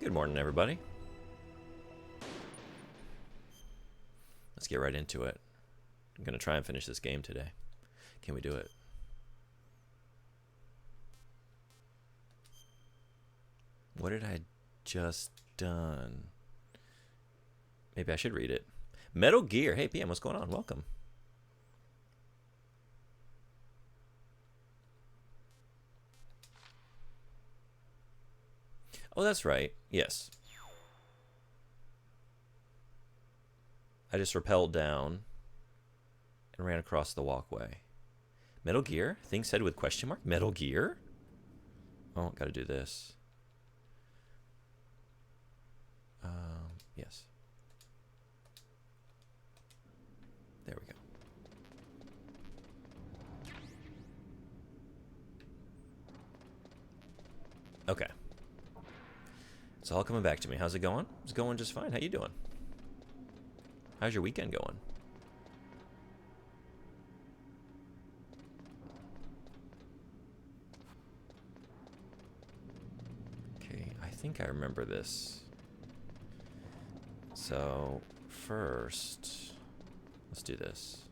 Good morning, everybody. Let's get right into it. I'm going to try and finish this game today. Can we do it? What did I just done? Maybe I should read it. Metal Gear. Hey, PM, what's going on? Welcome. Oh, that's right. Yes. I just rappelled down and ran across the walkway. Metal Gear? Thing said with question mark? Metal Gear? Oh, gotta do this. Yes. There we go. Okay. It's all coming back to me. How's it going? It's going just fine. How you doing? How's your weekend going? Okay, I think I remember this. So, first, let's do this.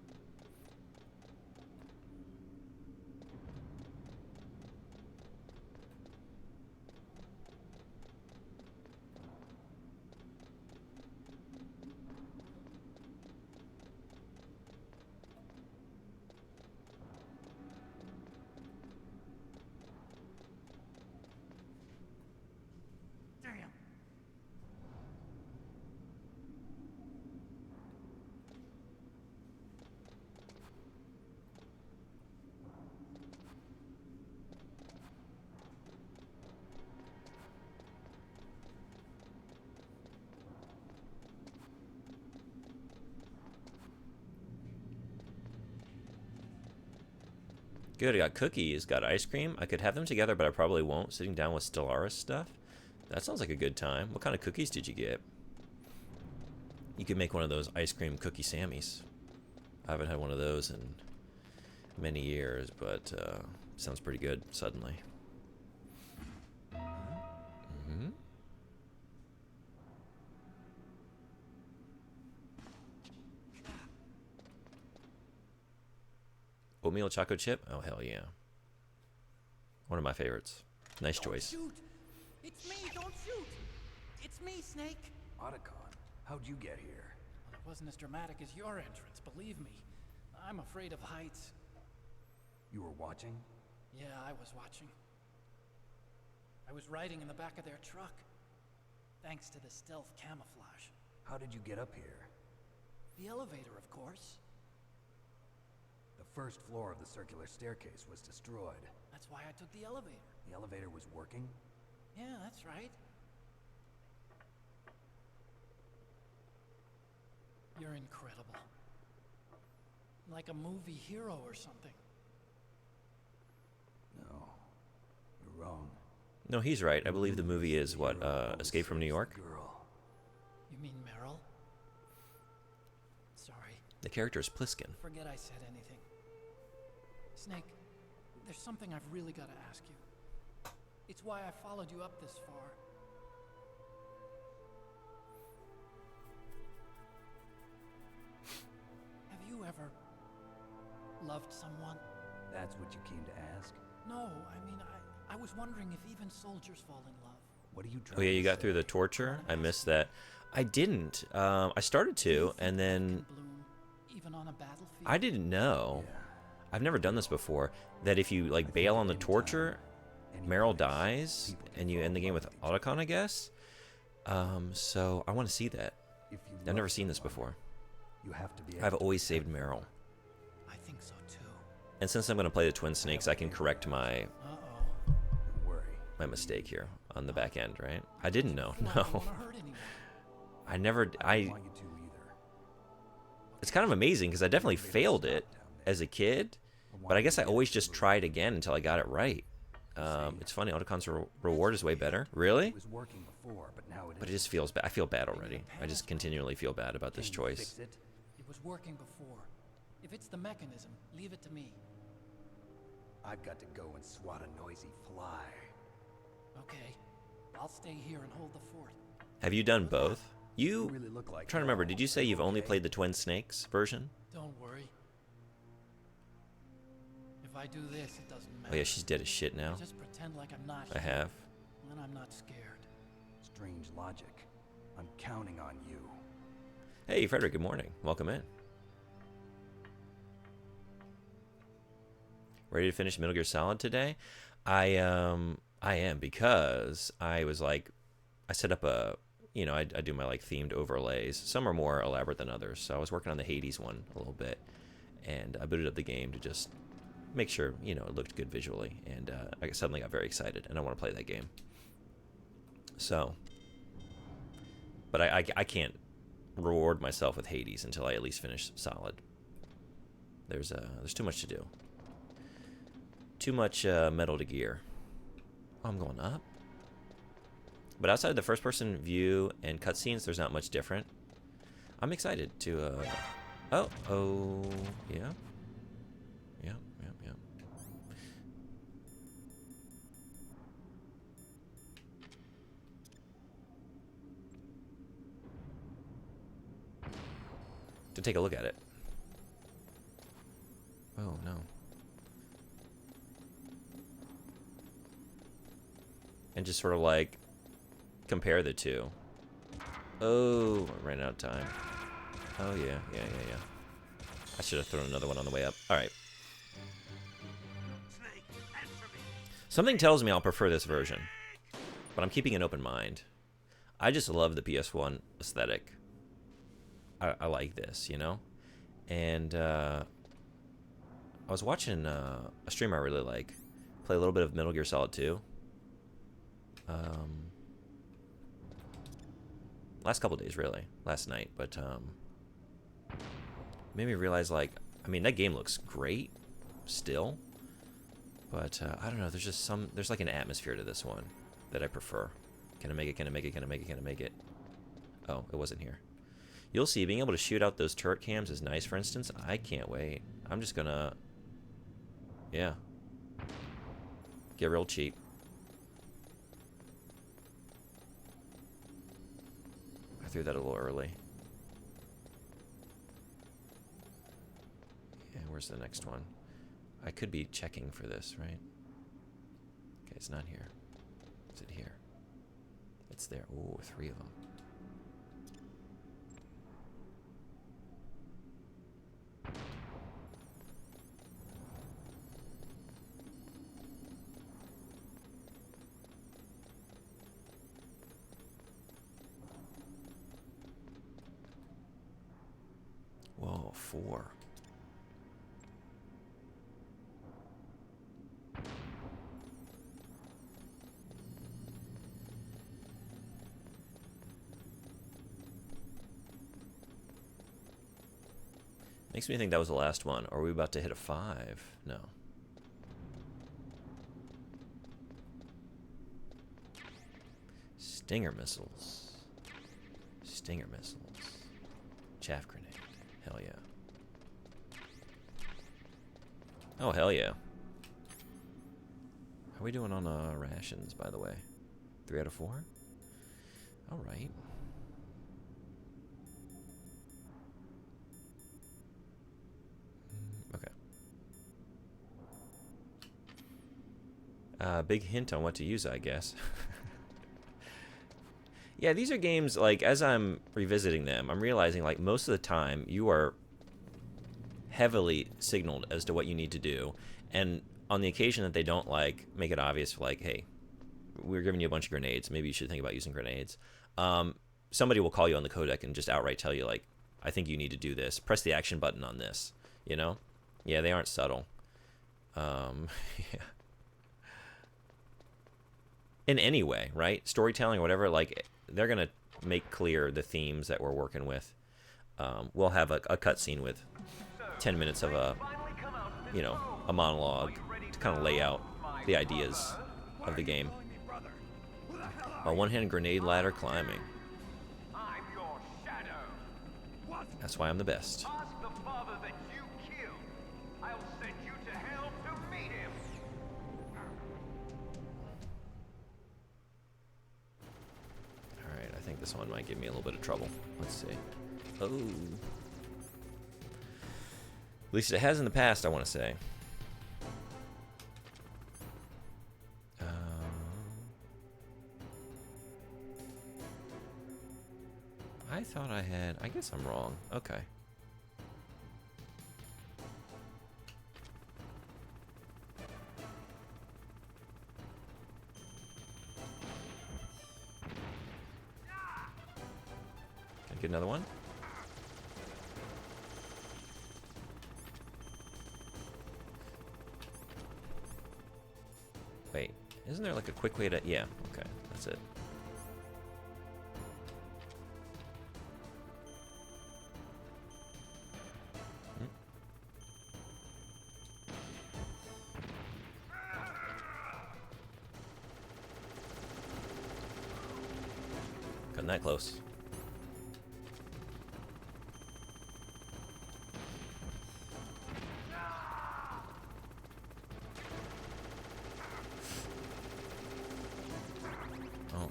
Good, I got cookies, got ice cream. I could have them together, but I probably won't. Sitting down with Stellaris stuff. That sounds like a good time. What kind of cookies did you get? You could make one of those ice cream cookie Sammies. I haven't had one of those in many years, but sounds pretty good suddenly. Mm-hmm. Oatmeal chocolate chip? Oh, hell yeah. One of my favorites. Nice choice. Don't shoot! It's me! Don't shoot! It's me, Snake! Otacon, how'd you get here? Well, it wasn't as dramatic as your entrance, believe me. I'm afraid of heights. You were watching? Yeah, I was watching. I was riding in the back of their truck. Thanks to the stealth camouflage. How did you get up here? The elevator, of course. The first floor of the circular staircase was destroyed. That's why I took the elevator. The elevator was working? Yeah, that's right. You're incredible. Like a movie hero or something. No, you're wrong. No, he's right. I believe the movie is, what, Escape from New York? Girl. You mean Meryl? Sorry. The character is Pliskin. Forget I said anything. Snake, there's something I've really got to ask you. It's why I followed you up this far. Have you ever loved someone? That's what you came to ask? No, I mean, I was wondering if even soldiers fall in love. What are you trying Oh yeah, you to got say? through the torture? I missed that. I didn't. I started Do you to, think and love then can bloom, even on a battlefield? I didn't know. Yeah. I've never done this before. That if you like bail on the torture, Meryl dies, and you end the game with Otacon, I guess. So I want to see that. If you I've never love seen this someone, before. You have to be I've able to always protect saved them. Meryl. I think so too. And since I'm going to play the Twin Snakes, I can correct my Uh-oh. Don't worry. mistake here on the back end, right? I didn't know. I don't No. want to hurt anyone. I never. I don't I. want you to either. It's kind of amazing because I definitely Elevator failed stopped it down there. as a kid, want but I you guess to I get always to just move. tried again until I got it right. It's funny. Otacon's reward is way better. Really? It was working before, but now But it isn't. just feels bad. I feel bad already. I just continually feel bad about this Can you choice. fix it? It was working before. If it's the mechanism, leave it to me. I've got to go and swat a noisy fly. Okay. I'll stay here and hold the fort. Have you done both? You You... really look like. I'm trying to remember, did you say you've only played the Twin Snakes version? Don't worry. If I do this, it doesn't matter. Oh yeah, she's dead as shit now. Just pretend like I'm not I here, have. and I'm not scared. Strange logic. I'm counting on you. Hey, Frederick, good morning. Welcome in. Ready to finish Metal Gear Solid today? I am, because I was like, I set up a, you know, I do my like themed overlays. Some are more elaborate than others. So I was working on the Hades one a little bit, and I booted up the game to just make sure, you know, it looked good visually. And I suddenly got very excited, and I want to play that game. So, but I can't reward myself with Hades until I at least finish Solid. There's too much to do. Too much Metal Gear. Oh, I'm going up. But outside of the first-person view and cutscenes, there's not much different. I'm excited to. Oh, yeah. Yeah. To take a look at it. Oh no. And just sort of like compare the two. Oh, I ran out of time. Oh yeah. I should have thrown another one on the way up. All right. Something tells me I'll prefer this version, but I'm keeping an open mind. I just love the PS1 aesthetic. I like this, you know? And I was watching a streamer I really like play a little bit of Metal Gear Solid 2. Last couple days, really. Last night, but made me realize, like, I mean, that game looks great still, but I don't know, there's just there's like an atmosphere to this one that I prefer. Can I make it? Oh, it wasn't here. You'll see, being able to shoot out those turret cams is nice, for instance. I can't wait. I'm just gonna, yeah, get real cheap. I threw that a little early. Yeah, where's the next one? I could be checking for this, right? Okay, it's not here. Is it here? It's there. Ooh, 3 of them. Whoa, 4. Makes me think that was the last one. Are we about to hit a 5? No. Stinger missiles. Stinger missiles. Chaff grenade. Hell yeah. Oh, hell yeah. How are we doing on rations, by the way? 3 out of 4? All right. Okay. Big hint on what to use, I guess. Yeah, these are games, like, as I'm revisiting them, I'm realizing, like, most of the time, you are heavily signaled as to what you need to do. And on the occasion that they don't, like, make it obvious, like, hey, we're giving you a bunch of grenades, maybe you should think about using grenades. Somebody will call you on the codec and just outright tell you, like, I think you need to do this. Press the action button on this, you know? Yeah, they aren't subtle. Yeah. In any way, right? Storytelling or whatever, like, they're going to make clear the themes that we're working with. We'll have a cutscene with 10 minutes of a, you know, a monologue to kind of lay out the ideas of the game. A one-hand grenade ladder climbing. That's why I'm the best. This one might give me a little bit of trouble. Let's see. Oh. At least it has in the past, I want to say. I thought I had... I guess I'm wrong. Okay. Can I get another one? Wait, isn't there like a quick way to... Yeah, okay, that's it. Cutting that close. Oh.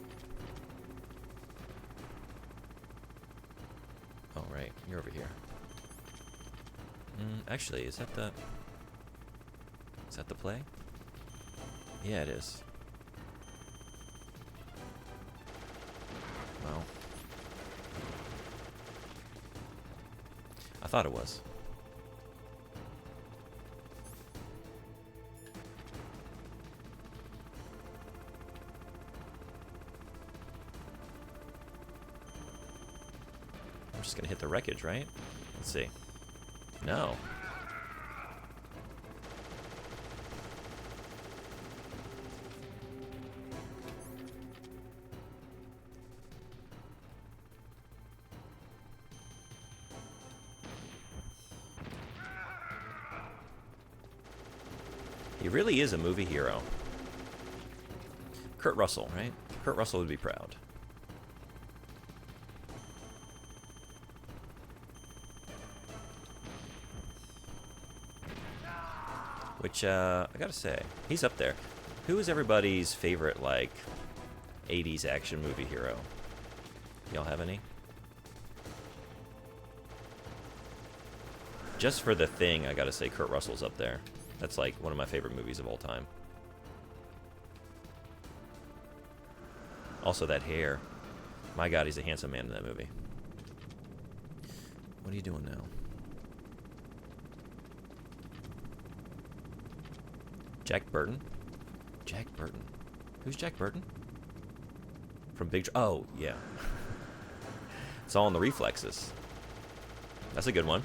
Oh, right. You're over here. Actually, is that the... Is that the play? Yeah, it is. Well. I thought it was. I'm just gonna hit the wreckage, right? Let's see. No. He really is a movie hero. Kurt Russell, right? Kurt Russell would be proud. Which, I gotta say, he's up there. Who is everybody's favorite, like, 80s action movie hero? Y'all have any? Just for The Thing, I gotta say Kurt Russell's up there. That's like one of my favorite movies of all time. Also that hair. My God, he's a handsome man in that movie. What are you doing now? Jack Burton? Jack Burton. Who's Jack Burton? From Big... Oh, yeah. It's all in the reflexes. That's a good one.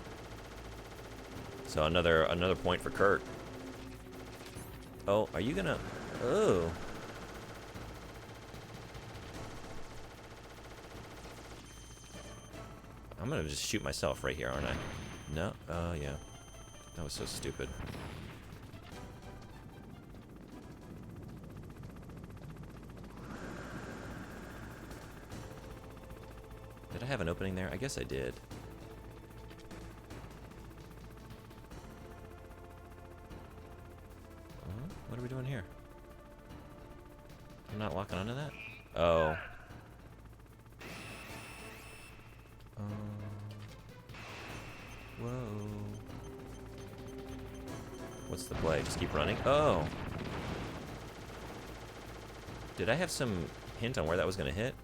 So another point for Kurt. Oh, are you gonna... Oh. I'm gonna just shoot myself right here, aren't I? No? Oh, yeah. That was so stupid. Did I have an opening there? I guess I did. What are we doing here? I'm not locking onto that? Oh. Whoa. What's the play? Just keep running? Oh. Did I have some hint on where that was going to hit?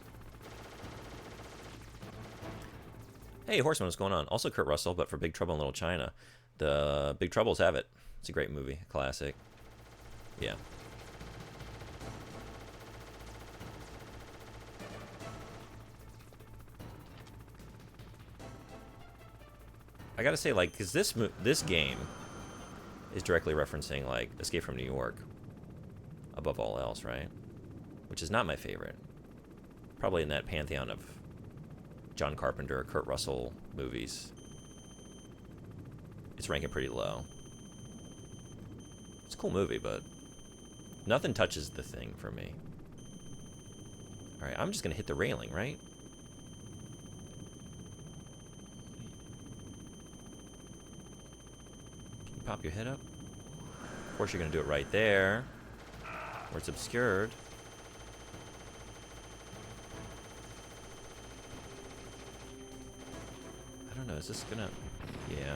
Hey, Horseman, what's going on? Also Kurt Russell, but for Big Trouble in Little China. The Big Troubles have it. It's a great movie. Classic. Yeah. I gotta say, like, because this game is directly referencing, like, Escape from New York above all else, right? Which is not my favorite. Probably in that pantheon of John Carpenter, Kurt Russell movies. It's ranking pretty low. It's a cool movie, but nothing touches The Thing for me. Alright, I'm just gonna hit the railing, right? Can you pop your head up? Of course you're gonna do it right there, where it's obscured. Is this gonna... Yeah.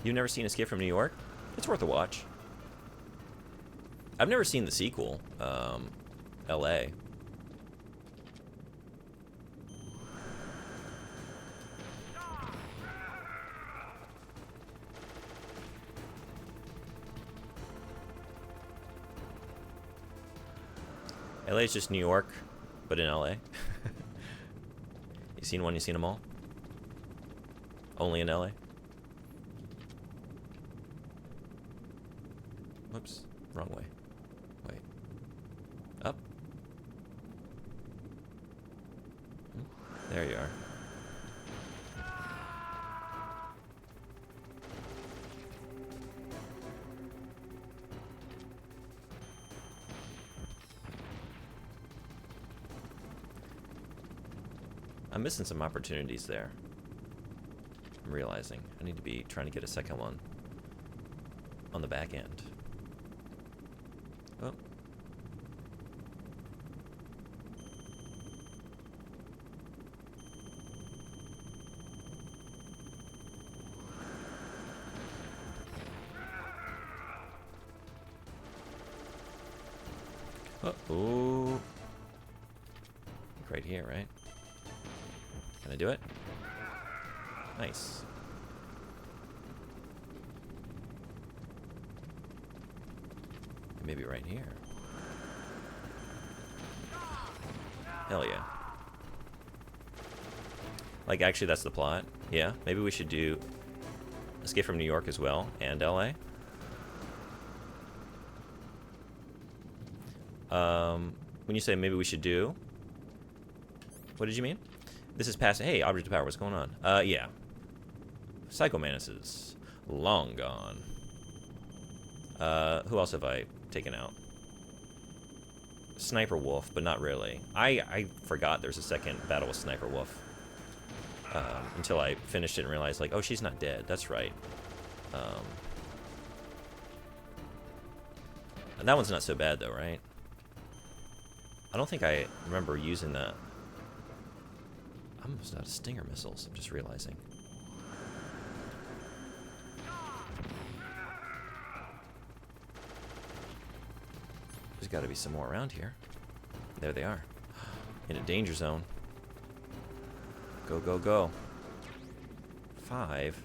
You've never seen Escape from New York? It's worth a watch. I've never seen the sequel, L.A. LA is just New York, but in LA. You seen one, you seen them all? Only in LA? Whoops, wrong way. Wait. Up. There you are. I'm missing some opportunities there. I'm realizing I need to be trying to get a second one on the back end. Oh. Oh. Right here, right? Can I do it? Nice. Maybe right here. Hell yeah. Like, actually, that's the plot. Yeah, maybe we should do Escape from New York as well, and LA. When you say maybe we should do... What did you mean? This is past... Hey, Object of Power, what's going on? Yeah. Psycho Manus long gone. Who else have I taken out? Sniper Wolf, but not really. I forgot there's a second battle with Sniper Wolf. Until I finished it and realized, like, oh, she's not dead. That's right. And that one's not so bad, though, right? I don't think I remember using that. I'm almost out of Stinger missiles, I'm just realizing. There's got to be some more around here. There they are. In a danger zone. Go, go, go. 5.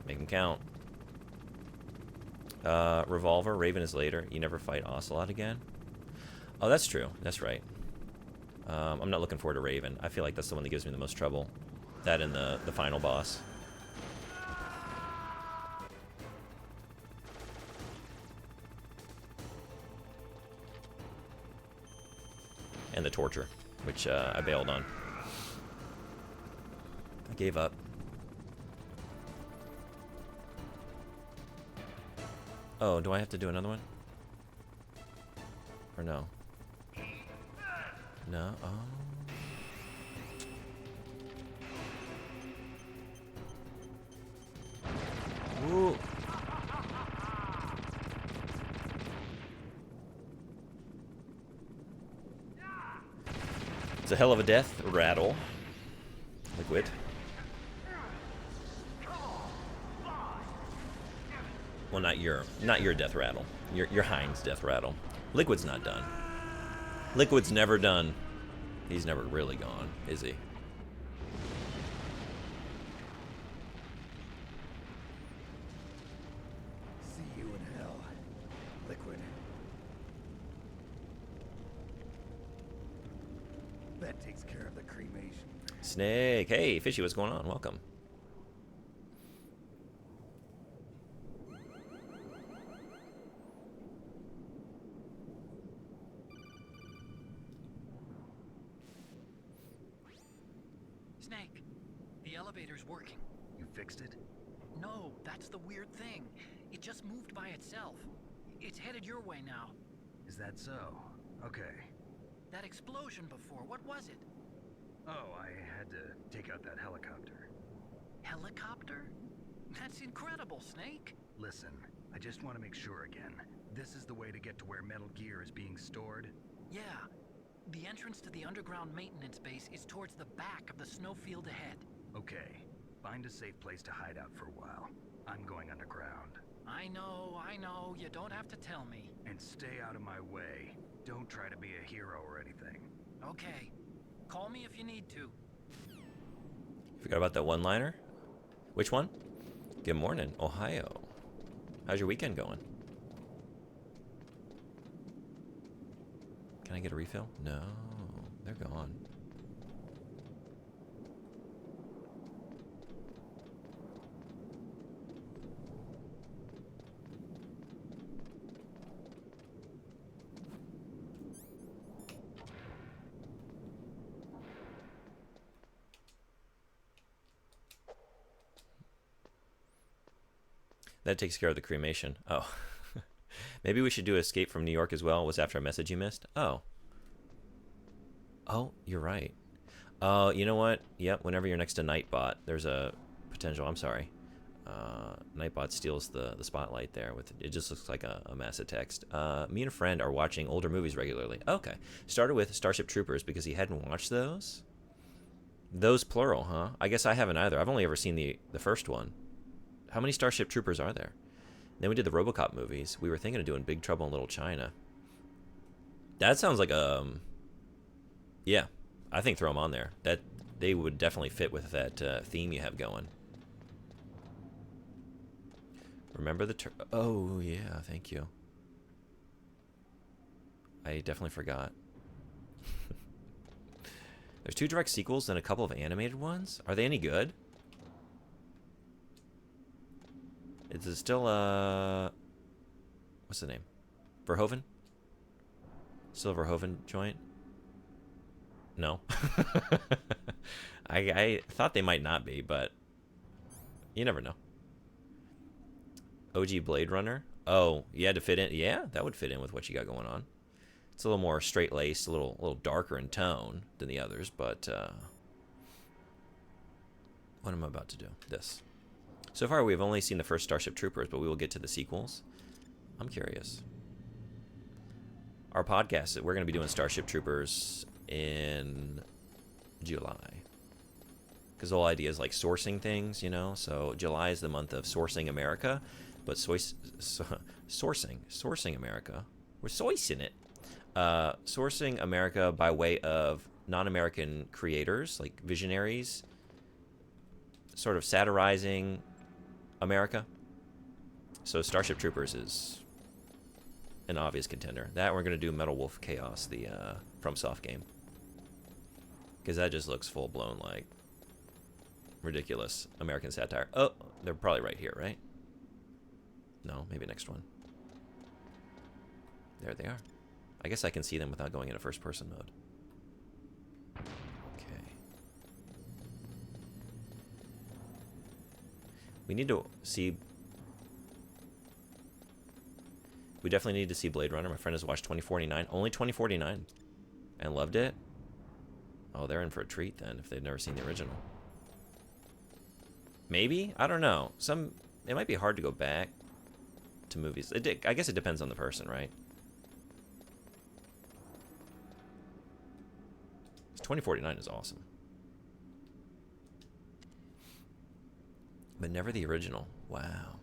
Make them count. Revolver, Raven is later. You never fight Ocelot again? Oh, that's true. That's right. I'm not looking forward to Raven. I feel like that's the one that gives me the most trouble. That and the final boss. And the torture, which I bailed on. I gave up. Oh, do I have to do another one? Or no? No? Oh. Ooh. It's a hell of a death rattle. Liquid. Well, not your death rattle. Your Heinz death rattle. Liquid's not done. Liquid's never done. He's never really gone, is he? See you in hell, Liquid. That takes care of the cremation. Snake. Hey, Fishy, what's going on? Welcome. Snake, the elevator's working. You fixed it? No, that's the weird thing. It just moved by itself. It's headed your way now. Is that so? Okay. That explosion before, what was it? Oh, I had to take out that helicopter. Helicopter? That's incredible, Snake. Listen, I just want to make sure again. This is the way to get to where Metal Gear is being stored? Yeah. The entrance to the underground maintenance base is towards the back of the snowfield ahead. Okay. Find a safe place to hide out for a while. I'm going underground. I know. You don't have to tell me. And stay out of my way. Don't try to be a hero or anything. Okay. Call me if you need to. Forgot about that one-liner? Which one? Good morning, Ohio. How's your weekend going? Can I get a refill? No, they're gone. That takes care of the cremation. Oh. Maybe we should do Escape from New York as well. Was after a message you missed? Oh. Oh, you're right. Oh, you know what? Yep, whenever you're next to Nightbot, there's a potential. I'm sorry. Nightbot steals the spotlight there. It just looks like a mass of text. Me and a friend are watching older movies regularly. Okay. Started with Starship Troopers because he hadn't watched those. Those plural, huh? I guess I haven't either. I've only ever seen the first one. How many Starship Troopers are there? Then we did the RoboCop movies. We were thinking of doing Big Trouble in Little China. That sounds like yeah, I think throw them on there. That they would definitely fit with that theme you have going. Remember the oh yeah, thank you. I definitely forgot. There's 2 direct sequels and a couple of animated ones. Are they any good? Is it still what's the name? Verhoeven? Still a Verhoeven joint? No. I thought they might not be, but you never know. OG Blade Runner? Oh, you had to fit in? Yeah, that would fit in with what you got going on. It's a little more straight-laced, a little darker in tone than the others, but what am I about to do? This. So far, we've only seen the first Starship Troopers, but we will get to the sequels. I'm curious. Our podcast, we're going to be doing Starship Troopers in July. Because the whole idea is like sourcing things, you know? So July is the month of Sourcing America, but sourcing America. We're sourcing it. Sourcing America by way of non-American creators, like visionaries, sort of satirizing America. So Starship Troopers is an obvious contender. That we're going to do Metal Wolf Chaos, the FromSoft game. Because that just looks full-blown like ridiculous American satire. Oh, they're probably right here, right? No, maybe next one. There they are. I guess I can see them without going into first-person mode. Okay. We need to see... We definitely need to see Blade Runner. My friend has watched 2049. Only 2049. And loved it. Oh, they're in for a treat then if they've never seen the original. Maybe? I don't know. It might be hard to go back to movies. I guess it depends on the person, right? 2049 is awesome. But never the original. Wow.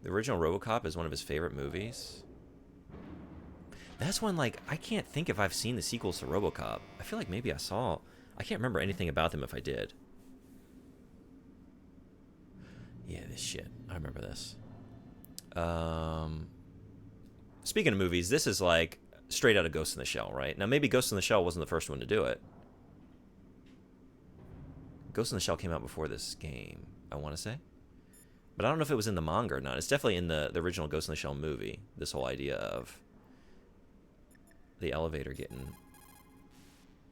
The original RoboCop is one of his favorite movies. That's one, like, I can't think if I've seen the sequels to RoboCop. I feel like maybe I saw... I can't remember anything about them if I did. Yeah, this shit. I remember this. Speaking of movies, this is like straight out of Ghost in the Shell, right? Now, maybe Ghost in the Shell wasn't the first one to do it. Ghost in the Shell came out before this game, I want to say. But I don't know if it was in the manga or not. It's definitely in the original Ghost in the Shell movie. This whole idea of the elevator getting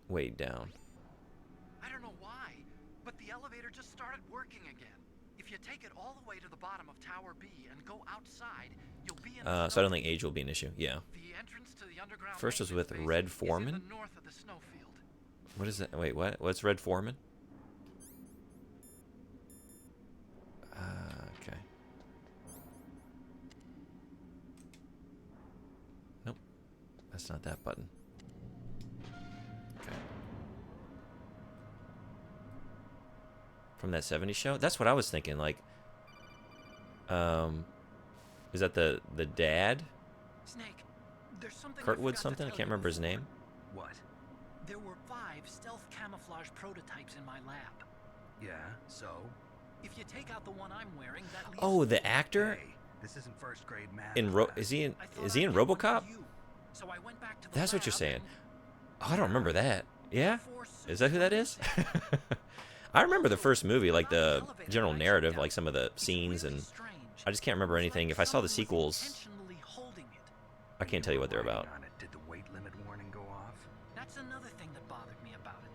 weighed down. I don't know why, but the elevator just started working again. If you take it all the way to the bottom of Tower B and go outside, you'll be in the So I don't think age will be an issue. Yeah. The entrance to the underground First was with maintenance base Red is Foreman? in the north of the snowfield. What is that? Wait, what? What's Red Foreman? That's not that button. Okay. From that 70s show? That's what I was thinking. Like, is that the dad? Snake, there's something I Kurtwood forgot to something? I tell can't you remember his before. name. What? There were 5 stealth camouflage prototypes in my lab. Yeah, so? If you take out the one I'm wearing, that leaves Oh, the actor Hey, this isn't first grade math. in class. is he in I thought is he I'd in get one for RoboCop? you. So I went back to the That's what you're lab saying. and Oh, I don't remember that. Yeah? 4 Is that who that is? I remember the first movie, like the general narrative, like some of the scenes, and I just can't remember anything. If I saw the sequels, I can't tell you what they're about. On it, did the weight limit warning go off? That's another thing that bothered me about it.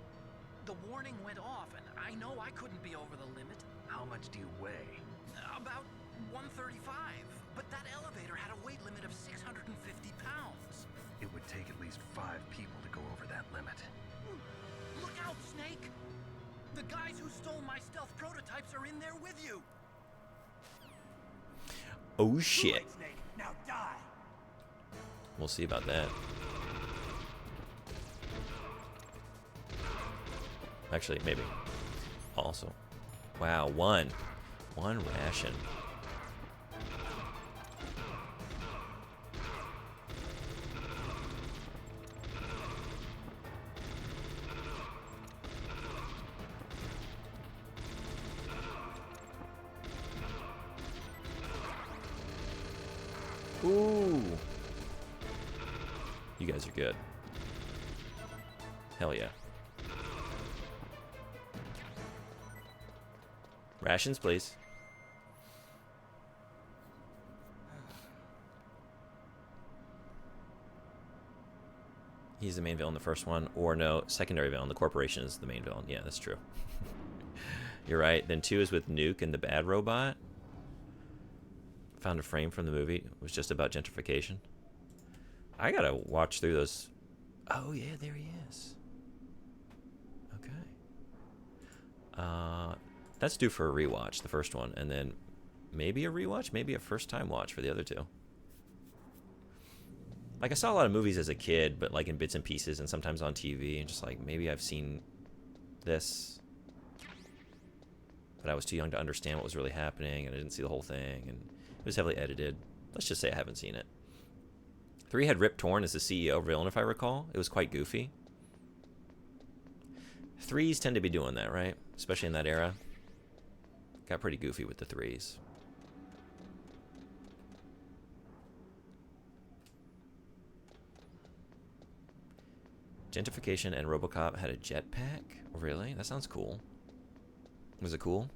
The warning went off, and I know I couldn't be over the limit. How much do you weigh? About 135. But that elevator had a weight limit of 650 pounds. It would take at least 5 people to go over that limit. Look out, Snake! The guys who stole my stealth prototypes are in there with you. Oh shit. Snake, now die. We'll see about that. Actually, maybe. Also. Wow, one ration. Ooh. You guys are good. Hell yeah. Rations, please. He's the main villain in the first one, or no, secondary villain. The corporation is the main villain. Yeah, that's true. You're right. Then 2 is with Nuke and the bad robot. Found a frame from the movie. It was just about gentrification. I gotta watch through those. Oh yeah, there he is. Okay. That's due for a rewatch, the first one, and then maybe a rewatch, maybe a first-time watch for the other 2. Like, I saw a lot of movies as a kid, but like in bits and pieces, and sometimes on TV, and just like maybe I've seen this, but I was too young to understand what was really happening, and I didn't see the whole thing, and it was heavily edited. Let's just say I haven't seen it. 3 had Rip Torn as the CEO villain, if I recall. It was quite goofy. 3s tend to be doing that, right? Especially in that era. Got pretty goofy with the 3s. Gentrification and RoboCop had a jetpack? Really? That sounds cool. Was it cool?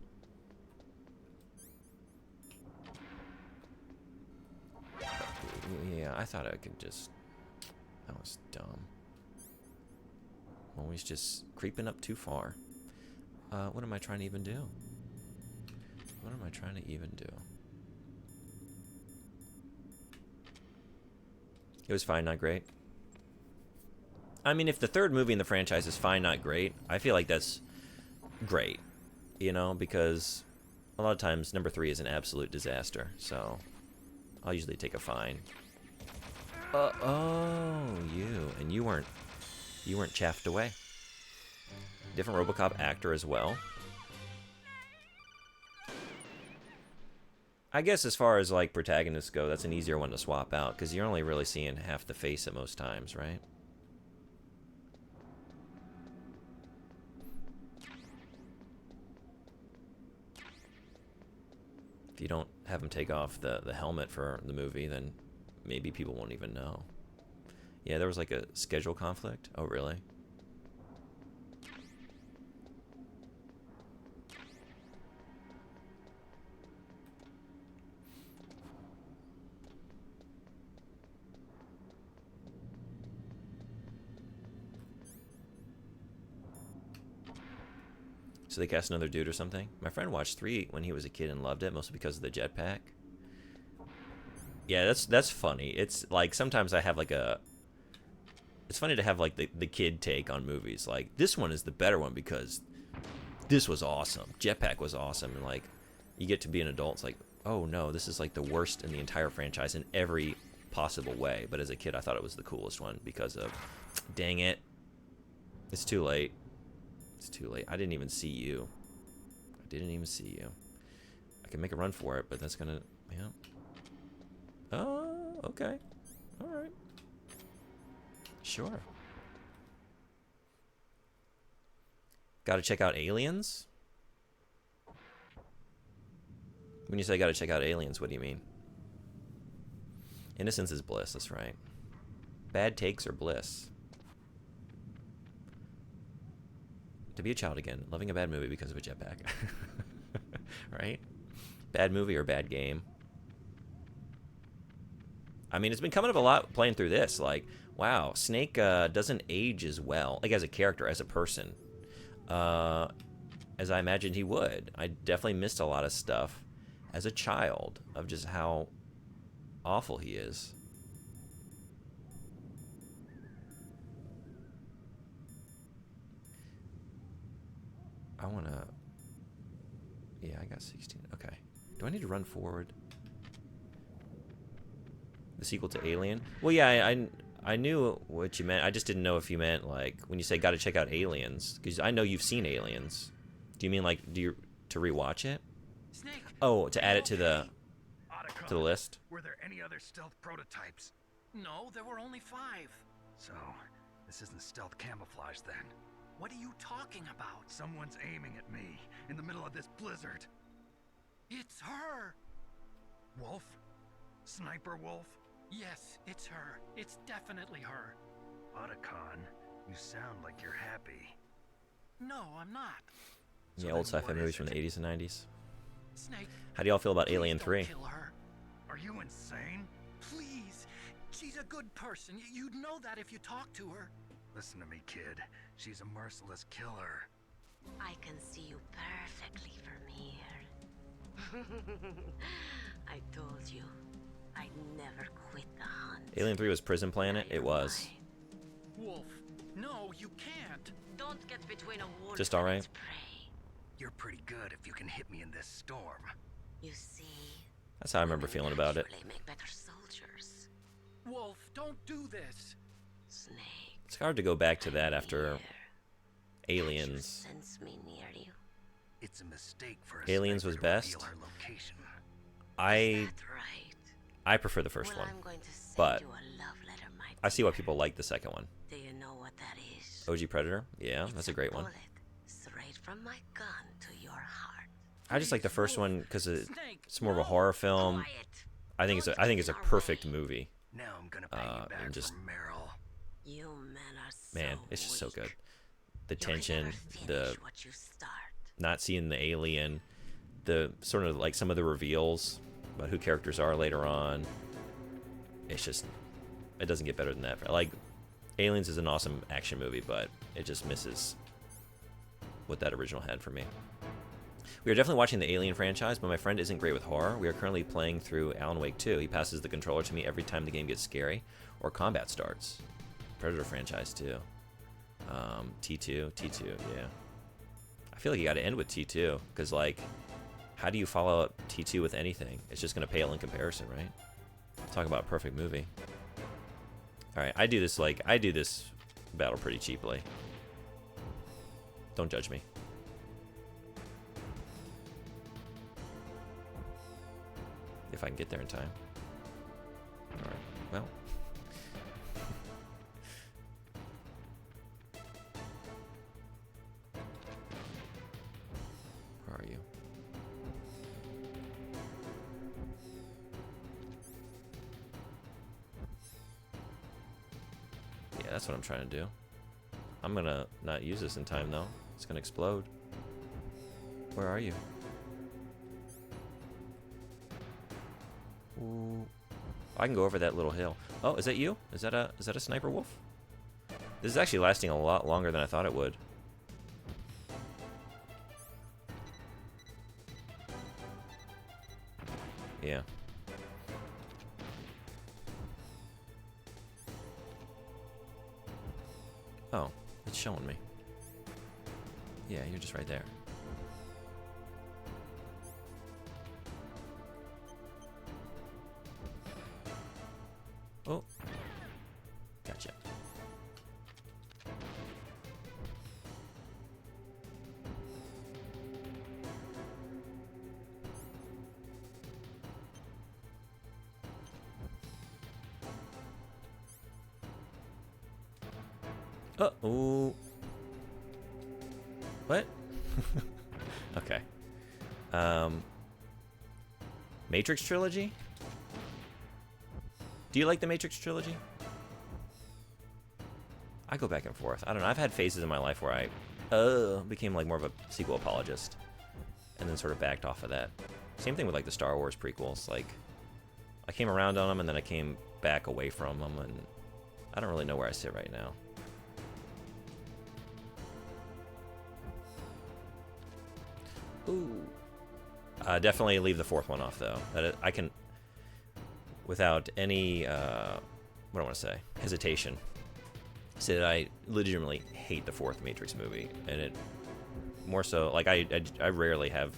Yeah, I thought I could just... That was dumb. Always just creeping up too far. What am I trying to even do? What am I trying to even do? It was fine, not great. I mean, if the 3rd movie in the franchise is fine, not great, I feel like that's great. You know, because a lot of times number 3 is an absolute disaster. So I'll usually take a fine. Oh, you. And you weren't chaffed away. Different RoboCop actor as well. I guess as far as like protagonists go, that's an easier one to swap out because you're only really seeing half the face at most times, right? If you don't have him take off the helmet for the movie, then maybe people won't even know. Yeah, there was like a schedule conflict. Oh, really? So they cast another dude or something? My friend watched 3 when he was a kid and loved it, mostly because of the jetpack. Yeah, that's funny. It's like sometimes I have like a... It's funny to have like the kid take on movies. Like, this one is the better one because this was awesome. Jetpack was awesome. And like, you get to be an adult, it's like, oh no, this is like the worst in the entire franchise in every possible way. But as a kid, I thought it was the coolest one because of, dang it, it's too late. It's too late. I didn't even see you. I didn't even see you. I can make a run for it, but that's gonna, yeah. Oh, okay. All right. Sure. Gotta check out Aliens? When you say gotta check out Aliens, what do you mean? Innocence is bliss, that's right. Bad takes are bliss. To be a child again, loving a bad movie because of a jetpack. Right? Bad movie or bad game. I mean, it's been coming up a lot playing through this. Like, wow, Snake doesn't age as well, like as a character, as a person, as I imagined he would. I definitely missed a lot of stuff as a child of just how awful he is. I want to... Yeah, I got 16. Okay. Do I need to run forward? The sequel to Alien? Well, yeah, I knew what you meant. I just didn't know if you meant, like, when you say gotta check out Aliens. Because I know you've seen Aliens. Do you mean, like, to rewatch it? Snake. Oh, to add it to the list? Were there any other stealth prototypes? No, there were only 5. So, this isn't stealth camouflage then. What are you talking about? Someone's aiming at me in the middle of this blizzard. It's her. Wolf? Sniper Wolf? Yes, it's her. It's definitely her. Otacon, you sound like you're happy. No, I'm not. So Yeah, old then sci-fi what movies is from the it? 80s and 90s. Snake. How do y'all feel about Please Alien don't 3? Kill her. Are you insane? Please. She's a good person. You'd know that if you talked to her. Listen to me, kid. She's a merciless killer. I can see you perfectly from here. I told you, I'd never quit the hunt. Alien 3 was Prison Planet? Now It you're was. mine. Wolf. No, you can't. Don't get between a wolf Just and alright. its prey. You're pretty good if you can hit me in this storm. You see, That's how I remember women feeling about it. naturally make better soldiers. Wolf, don't do this. Snake. It's hard to go back to that I'm after here. Can't you Aliens. sense me near you? It's a mistake for a Aliens sniper was to best. reveal our location. I That's right. I prefer the first Well, one. I'm going to send but you a love letter, my I see why dear. people like the second one. Do you know what that is? OG Predator? Yeah, It's that's a great one. bullet straight from my gun to your heart. I just like the first one because Snake. it's more of a no. horror film. Quiet. I think it's a perfect movie. Now I'm gonna pay you back and just- for Meryl. You men are so Man, it's just so weak. good. The You can tension, never the finish what you start. not seeing the alien, the sort of like some of the reveals about who characters are later on. It's just, it doesn't get better than that. Like, Aliens is an awesome action movie, but it just misses what that original had for me. We are definitely watching the Alien franchise, but my friend isn't great with horror. We are currently playing through Alan Wake 2. He passes the controller to me every time the game gets scary or combat starts. Predator franchise too. T2, yeah. I feel like you got to end with T2 because, like, how do you follow up T2 with anything? It's just gonna pale in comparison, right? Talk about a perfect movie. All right, I do this battle pretty cheaply. Don't judge me. If I can get there in time. All right. Well. Where are you? Yeah, that's what I'm trying to do. I'm gonna not use this in time though. It's gonna explode. Where are you? Ooh. I can go over that little hill. Oh, is that you? Is that a sniper wolf? This is actually lasting a lot longer than I thought it would. Yeah. Oh, it's showing me. Yeah, you're just right there. Ooh. What? Okay. Matrix trilogy? Do you like the Matrix trilogy? I go back and forth. I don't know. I've had phases in my life where I became like more of a sequel apologist, and then sort of backed off of that. Same thing with like the Star Wars prequels. Like, I came around on them, and then I came back away from them, and I don't really know where I sit right now. Ooh. Definitely leave the fourth one off, though. I can, without any, what do I want to say, hesitation, say that I legitimately hate the fourth Matrix movie, and it more so like I rarely have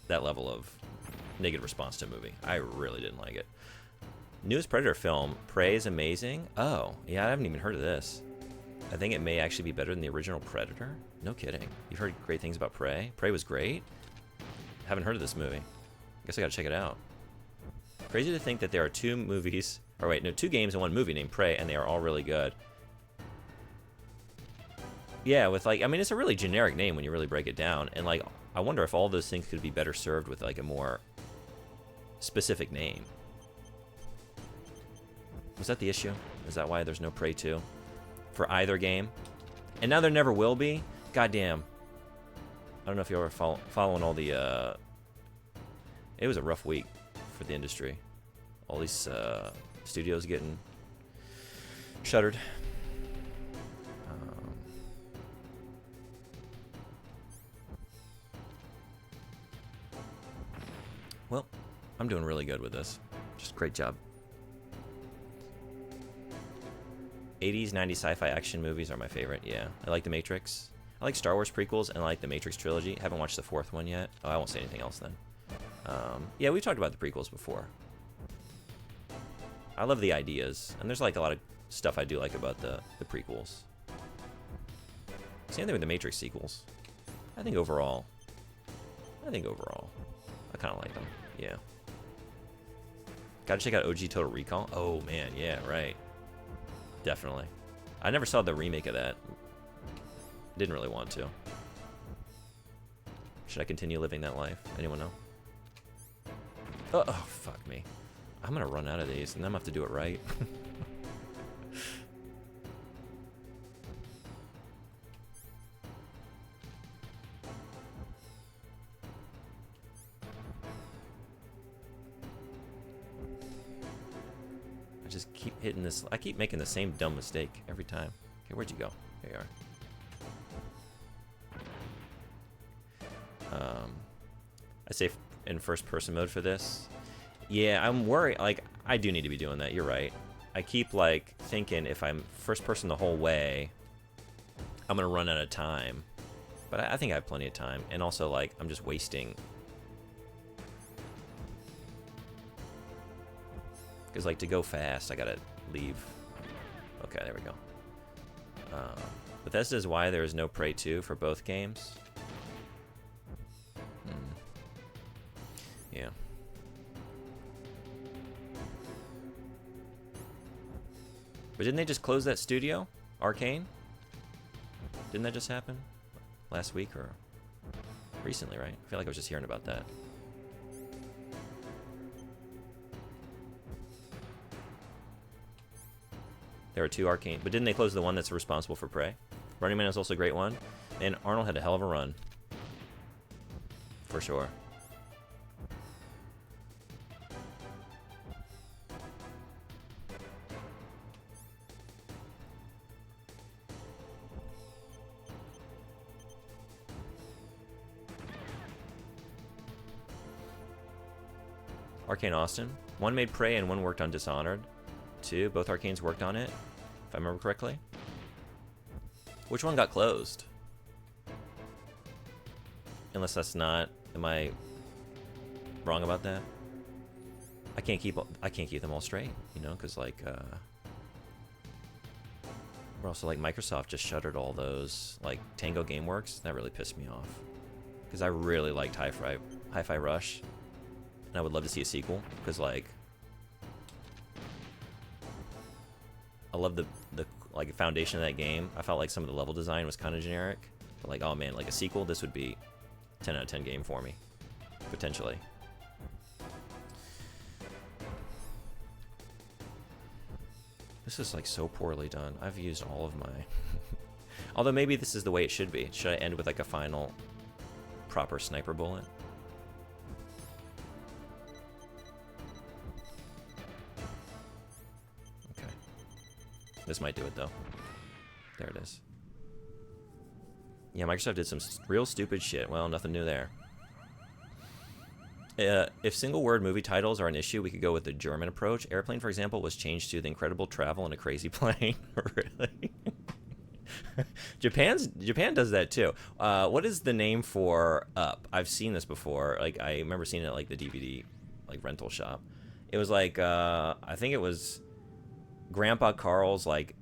that level of negative response to a movie. I really didn't like it. Newest Predator film, Prey is amazing. Oh, yeah, I haven't even heard of this. I think it may actually be better than the original Predator. No kidding. You've heard great things about Prey. Prey was great. Haven't heard of this movie. Guess I gotta check it out. Crazy to think that there are two movies, or wait, no, two games and one movie named Prey, and they are all really good. Yeah, with like, I mean, it's a really generic name when you really break it down, and like, I wonder if all those things could be better served with like a more specific name. Was that the issue? Is that why there's no Prey 2 for either game? And now there never will be? Goddamn. I don't know if you're following all the, it was a rough week for the industry. All these studios getting shuttered. Well, I'm doing really good with this. Just great job. 80s, 90s sci-fi action movies are my favorite, yeah. I like The Matrix. I like Star Wars prequels, and I like the Matrix trilogy. Haven't watched the fourth one yet. Oh, I won't say anything else then. Yeah, we've talked about the prequels before. I love the ideas, and there's like a lot of stuff I do like about the prequels. Same thing with the Matrix sequels. I think overall, I kind of like them, yeah. Gotta check out OG Total Recall. Oh man, yeah, right. Definitely. I never saw the remake of that. Didn't really want to. Should I continue living that life? Anyone know? Oh, fuck me. I'm gonna run out of these, and I'm gonna have to do it right. I just keep hitting this. I keep making the same dumb mistake every time. Okay, where'd you go? Here you are. I say in first person mode for this. Yeah, I'm worried. Like, I do need to be doing that. You're right. I keep like thinking if I'm first person the whole way, I'm gonna run out of time. But I think I have plenty of time. And also, like, I'm just wasting. Because, like, to go fast, I gotta leave. Okay, there we go. Bethesda is why there is no Prey 2 for both games. Yeah. But didn't they just close that studio? Arcane? Didn't that just happen? Last week or recently, right? I feel like I was just hearing about that. There are two Arcane. But didn't they close the one that's responsible for Prey? Running Man is also a great one. And Arnold had a hell of a run. For sure. Arcane Austin. One made Prey and one worked on Dishonored. Two, both Arcanes worked on it, if I remember correctly. Which one got closed? Unless that's not, am I wrong about that? I can't keep them all straight, you know, because like we're also like Microsoft just shuttered all those, like Tango Gameworks. That really pissed me off because I really liked Hi-Fi Rush. And I would love to see a sequel, because like I love the like a foundation of that game. I felt like some of the level design was kind of generic. But like, oh man, like a sequel, this would be 10 out of 10 game for me, potentially. This is like so poorly done. I've used all of my... Although maybe this is the way it should be. Should I end with like a final proper sniper bullet? Okay. This might do it though. There it is. Yeah, Microsoft did some real stupid shit. Well, nothing new there. If single-word movie titles are an issue, we could go with the German approach. Airplane, for example, was changed to The Incredible Travel in a Crazy Plane. Really? Japan does that too. What is the name for Up? I've seen this before. Like I remember seeing it at like the DVD like rental shop. It was like I think it was Grandpa Carl's like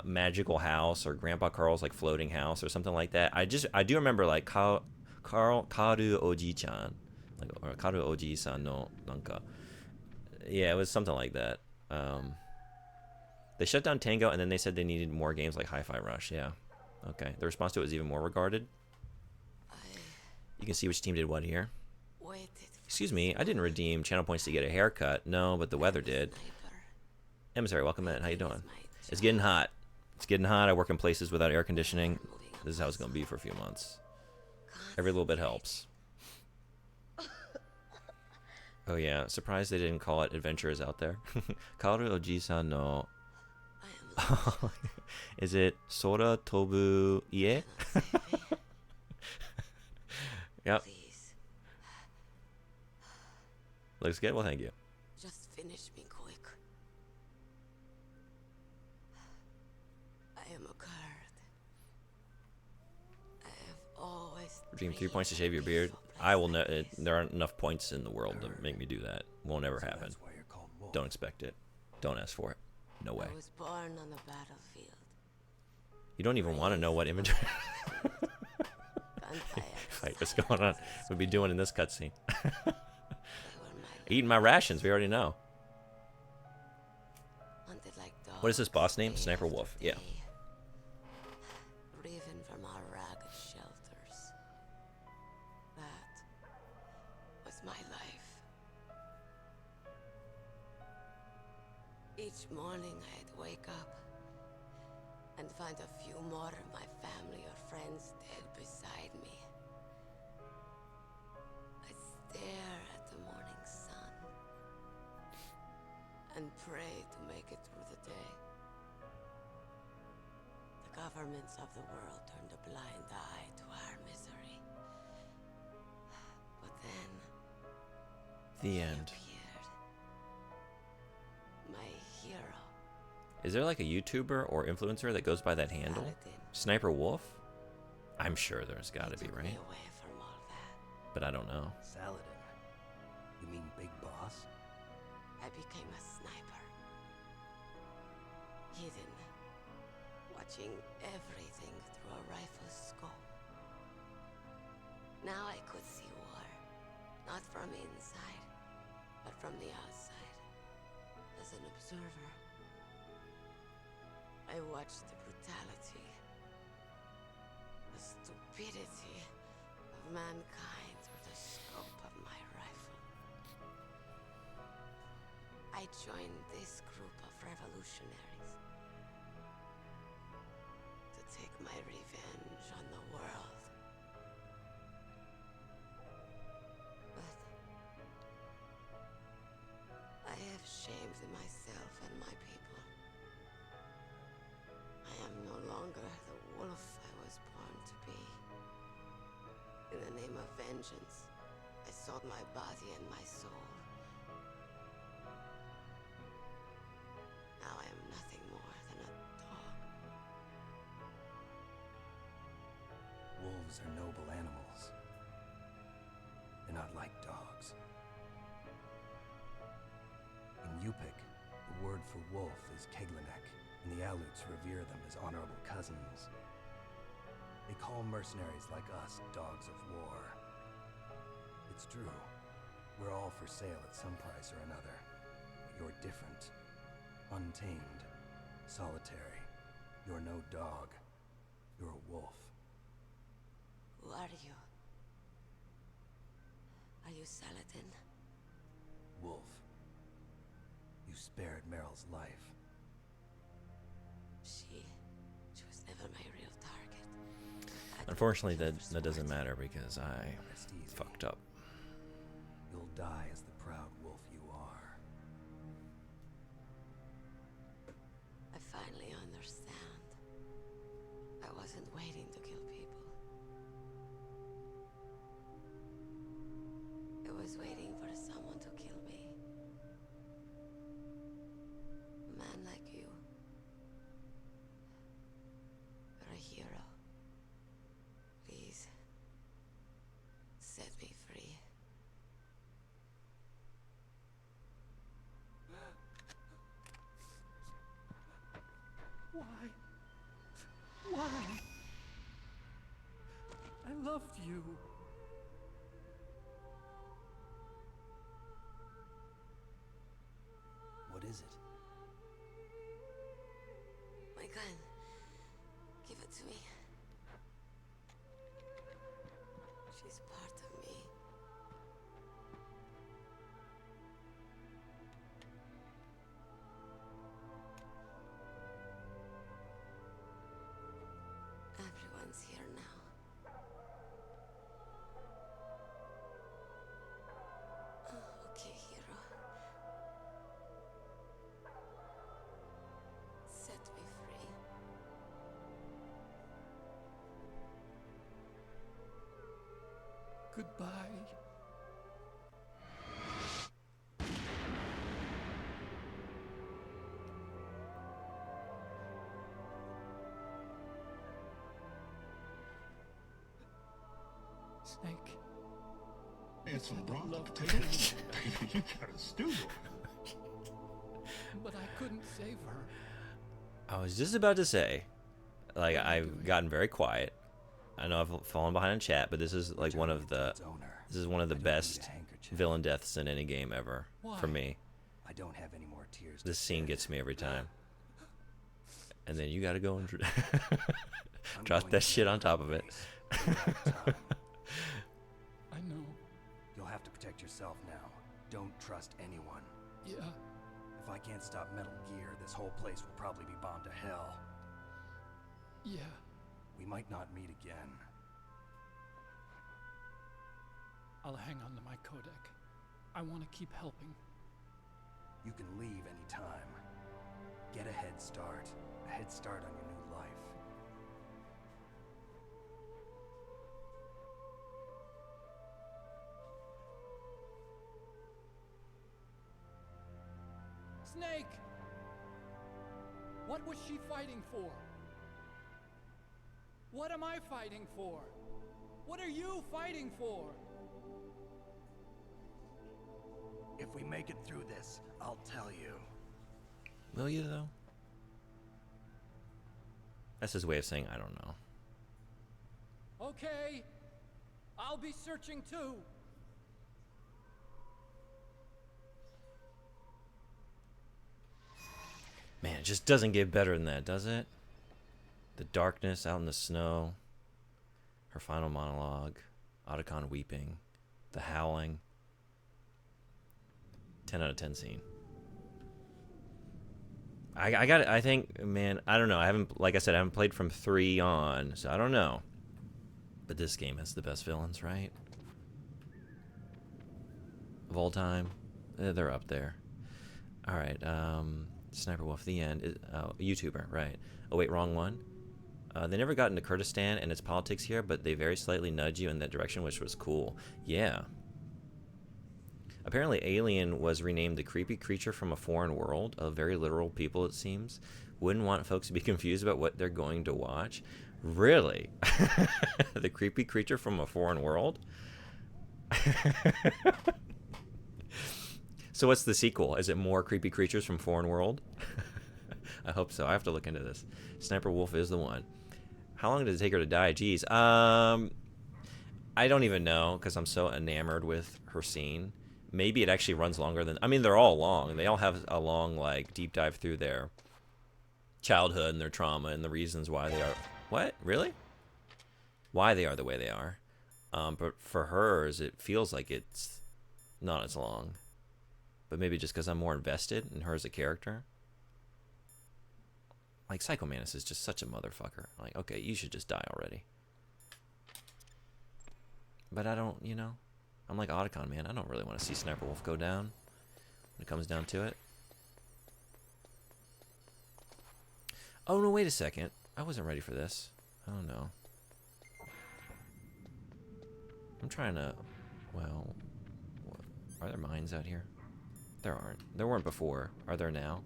magical house or Grandpa Carl's like floating house or something like that. I do remember like Karu Oji-chan. Like, or Karu Oji-san no nanka. Yeah, it was something like that. They shut down Tango, and then they said they needed more games like Hi-Fi Rush. Yeah. Okay. The response to it was even more regarded. You can see which team did what here. Excuse me, I didn't redeem channel points to get a haircut. No, but the weather did. Emissary, welcome in. How you doing? It's getting hot. It's getting hot. I work in places without air conditioning. This is how it's going to be for a few months. Every little bit helps. Oh yeah, surprised they didn't call it Adventurers Out There. Kaoru Oji-san no... Is it Sora Tobu Ie? Yep. Looks good? Well, thank you. Just finish me quick. I am a Kurd. I have always... Redeem 3 points to shave your beard. I will there aren't enough points in the world to make me do that. Won't ever happen. Don't expect it. Don't ask for it. No way. I was born on the battlefield. You don't even want to know what inventory fight what's going on. We'd be doing in this cutscene. Eating my rations. We already know. What is this boss name? Sniper Wolf. Yeah. Driven from our ragged shelters. That was my life. Each morning I'd wake up and find a few more of my family or friends dead beside me. I'd stare at the morning sun and pray to make it through the day. The governments of the world turned a blind eye to our misery. But then... The end. Appeared. My hero. Is there like a YouTuber or influencer that goes by that handle? Saladin. Sniper Wolf? I'm sure there's got to be, Took me right? away from all that. But I don't know. Saladin. You mean Big Boss? I became a sniper. Hidden. Watching everything through a rifle's scope. Now I could see war. Not from inside, but from the outside. As an observer. I watched the brutality, the stupidity of mankind through the scope of my rifle. I joined this group of revolutionaries to take my revenge on the world. But I have shamed myself and my people. I am no longer the wolf I was born to be. In the name of vengeance, I sold my body and my soul. Now I am nothing more than a dog. Wolves are noble animals. They're not like dogs. In Yupik, the word for wolf is Keglenek, and the Aleuts revere them as honorable cousins. They call mercenaries like us dogs of war. It's true. We're all for sale at some price or another. But you're different. Untamed. Solitary. You're no dog. You're a wolf. Who are you? Are you Saladin? Wolf. You spared Meryl's life. She was never my real target. Unfortunately, that doesn't matter because I Rest easy. fucked up. You'll die as the proud wolf you are. I finally understand. I wasn't waiting to kill people. I was waiting for someone to kill me. A man like you. You're a hero. Please, set me free. Why? Why? I loved you. What is it? My gun. Give it to me. She's part of me. Everyone's here now. Oh, okay, hero. Set me free. Goodbye. Snake. It's a rock love potato. You got a stew. But I couldn't save her. I was just about to say, like, I've gotten very quiet. I know I've fallen behind in chat, but this is like one of the Its owner. the I don't need best a handkerchief. villain deaths in any game ever for Why? me. I don't have any more tears. This to scene shed. gets me every time. And then you gotta go and I'm drop going that to shit your on top of it. place. You're out of time. I know. You'll have to protect yourself now. Don't trust anyone. Yeah. If I can't stop Metal Gear, this whole place will probably be bombed to hell. Yeah. We might not meet again. I'll hang on to my codec. I want to keep helping. You can leave anytime. Get a head start. A head start on your new life. Snake! What was she fighting for? What am I fighting for? What are you fighting for? If we make it through this, I'll tell you. Will you though? That's his way of saying I don't know. Okay. I'll be searching too. Man, it just doesn't get better than that, does it? The darkness out in the snow, her final monologue, Otacon weeping, the howling. 10 out of 10 scene. I think, man, I don't know. Like I said, I haven't played from 3 on, so I don't know. But this game has the best villains, right? Of all time. They're up there. All right, Sniper Wolf, the end. YouTuber, right. Oh, wait, wrong one. They never got into Kurdistan and its politics here, but they very slightly nudge you in that direction, which was cool. Yeah. Apparently, Alien was renamed the creepy creature from a foreign world, of very literal people, it seems. Wouldn't want folks to be confused about what they're going to watch. Really? The creepy creature from a foreign world? So what's the sequel? Is it more creepy creatures from foreign world? I hope so. I have to look into this. Sniper Wolf is the one. How long did it take her to die? Jeez. I don't even know because I'm so enamored with her scene. Maybe it actually runs longer than... I mean, they're all long. They all have a long, like, deep dive through their childhood and their trauma and the reasons why they are. What? Really? Why they are the way they are. But for hers, it feels like it's not as long. But maybe just because I'm more invested in her as a character. Like, Psycho Mantis is just such a motherfucker. Like, okay, you should just die already. But I don't, you know. I'm like Otacon, man. I don't really want to see Sniper Wolf go down when it comes down to it. Oh, no, wait a second. I wasn't ready for this. Oh, no. I'm trying to... Well... Are there mines out here? There aren't. There weren't before. Are there now?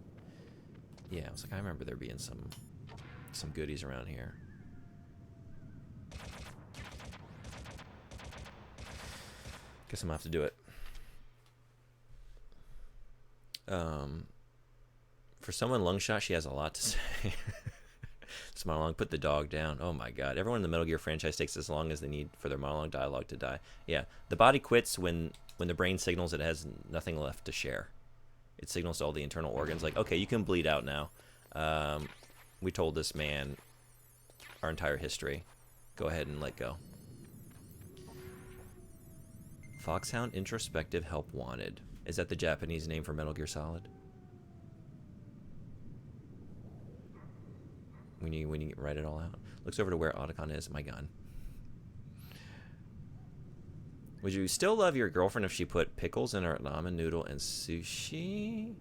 Yeah, I was like, I remember there being some goodies around here. Guess I'm gonna have to do it. For someone Lungshot, she has a lot to say. This monologue, put the dog down. Oh my god. Everyone in the Metal Gear franchise takes as long as they need for their monologue dialogue to die. Yeah, the body quits when the brain signals it has nothing left to share. It signals to all the internal organs, like, okay, you can bleed out now. We told this man our entire history. Go ahead and let go. Foxhound Introspective Help Wanted. Is that the Japanese name for Metal Gear Solid? When you write it all out. Looks over to where Otacon is. My gun. Would you still love your girlfriend if she put pickles in her ramen noodle and sushi?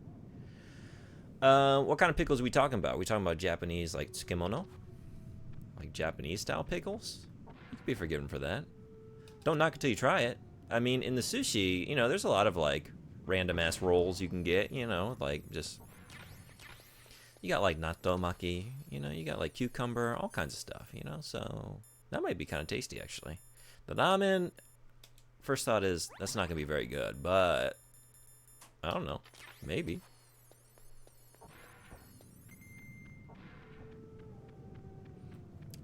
What kind of pickles are we talking about? Are we talking about Japanese, like tsukemono? Like Japanese style pickles? You could be forgiven for that. Don't knock it till you try it. I mean, in the sushi, you know, there's a lot of like random ass rolls you can get, you know, like just... You got like natto maki, you know, you got like cucumber, all kinds of stuff, you know, so that might be kind of tasty actually. The ramen, first thought is that's not gonna be very good, but I don't know, maybe.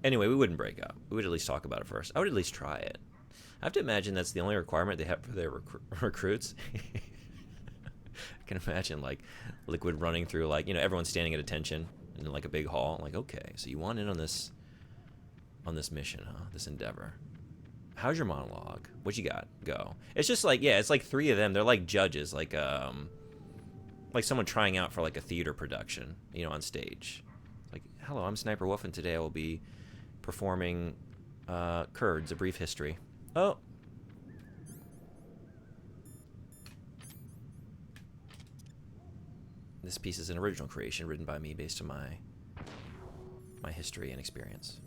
Anyway, we wouldn't break up. We would at least talk about it first. I would at least try it. I have to imagine that's the only requirement they have for their recruits. I can imagine like Liquid running through, like, you know, everyone's standing at attention in like a big hall. Like, okay, so you want in on this mission, huh? This endeavor. How's your monologue? What you got? Go. It's just like, yeah, it's like 3 of them. They're like judges, like someone trying out for like a theater production, you know, on stage. Like, hello, I'm Sniper Wolf, and today I will be performing Kurds: A Brief History. Oh. This piece is an original creation written by me based on my history and experience.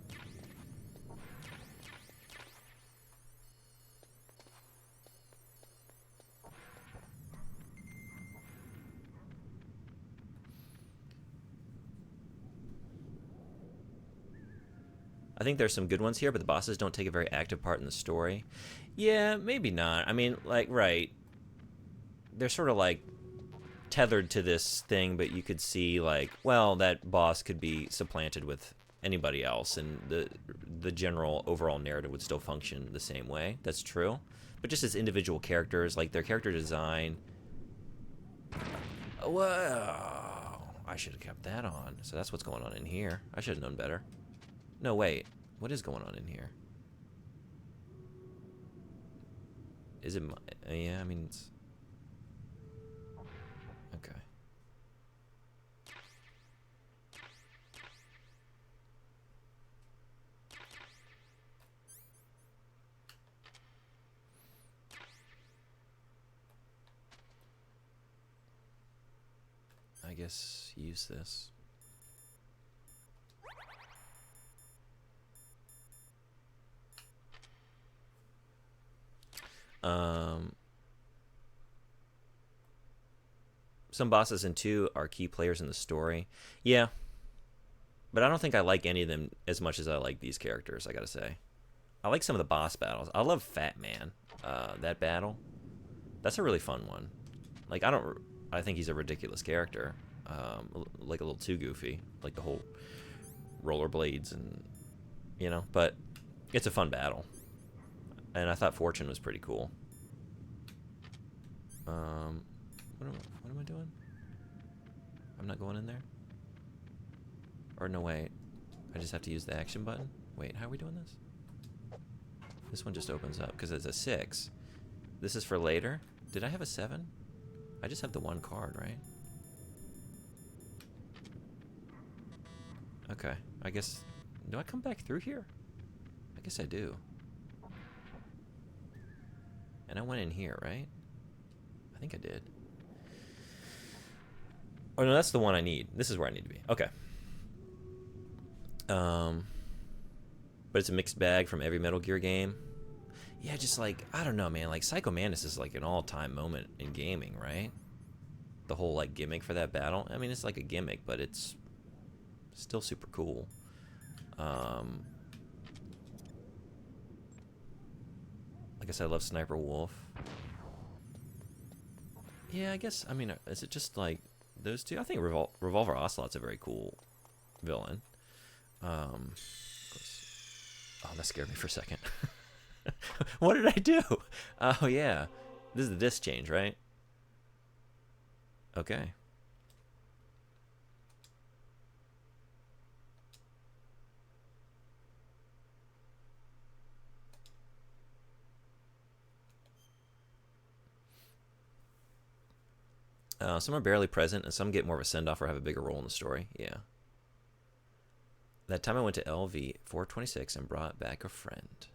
I think there's some good ones here, but the bosses don't take a very active part in the story. Yeah, maybe not. I mean, like, right. They're sort of like tethered to this thing, but you could see like, well, that boss could be supplanted with anybody else, and the general overall narrative would still function the same way. That's true. But just as individual characters, like their character design. Whoa! I should have kept that on. So that's what's going on in here. I should have known better. No, wait. What is going on in here? Is it? Yeah, I mean, it's... Okay. I guess use this. Some bosses in 2 are key players in the story. Yeah. But I don't think I like any of them as much as I like these characters, I gotta say. I like some of the boss battles. I love Fat Man. That battle. That's a really fun one. Like, I think he's a ridiculous character. Like a little too goofy. Like the whole rollerblades and, you know, but it's a fun battle. And I thought Fortune was pretty cool. What am I doing? I'm not going in there? Or no, wait. I just have to use the action button? Wait, how are we doing this? This one just opens up because it's a 6. This is for later. Did I have a 7? I just have the 1 card, right? Okay, I guess... Do I come back through here? I guess I do. And I went in here, right? I think I did. Oh, no, that's the one I need. This is where I need to be. Okay. But it's a mixed bag from every Metal Gear game. Yeah, just like, I don't know, man. Like, Psycho Mantis is like an all-time moment in gaming, right? The whole, like, gimmick for that battle. I mean, it's like a gimmick, but it's still super cool. Like I said, I love Sniper Wolf. Yeah, I guess, I mean, is it just like those two? I think Revolver Ocelot's a very cool villain. Oh, that scared me for a second. What did I do? Oh, yeah. This is the disc change, right? Okay. Some are barely present, and some get more of a send-off or have a bigger role in the story. Yeah. That time I went to LV 426 and brought back a friend.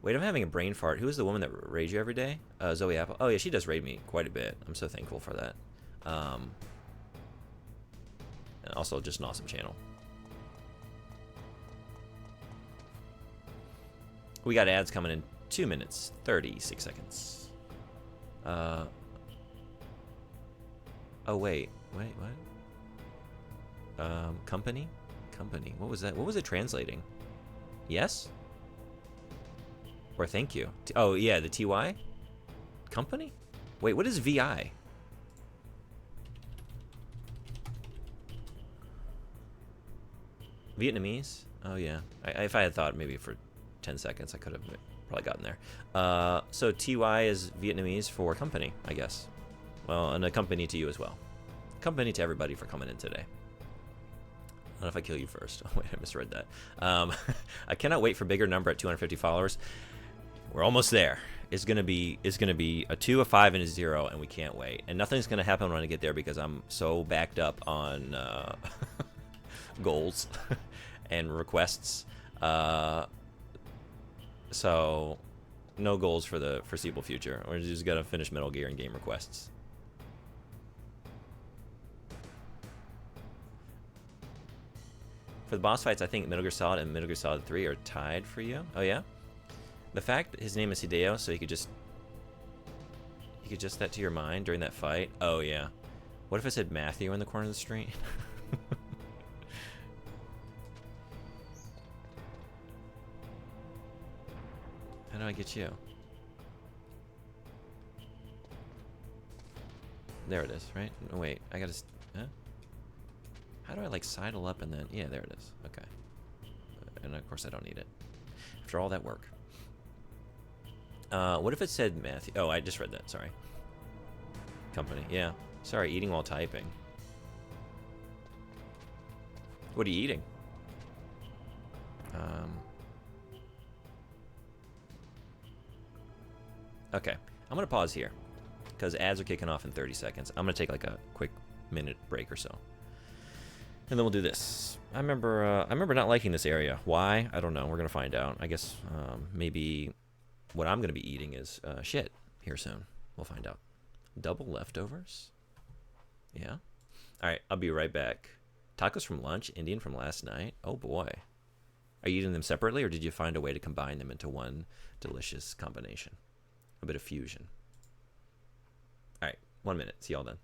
Wait, I'm having a brain fart. Who is the woman that raids you every day? Zoe Apple. Oh, yeah, she does raid me quite a bit. I'm so thankful for that. And also just an awesome channel. We got ads coming in 2 minutes, 36 seconds. Oh, wait. Wait, what? Company? Company. What was that? What was it translating? Yes? Or thank you? Oh, yeah, the TY? Company? Wait, what is VI? Vietnamese? Oh, yeah. If I had thought maybe for 10 seconds, I could have probably gotten there. So TY is Vietnamese for company, I guess. Well, and a company to you as well. Company to everybody for coming in today. Not if I kill you first. Oh, wait, I misread that. I cannot wait for bigger number at 250 followers. We're almost there. It's gonna be a 2, a 5, and a 0, and we can't wait. And nothing's gonna happen when I get there because I'm so backed up on goals and requests. So no goals for the foreseeable future. We're just gonna finish Metal Gear and game requests. For the boss fights, I think Metal Gear Solid and Metal Gear Solid 3 are tied for you. Oh yeah? The fact that his name is Hideo, so you could just that to your mind during that fight. Oh yeah. What if I said Matthew in the corner of the street? How do I get you? There it is, right? Oh, wait, I gotta... Huh? How do I, like, sidle up and then... Yeah, there it is. Okay. And, of course, I don't need it. After all that work. What if it said Matthew? Oh, I just read that. Sorry. Company. Yeah. Sorry, eating while typing. What are you eating? Okay. I'm going to pause here because ads are kicking off in 30 seconds. I'm going to take like a quick minute break or so. And then we'll do this. I remember not liking this area. Why? I don't know. We're going to find out. I guess maybe what I'm going to be eating is shit here soon. We'll find out. Double leftovers? Yeah. All right. I'll be right back. Tacos from lunch, Indian from last night. Oh, boy. Are you eating them separately, or did you find a way to combine them into one delicious combination? A bit of fusion. All right. 1 minute. See y'all then.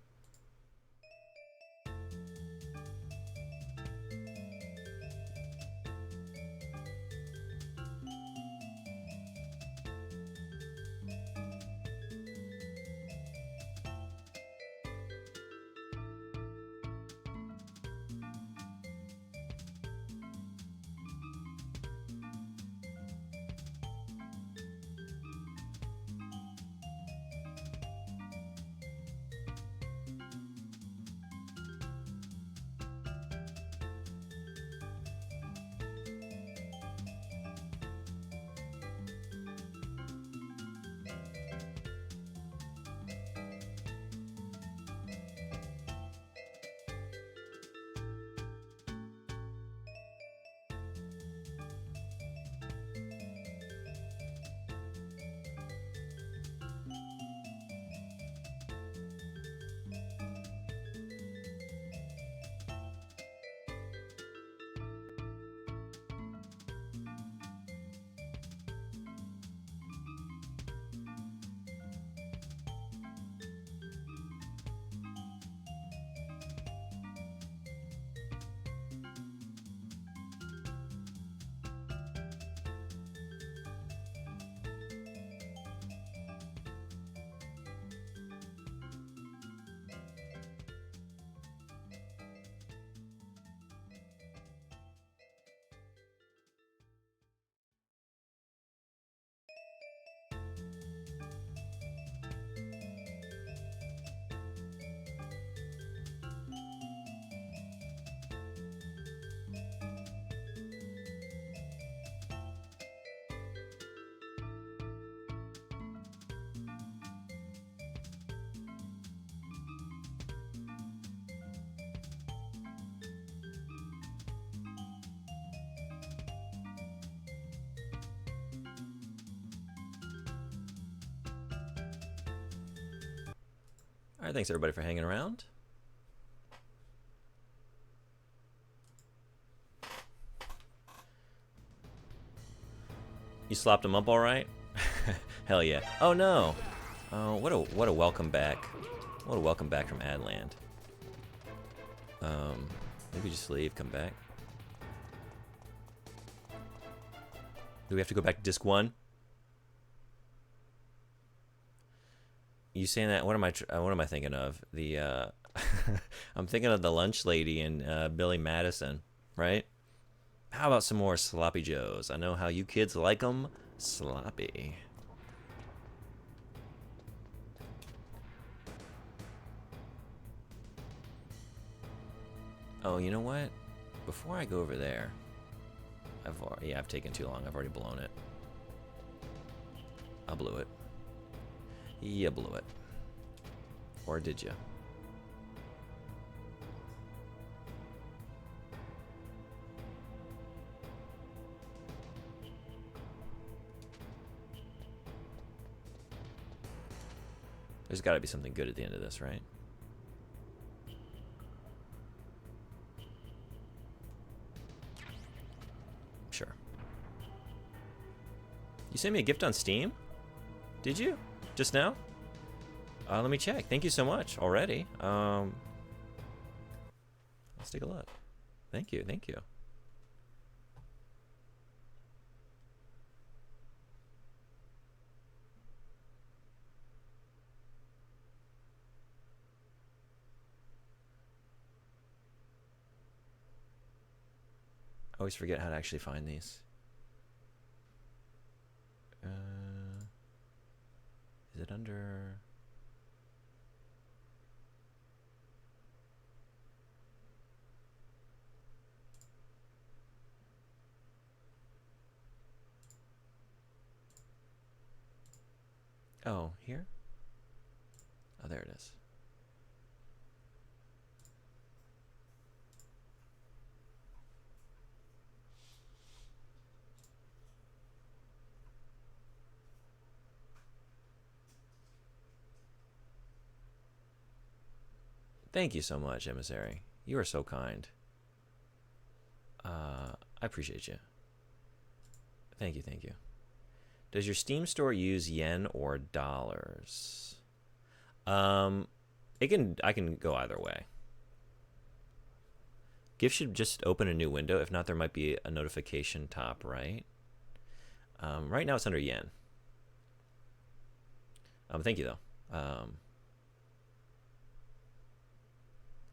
All right, thanks everybody for hanging around. You slapped him up all right? Hell yeah. Oh no. Oh, what a welcome back. What a welcome back from Adland. Maybe just leave, come back. Do we have to go back to disc 1? You saying that? What am I thinking of? The I'm thinking of the lunch lady and Billy Madison, right? How about some more sloppy joes? I know how you kids like 'em sloppy. Oh, you know what? Before I go over there, I've taken too long. I've already blown it. I blew it. You blew it. Or did you? There's got to be something good at the end of this, right? Sure. You sent me a gift on Steam? Did you? Just now? Let me check. Thank you so much already. Let's take a look. Thank you. Thank you. I always forget how to actually find these. Is it under... Oh, here? Oh, there it is. Thank you so much, Emissary. You are so kind. I appreciate you. Thank you, thank you. Does your Steam store use yen or dollars? I can go either way. GIF should just open a new window. If not, there might be a notification top right. Right now it's under yen. Thank you though.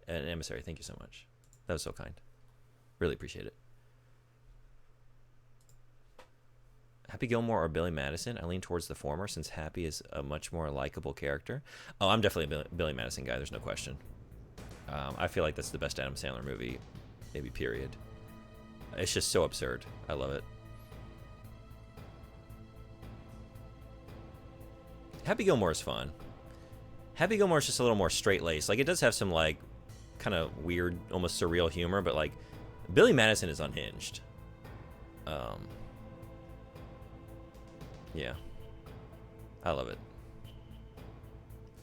And Emissary, thank you so much. That was so kind. Really appreciate it. Happy Gilmore or Billy Madison? I lean towards the former since Happy is a much more likable character. Oh, I'm definitely a Billy Madison guy. There's no question. I feel like that's the best Adam Sandler movie, maybe period. It's just so absurd. I love it. Happy Gilmore is fun. Happy Gilmore is just a little more straight-laced. Like, it does have some, like, kind of weird, almost surreal humor, but, like, Billy Madison is unhinged. Yeah. I love it.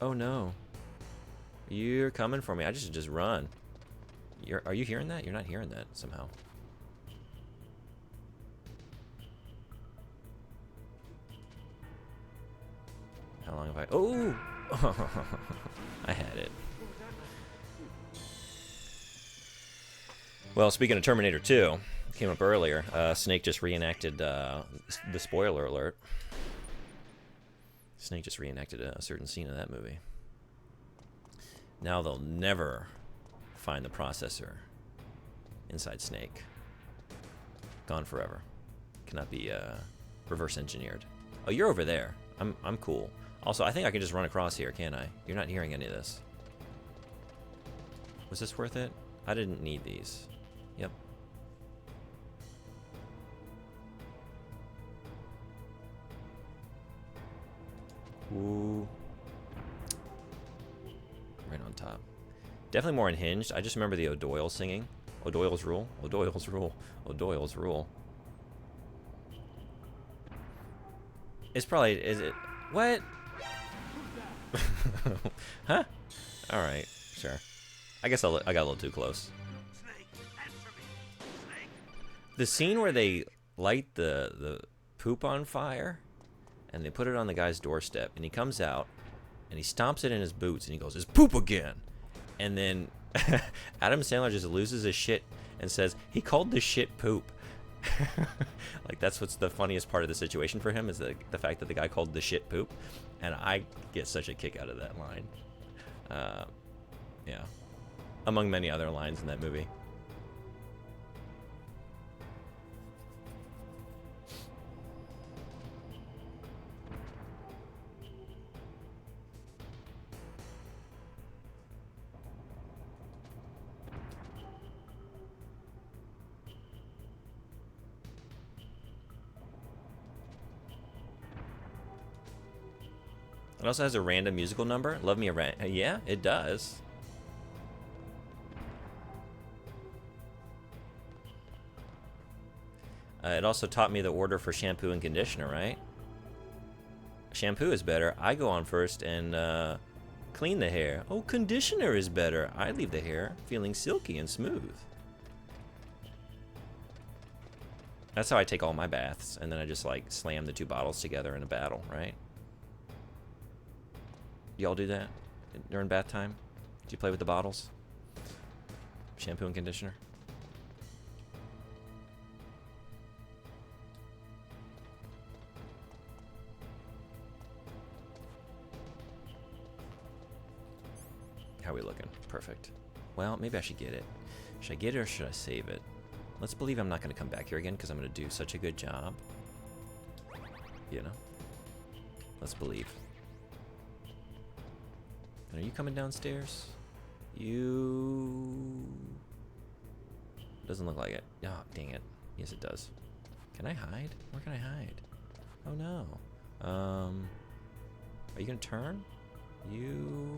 Oh, no. You're coming for me. I just run. Are you hearing that? You're not hearing that somehow. How long have I... Oh! I had it. Well, speaking of Terminator 2, came up earlier. Snake just reenacted the spoiler alert. Snake just reenacted a certain scene of that movie. Now they'll never find the processor inside Snake. Gone forever. Cannot be reverse engineered. Oh, you're over there. I'm cool. Also, I think I can just run across here, can't I? You're not hearing any of this. Was this worth it? I didn't need these. Yep. Ooh. Right on top. Definitely more unhinged. I just remember the O'Doyle singing. O'Doyle's rule. O'Doyle's rule. O'Doyle's rule. It's probably... Is it... What? Huh? All right, sure. I guess I got a little too close. The scene where they light the poop on fire and they put it on the guy's doorstep, and he comes out and he stomps it in his boots and he goes, "It's poop again." And then Adam Sandler just loses his shit and says he called the shit poop. Like, that's what's the funniest part of the situation for him, is the fact that the guy called the shit poop. And I get such a kick out of that line. Yeah, among many other lines in that movie. It also has a random musical number. Love me a yeah, it does. It also taught me the order for shampoo and conditioner, right? Shampoo is better. I go on first and clean the hair. Oh, conditioner is better. I leave the hair feeling silky and smooth. That's how I take all my baths, and then I just like slam the two bottles together in a battle, right? Y'all do that during bath time? Do you play with the bottles? Shampoo and conditioner? How are we looking? Perfect. Well, maybe I should get it. Should I get it or should I save it? Let's believe I'm not going to come back here again because I'm going to do such a good job. You know? Let's believe. Are you coming downstairs? You... Doesn't look like it. Oh, dang it. Yes, it does. Can I hide? Where can I hide? Oh, no. Are you gonna turn? You...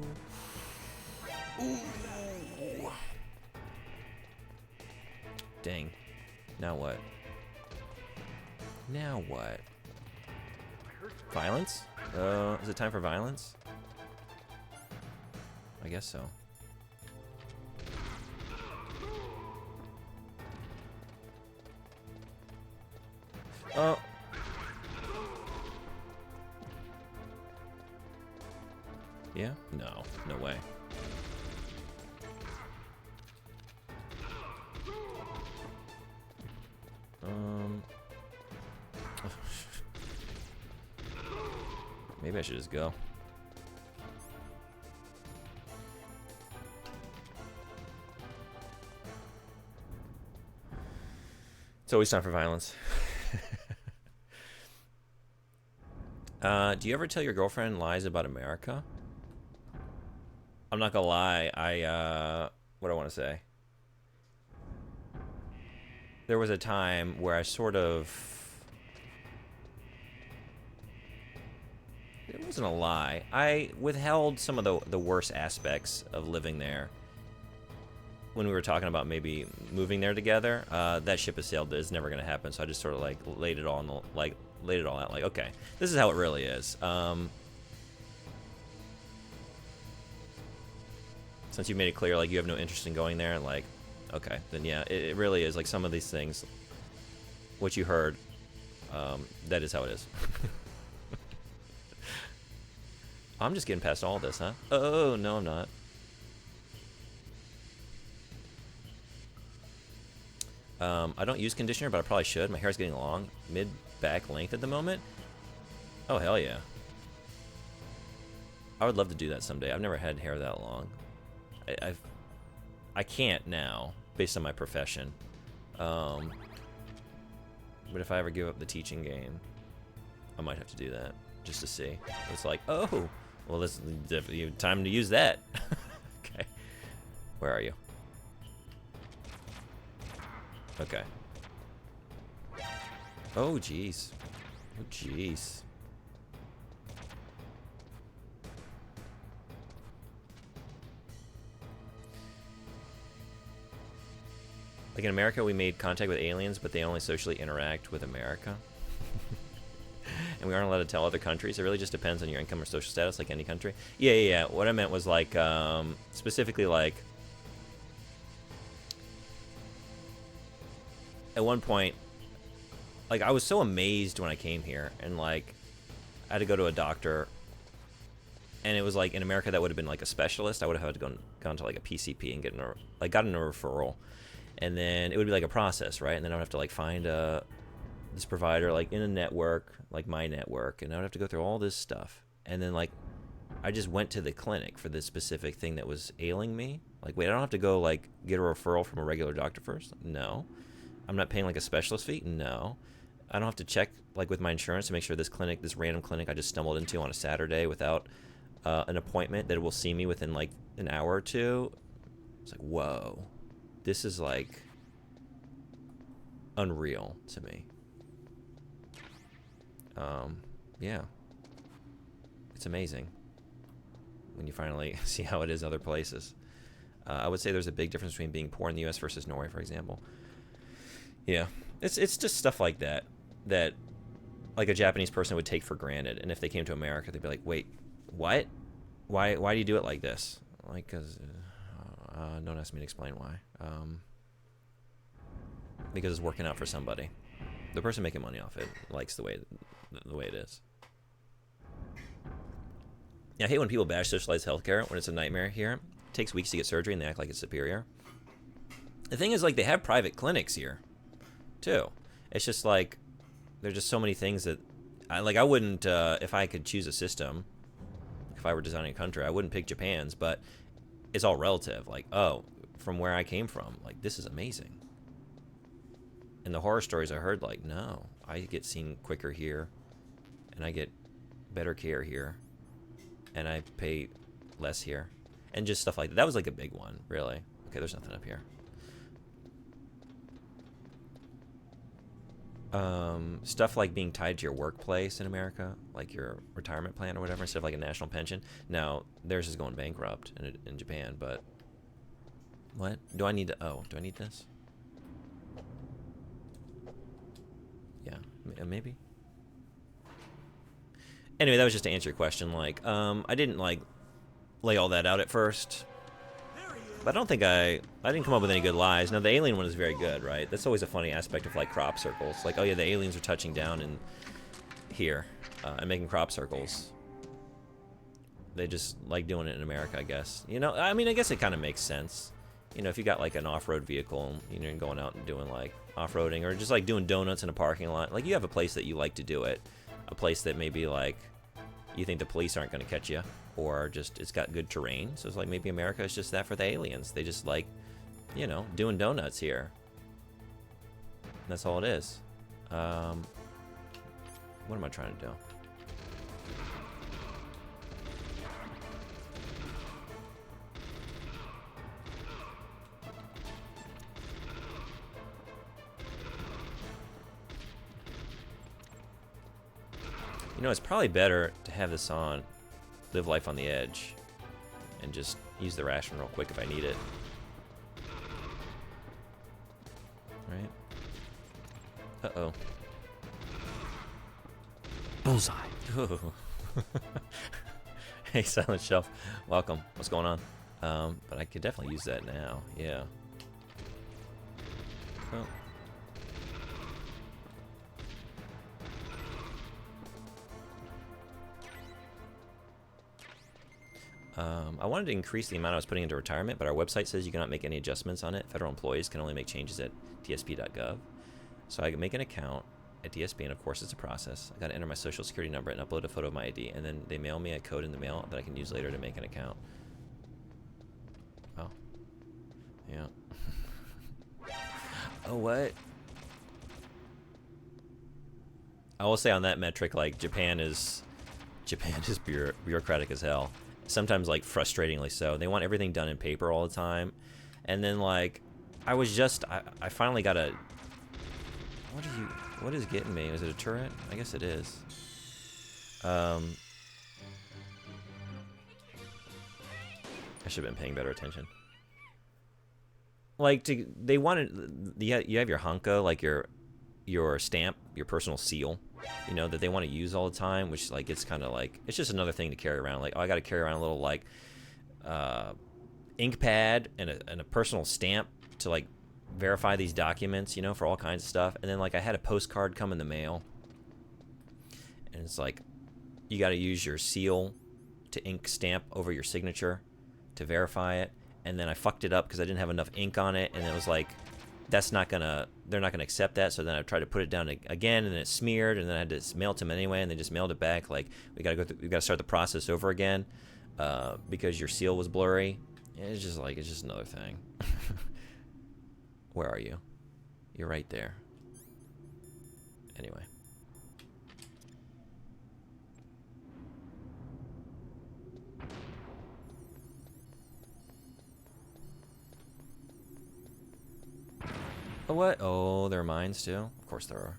Ooh. Dang. Now what? Now what? Violence? Is it time for violence? I guess so. Oh. Yeah? No. No way. Maybe I should just go. It's always time for violence. Do you ever tell your girlfriend lies about America? I'm not gonna lie. What do I want to say? There was a time where I sort of... It wasn't a lie. I withheld some of the worst aspects of living there. When we were talking about maybe moving there together, that ship has sailed. It's never gonna happen. So I just sort of like laid it all on the, laid it all out. Like, okay, this is how it really is. Since you made it clear, like, you have no interest in going there, like, okay, then yeah, it really is like some of these things. What you heard, that is how it is. I'm just getting past all this, huh? Oh no, I'm not. I don't use conditioner, but I probably should. My hair's getting long, mid-back length at the moment. Oh, hell yeah. I would love to do that someday. I've never had hair that long. I can't now, based on my profession. But if I ever give up the teaching game, I might have to do that, just to see. It's like, oh, well, this is definitely time to use that. Okay. Where are you? Okay. Oh, jeez. Oh, jeez. Like, in America, we made contact with aliens, but they only socially interact with America. and we aren't allowed to tell other countries. It really just depends on your income or social status, like any country. Yeah. What I meant was like specifically like at one point, like I was so amazed when I came here, and like I had to go to a doctor, and it was like in America that would have been like a specialist. I would have had to gone to like a PCP and gotten a referral, and then it would be like a process, right? And then I would have to like find this provider like in a network, like my network, and I would have to go through all this stuff, and then like I just went to the clinic for this specific thing that was ailing me. Like, wait, I don't have to go like get a referral from a regular doctor first? No. I'm not paying like a specialist fee? No. I don't have to check like with my insurance to make sure this random clinic I just stumbled into on a Saturday without an appointment that will see me within like an hour or two. It's like, whoa, this is like unreal to me. Yeah, it's amazing when you finally see how it is in other places. I would say there's a big difference between being poor in the U.S. versus Norway, for example. Yeah, it's just stuff like that like a Japanese person would take for granted, and if they came to America, they'd be like, wait, what? Why do you do it like this? Like, because don't ask me to explain why. Because it's working out for somebody. The person making money off it likes the way it is. Yeah, I hate when people bash socialized healthcare when it's a nightmare here. It takes weeks to get surgery and they act like it's superior. The thing is, like, they have private clinics here too. It's just like there's just so many things that I wouldn't if I could choose a system, if I were designing a country, I wouldn't pick Japan's, but it's all relative. Like, oh, from where I came from, like, this is amazing. And the horror stories I heard, like, no, I get seen quicker here, and I get better care here, and I pay less here, and just stuff like that. That was like a big one, really. Okay, there's nothing up here. Stuff like being tied to your workplace in America, like your retirement plan or whatever, instead of like a national pension. Now, theirs is going bankrupt in Japan, but what? Do I need this? Yeah, maybe. Anyway, that was just to answer your question. Like, I didn't like lay all that out at first, but I don't think I didn't come up with any good lies. Now, the alien one is very good, right? That's always a funny aspect of like crop circles. Like, oh yeah, the aliens are touching down in here and making crop circles. They just like doing it in America, I guess. You know, I mean, I guess it kind of makes sense. You know, if you got like an off-road vehicle, you know, going out and doing like off-roading or just like doing donuts in a parking lot, like you have a place that you like to do it, a place that maybe like you think the police aren't going to catch you, or just it's got good terrain. So it's like maybe America is just that for the aliens. They just like, you know, doing donuts here. And that's all it is. What am I trying to do? You know, it's probably better to have this on, live life on the edge, and just use the ration real quick if I need it. Right? Uh-oh. Bullseye. Ooh. Hey, Silent Shelf. Welcome. What's going on? But I could definitely use that now. Yeah. Oh. I wanted to increase the amount I was putting into retirement, but our website says you cannot make any adjustments on it. Federal employees can only make changes at tsp.gov. So I can make an account at DSP, and of course it's a process. I got to enter my social security number and upload a photo of my ID, and then they mail me a code in the mail that I can use later to make an account. Oh. Yeah. Oh, what? I will say on that metric, like, Japan is bureaucratic as hell. Sometimes, like, frustratingly so. They want everything done in paper all the time. And then, like, I finally got a... What is getting me? Is it a turret? I guess it is. I should have been paying better attention. Like, they wanted... You have your Hanko, like your stamp, your personal seal. you know, that they want to use all the time, which like it's kind of like it's just another thing to carry around. Like, oh, I got to carry around a little like ink pad and a personal stamp to like verify these documents, you know, for all kinds of stuff. And then like I had a postcard come in the mail, and it's like you got to use your seal to ink stamp over your signature to verify it. And then I fucked it up because I didn't have enough ink on it, and it was like, they're not gonna accept that. So then I tried to put it down again, and then it smeared, and then I had to mail it to them anyway, and they just mailed it back. Like, we gotta start the process over again because your seal was blurry. It's just another thing. Where are you? You're right there. Anyway. Oh, what? Oh, there are mines too? Of course there are.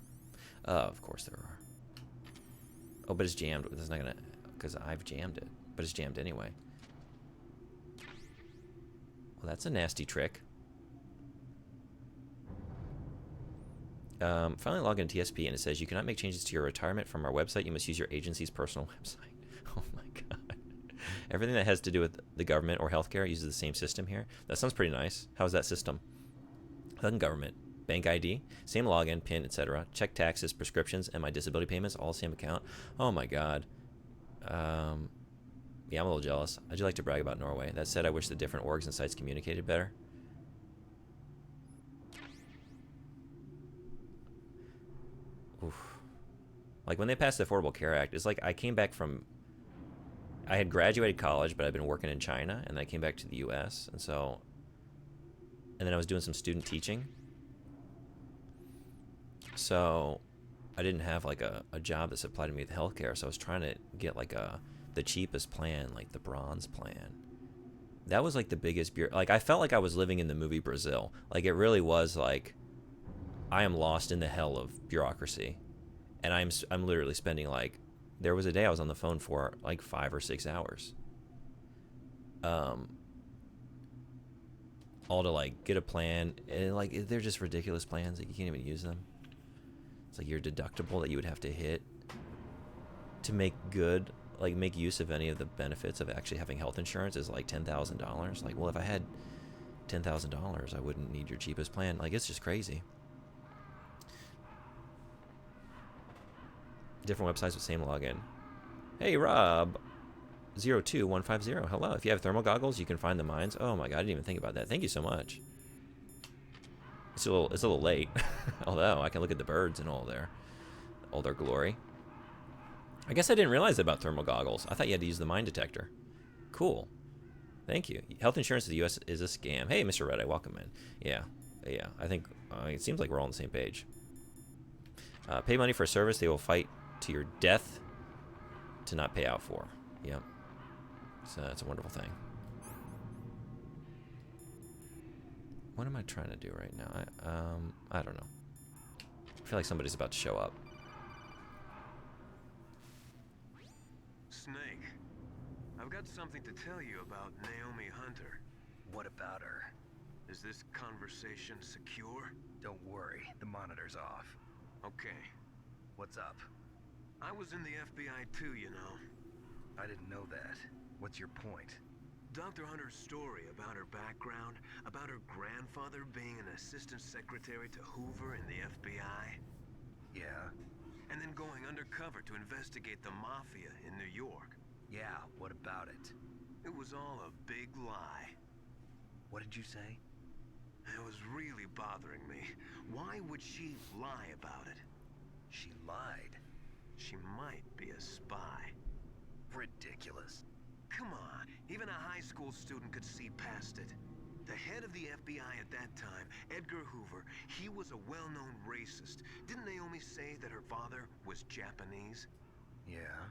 Of course there are. Oh, but it's jammed. It's not gonna... Because I've jammed it. But it's jammed anyway. Well, that's a nasty trick. Finally log into TSP and it says you cannot make changes to your retirement from our website. You must use your agency's personal website. Oh my god. Everything that has to do with the government or healthcare uses the same system here. That sounds pretty nice. How's that system? Government, bank ID, same login, PIN, etc. Check taxes, prescriptions, and my disability payments, all the same account. Oh my god. Yeah, I'm a little jealous. I do like to brag about Norway. That said, I wish the different orgs and sites communicated better. Oof. Like when they passed the Affordable Care Act, it's like I came back from... I had graduated college, but I'd been working in China, and then I came back to the U.S., and so... And then I was doing some student teaching. So I didn't have like a job that supplied me with healthcare. So I was trying to get like the cheapest plan, like the bronze plan. That was like the biggest like I felt like I was living in the movie Brazil. Like it really was like I am lost in the hell of bureaucracy. And I'm literally spending like, there was a day I was on the phone for like 5 or 6 hours. All to like get a plan, and like they're just ridiculous plans that you can't even use them. It's like your deductible that you would have to hit to make use of any of the benefits of actually having health insurance is like $10,000. Like, well, if I had $10,000, I wouldn't need your cheapest plan. Like, it's just crazy. Different websites with same login. Hey, Rob. 02150. Hello. If you have thermal goggles, you can find the mines. Oh my god, I didn't even think about that. Thank you so much. It's a little late, although I can look at the birds and all their glory. I guess I didn't realize that about thermal goggles. I thought you had to use the mine detector. Cool. Thank you. Health insurance in the U.S. is a scam. Hey, Mr. Red, welcome in. Yeah. I think it seems like we're all on the same page. Pay money for a service they will fight to your death to not pay out for. Yep. So that's a wonderful thing. What am I trying to do right now? I don't know. I feel like somebody's about to show up. Snake, I've got something to tell you about Naomi Hunter. What about her? Is this conversation secure? Don't worry, the monitor's off. Okay. What's up? I was in the FBI too, you know. I didn't know that. What's your point? Dr. Hunter's story about her background, about her grandfather being an assistant secretary to Hoover in the FBI. Yeah? And then going undercover to investigate the mafia in New York. Yeah, what about it? It was all a big lie. What did you say? It was really bothering me. Why would she lie about it? She lied. She might be a spy. Ridiculous. Come on, even a high school student could see past it. The head of the FBI at that time, Edgar Hoover, he was a well-known racist. Didn't Naomi say that her father was Japanese? Yeah.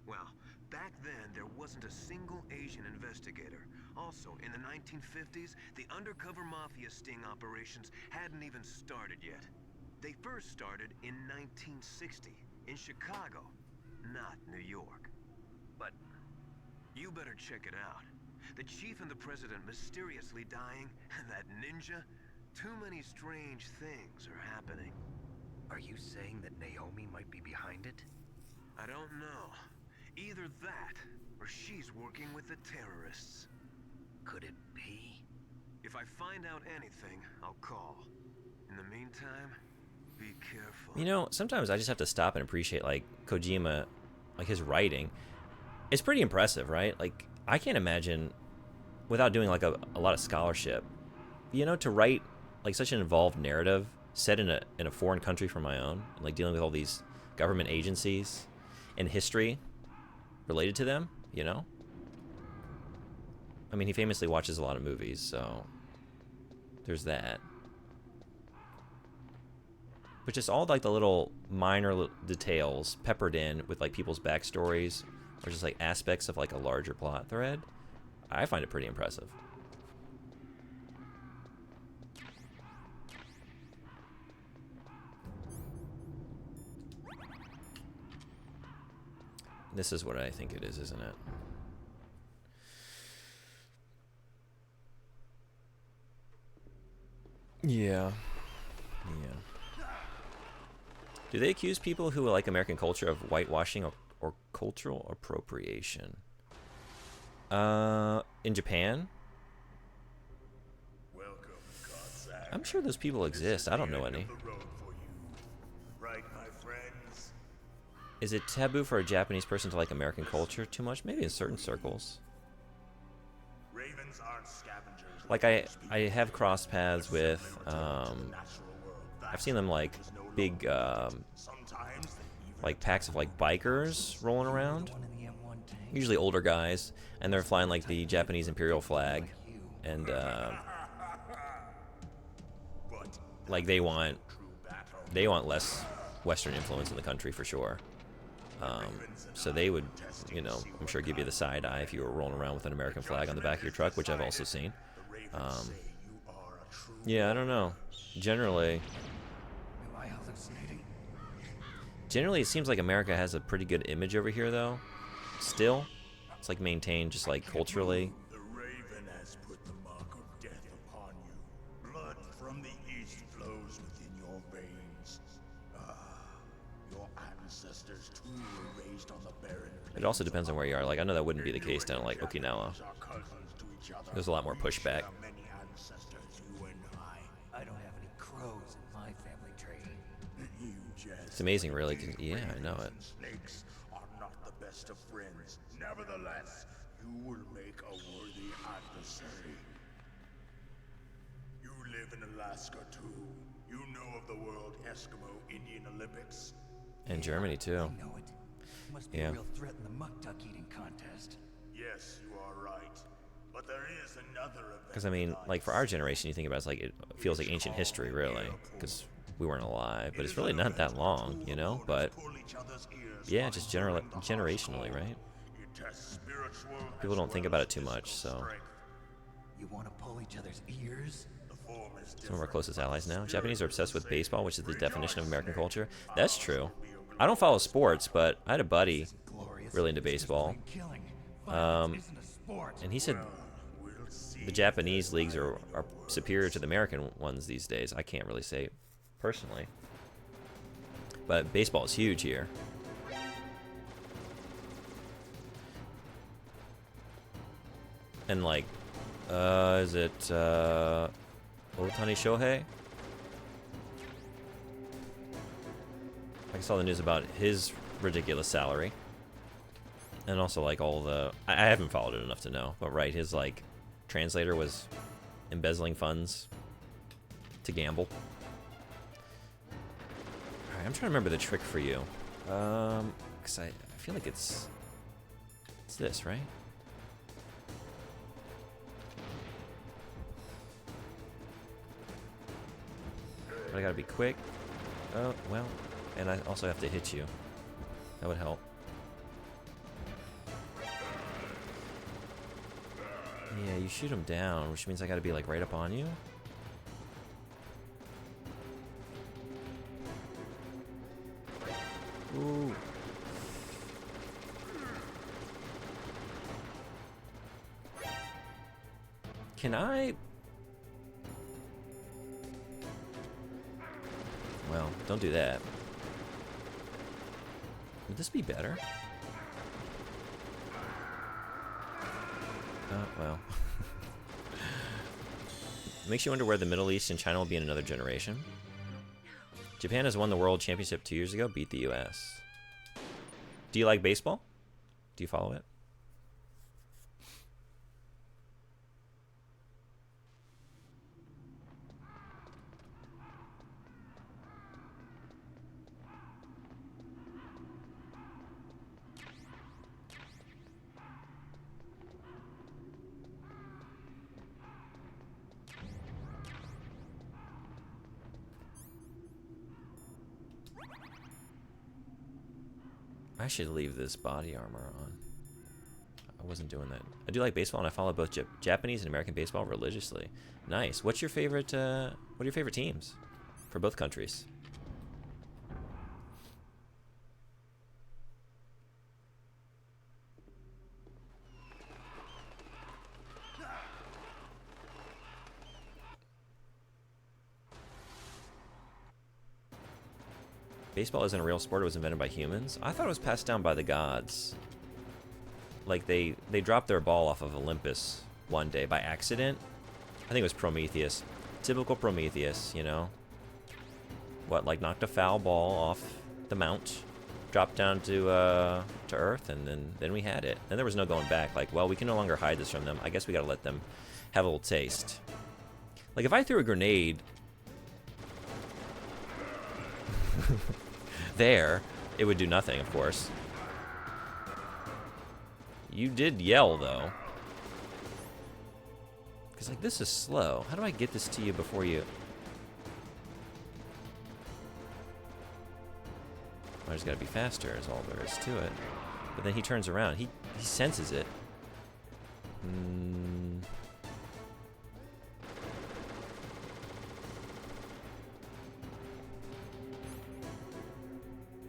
Well, back then there wasn't a single Asian investigator. Also, in the 1950s, the undercover mafia sting operations hadn't even started yet. They first started in 1960, in Chicago, not New York. But you better check it out. The chief and the president mysteriously dying, and that ninja. Too many strange things are happening. Are you saying that Naomi might be behind it? I don't know. Either that, or she's working with the terrorists. Could it be? If I find out anything, I'll call. In the meantime, be careful. You know, sometimes I just have to stop and appreciate, like, Kojima, like, his writing. It's pretty impressive, right? Like, I can't imagine, without doing, like, a lot of scholarship, you know, to write, like, such an involved narrative set in a foreign country from my own, like, dealing with all these government agencies and history related to them, you know? I mean, he famously watches a lot of movies, so there's that. But just all like the little minor details peppered in with like people's backstories or just like aspects of like a larger plot thread, I find it pretty impressive. This is what I think it is, isn't it? Yeah. Yeah. Do they accuse people who like American culture of whitewashing or cultural appropriation? In Japan? I'm sure those people exist. I don't know any. Is it taboo for a Japanese person to like American culture too much? Maybe in certain circles. Like I have crossed paths with I've seen them like big like packs of like bikers rolling around, usually older guys, and they're flying like the Japanese imperial flag, and like they want less Western influence in the country for sure. So they would, you know, I'm sure give you the side eye if you were rolling around with an American flag on the back of your truck, which I've also seen. Yeah, I don't know. Generally, it seems like America has a pretty good image over here, though. Still, it's like maintained just like culturally. The raven has put the mark of death upon you. Blood from the east flows within your veins. Your ancestors too were raised on the barren. It also depends on where you are. Like, I know that wouldn't be the case down like Okinawa. There's a lot more pushback. I don't have any crows in my family tree. It's amazing, really. Yeah, I know it. Snakes are not the best of friends. Nevertheless, you will make a worthy adversary. You live in Alaska too. You know of the World Eskimo Indian Olympics. And Germany too. I know it. Must be a real threat in the muck duck eating contest. Yes, you are right. But there is another event. Because I mean, like for our generation, you think about it, it's like it feels like ancient history, really, because we weren't alive. But it's really not that long, you know. But yeah, just generationally, right? People don't think about it too much, so. You want to pull each other's ears? Some of our closest allies now. Japanese are obsessed with baseball, which is the definition of American culture. That's true. I don't follow sports, but I had a buddy really into baseball. And he said the Japanese leagues are superior to the American ones these days. I can't really say personally. But baseball is huge here. And like, is it Ohtani Shohei? I saw the news about his ridiculous salary. And also like all the, I haven't followed it enough to know, but right, his like translator was embezzling funds to gamble. Alright, I'm trying to remember the trick for you. Cause I feel like it's this, right? But I gotta be quick. Oh, well, and I also have to hit you. That would help. Yeah, you shoot him down, which means I gotta be like right up on you. Ooh. Can I? Well, don't do that. Would this be better? Well. Makes you wonder where the Middle East and China will be in another generation. Japan has won the World Championship 2 years ago, beat the US. Do you like baseball? Do you follow it? I should leave this body armor on. I wasn't doing that. I do like baseball, and I follow both Japanese and American baseball religiously. Nice. What's your favorite? What are your favorite teams for both countries? Baseball isn't a real sport. It was invented by humans. I thought it was passed down by the gods. Like they dropped their ball off of Olympus one day by accident. I think it was Prometheus. Typical Prometheus, you know. What, like knocked a foul ball off the mount, dropped down to Earth, and then we had it. And there was no going back. Like, well, we can no longer hide this from them. I guess we gotta let them have a little taste. Like if I threw a grenade there, it would do nothing, of course. You did yell, though. Because, like, this is slow. How do I get this to you before you... I just gotta be faster, is all there is to it. But then he turns around. He senses it.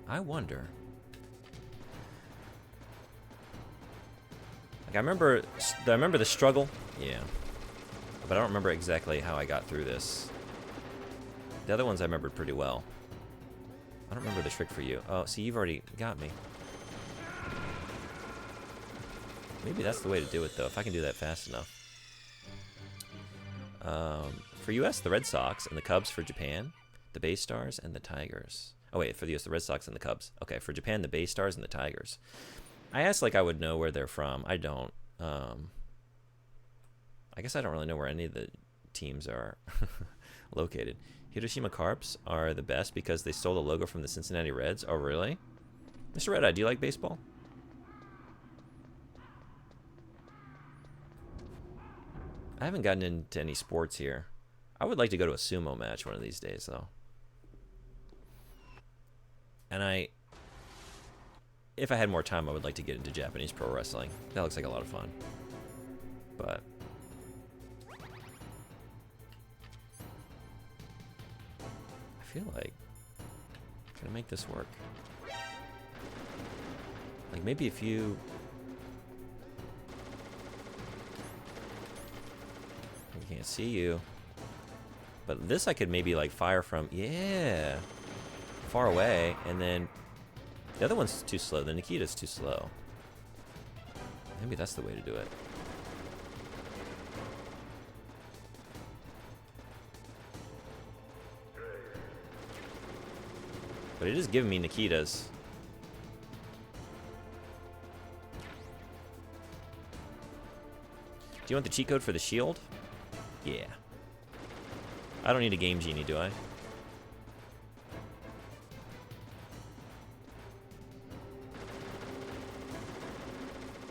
I wonder. Like I remember the struggle, yeah, but I don't remember exactly how I got through this. The other ones I remembered pretty well. I don't remember the trick for you. Oh, see, you've already got me. Maybe that's the way to do it, though, if I can do that fast enough. For US, the Red Sox, and the Cubs for Japan, the Bay Stars, and the Tigers. Oh, wait, for the US, the Red Sox and the Cubs. Okay, for Japan, the Bay Stars and the Tigers. I asked like I would know where they're from. I don't. I guess I don't really know where any of the teams are located. Hiroshima Carps are the best because they stole the logo from the Cincinnati Reds. Oh, really? Mr. Red-Eye, do you like baseball? I haven't gotten into any sports here. I would like to go to a sumo match one of these days, though. And if I had more time, I would like to get into Japanese pro wrestling. That looks like a lot of fun. But I feel like I'm gonna make this work. Like maybe if you... I can't see you. But this I could maybe like fire from, yeah, far away, and then the other one's too slow. The Nikita's too slow. Maybe that's the way to do it. But it is giving me Nikitas. Do you want the cheat code for the shield? Yeah. I don't need a Game Genie, do I?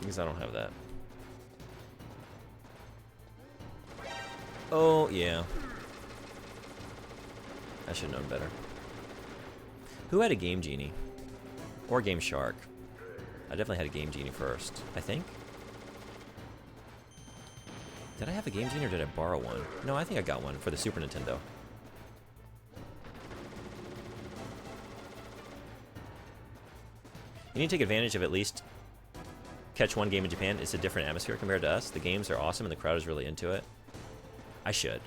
Because I don't have that. Oh, yeah. I should have known better. Who had a Game Genie? Or Game Shark? I definitely had a Game Genie first, I think. Did I have a Game Genie or did I borrow one? No, I think I got one for the Super Nintendo. You need to take advantage of at least catch one game in Japan. It's a different atmosphere compared to us. The games are awesome and the crowd is really into it. I should.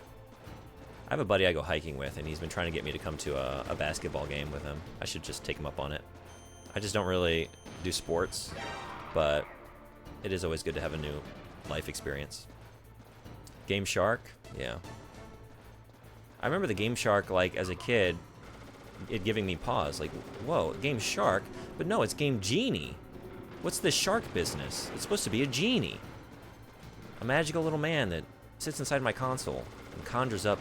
have a buddy I go hiking with, and he's been trying to get me to come to a basketball game with him. I should just take him up on it. I just don't really do sports, but it is always good to have a new life experience. Game Shark? Yeah. I remember the Game Shark, like, as a kid, it giving me pause. Like, whoa, Game Shark? But no, it's Game Genie. What's this shark business? It's supposed to be a genie. A magical little man that sits inside my console and conjures up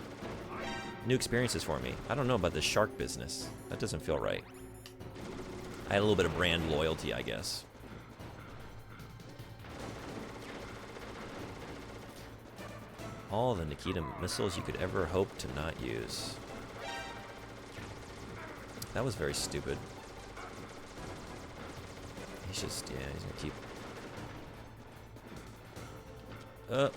new experiences for me. I don't know about the shark business. That doesn't feel right. I had a little bit of brand loyalty, I guess. All the Nikita missiles you could ever hope to not use. That was very stupid. He's just, yeah, he's gonna keep... Oh.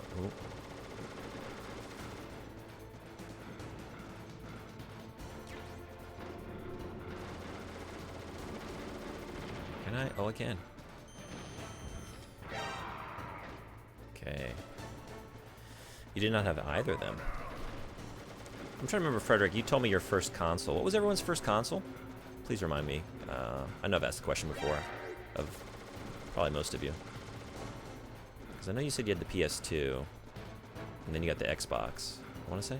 Can I? Oh, I can. Okay. You did not have either of them. I'm trying to remember, Frederick, you told me your first console. What was everyone's first console? Please remind me. I know I've asked the question before of probably most of you. Because I know you said you had the PS2, and then you got the Xbox, I want to say.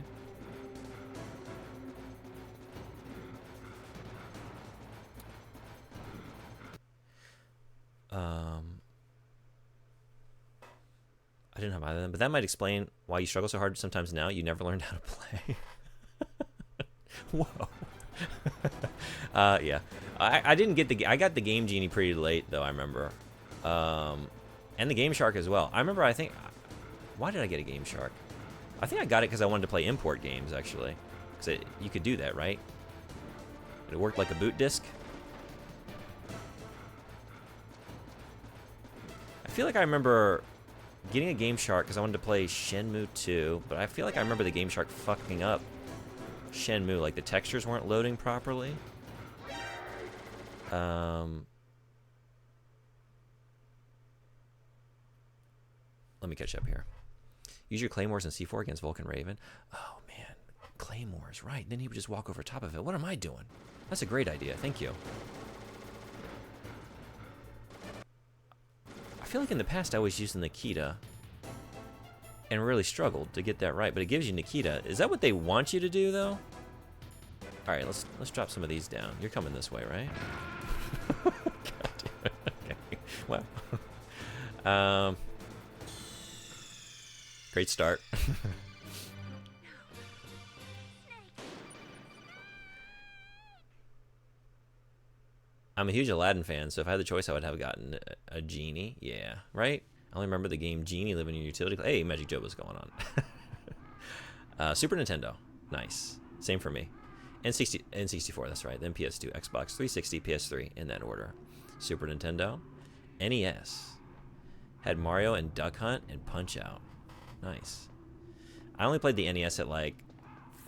I didn't have either of them, but that might explain why you struggle so hard sometimes now. You never learned how to play. Whoa. Yeah. I didn't get I got the Game Genie pretty late, though, I remember. And the Game Shark as well. I remember, why did I get a Game Shark? I think I got it because I wanted to play import games, actually. Because you could do that, right? It worked like a boot disc. I feel like I remember getting a Game Shark because I wanted to play Shenmue 2, but I feel like I remember the Game Shark fucking up Shenmue, like the textures weren't loading properly. Let me catch up here. Use your Claymores and C4 against Vulcan Raven. Oh man, Claymores, right. Then he would just walk over top of it. What am I doing? That's a great idea, thank you. I feel like in the past I always used the Nikita and really struggled to get that right, but it gives you Nikita. Is that what they want you to do, though? All right, let's drop some of these down. You're coming this way, right? God damn it. Okay. Well, great start. I'm a huge Aladdin fan, so if I had the choice, I would have gotten a Genie. Yeah, right? I only remember the game Genie living in your utility. Hey, Magic Joe, what's going on? Super Nintendo. Nice. Same for me. N64, that's right. Then PS2, Xbox 360, PS3, in that order. Super Nintendo. NES. Had Mario and Duck Hunt and Punch-Out. Nice. I only played the NES at, like,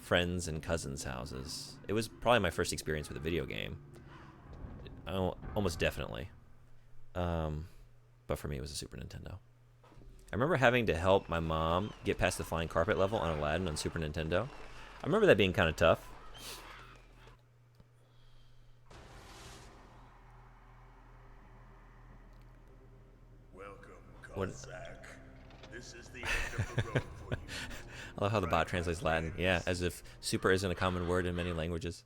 friends' and cousins' houses. It was probably my first experience with a video game. Almost definitely. But for me, it was a Super Nintendo. I remember having to help my mom get past the flying carpet level on Aladdin on Super Nintendo. I remember that being kind of tough. Welcome, Cossack. This is the end of the road for you. I love how the bot translates Latin. Yeah, as if super isn't a common word in many languages.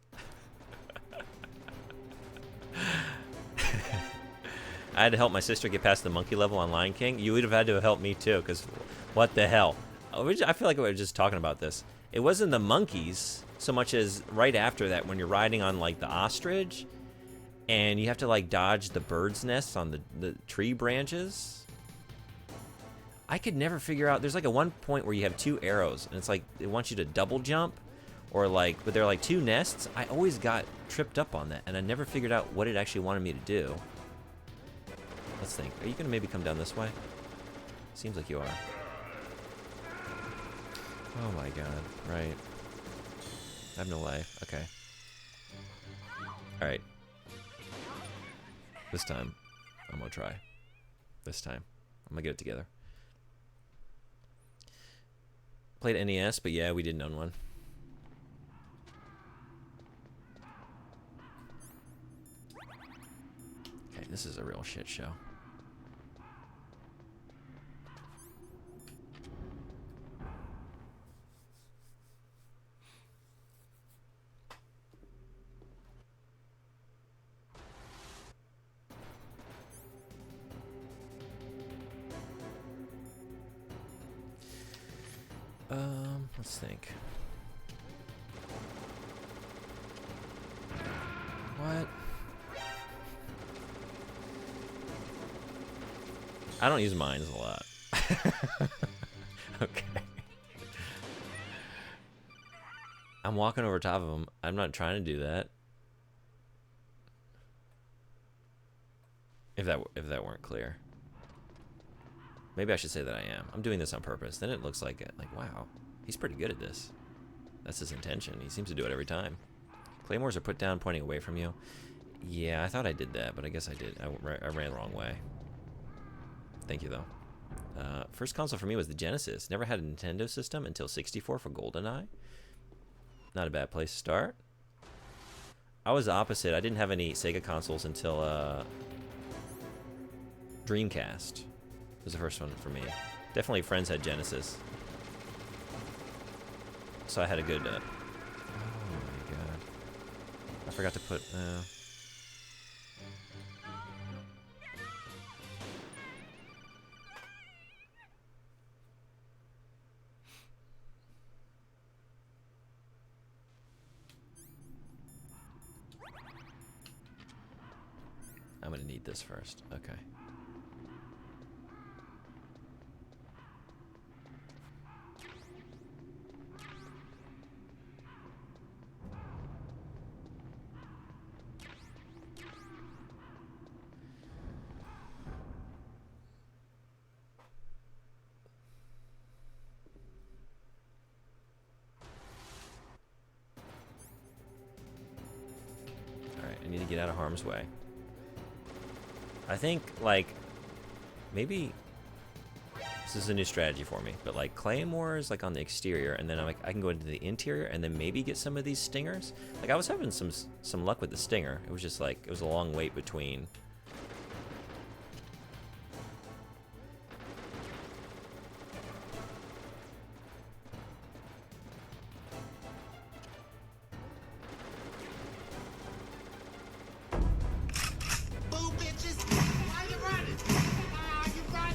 I had to help my sister get past the monkey level on Lion King. You would have had to have helped me too, because what the hell? I feel like we were just talking about this. It wasn't the monkeys so much as right after that when you're riding on like the ostrich and you have to like dodge the bird's nests on the tree branches. I could never figure out. There's like a one point where you have two arrows and it's like it wants you to double jump or like, but they're like two nests. I always got tripped up on that and I never figured out what it actually wanted me to do. Let's think. Are you going to maybe come down this way? Seems like you are. Oh my god. Right. I have no life. Okay. Alright. This time, I'm going to try. This time. I'm going to get it together. Played NES, but yeah, we didn't own one. This is a real shit show. Let's think. What? I don't use mines a lot. Okay. I'm walking over top of them. I'm not trying to do that. If that weren't clear. Maybe I should say that I am. I'm doing this on purpose. Then it looks like wow, he's pretty good at this. That's his intention. He seems to do it every time. Claymores are put down pointing away from you. Yeah, I thought I did that, but I guess I did. I ran the wrong way. Thank you, though. First console for me was the Genesis. Never had a Nintendo system until 64 for GoldenEye. Not a bad place to start. I was the opposite. I didn't have any Sega consoles until Dreamcast was the first one for me. Definitely friends had Genesis. So I had a good... oh my god. I forgot to put... I'm gonna need this first. Okay. Alright, I need to get out of harm's way. I think, like, maybe this is a new strategy for me, but like Claymores like on the exterior, and then I can go into the interior and then maybe get some of these stingers. Like I was having some luck with the stinger. It was just like, it was a long wait between.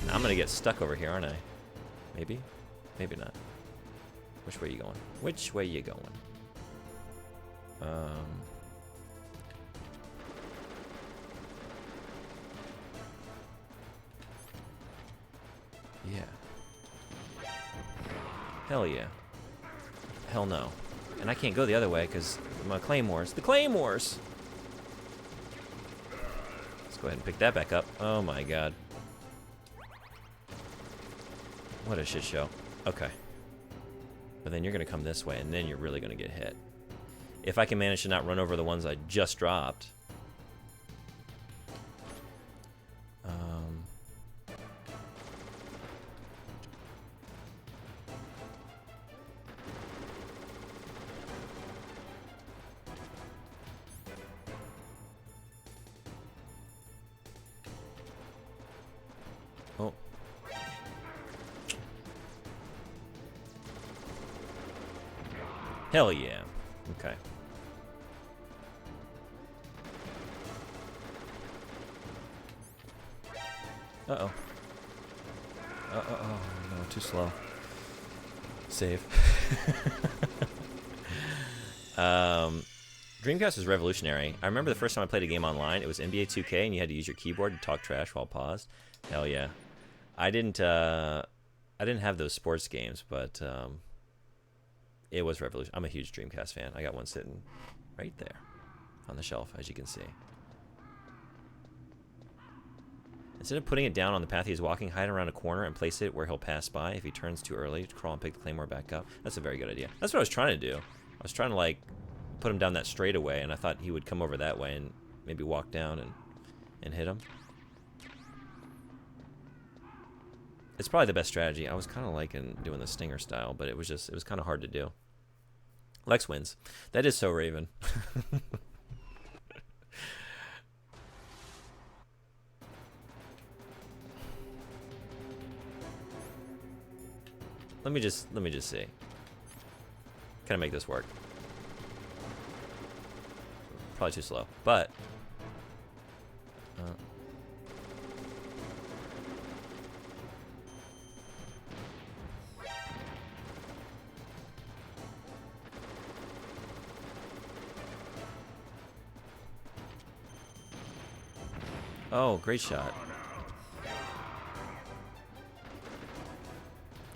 I'm gonna get stuck over here, aren't I? Maybe? Maybe not. Which way you going? Which way you going? Yeah. Hell yeah. Hell no. And I can't go the other way because my Claymores. The Claymores! Let's go ahead and pick that back up. Oh my god. What a shit show. Okay. But then you're going to come this way, and then you're really going to get hit. If I can manage to not run over the ones I just dropped. Oh. Hell yeah. Okay. Uh-oh. Oh, no, too slow. Save. Dreamcast was revolutionary. I remember the first time I played a game online, it was NBA 2K, and you had to use your keyboard to talk trash while paused. Hell yeah. I didn't have those sports games, but it was revolutionary. I'm a huge Dreamcast fan. I got one sitting right there on the shelf, as you can see. Instead of putting it down on the path he is walking, hide around a corner and place it where he'll pass by. If he turns too early, crawl and pick the Claymore back up. That's a very good idea. That's what I was trying to do. I was trying to, like, put him down that straightaway, and I thought he would come over that way and maybe walk down and hit him. It's probably the best strategy. I was kind of liking doing the stinger style, but it was kind of hard to do. Lex wins. That is so Raven. Let me just see. Can I make this work? Probably too slow, but oh, great shot.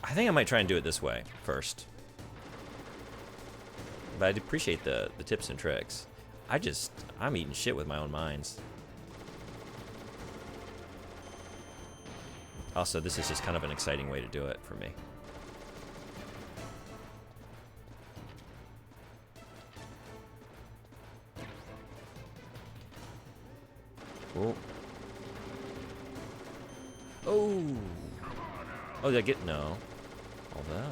I think I might try and do it this way first. But I'd appreciate the tips and tricks. I'm eating shit with my own mines. Also, this is just kind of an exciting way to do it for me. Oh. Oh. Oh, did I get no? Although,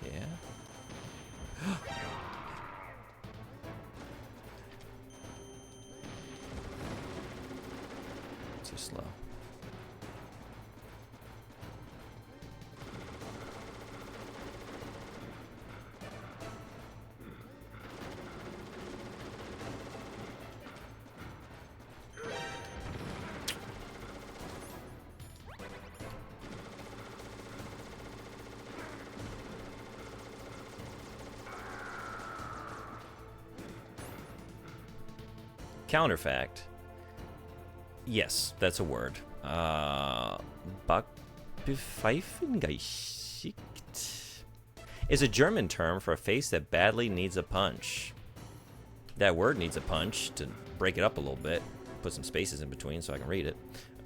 yeah. Too slow. Counterfact. Yes, that's a word. Backpfeifengeschicht is a German term for a face that badly needs a punch. That word needs a punch to break it up a little bit. Put some spaces in between so I can read it.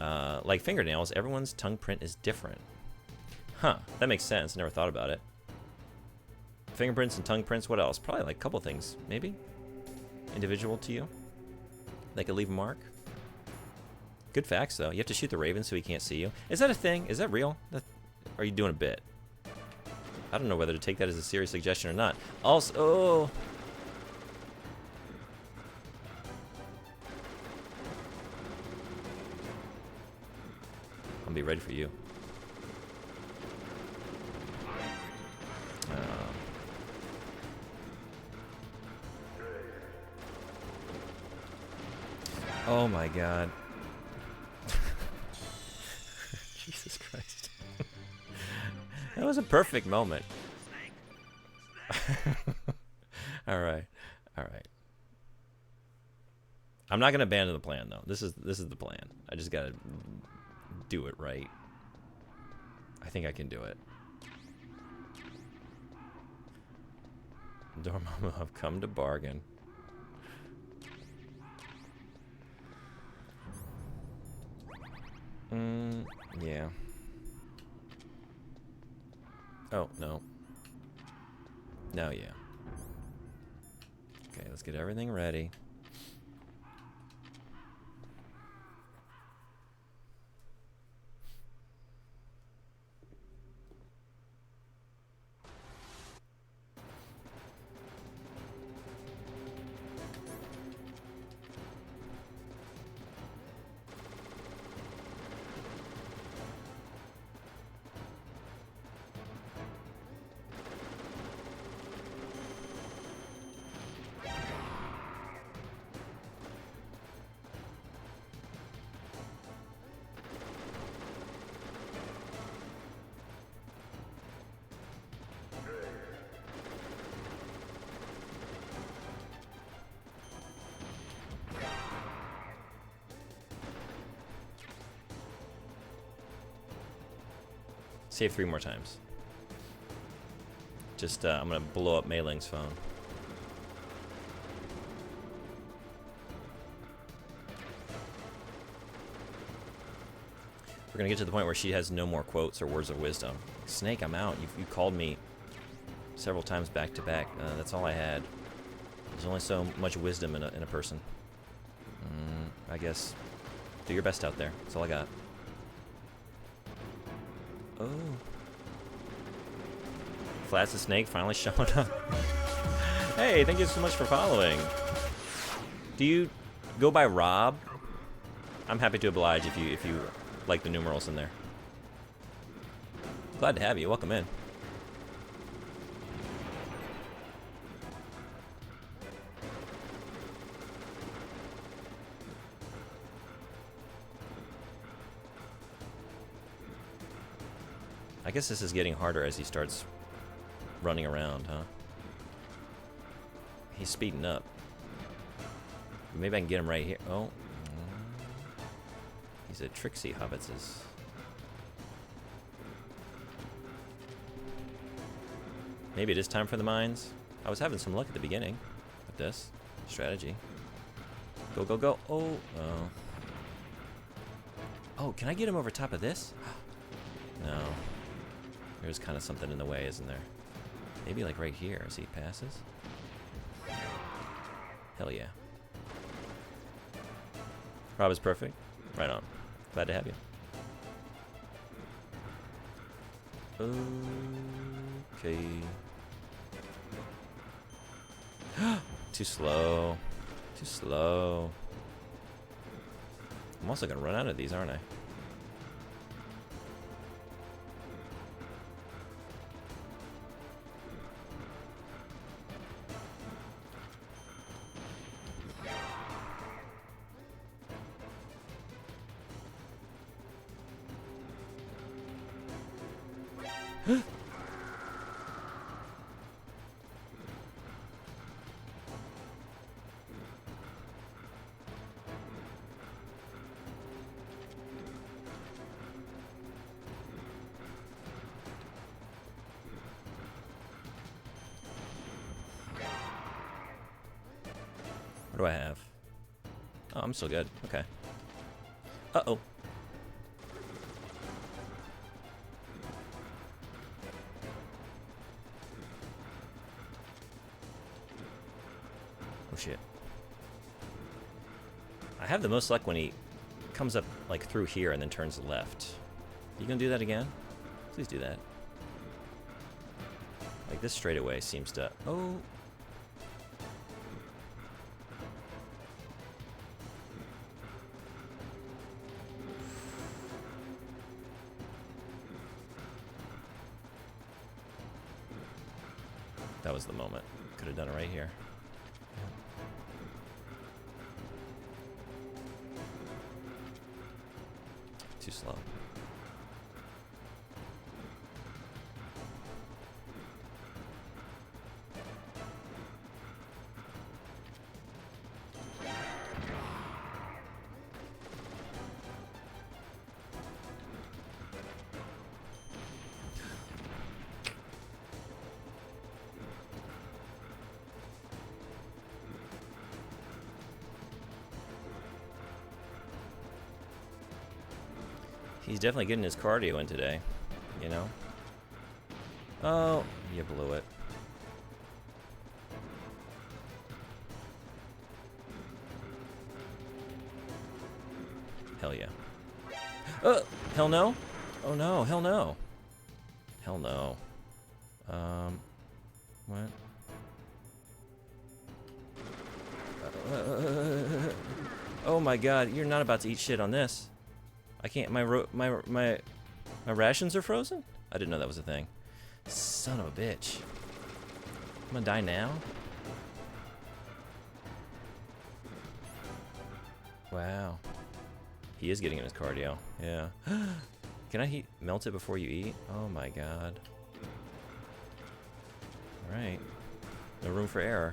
Like fingernails, everyone's tongue print is different. Huh, that makes sense. Never thought about it. Fingerprints and tongue prints, what else? Probably like a couple things, maybe? Individual to you? They could leave a mark. Good facts, though. You have to shoot the raven so he can't see you. Is that a thing? Is that real? Or are you doing a bit? I don't know whether to take that as a serious suggestion or not. Also, oh. I'll be ready for you. Oh my god. Jesus Christ. That was a perfect moment. Alright. Alright. I'm not gonna abandon the plan though. This is the plan. I just gotta do it right. I think I can do it. Dormammu have come to bargain. Yeah. Oh, no. No, yeah. Okay, let's get everything ready. Save 3 more times. Just, I'm gonna blow up Mei Ling's phone. We're gonna get to the point where she has no more quotes or words of wisdom. Snake, I'm out. You called me several times back to back. That's all I had. There's only so much wisdom in a person. I guess do your best out there. That's all I got. Oh. Flats the Snake finally showing up. Hey, thank you so much for following. Do you go by Rob? I'm happy to oblige if you like the numerals in there. Glad to have you. Welcome in. I guess this is getting harder as he starts running around, huh? He's speeding up. Maybe I can get him right here. Oh. He's a tricksy hobbitses. Maybe it is time for the mines. I was having some luck at the beginning with this strategy. Go, go, go. Oh, oh. Oh, can I get him over top of this? No. There's kind of something in the way, isn't there? Maybe like right here as he passes. Hell yeah. Rob is perfect. Right on. Glad to have you. Okay. Too slow. Too slow. I'm also gonna run out of these, aren't I? What do I have? Oh, I'm still good. Okay. Uh-oh. Oh, shit. I have the most luck when he comes up, like, through here and then turns left. You gonna do that again? Please do that. Like, this straightaway seems to... Oh... That was the moment. Could have done it right here. Too slow. He's definitely getting his cardio in today, you know? Oh, you blew it. Hell yeah. Hell no? Oh no, hell no. Hell no. What? Oh my god, you're not about to eat shit on this. I can't. My rations are frozen? I didn't know that was a thing. Son of a bitch. I'm gonna die now? Wow. He is getting in his cardio. Yeah. Can I melt it before you eat? Oh my god. Alright. No room for error.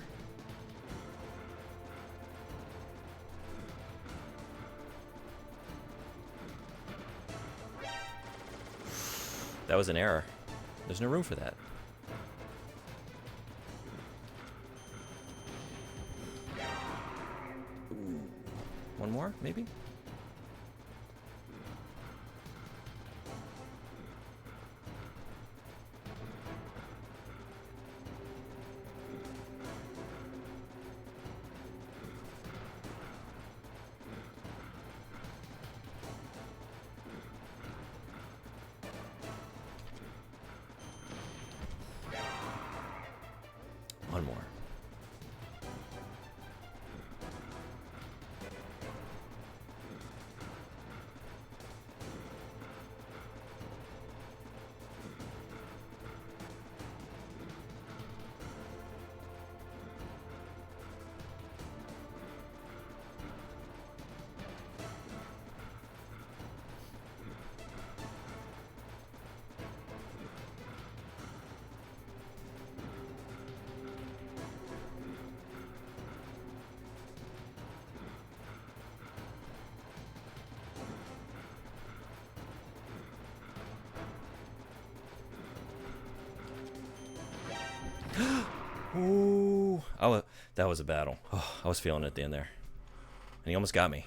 That was an error. There's no room for that. Ooh. One more, maybe? One more. That was a battle. Oh, I was feeling it at the end there. And he almost got me.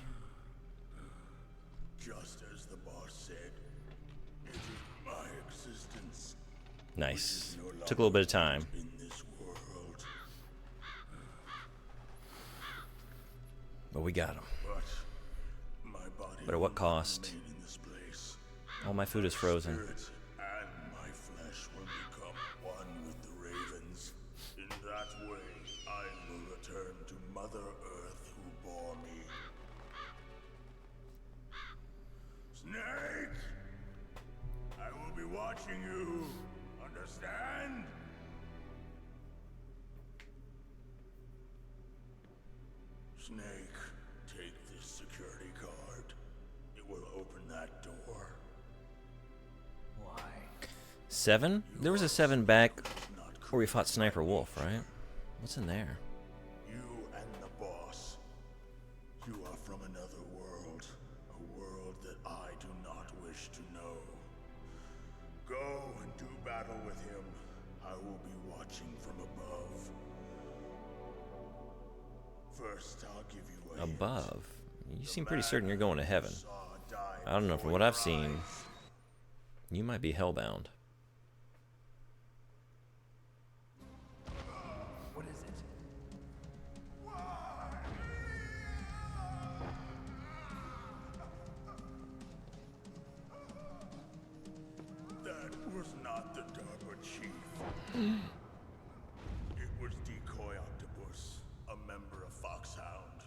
Just as the boss said, it is my existence. Nice. No Took a little bit of time. in this world. But we got him. But my body But at what will cost? remain in this place. All my food is frozen. Spirit and my flesh will become one with the ravens. In that way, I will return to Mother Earth who bore me. Snake! I will be watching you. Understand? Snake, take this security card. It will open that door. Why? 7? There was a 7 back where we fought Sniper Wolf, right? What's in there? You and the boss. You are from another world. A world that I do not wish to know. Go and do battle with him. I will be watching from above. First, I'll give you a hint. Above. You seem pretty certain you're going to heaven. Saw die I don't know, from before what your I've seen, eyes. you might be hellbound. What is it? That was not the DARPA chief. It was Decoy Octopus, a member of Foxhound.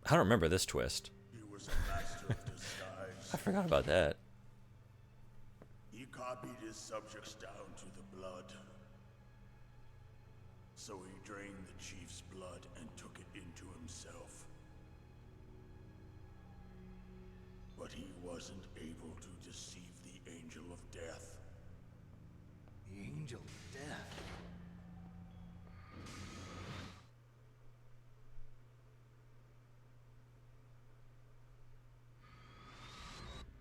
I don't remember this twist. He was a master of I disguise. forgot about that. He copied his subjects down to the blood. So he drained the chief's blood and took it into himself. But he wasn't able to deceive the Angel of Death. The Angel of Death.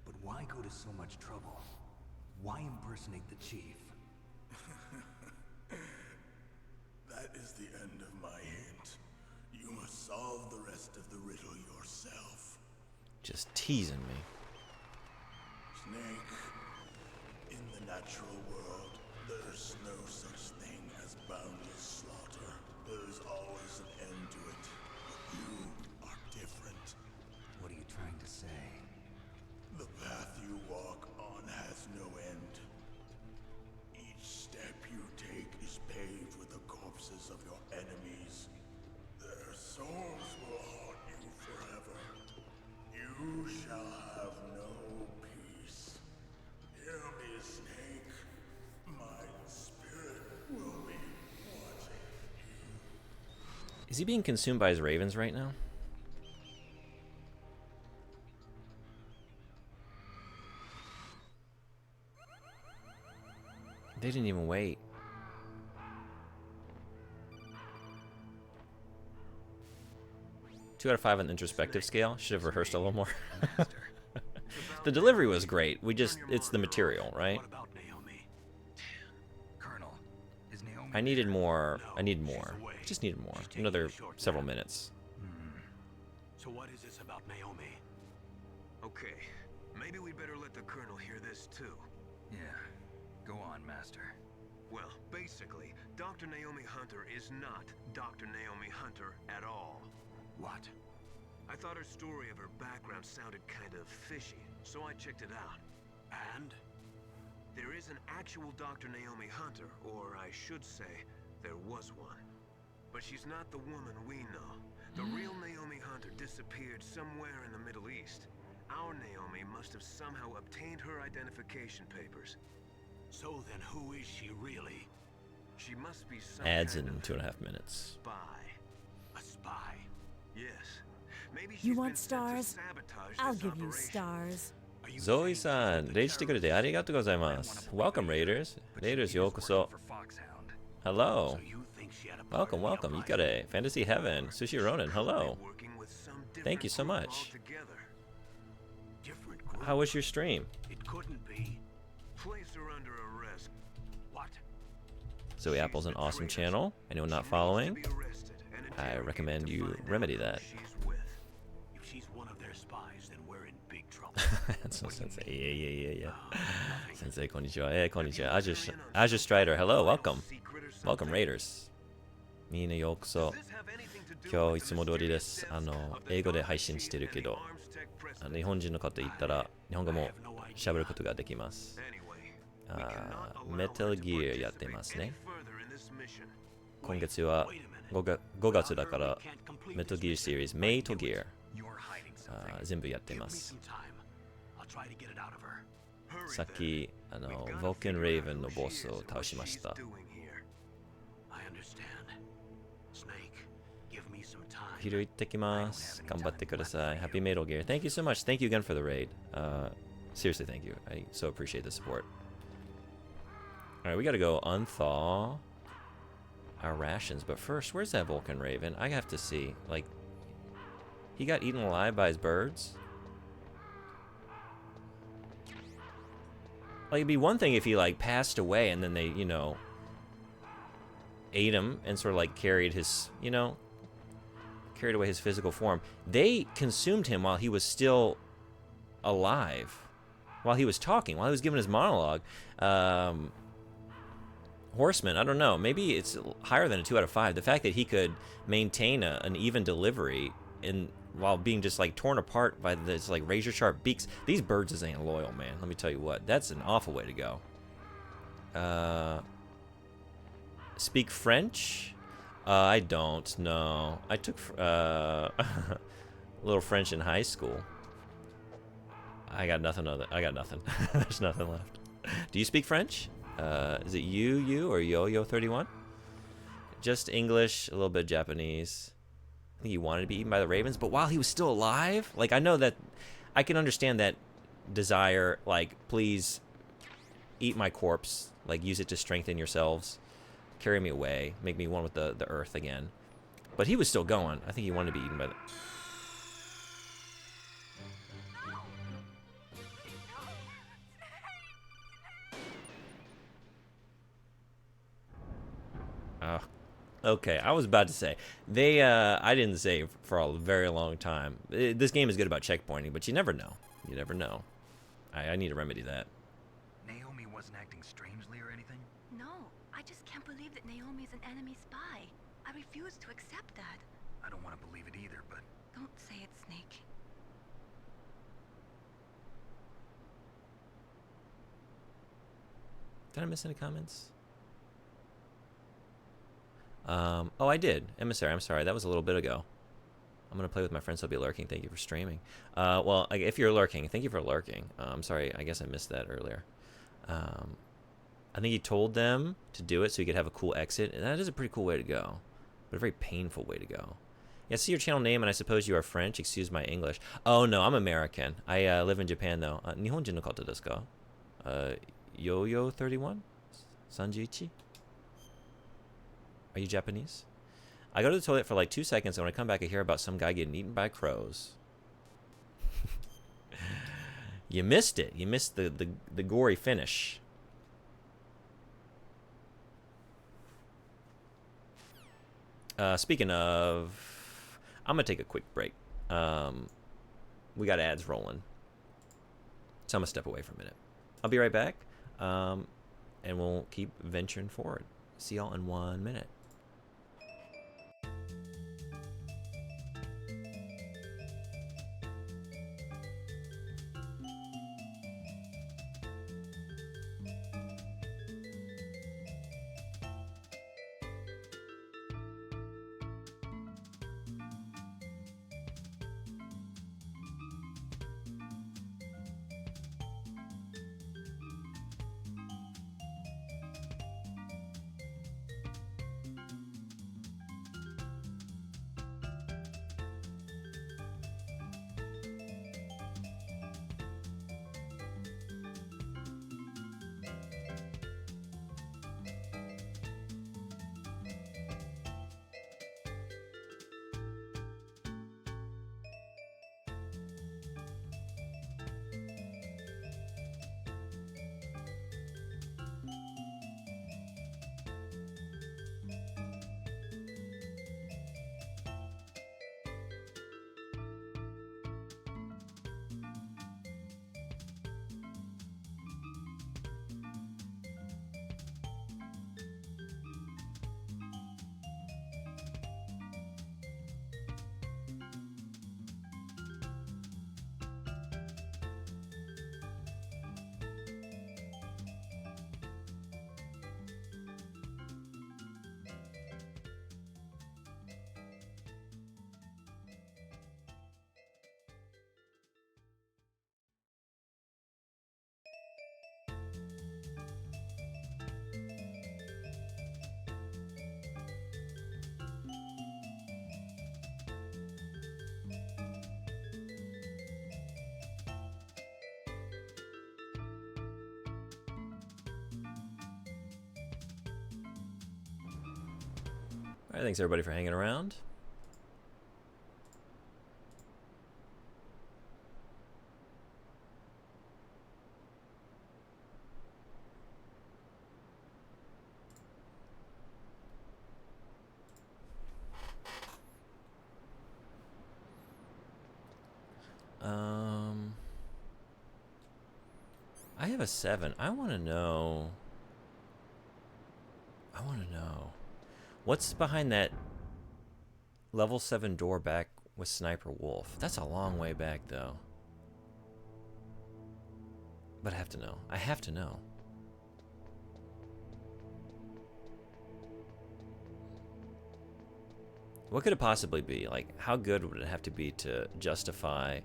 But why go to so much trouble? Why impersonate the chief? That is the end of my hint. You must solve the rest of the riddle yourself. Just teasing me. Snake, in the natural world, there's no such thing as boundless slaughter. There's always an end to it. But you are different. What are you trying to say? The path you walk on has no end. Each step you take is paved with the corpses of your enemies. Their souls will haunt you forever. You shall have no peace. Hear me, Snake. My spirit will be watching you. Is he being consumed by his ravens right now? They didn't even wait. Two out of 5 on the introspective scale. Should have rehearsed a little more. The delivery was great. It's the material, right? What about Naomi? Colonel, is Naomi I needed there? more. No, I need she's more. away. Just needed more. She's taking Another a short several nap. minutes. So what is this about Naomi? Okay, maybe we'd better let the Colonel hear this too. Yeah, go on, Master. Well, basically, Dr. Naomi Hunter is not Dr. Naomi Hunter at all. What? I thought her story of her background sounded kind of fishy, so I checked it out. And? There is an actual Dr. Naomi Hunter, or I should say, there was one. But she's not the woman we know. The real Naomi Hunter disappeared somewhere in the Middle East. Our Naomi must have somehow obtained her identification papers. So then who is she really? She must be some Ads kind in of 2.5 minutes. spy. A spy? Yes. Maybe she's You been want sent to stars? sabotage I'll this give you operation. stars. Are you saying Zoe-san, she's the レイしてくれてありがとうございます。Welcome, Raiders. Raiders, ようこそ。 Hello. So you think she had a part Welcome, in the welcome. uprising? Yukare, Fantasy Heaven, Sushi Ronin, hello. Working with some Thank you different so group much. altogether. Different group. How was your stream? It couldn't be. Place her under arrest. What? Zoe Apple's an awesome channel. Anyone not following, I recommend you remedy that. If she's one of their spies, then we're in big trouble. That's no sensei. Yeah. Sensei, konnichiwa. Hey, konnichiwa. Azure Strider, hello, welcome. Welcome, Raiders. みんなようこそ。今日いつも通りです。英語で配信してるけど、日本人の方言ったら日本語も喋ることができます。メタルギアやってますね。今月は5月だからメタルギアシリーズ、メイトギア全部やってます。さっきヴォーケン・レイヴンのボスを倒しました。昼行ってきます。頑張ってください。Happy Metal Gear. Thank you so much. Thank you again for the raid. Seriously, thank you. I so appreciate the support. Alright, we gotta go unthaw our rations. But first, where's that Vulcan Raven? I have to see. Like, he got eaten alive by his birds? Like, it'd be one thing if he, like, passed away and then they, you know, ate him and sort of, like, carried his, you know, carried away his physical form. They consumed him while he was still alive, while he was talking, while he was giving his monologue. Horseman, I don't know. Maybe it's higher than a 2 out of 5. The fact that he could maintain an even delivery while being just like torn apart by this like razor sharp beaks. These birds ain't loyal, man. Let me tell you what. That's an awful way to go. Speak French? I don't know. I took a little French in high school. I got nothing. There's nothing left. Do you speak French? Is it you or Yo-Yo31? Just English, a little bit of Japanese. I think he wanted to be eaten by the ravens, but while he was still alive, like I know that I can understand that desire. Like, please eat my corpse. Like, use it to strengthen yourselves. Carry me away, make me one with the earth again. But he was still going. I think he wanted to be eaten by the... Okay, I was about to say. I didn't say for a very long time. This game is good about checkpointing, but you never know. You never know. I need to remedy that. Naomi wasn't acting strangely or anything? No, I just can't believe that Naomi is an enemy spy. I refuse to accept that. I don't want to believe it either, but... Don't say it, Snake. Did I miss any comments? Oh, I did. Emissary, I'm sorry. That was a little bit ago. I'm going to play with my friends. I'll be lurking. Thank you for streaming. Well, if you're lurking, thank you for lurking. I'm sorry. I guess I missed that earlier. I think he told them to do it so he could have a cool exit. And that is a pretty cool way to go. But a very painful way to go. Yeah, see your channel name, and I suppose you are French. Excuse my English. Oh, no, I'm American. I live in Japan, though. Nihonjin no kata desu ka? Yo-Yo31? Sanjiichi? Are you Japanese? I go to the toilet for like 2 seconds, and when I come back, I hear about some guy getting eaten by crows. You missed it. You missed the gory finish. Speaking of, I'm going to take a quick break. We got ads rolling. So I'm going to step away for a minute. I'll be right back, and we'll keep venturing forward. See y'all in 1 minute. Alright, thanks everybody for hanging around. I have a 7. I want to know. What's behind that level 7 door back with Sniper Wolf? That's a long way back, though. But I have to know. I have to know. What could it possibly be? Like, how good would it have to be to justify...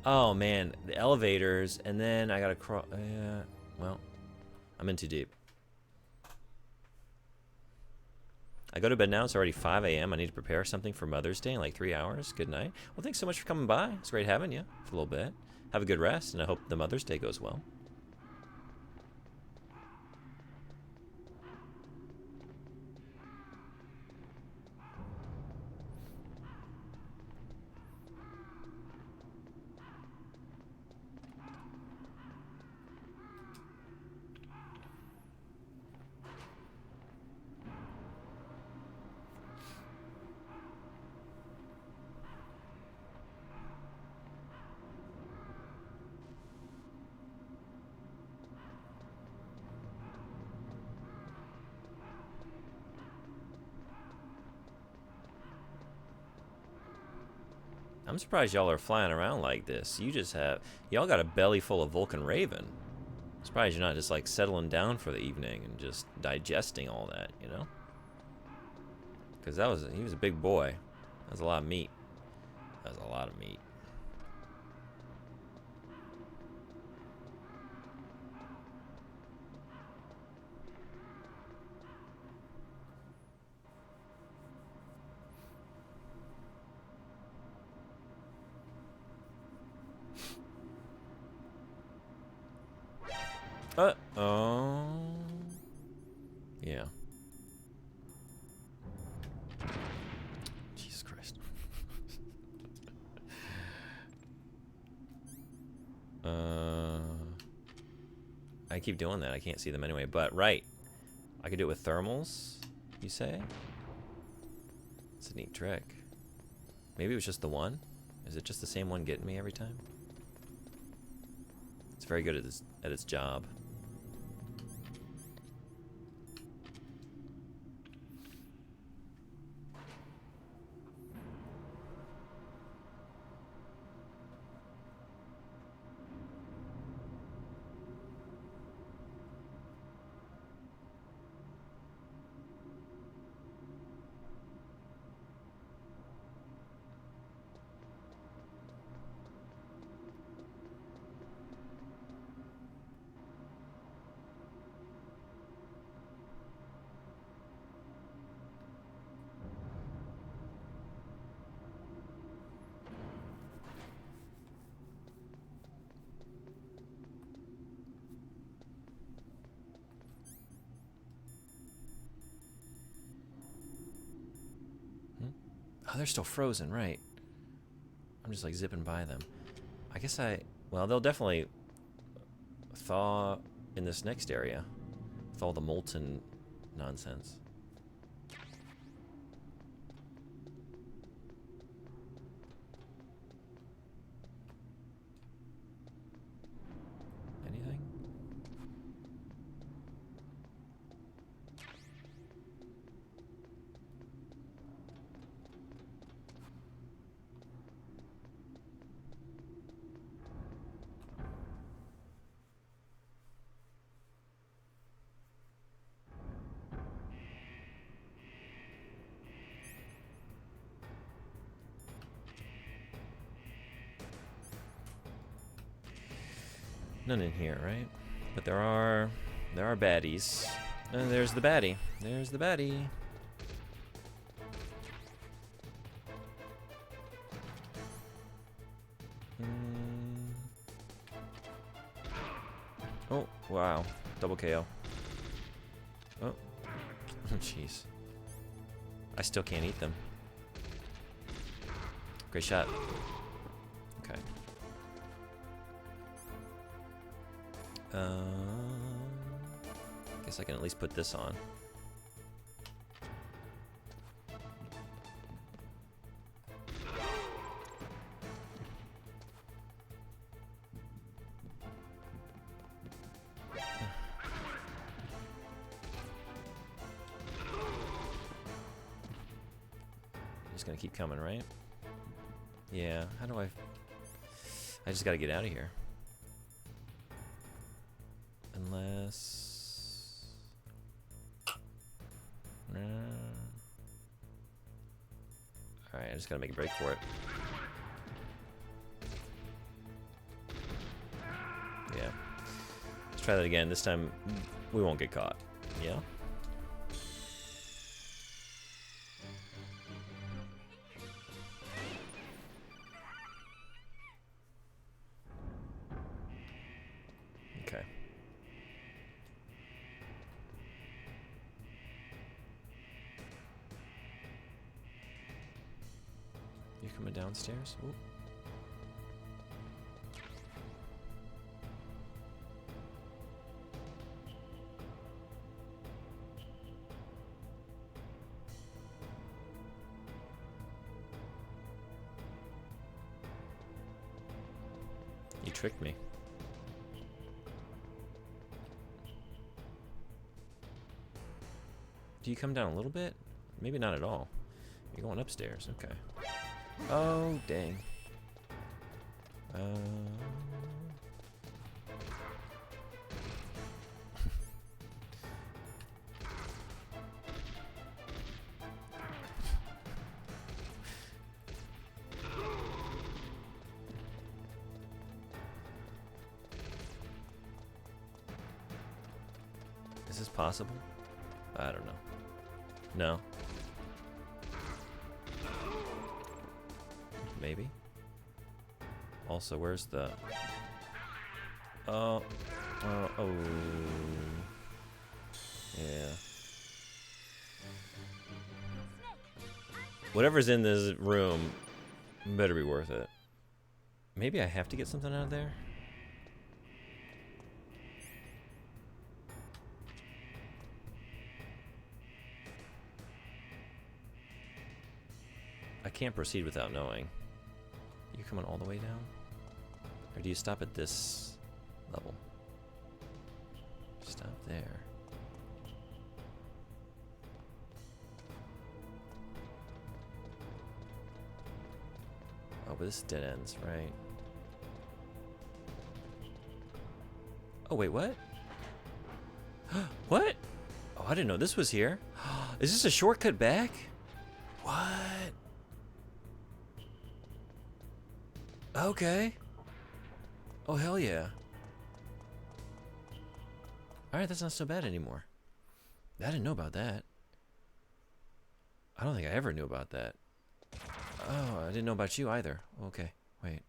Oh, man, the elevators, and then I gotta cross... well, I'm in too deep. I go to bed now. It's already 5 a.m. I need to prepare something for Mother's Day in like 3 hours. Good night. Well, thanks so much for coming by. It's great having you for a little bit. Have a good rest, and I hope the Mother's Day goes well. I'm surprised y'all are flying around like this. Y'all got a belly full of Vulcan Raven. I'm surprised you're not just like settling down for the evening and just digesting all that, you know? Because he was a big boy. That was a lot of meat. That was a lot of meat. Oh. Yeah. Jesus Christ. I keep doing that. I can't see them anyway, but right. I could do it with thermals, you say? It's a neat trick. Maybe it was just the one? Is it just the same one getting me every time? It's very good at its job. Oh, they're still frozen, right? I'm just like zipping by them. I guess well, they'll definitely thaw in this next area with all the molten nonsense. Anything? None in here, right? But there are baddies. And there's the baddie. There's the baddie. Oh, wow. Double KO. Oh. Jeez. I still can't eat them. Great shot. Okay. Guess I can at least put this on. Just gonna keep coming, right? Yeah, how do I just gotta get out of here. Unless... Alright, I just gotta make a break for it. Yeah. Let's try that again. This time, we won't get caught. Yeah? Okay. You coming downstairs? Ooh. You tricked me. Do you come down a little bit? Maybe not at all. You're going upstairs. Okay. Oh, dang. Is this possible? I don't know. No. Maybe. Also, where's the... Oh. Oh. Yeah. Whatever's in this room better be worth it. Maybe I have to get something out of there? I can't proceed without knowing. You coming all the way down? Or do you stop at this level? Stop there. Oh, but this dead ends, right? Oh, wait, what? What? Oh, I didn't know this was here. Is this a shortcut back? What? Okay. Oh, hell yeah. Alright, that's not so bad anymore. I didn't know about that. I don't think I ever knew about that. Oh, I didn't know about you either. Okay, wait.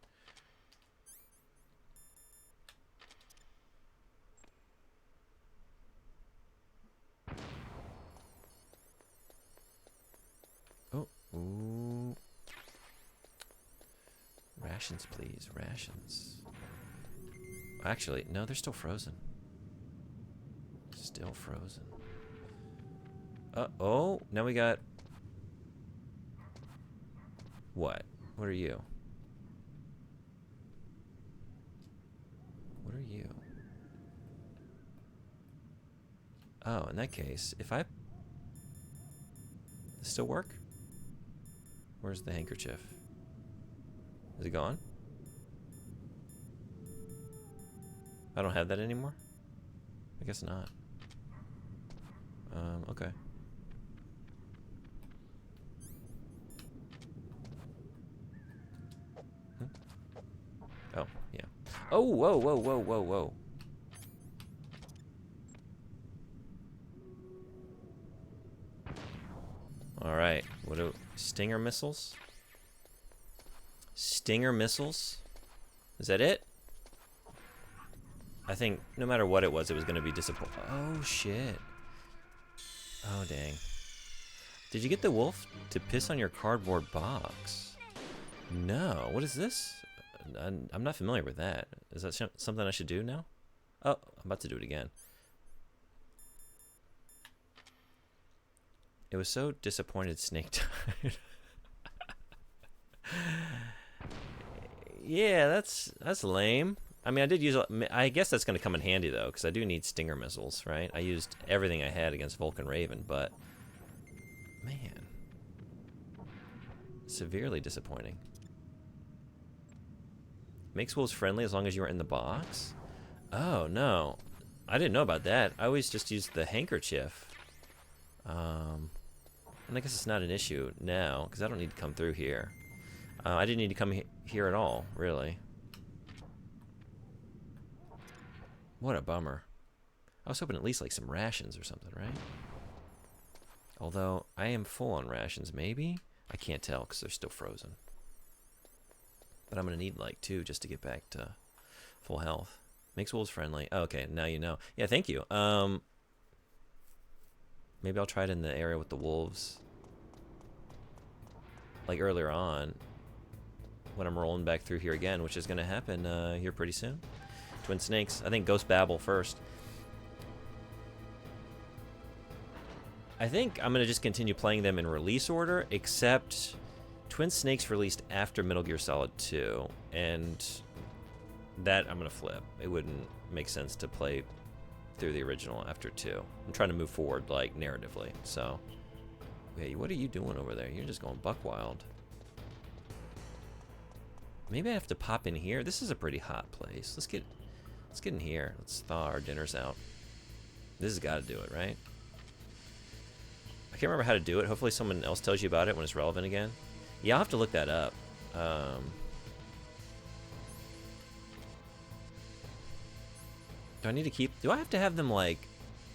Oh, ooh. Rations, please. Rations. Actually, no, they're still frozen. Still frozen. Oh, now we got... What? What are you? What are you? Oh, in that case, if I... Does this still work? Where's the handkerchief? Is it gone? I don't have that anymore? I guess not. Okay. Oh, yeah. Oh, whoa, whoa, whoa, whoa, whoa. Alright, what do... Stinger missiles? Stinger missiles? Is that it? I think no matter what it was going to be disappointing. Oh, shit. Oh, dang. Did you get the wolf to piss on your cardboard box? No. What is this? I'm not familiar with that. Is that something I should do now? Oh, I'm about to do it again. It was so disappointed Snake died. Yeah, that's lame. I mean, I did use... I guess that's going to come in handy, though, because I do need Stinger missiles, right? I used everything I had against Vulcan Raven, but... Man. Severely disappointing. Makes wolves friendly as long as you are in the box? Oh, no. I didn't know about that. I always just used the handkerchief. And I guess it's not an issue now, because I don't need to come through here. I didn't need to come here at all, really. What a bummer. I was hoping at least like some rations or something, right? Although, I am full on rations, maybe? I can't tell, because they're still frozen. But I'm going to need like 2 just to get back to full health. Makes wolves friendly. Oh, okay, now you know. Yeah, thank you. Maybe I'll try it in the area with the wolves. Like earlier on. When I'm rolling back through here again, which is going to happen here pretty soon. Twin Snakes. I think Ghost Babel first. I think I'm going to just continue playing them in release order, except Twin Snakes released after Metal Gear Solid 2, and that I'm going to flip. It wouldn't make sense to play through the original after 2. I'm trying to move forward, like, narratively, so... Wait, what are you doing over there? You're just going buck wild. Maybe I have to pop in here. This is a pretty hot place. Let's get in here. Let's thaw our dinners out. This has got to do it, right? I can't remember how to do it. Hopefully someone else tells you about it when it's relevant again. Yeah, I'll have to look that up. Do I need to keep... Do I have to have them, like,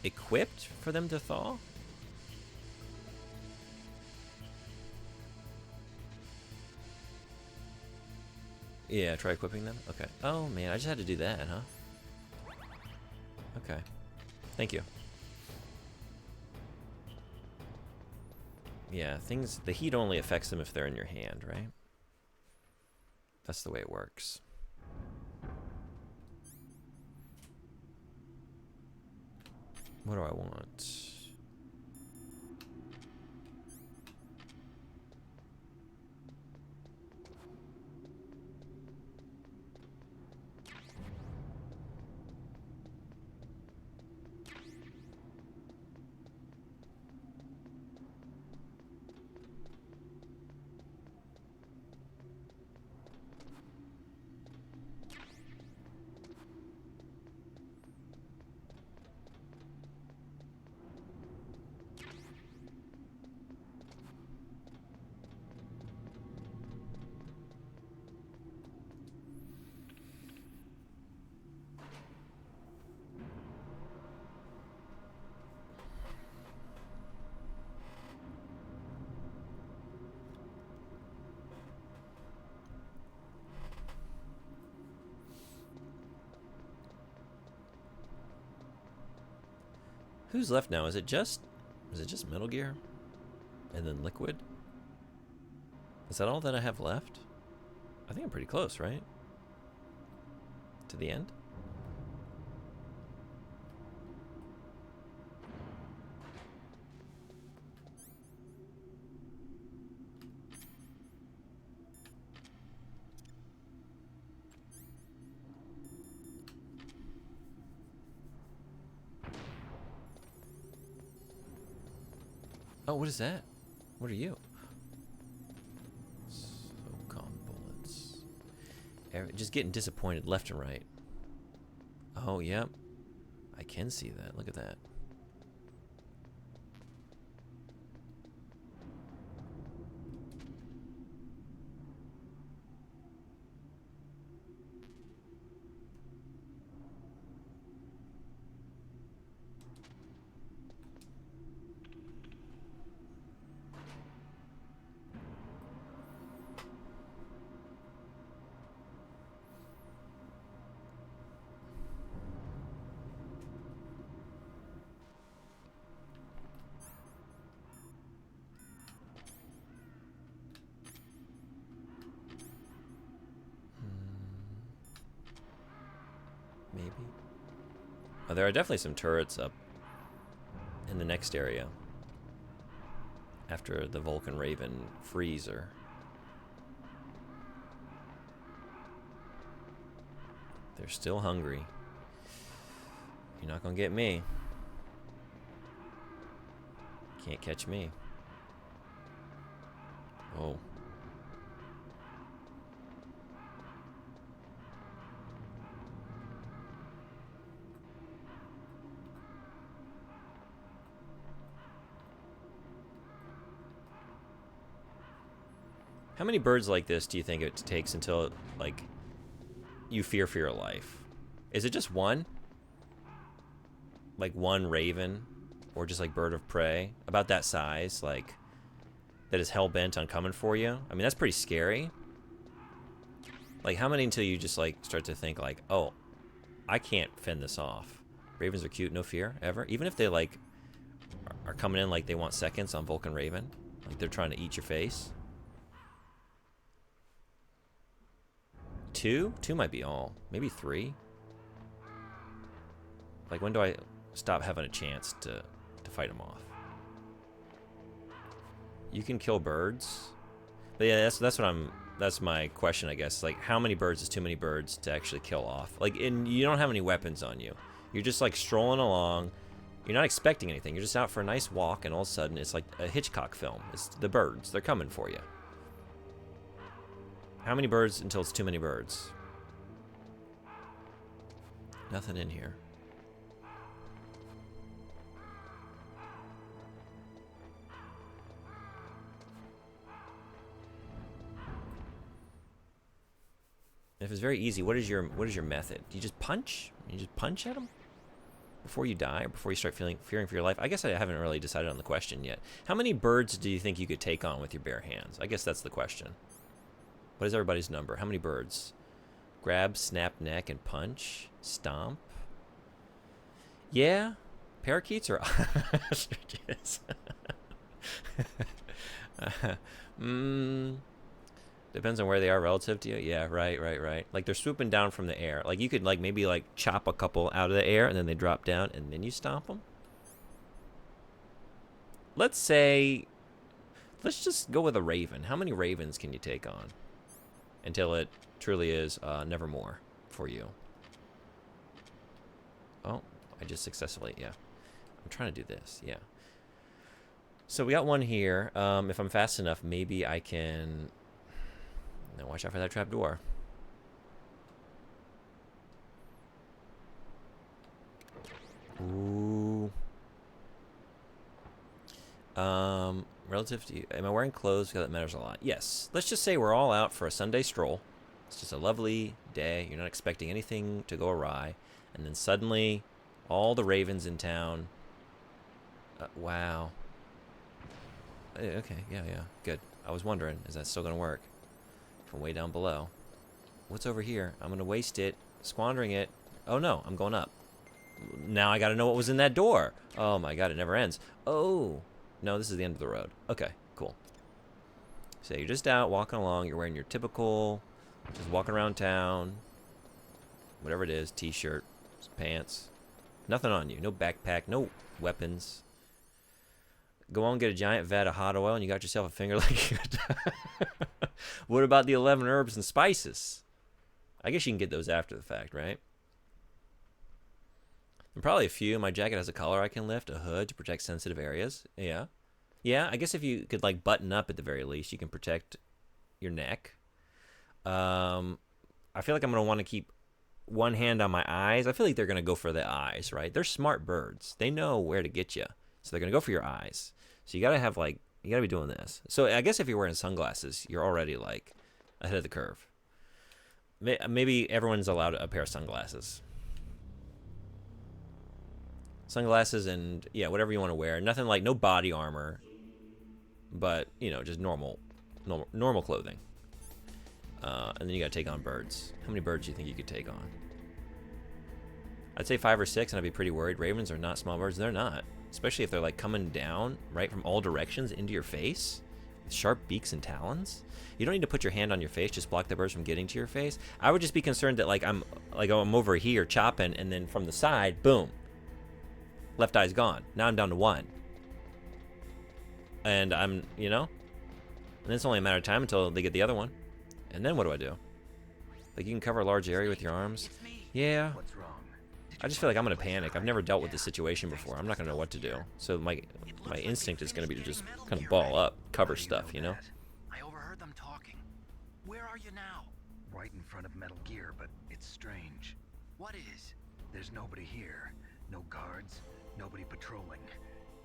equipped for them to thaw? Yeah, try equipping them? Okay. Oh, man, I just had to do that, huh? Okay. Thank you. Yeah, things... The heat only affects them if they're in your hand, right? That's the way it works. What do I want? Who's left now? Is it just Metal Gear? And then Liquid? Is that all that I have left? I think I'm pretty close, right? To the end? Oh, what is that? What are you? SOCOM bullets. Just getting disappointed left and right. Oh, yep. I can see that. Look at that. maybe? Oh, there are definitely some turrets up in the next area. After the Vulcan Raven freezer. They're still hungry. You're not gonna get me. Can't catch me. Oh. How many birds like this do you think it takes until, like, you fear for your life? Is it just one? Like one raven? Or just like bird of prey? About that size, like, that is hell-bent on coming for you? I mean, that's pretty scary. Like, how many until you just, like, start to think, like, oh, I can't fend this off. Ravens are cute, no fear, ever? Even if they, like, are coming in like they want seconds on Vulcan Raven. Like, they're trying to eat your face. 2? 2 might be all. Maybe 3? Like, when do I stop having a chance to fight them off? You can kill birds. But yeah, that's my question, I guess. Like, how many birds is too many birds to actually kill off? Like, and you don't have any weapons on you. You're just, like, strolling along. You're not expecting anything. You're just out for a nice walk, and all of a sudden, it's like a Hitchcock film. It's the birds. They're coming for you. How many birds until it's too many birds? Nothing in here. If it's very easy, what is your method? Do you just punch? You just punch at them before you die, or before you start fearing for your life? I guess I haven't really decided on the question yet. How many birds do you think you could take on with your bare hands? I guess that's the question. What is everybody's number? How many birds? Grab, snap neck, and punch. Stomp. Yeah, parakeets or ostriches. Depends on where they are relative to you. Yeah, right. Like, they're swooping down from the air. Like, you could, like, maybe, like, chop a couple out of the air, and then they drop down, and then you stomp them. Let's just go with a raven. How many ravens can you take on until it truly is nevermore for you? Oh, I just successfully, yeah. I'm trying to do this, yeah. So we got one here. If I'm fast enough, maybe I can... Now watch out for that trap door. Ooh. Relative to you, am I wearing clothes? Because that matters a lot. Yes. Let's just say we're all out for a Sunday stroll. It's just a lovely day. You're not expecting anything to go awry. And then suddenly, all the ravens in town. Wow. Okay, yeah, good. I was wondering, is that still going to work? From way down below. What's over here? I'm going to waste it, squandering it. Oh no, I'm going up. Now I got to know what was in that door. Oh my god, it never ends. Oh, no, this is the end of the road. Okay, cool. So you're just out walking along. You're wearing your typical, just walking around town. Whatever it is, t-shirt, pants. Nothing on you. No backpack, no weapons. Go on and get a giant vat of hot oil and you got yourself a Finger Lakes. What about the 11 herbs and spices? I guess you can get those after the fact, right? And probably a few. My jacket has a collar I can lift, a hood to protect sensitive areas. Yeah. Yeah, I guess if you could, like, button up at the very least, you can protect your neck. I feel like I'm going to want to keep one hand on my eyes. I feel like they're going to go for the eyes, right? They're smart birds. They know where to get you. So they're going to go for your eyes. So you got to have, like, you got to be doing this. So I guess if you're wearing sunglasses, you're already, like, ahead of the curve. Maybe everyone's allowed a pair of sunglasses. Sunglasses and, yeah, whatever you want to wear. Nothing like, no body armor. But, you know, just normal clothing. And then you got to take on birds. How many birds do you think you could take on? I'd say 5 or 6, and I'd be pretty worried. Ravens are not small birds. They're not. Especially if they're, like, coming down right from all directions into your face. sharp beaks and talons? You don't need to put your hand on your face, just block the birds from getting to your face. I would just be concerned that I'm over here chopping, and then from the side, boom, left eye's gone. Now I'm down to 1. And and it's only a matter of time until they get the other one. And then what do I do? Like, you can cover a large area with your arms. Yeah. What's wrong? I just feel like I'm gonna panic. I've never dealt with this situation before. I'm not gonna know what to do. So my instinct is gonna be to just kind of ball up, cover stuff, you know? I overheard them talking. Where are you now? Right in front of Metal Gear, but it's strange. What is? There's nobody here. No guards, nobody patrolling.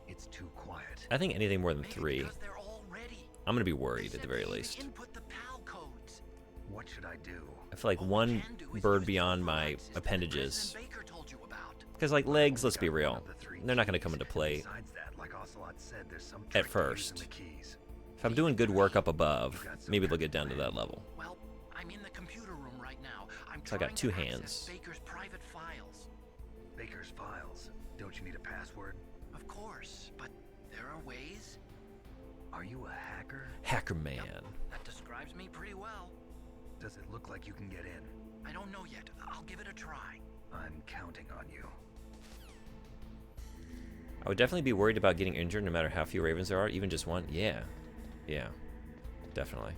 It's too quiet. I think anything more than Maybe 3, because they're all ready. I'm gonna be They worried at said the very they least. input the PAL codes. What should I do? I feel like What we one can do is bird use the beyond my override system that appendages. President Baker told you about. Because, like, legs, let's be Got one real, of the 3 they're not gonna come keys. into play. Besides that, like Ocelot said, there's some At trick to using first. the keys. If I'm doing good work up above, maybe they'll get down to that level. Well, I'm in the computer room right now. I'm So I got trying 2 to access hands. Baker's private files. Baker's files. Don't you need a password? Of course, but there are ways. Are you a hacker? Hacker man. That describes me pretty well. Does it look like you can get in? I don't know yet. I'll give it a try. I'm counting on you. I would definitely be worried about getting injured no matter how few ravens there are, even just one. Yeah. Yeah. Definitely.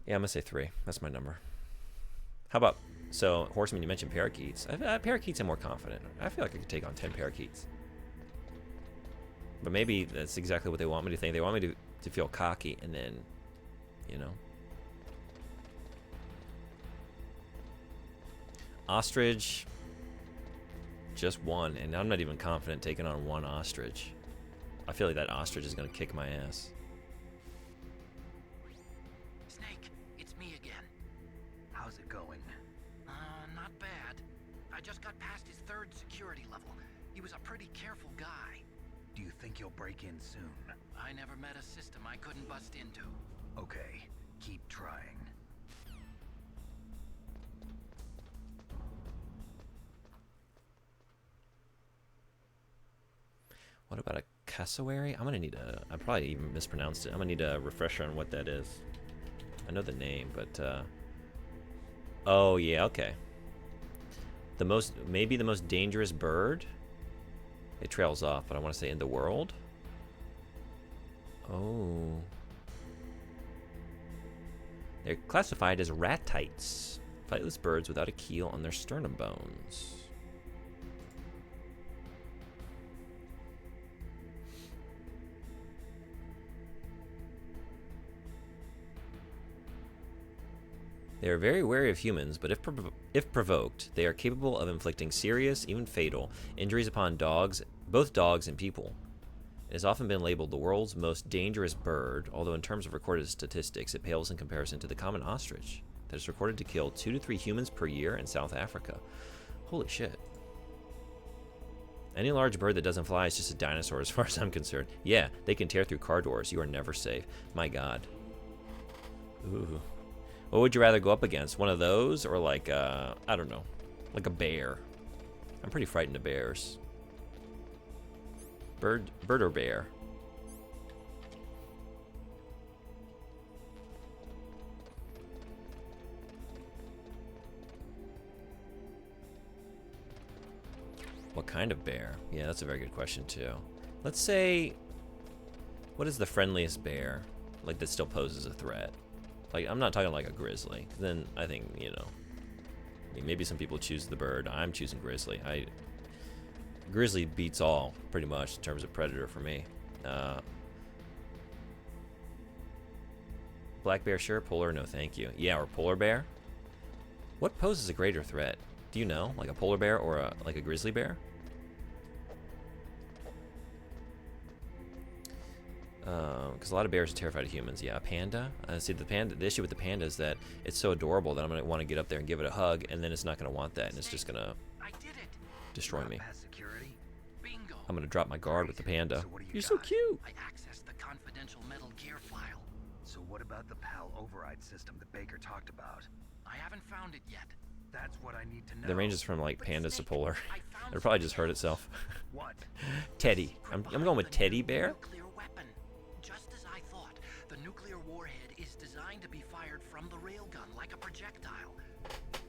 Yeah, I'm gonna say 3. That's my number. How about, so, horseman, you mentioned parakeets. Parakeets I'm more confident. I feel like I could take on 10 parakeets. But maybe that's exactly what they want me to think. They want me to feel cocky, and then, Ostrich, just 1, and I'm not even confident taking on 1 ostrich. I feel like that ostrich is gonna kick my ass. Snake, it's me again. How's it going? Not bad. I just got past his 3rd security level. He was a pretty careful guy. Do you think you'll break in soon? I never met a system I couldn't bust into. Okay, keep trying. What about a cassowary? I'm gonna need I probably even mispronounced it. I'm gonna need a refresher on what that is. I know the name, but oh yeah, okay. Maybe the most dangerous bird? It trails off, but I want to say in the world. Oh. They're classified as ratites, flightless birds without a keel on their sternum bones. They are very wary of humans, but if provoked, they are capable of inflicting serious, even fatal, injuries upon dogs, both dogs and people. It has often been labeled the world's most dangerous bird, although in terms of recorded statistics, it pales in comparison to the common ostrich, that is recorded to kill 2 to 3 humans per year in South Africa. Holy shit. Any large bird that doesn't fly is just a dinosaur as far as I'm concerned. Yeah, they can tear through car doors. You are never safe. My god. Ooh. What would you rather go up against? One of those or like, I don't know, like a bear? I'm pretty frightened of bears. Bird or bear? What kind of bear? Yeah, that's a very good question too. Let's say, what is the friendliest bear? Like that still poses a threat? Like, I'm not talking like a grizzly. Then I think, I mean, maybe some people choose the bird. I'm choosing grizzly. Grizzly beats all, pretty much, in terms of predator for me. Black bear, sure. Polar, no thank you. Yeah, or polar bear? What poses a greater threat? Do you know? Like a polar bear or like a grizzly bear? Because a lot of bears are terrified of humans. Yeah, a panda. See, the issue with the panda is that it's so adorable that I'm gonna want to get up there and give it a hug, and then it's not gonna want that, and it's just gonna I did it. destroy me. Past security? Bingo. I'm gonna drop my guard with the panda. So what do you You're so got? cute. I accessed the confidential Metal Gear file. So what about the PAL override system that Baker talked about? I haven't found it yet. That's what I need to know. The ranges from like But pandas to Snake, polar. I found It probably something just hurt else. itself. What? Teddy. I'm going with Teddy Bear. Nuclear weapon. Just as I thought, the nuclear warhead is designed to be fired from the railgun like a projectile.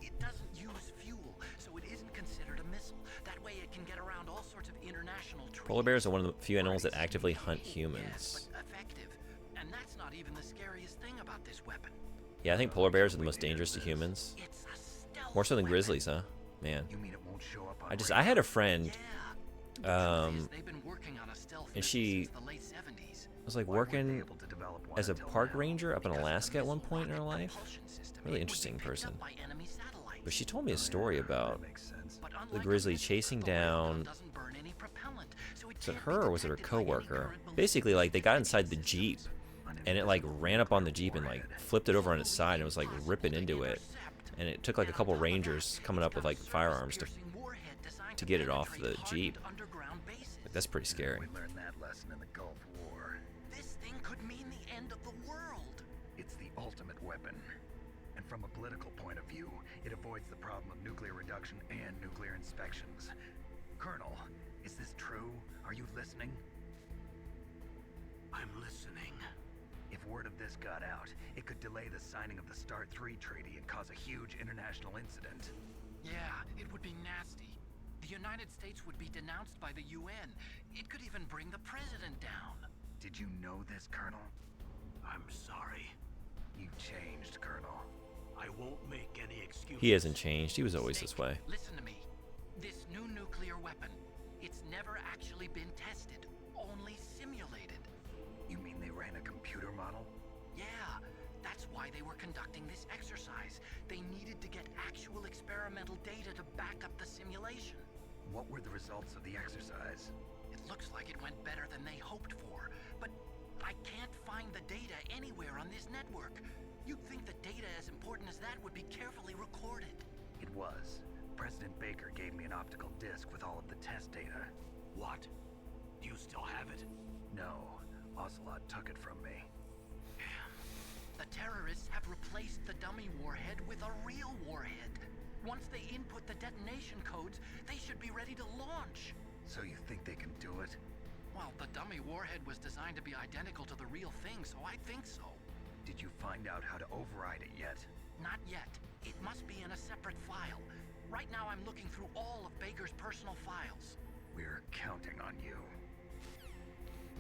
It doesn't use fuel, so it isn't considered a missile. That way it can get around all sorts of international treaties. Polar bears are one of the few animals that actively hunt Yes, humans. but effective. And that's not even the scariest thing about this weapon. Yeah, I think polar bears are the most dangerous to humans. It's a stealth More so than weapon. grizzlies, huh? Man. You mean it won't show up on I had a friend, Yeah. The truth is, um, they've been working on a stealth and missile she since the late 70s. was like Why weren't they working able to develop one as a until park now? ranger up in Because the Alaska at one missile point in her rocket life. propulsion system, Really it would be interesting picked up person. by enemy satellites. But she told me a story about That makes sense. But the unlike a grizzly missile, chasing the railgun down. doesn't burn any propellant, so it Was it can't be her or was it her detected by any coworker? current ballistic Basically, like they got inside the systems. Jeep, and it like ran up on the Jeep and like flipped it over on its side and was like ripping into it. And it took like a couple rangers coming up with like firearms to get it off the Jeep. Like, that's pretty scary. We learned that lesson in the Gulf War. This thing could mean the end of the world. It's the ultimate weapon. And from a political point of view, it avoids the problem of nuclear reduction and nuclear inspections. Colonel, is this true? Are you listening? I'm listening. If word of this got out, it could delay the signing of the START 3 treaty and cause a huge international incident. Yeah, it would be nasty. The United States would be denounced by the UN. It could even bring the president down. Did you know this, Colonel? I'm sorry. You changed, Colonel. I won't make any excuses. He hasn't changed. He was always Snake, this way. Listen to me. This new nuclear weapon, it's never actually been tested, only simulated. You mean they ran a computer model? Yeah, that's why they were conducting this exercise. They needed to get actual experimental data to back up the simulation. What were the results of the exercise? It looks like it went better than they hoped for, but I can't find the data anywhere on this network. You'd think the data as important as that would be carefully recorded. It was. President Baker gave me an optical disc with all of the test data. What? Do you still have it? No, Ocelot took it from me. The terrorists have replaced the dummy warhead with a real warhead. Once they input the detonation codes, they should be ready to launch. So you think they can do it? Well, the dummy warhead was designed to be identical to the real thing, so I think so. Did you find out how to override it yet? Not yet. It must be in a separate file. Right now I'm looking through all of Baker's personal files. We're counting on you.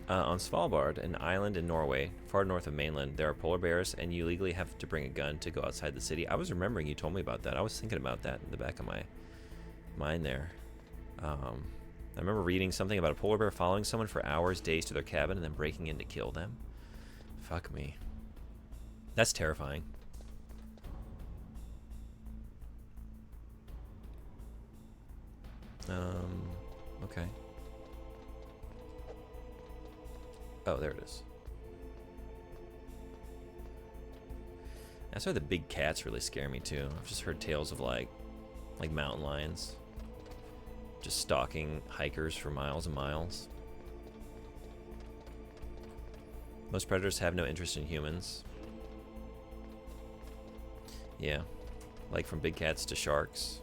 On Svalbard, an island in Norway, far north of mainland, there are polar bears, and you legally have to bring a gun to go outside the city. I was remembering you told me about that. I was thinking about that in the back of my mind there. I remember reading something about a polar bear following someone for hours, days to their cabin, and then breaking in to kill them. Fuck me. That's terrifying. Okay. Oh, there it is. That's why the big cats really scare me too. I've just heard tales of like mountain lions just stalking hikers for miles and miles. Most predators have no interest in humans. Yeah, like from big cats to sharks.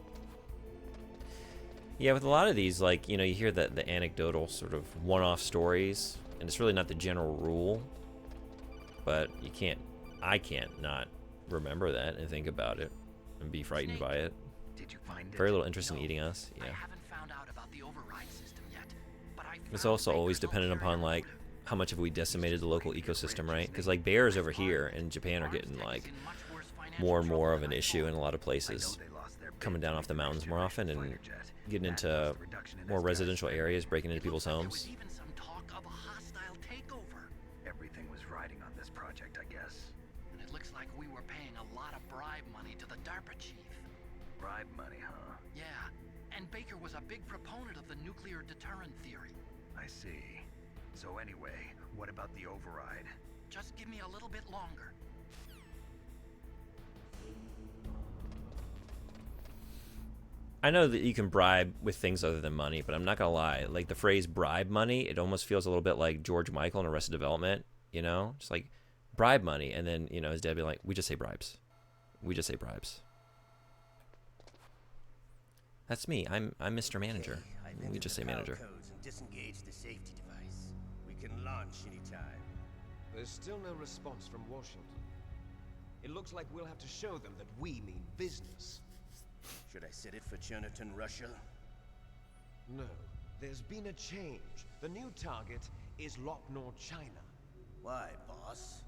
Yeah, with a lot of these, like, you know, you hear the anecdotal sort of one-off stories, and it's really not the general rule, but I can't not remember that and think about it and be frightened by it. Did you find it? Very little interest in No, eating us. I Yeah. haven't found out about the override system yet, but I It's found also always Baker's dependent upon, ulterior like, motive. how much have we decimated the local ecosystem, right? Because, like, bears over here in Japan are getting, like, more and more of an issue in a lot of places. Coming down off the mountains more often and getting into more residential areas, breaking into people's There was homes. even some talk of a hostile takeover, Everything was riding on this project, I guess. and it looks like we were paying a lot of bribe money to the DARPA chief. Bribe money, huh? Yeah, and Baker was a big proponent of the nuclear deterrent theory. I see. So anyway, what about the override? Just give me a little bit longer. I know that you can bribe with things other than money, but I'm not gonna lie. Like the phrase "bribe money," it almost feels a little bit like George Michael in Arrested Development. You know, just like bribe money, and then his dad be like, "We just say bribes. We just say bribes." That's me. I'm Mr. Manager. Okay, I've We entered just the say power manager. codes and disengaged the safety device. We can launch anytime. There's still no response from Washington. It looks like we'll have to show them that we mean business. Should I set it for Cherniton, Russia? No, there's been a change. The new target is Locknor, China. Why, boss?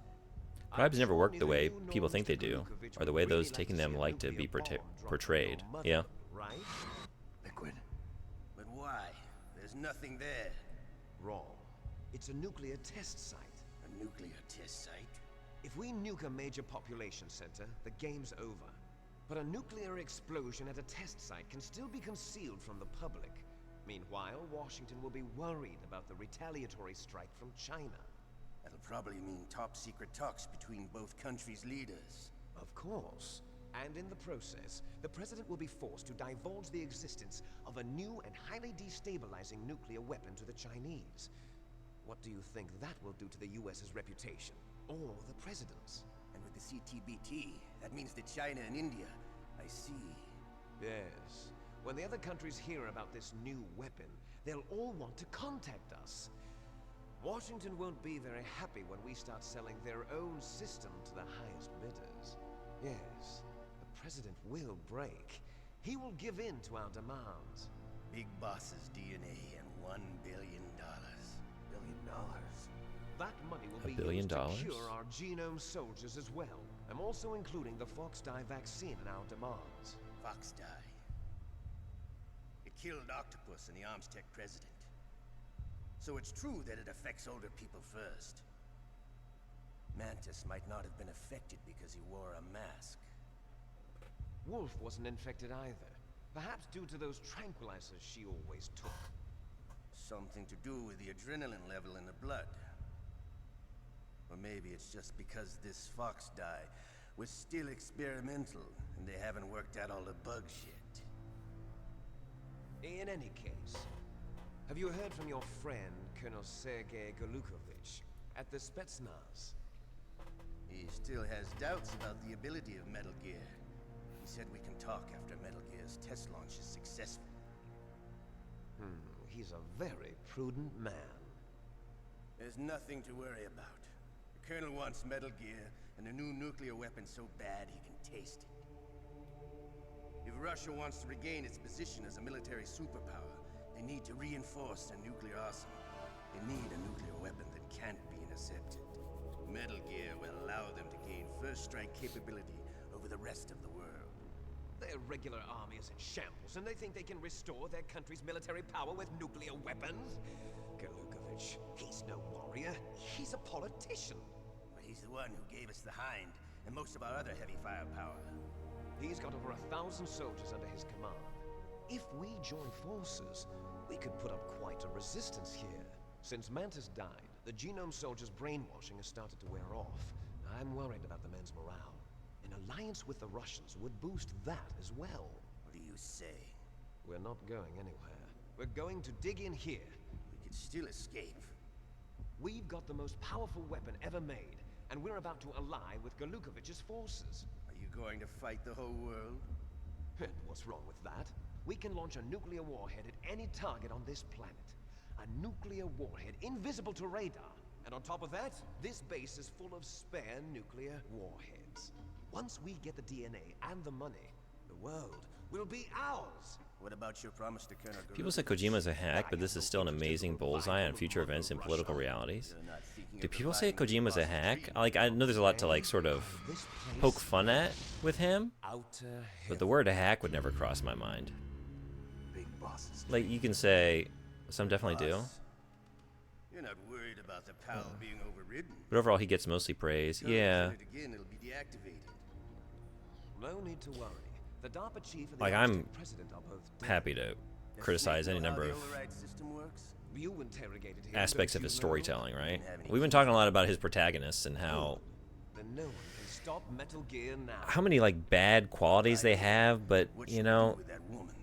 Tribes never work the way people think they do, or the way those taking them like to be portrayed. Yeah. Right? Liquid. But why? There's nothing there. Wrong. It's a nuclear test site. A nuclear test site? If we nuke a major population center, the game's over. But a nuclear explosion at a test site can still be concealed from the public. Meanwhile, Washington will be worried about the retaliatory strike from China. That'll probably mean top-secret talks between both countries' leaders. Of course. And in the process, the president will be forced to divulge the existence of a new and highly destabilizing nuclear weapon to the Chinese. What do you think that will do to the US's reputation? Or the president's? And with the CTBT, that means that China and India. I see. Yes. When the other countries hear about this new weapon, they'll all want to contact us. Washington won't be very happy when we start selling their own system to the highest bidders. Yes, the president will break. He will give in to our demands. Big Boss's DNA and $1 billion. $1 billion? That money will $1 be billion? used to cure our genome soldiers as well. I'm also including the Fox dye vaccine in our demands. Fox dye. It killed Octopus and the Armstech president. So it's true that it affects older people first. Mantis might not have been affected because he wore a mask. Wolf wasn't infected either. Perhaps due to those tranquilizers she always took. Something to do with the adrenaline level in the blood. Or maybe it's just because this Fox dye was still experimental and they haven't worked out all the bugs yet. In any case, have you heard from your friend, Colonel Sergei Golukovich, at the Spetsnaz? He still has doubts about the ability of Metal Gear. He said we can talk after Metal Gear's test launch is successful. He's a very prudent man. There's nothing to worry about. The Colonel wants Metal Gear and a new nuclear weapon so bad he can taste it. If Russia wants to regain its position as a military superpower, they need to reinforce their nuclear arsenal. They need a nuclear weapon that can't be intercepted. Metal Gear will allow them to gain first strike capability over the rest of the world. Their regular army is in shambles, and they think they can restore their country's military power with nuclear weapons? Golukovich, he's no warrior. He's a politician. But he's the one who gave us the Hind and most of our other heavy firepower. He's got over 1,000 soldiers under his command. If we join forces, we could put up quite a resistance here. Since Mantis died, the genome soldiers' brainwashing has started to wear off. I'm worried about the men's morale. An alliance with the Russians would boost that as well. What do you say? We're not going anywhere. We're going to dig in here. We could still escape. We've got the most powerful weapon ever made, and we're about to ally with Golukovich's forces. Are you going to fight the whole world? And what's wrong with that? We can launch a nuclear warhead at any target on this planet. A nuclear warhead invisible to radar. And on top of that, this base is full of spare nuclear warheads. Once we get the DNA and the money, the world will be ours. What about your promise to Colonel Golukovich? People say Kojima's a hack, but this is still an amazing bullseye on future events and political realities. You're not thinking Do of people say providing Kojima's a Boss's hack? dream. Like, I know there's a lot to, like, sort of This place, poke fun at with him, outer but the word hack would never cross my mind. Big Boss's Like, you can say, some definitely do, Boss, you're not worried about the PAL being overridden. but overall he gets mostly praise. Try to Yeah, send it again, it'll be deactivated. No need to worry. The DARPA chief and the Like, I'm Arctic president are both dead. happy to Does criticize Snake any know how number the of override system works? You interrogated him, aspects don't of his you know? storytelling, right? have any We've been talking a lot about his protagonists and how Then no one can stop Metal Gear now. how many like bad qualities they have, but What you should know, I do with that woman?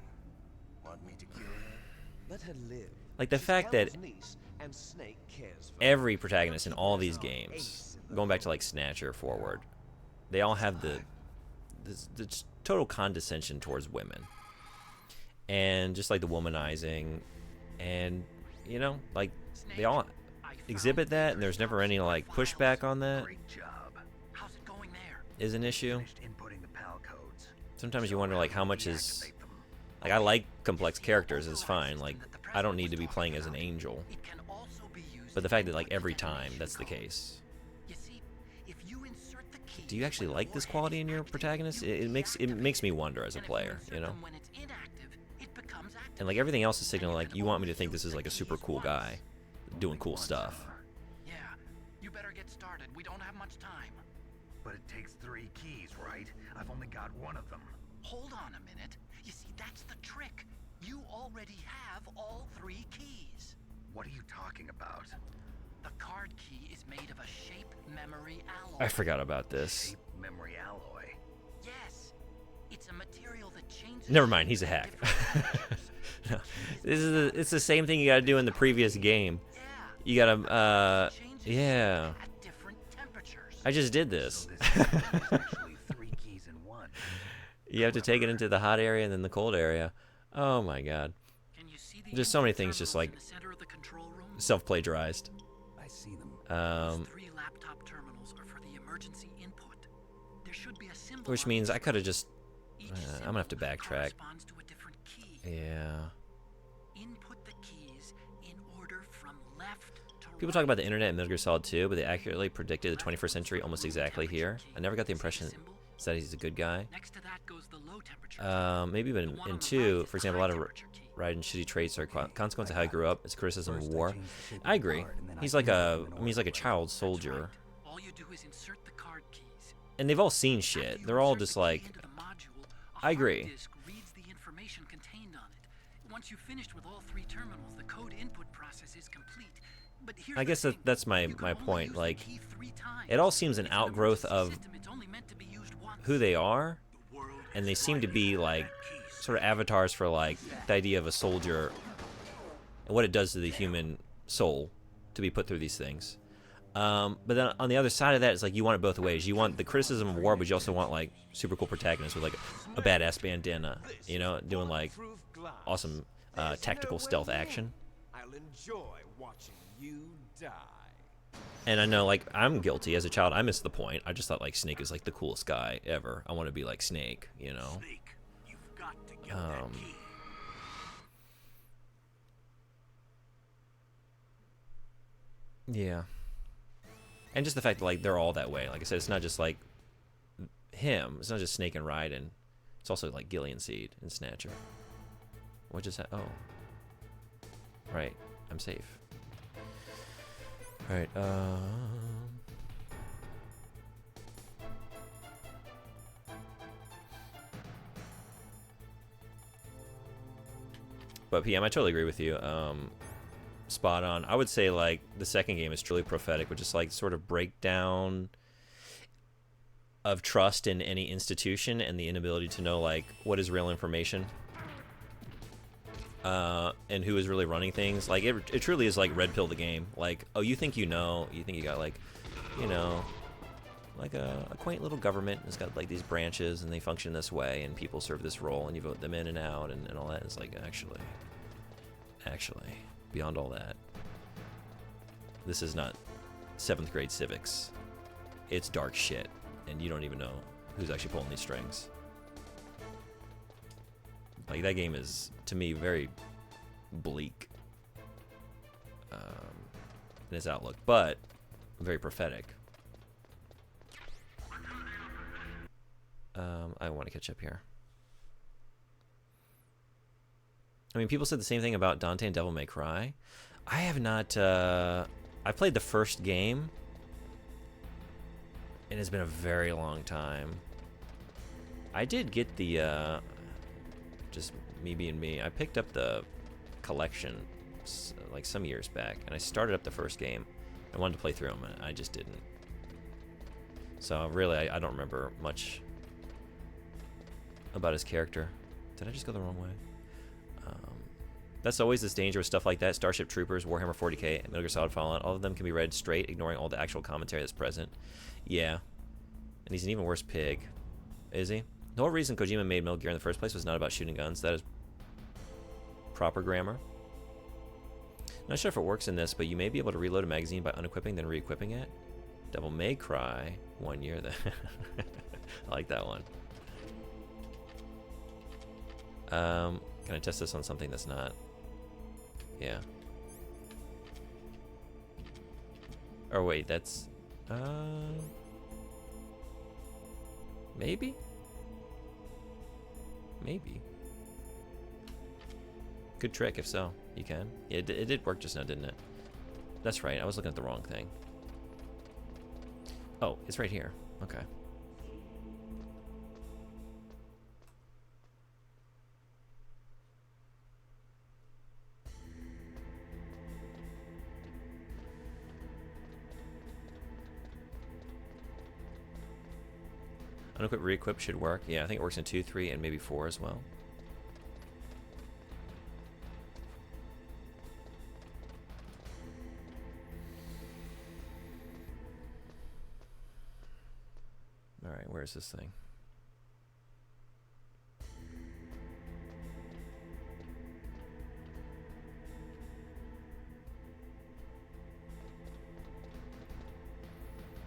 Want me to kill her? Let her live. like the She's fact that Campbell's niece, and Snake cares for her. every protagonist in all these games, going back to like Snatcher forward, they all have the total condescension towards women. and just like the womanizing, and you know, like Snake, they all I found exhibit that, and there's Peter's never any like files. pushback on that. Great job. How's it going there? Is an issue. Finished inputting the PAL codes. Sometimes you wonder like how much is Deactivate them. like I like complex characters, it's fine. Like I don't need to be playing as an angel, It can also be used but the to fact that like input every the time detonation that's the code. case. You see, if you insert the keys Do you actually when the like this warhead quality is in your active, protagonist? you It makes deactivate me wonder as a and if player, insert you know. them when it's inactive, it becomes active. And like everything else is signaling like you want me to think this is like a super cool guy doing cool stuff. Yeah, you better get started. We don't have much time. But it takes 3 keys, right? I've only got one of them. Hold on a minute. You see, that's the trick. You already have all 3 keys. What are you talking about? The card key is made of a shape memory alloy. I forgot about this. Shape memory alloy. Yes, it's a material that changes. Never mind, he's a shape hack. at different temperatures. No, it's the same thing you gotta do in the previous game. Yeah. You gotta Changes yeah. At different temperatures. I just did So this. this is actually 3 keys in one. You have to take it into the hot area and then the cold area. Oh my god. Can you see the There's so many input things just terminals like in the center of the control room? self-plagiarized. I see them. Those 3 laptop terminals are for the emergency input. There should be a symbol Which on means each I could have just Each I'm gonna have to symbol backtrack. corresponds to a different key. Yeah. Input the keys in order from left to People right. talk about the internet in Metal Gear Solid 2, but they accurately predicted the 21st century almost exactly here. I never got the impression that he's a good guy. Next to that goes the low temperature key. Maybe The even one in on the 2, right for is the example, a high lot of temperature key. riding shitty traits are consequence of how he grew up. It's criticism of First, I war. changed the shape of I the agree. card, and then He's I like input a, them in I mean, he's like a order. child That's soldier, right. All you do is insert the card keys. and they've all seen After shit. you They're all insert just the key like, into the module, a I agree. hard disk reads the information contained on it. Once you've finished with all 3 terminals, the code input process is complete. But here's I the guess thing. that's my You can only point. use the Like, key 3 times. it all seems an It's an outgrowth emergency of system. It's only meant to be used once. who they are, and they seem to be like sort of avatars for like the idea of a soldier and what it does to the human soul to be put through these things. But then on the other side of that, it's like you want it both ways. You want the criticism of war, but you also want like super cool protagonists with like a badass bandana, you know, doing like awesome tactical stealth action. I'll enjoy watching you die. And I know, like, I'm guilty. As a child, I missed the point. I just thought, like, Snake is, like, the coolest guy ever. I want to be like Snake, you know? Snake, you've got to get that key. Yeah. And just the fact that, like, they're all that way. Like I said, it's not just, like, him. It's not just Snake and Raiden. It's also, like, Gillian Seed and Snatcher. What just happened? Oh. Right. I'm safe. Alright, But PM, I totally agree with you. Spot on. I would say like the second game is truly prophetic, which is like sort of breakdown of trust in any institution and the inability to know like what is real information. And who is really running things. Like it truly is like red pill the game. Like, oh, you think you know, you think you got like, you know, like a quaint little government. It's got like these branches and they function this way and people serve this role and you vote them in and out and all that. It's like actually, beyond all that, this is not 7th grade civics. It's dark shit and you don't even know who's actually pulling these strings. Like that game is, to me, very bleak in its outlook, but very prophetic. I want to catch up here. I mean, people said the same thing about Dante and Devil May Cry. I have not. I played the first game, and it's been a very long time. I did get the. Just me being me, I picked up the collection like some years back, and I started up the first game. I wanted to play through them, and I just didn't. So really, I don't remember much about his character. Did I just go the wrong way? That's always this danger with stuff like that. Starship Troopers, Warhammer 40k, and Metal Gear Solid Fallout. All of them can be read straight, ignoring all the actual commentary that's present. Yeah. And he's an even worse pig. Is he? The whole reason Kojima made Metal Gear in the first place was not about shooting guns. That is proper grammar. Not sure if it works in this, but you may be able to reload a magazine by unequipping then re-equipping it. Devil May Cry, 1 year then. I like that one. Can I test this on something that's not? Yeah. Or wait, that's maybe? Maybe. Good trick if so. You can. Yeah, it did work just now, didn't it? That's right. I was looking at the wrong thing. Oh, it's right here. Okay. Unequip, re-equip should work. Yeah, I think it works in 2, 3, and maybe 4 as well. Alright, where is this thing?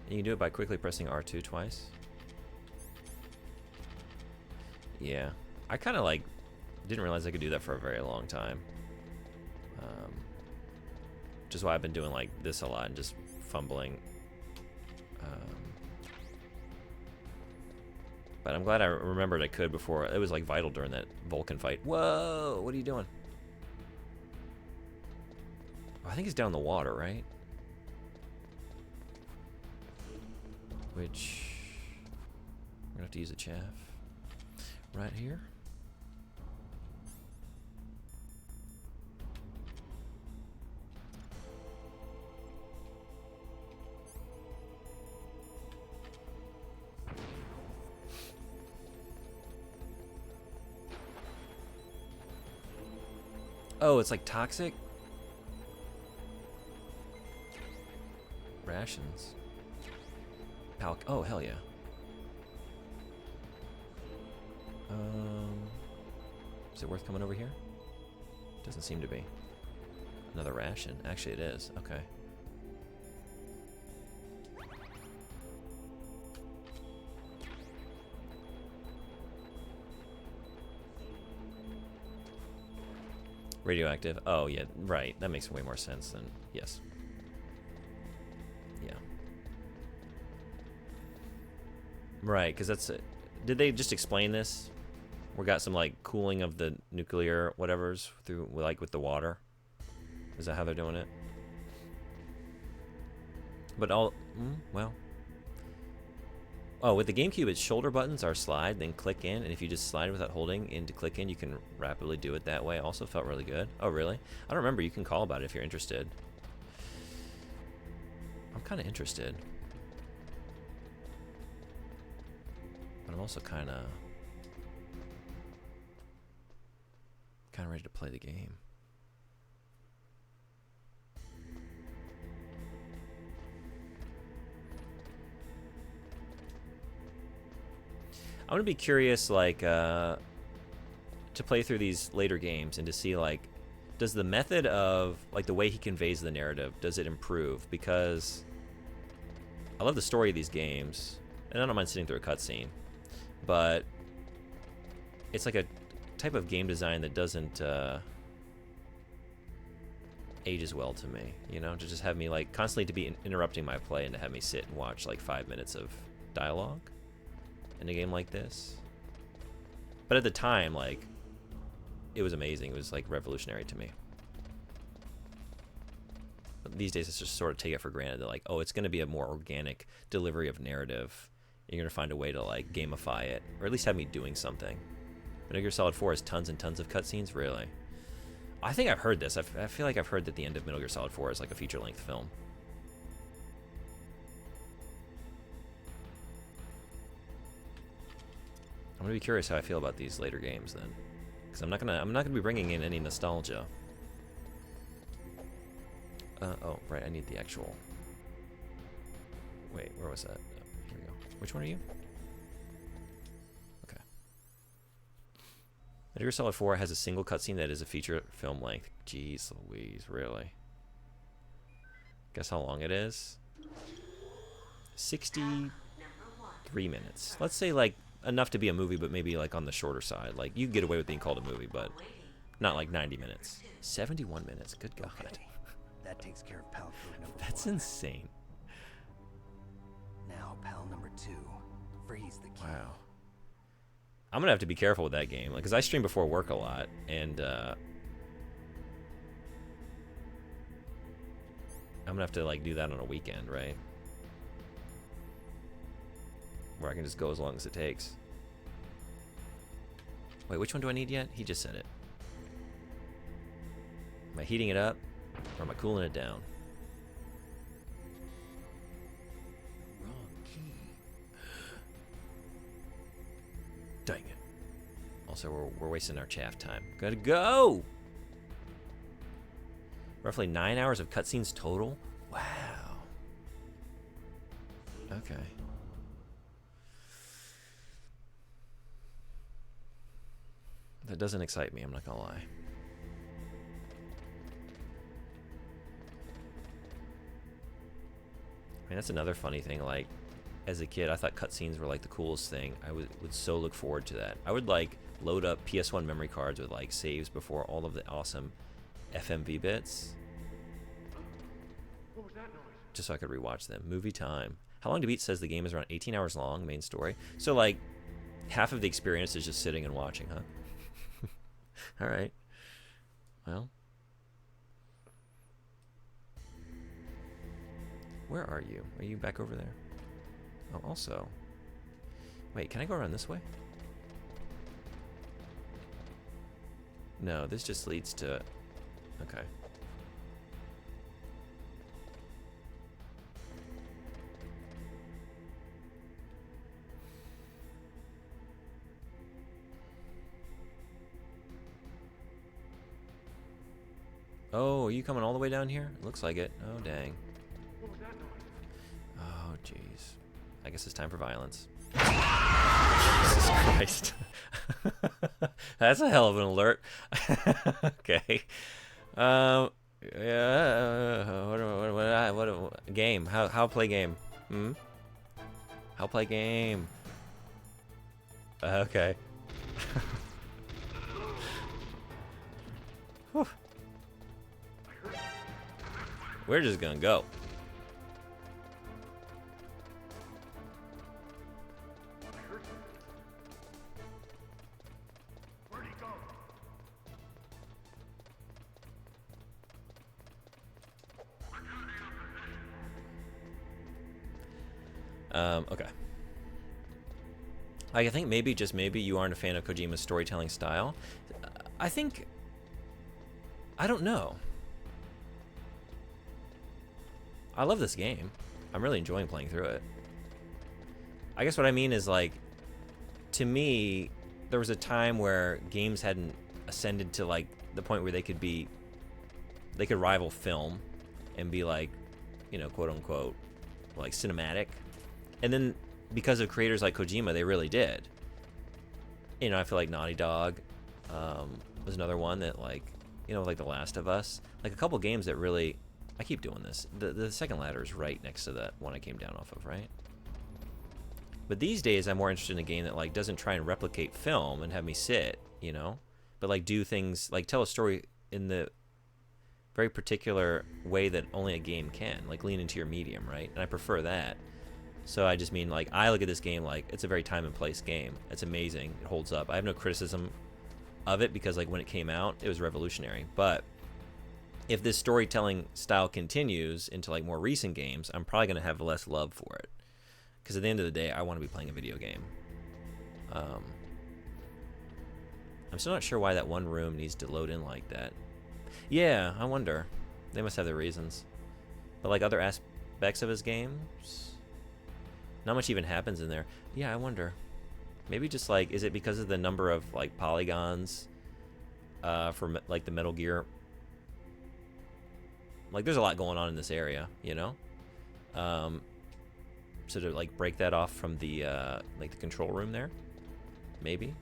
And you can do it by quickly pressing R2 twice. Yeah, I kind of like didn't realize I could do that for a very long time. Which is why I've been doing like this a lot and just fumbling. But I'm glad I remembered I could before. It was like vital during that Vulcan fight. Whoa, what are you doing? Oh, I think it's down the water, right? Which we're gonna have to use a chaff. Right here. Oh, it's like toxic? Rations. Oh, hell yeah. Is it worth coming over here? Doesn't seem to be. Another ration. Actually, it is. Okay. Radioactive. Oh, yeah. Right. That makes way more sense than... Yes. Yeah. Right, because that's... Did they just explain this? We got some like cooling of the nuclear whatevers through like with the water. Is that how they're doing it? But all well. Oh, with the GameCube, its shoulder buttons are slide, then click in, and if you just slide without holding in to click in, you can rapidly do it that way. Also felt really good. Oh, really? I don't remember. You can call about it if you're interested. I'm kind of interested. But I'm also kind of ready to play the game. I'm gonna be curious, like, to play through these later games and to see, like, does the method of, like, the way he conveys the narrative, does it improve? Because I love the story of these games, and I don't mind sitting through a cutscene, but it's like a type of game design that doesn't age as well to me, you know, to just have me like constantly to be interrupting my play and to have me sit and watch like 5 minutes of dialogue in a game like this. But at the time, like, it was amazing. It was like revolutionary to me. But these days, it's just sort of take it for granted that like, oh, it's going to be a more organic delivery of narrative. You're going to find a way to like gamify it, or at least have me doing something. Metal Gear Solid 4 has tons and tons of cutscenes, really. I think I've heard this. I feel like I've heard that the end of Metal Gear Solid 4 is like a feature-length film. I'm gonna be curious how I feel about these later games then, because I'm not gonna be bringing in any nostalgia. Oh, right. I need the actual. Wait, where was that? Oh, here we go. Which one are you? Metal Gear Solid 4 has a single cutscene that is a feature film length. Jeez Louise, really? Guess how long it is? 63 minutes. Let's say like enough to be a movie, but maybe like on the shorter side. Like you get away with being called a movie, but not like 90 minutes. 71 minutes. Good God. Okay. That takes care of pal code number That's 1. insane. Now, pal number 2. Freeze the key. Wow. I'm gonna have to be careful with that game, because I stream before work a lot, and I'm gonna have to like do that on a weekend, right? Where I can just go as long as it takes. Wait, which one do I need yet? He just said it. Am I heating it up, or am I cooling it down? Dang it. Also, we're wasting our chaff time. Gotta go! Roughly 9 hours of cutscenes total? Wow. Okay. That doesn't excite me, I'm not gonna lie. I mean, that's another funny thing, like, as a kid, I thought cutscenes were like the coolest thing. I would so look forward to that. I would like load up PS1 memory cards with like saves before all of the awesome FMV bits. What was that noise? Just so I could rewatch them. Movie time. How Long to Beat says the game is around 18 hours long, main story. So like half of the experience is just sitting and watching, huh? All right. Well. Where are you? Are you back over there? Oh, also. Wait, can I go around this way? No, this just leads to... Okay. Oh, are you coming all the way down here? Looks like it. Oh, dang. What was that noise? Oh, jeez. I guess it's time for violence. Jesus Christ. That's a hell of an alert. Okay. Yeah. What game? How play game? Hmm? How play game? Okay. Whew. We're just gonna go. Where'd he go? Okay. I think maybe, just maybe, you aren't a fan of Kojima's storytelling style. I think... I don't know. I love this game. I'm really enjoying playing through it. I guess what I mean is, like, to me, there was a time where games hadn't ascended to, like, the point where they could rival film and be, like, you know, quote unquote, like, cinematic. And then because of creators like Kojima, they really did. You know, I feel like Naughty Dog was another one that, like, you know, like The Last of Us, like a couple games that really... I keep doing this. The second ladder is right next to that one I came down off of, right? But these days, I'm more interested in a game that, like, doesn't try and replicate film and have me sit, you know? But, like, do things, like, tell a story in the very particular way that only a game can. Like, lean into your medium, right? And I prefer that. So I just mean, like, I look at this game like it's a very time and place game. It's amazing. It holds up. I have no criticism of it because, like, when it came out, it was revolutionary. But if this storytelling style continues into, like, more recent games, I'm probably going to have less love for it. Because at the end of the day, I want to be playing a video game. I'm still not sure why that one room needs to load in like that. Yeah, I wonder. They must have their reasons. But, like, other aspects of his games, not much even happens in there. Yeah, I wonder. Maybe just, like, is it because of the number of, like, polygons for, like, the Metal Gear? Like, there's a lot going on in this area, you know? So to, like, break that off from the, like, the control room there? Maybe?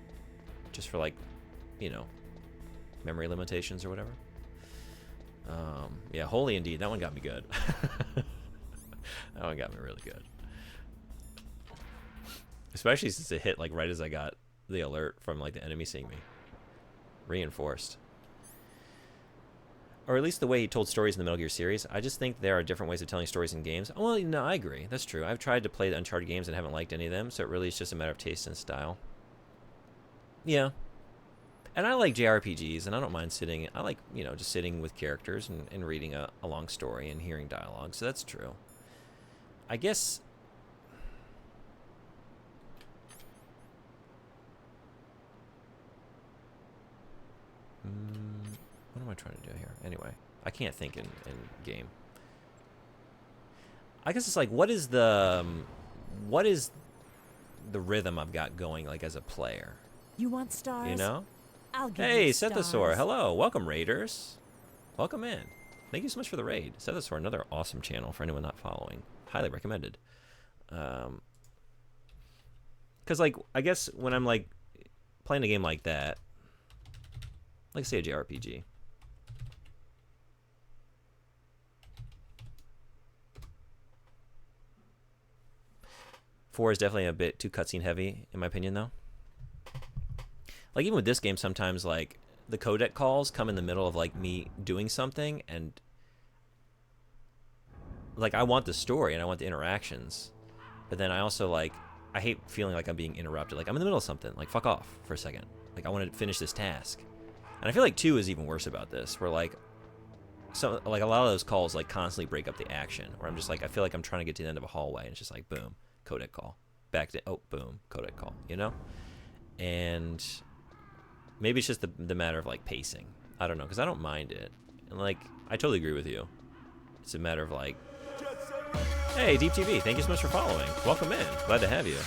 Just for, like, you know, memory limitations or whatever. Yeah, Holy Indeed. That one got me good. That one got me really good. Especially since it hit like right as I got the alert from like the enemy seeing me. Reinforced. Or at least the way he told stories in the Metal Gear series. I just think there are different ways of telling stories in games. Well, no, I agree. That's true. I've tried to play the Uncharted games and haven't liked any of them, so it really is just a matter of taste and style. Yeah. And I like JRPGs, and I don't mind sitting. I like, you know, just sitting with characters and reading a long story and hearing dialogue, so that's true. I guess... what am I trying to do here? Anyway, I can't think in game. I guess it's like, what is the rhythm I've got going, like, as a player? You want stars? You know? I'll give Hey, you Sethosaur, stars. hello. Welcome, Raiders. Welcome in. Thank you so much for the raid. Sethosaur, another awesome channel for anyone not following. Highly recommended. Because, like, I guess when I'm, like, playing a game like that, like, say, a JRPG. Four is definitely a bit too cutscene heavy, in my opinion, though. Like, even with this game, sometimes, like, the codec calls come in the middle of, like, me doing something, and, like, I want the story, and I want the interactions, but then I also, like, I hate feeling like I'm being interrupted. Like, I'm in the middle of something. Like, fuck off for a second. Like, I want to finish this task. And I feel like 2 is even worse about this, where, like, so, like, a lot of those calls, like, constantly break up the action, where I'm just, like, I feel like I'm trying to get to the end of a hallway, and it's just like, boom, codec call. Back to, oh, boom, codec call, you know? And maybe it's just the matter of, like, pacing. I don't know, because I don't mind it. And, like, I totally agree with you. It's a matter of, like, hey, Deep TV, thank you so much for following. Welcome in. Glad to have you.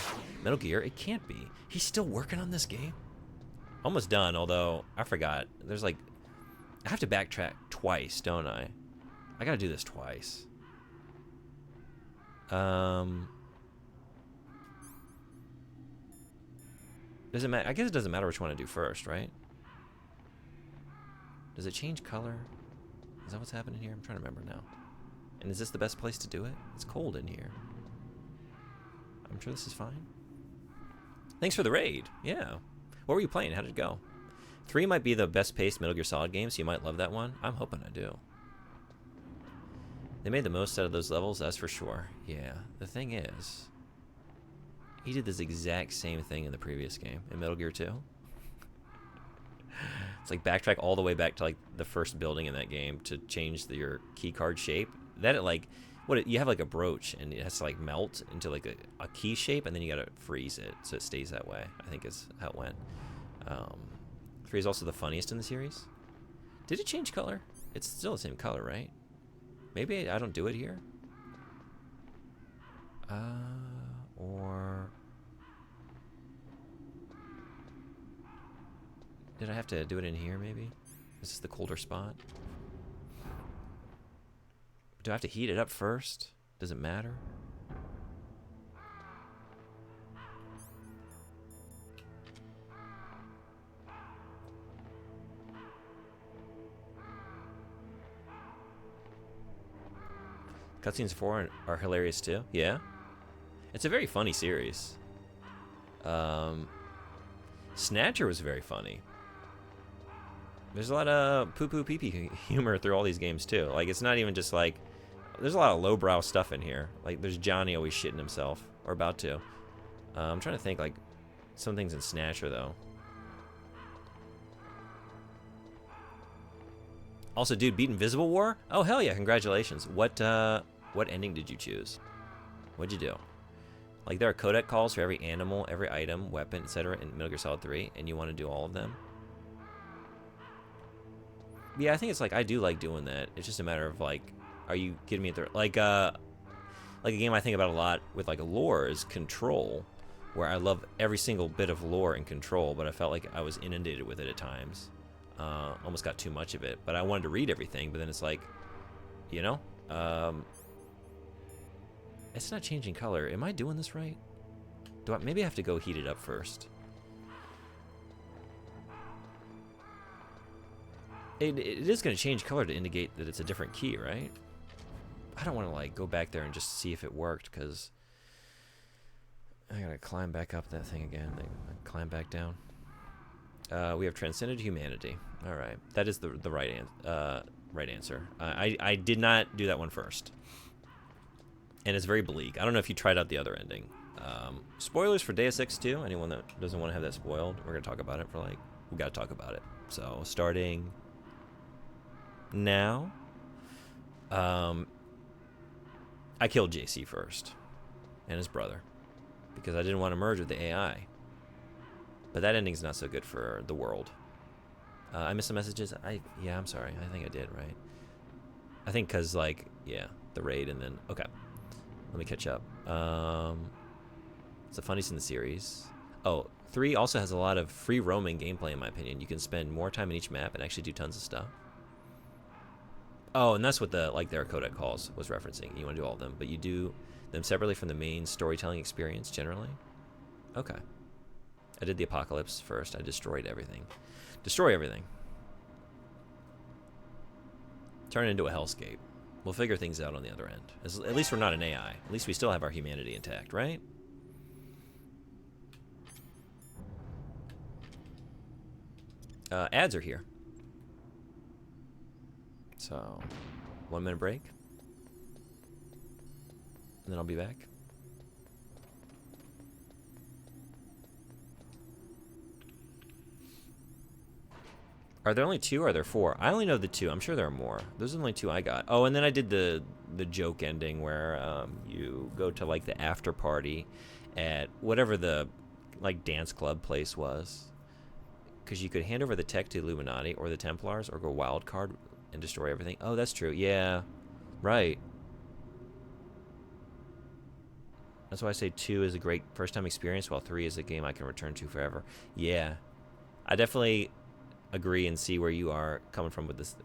Metal Gear, it can't be. He's still working on this game? Almost done, although I forgot. There's, like, I have to backtrack twice, don't I? I gotta do this twice. Doesn't matter. I guess it doesn't matter which one I do first, right? Does it change color? Is that what's happening here? I'm trying to remember now. And is this the best place to do it? It's cold in here. I'm sure this is fine. Thanks for the raid. Yeah. What were you playing? How did it go? 3 might be the best paced Metal Gear Solid game, so you might love that one. I'm hoping I do. They made the most out of those levels, that's for sure. Yeah. The thing is, he did this exact same thing in the previous game, in Metal Gear 2. It's like backtrack all the way back to, like, the first building in that game to change your key card shape. That it, like, you have, like, a brooch, and it has to, like, melt into, like, a key shape, and then you gotta freeze it so it stays that way, I think is how it went. 3 is also the funniest in the series. Did it change color? It's still the same color, right? Maybe I don't do it here? Or... did I have to do it in here, maybe? Is this the colder spot? Do I have to heat it up first? Does it matter? Cutscenes 4 are hilarious too. Yeah, it's a very funny series. Snatcher was very funny. There's a lot of poo-poo pee-pee humor through all these games too. Like, it's not even just like, there's a lot of lowbrow stuff in here. Like, there's Johnny always shitting himself, or about to. I'm trying to think, like, some things in Snatcher though. Also, dude, beat Invisible War? Oh, hell yeah, congratulations. What ending did you choose? What'd you do? Like, there are codec calls for every animal, every item, weapon, etc. in Metal Gear Solid 3, and you want to do all of them? Yeah, I think it's like, I do like doing that. It's just a matter of, like, are you getting me at the... Like a game I think about a lot with, like, lore is Control, where I love every single bit of lore in Control, but I felt like I was inundated with it at times. Almost got too much of it, but I wanted to read everything, but then it's like, you know, it's not changing color. Am I doing this right? Maybe I have to go heat it up first. it is going to change color to indicate that it's a different key, right? I don't want to like go back there and just see if it worked, because I gotta climb back up that thing again. Then climb back down. We have transcended humanity. All right, that is the right answer. I did not do that one first, and it's very bleak. I don't know if you tried out the other ending. Spoilers for Deus Ex 2. Anyone that doesn't want to have that spoiled, we're gonna talk about it for like, we gotta talk about it. So starting now, I killed JC first and his brother because I didn't want to merge with the AI. But that ending's not so good for the world. I missed some messages. Yeah, I'm sorry. I think I did, right? I think because, like, yeah, the raid and then... Okay. Let me catch up. It's the funniest in the series. Oh, 3 also has a lot of free roaming gameplay, in my opinion. You can spend more time in each map and actually do tons of stuff. Oh, and that's what the, like, their codec calls was referencing. You want to do all of them, but you do them separately from the main storytelling experience, generally. Okay. I did the apocalypse first. I destroyed everything. Destroy everything. Turn it into a hellscape. We'll figure things out on the other end. At least we're not an AI. At least we still have our humanity intact, right? Ads are here. So, 1 minute break. And then I'll be back. Are there only 2 or are there 4? I only know the 2. I'm sure there are more. Those are the only 2 I got. Oh, and then I did the joke ending where you go to like the after party at whatever the like dance club place was. Because you could hand over the tech to Illuminati or the Templars or go wild card and destroy everything. Oh, that's true. Yeah. Right. That's why I say 2 is a great first time experience, while 3 is a game I can return to forever. Yeah. I definitely agree and see where you are coming from with this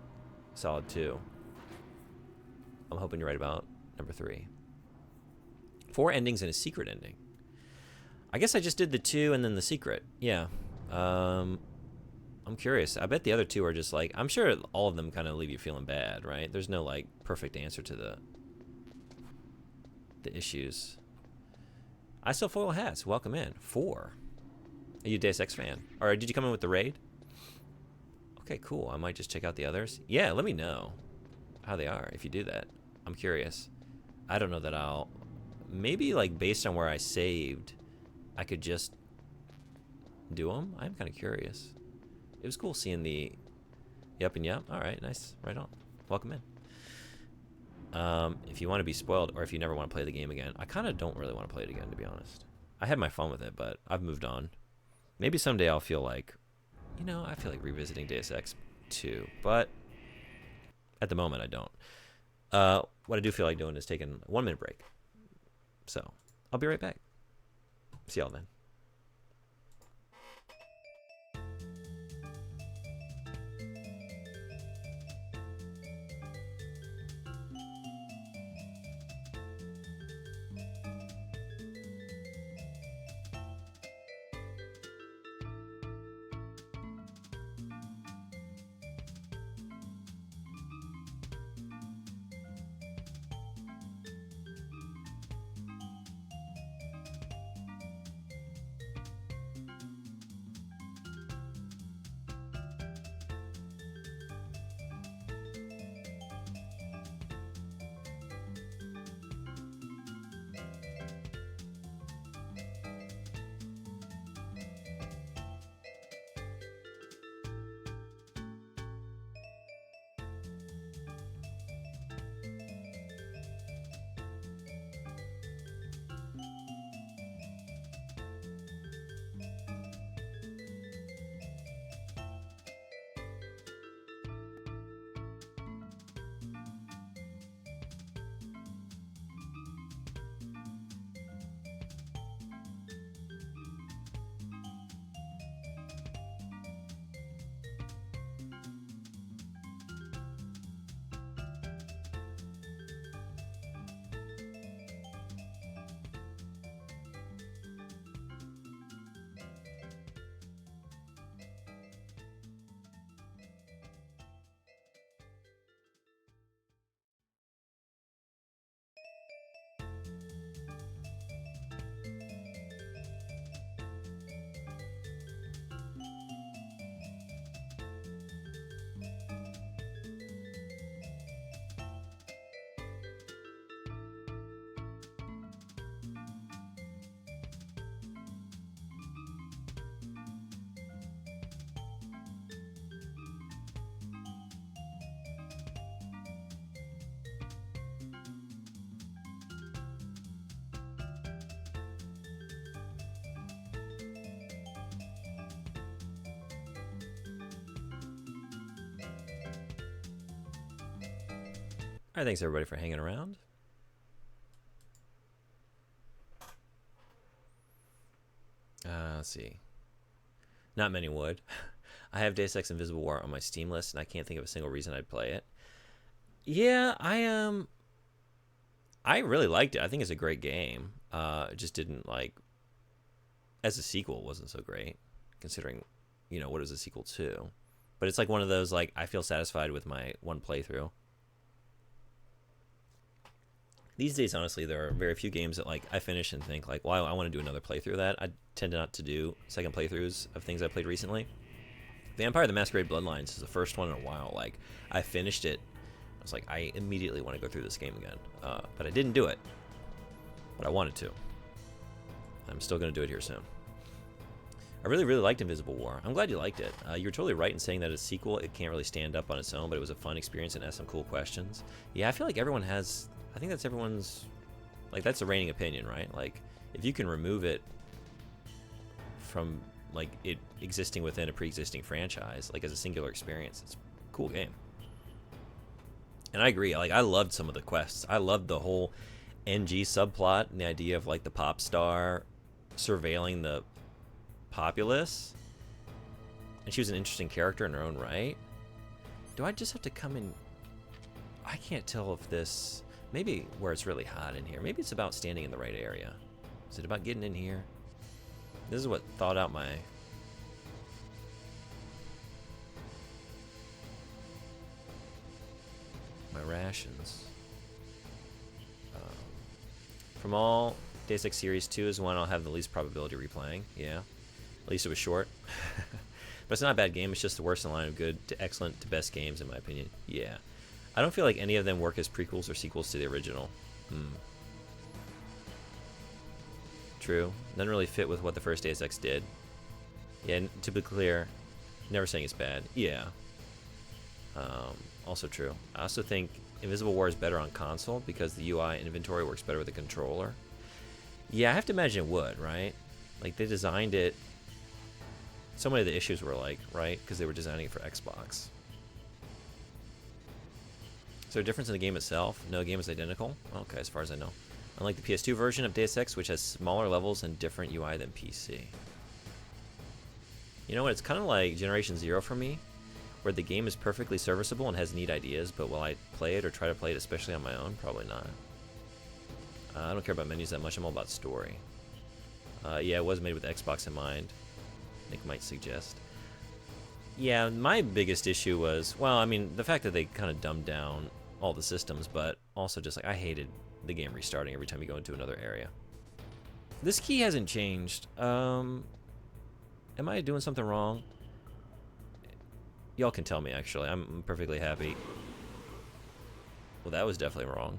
solid 2. I'm hoping you're right about number 3. 4 endings and a secret ending. I guess I just did the 2 and then the secret. Yeah. I'm curious. I bet the other 2 are just like, I'm sure all of them kind of leave you feeling bad, right? There's no like perfect answer to the issues. I still foil hats. Welcome in. 4. Are you a Deus Ex fan? Or did you come in with the raid? Okay, cool. I might just check out the others. Yeah, let me know how they are if you do that. I'm curious. I don't know that I'll... Maybe, like, based on where I saved, I could just do them. I'm kind of curious. It was cool seeing the Yup and Yup. All right, nice. Right on. Welcome in. If you want to be spoiled or if you never want to play the game again, I kind of don't really want to play it again, to be honest. I had my fun with it, but I've moved on. Maybe someday I'll feel like, you know, I feel like revisiting Deus Ex 2, but at the moment I don't. What I do feel like doing is taking a 1 minute break. So I'll be right back. See y'all then. All right, thanks everybody for hanging around. Let's see. Not many would. I have Deus Ex Invisible War on my Steam list, and I can't think of a single reason I'd play it. Yeah, I really liked it. I think it's a great game. It just didn't, like, as a sequel, it wasn't so great, considering, you know, what it was a sequel to. But it's like one of those, like, I feel satisfied with my one playthrough. These days, honestly, there are very few games that, like, I finish and think, like, wow, I want to do another playthrough of that. I tend not to do second playthroughs of things I played recently. Vampire the Masquerade Bloodlines is the first one in a while. Like, I finished it. I was like, I immediately want to go through this game again. But I didn't do it. But I wanted to. I'm still going to do it here soon. I really, really liked Invisible War. I'm glad you liked it. You were totally right in saying that as a sequel, it can't really stand up on its own, but it was a fun experience and asked some cool questions. Yeah, I feel like everyone has... I think that's everyone's... Like, that's the reigning opinion, right? Like, if you can remove it from, like, it existing within a pre-existing franchise, like, as a singular experience, it's a cool game. And I agree. Like, I loved some of the quests. I loved the whole NG subplot and the idea of, like, the pop star surveilling the populace. And she was an interesting character in her own right. Do I just have to come in? I can't tell if this... Maybe where it's really hot in here. Maybe it's about standing in the right area. Is it about getting in here? This is what thawed out my... rations. From all, Deus Ex Series 2 is one I'll have the least probability replaying. Yeah. At least it was short. But it's not a bad game. It's just the worst in line of good to excellent to best games, in my opinion. Yeah. I don't feel like any of them work as prequels or sequels to the original. True. None really fit with what the first Deus Ex did. Yeah, to be clear, never saying it's bad. Yeah. Also true. I also think Invisible War is better on console because the UI and inventory works better with the controller. Yeah, I have to imagine it would, right? Like, they designed it... So many of the issues were like, right? Because they were designing it for Xbox. Is there a difference in the game itself? No, the game is identical? Okay, as far as I know. Unlike the PS2 version of Deus Ex, which has smaller levels and different UI than PC. You know what? It's kind of like Generation Zero for me, where the game is perfectly serviceable and has neat ideas, but will I play it or try to play it, especially on my own? Probably not. I don't care about menus that much. I'm all about story. Yeah, it was made with Xbox in mind, Nick might suggest. Yeah, my biggest issue was, well, I mean, the fact that they kind of dumbed down all the systems, but also just like, I hated the game restarting every time you go into another area. This key hasn't changed. Am I doing something wrong? Y'all can tell me, actually. I'm perfectly happy. Well, that was definitely wrong.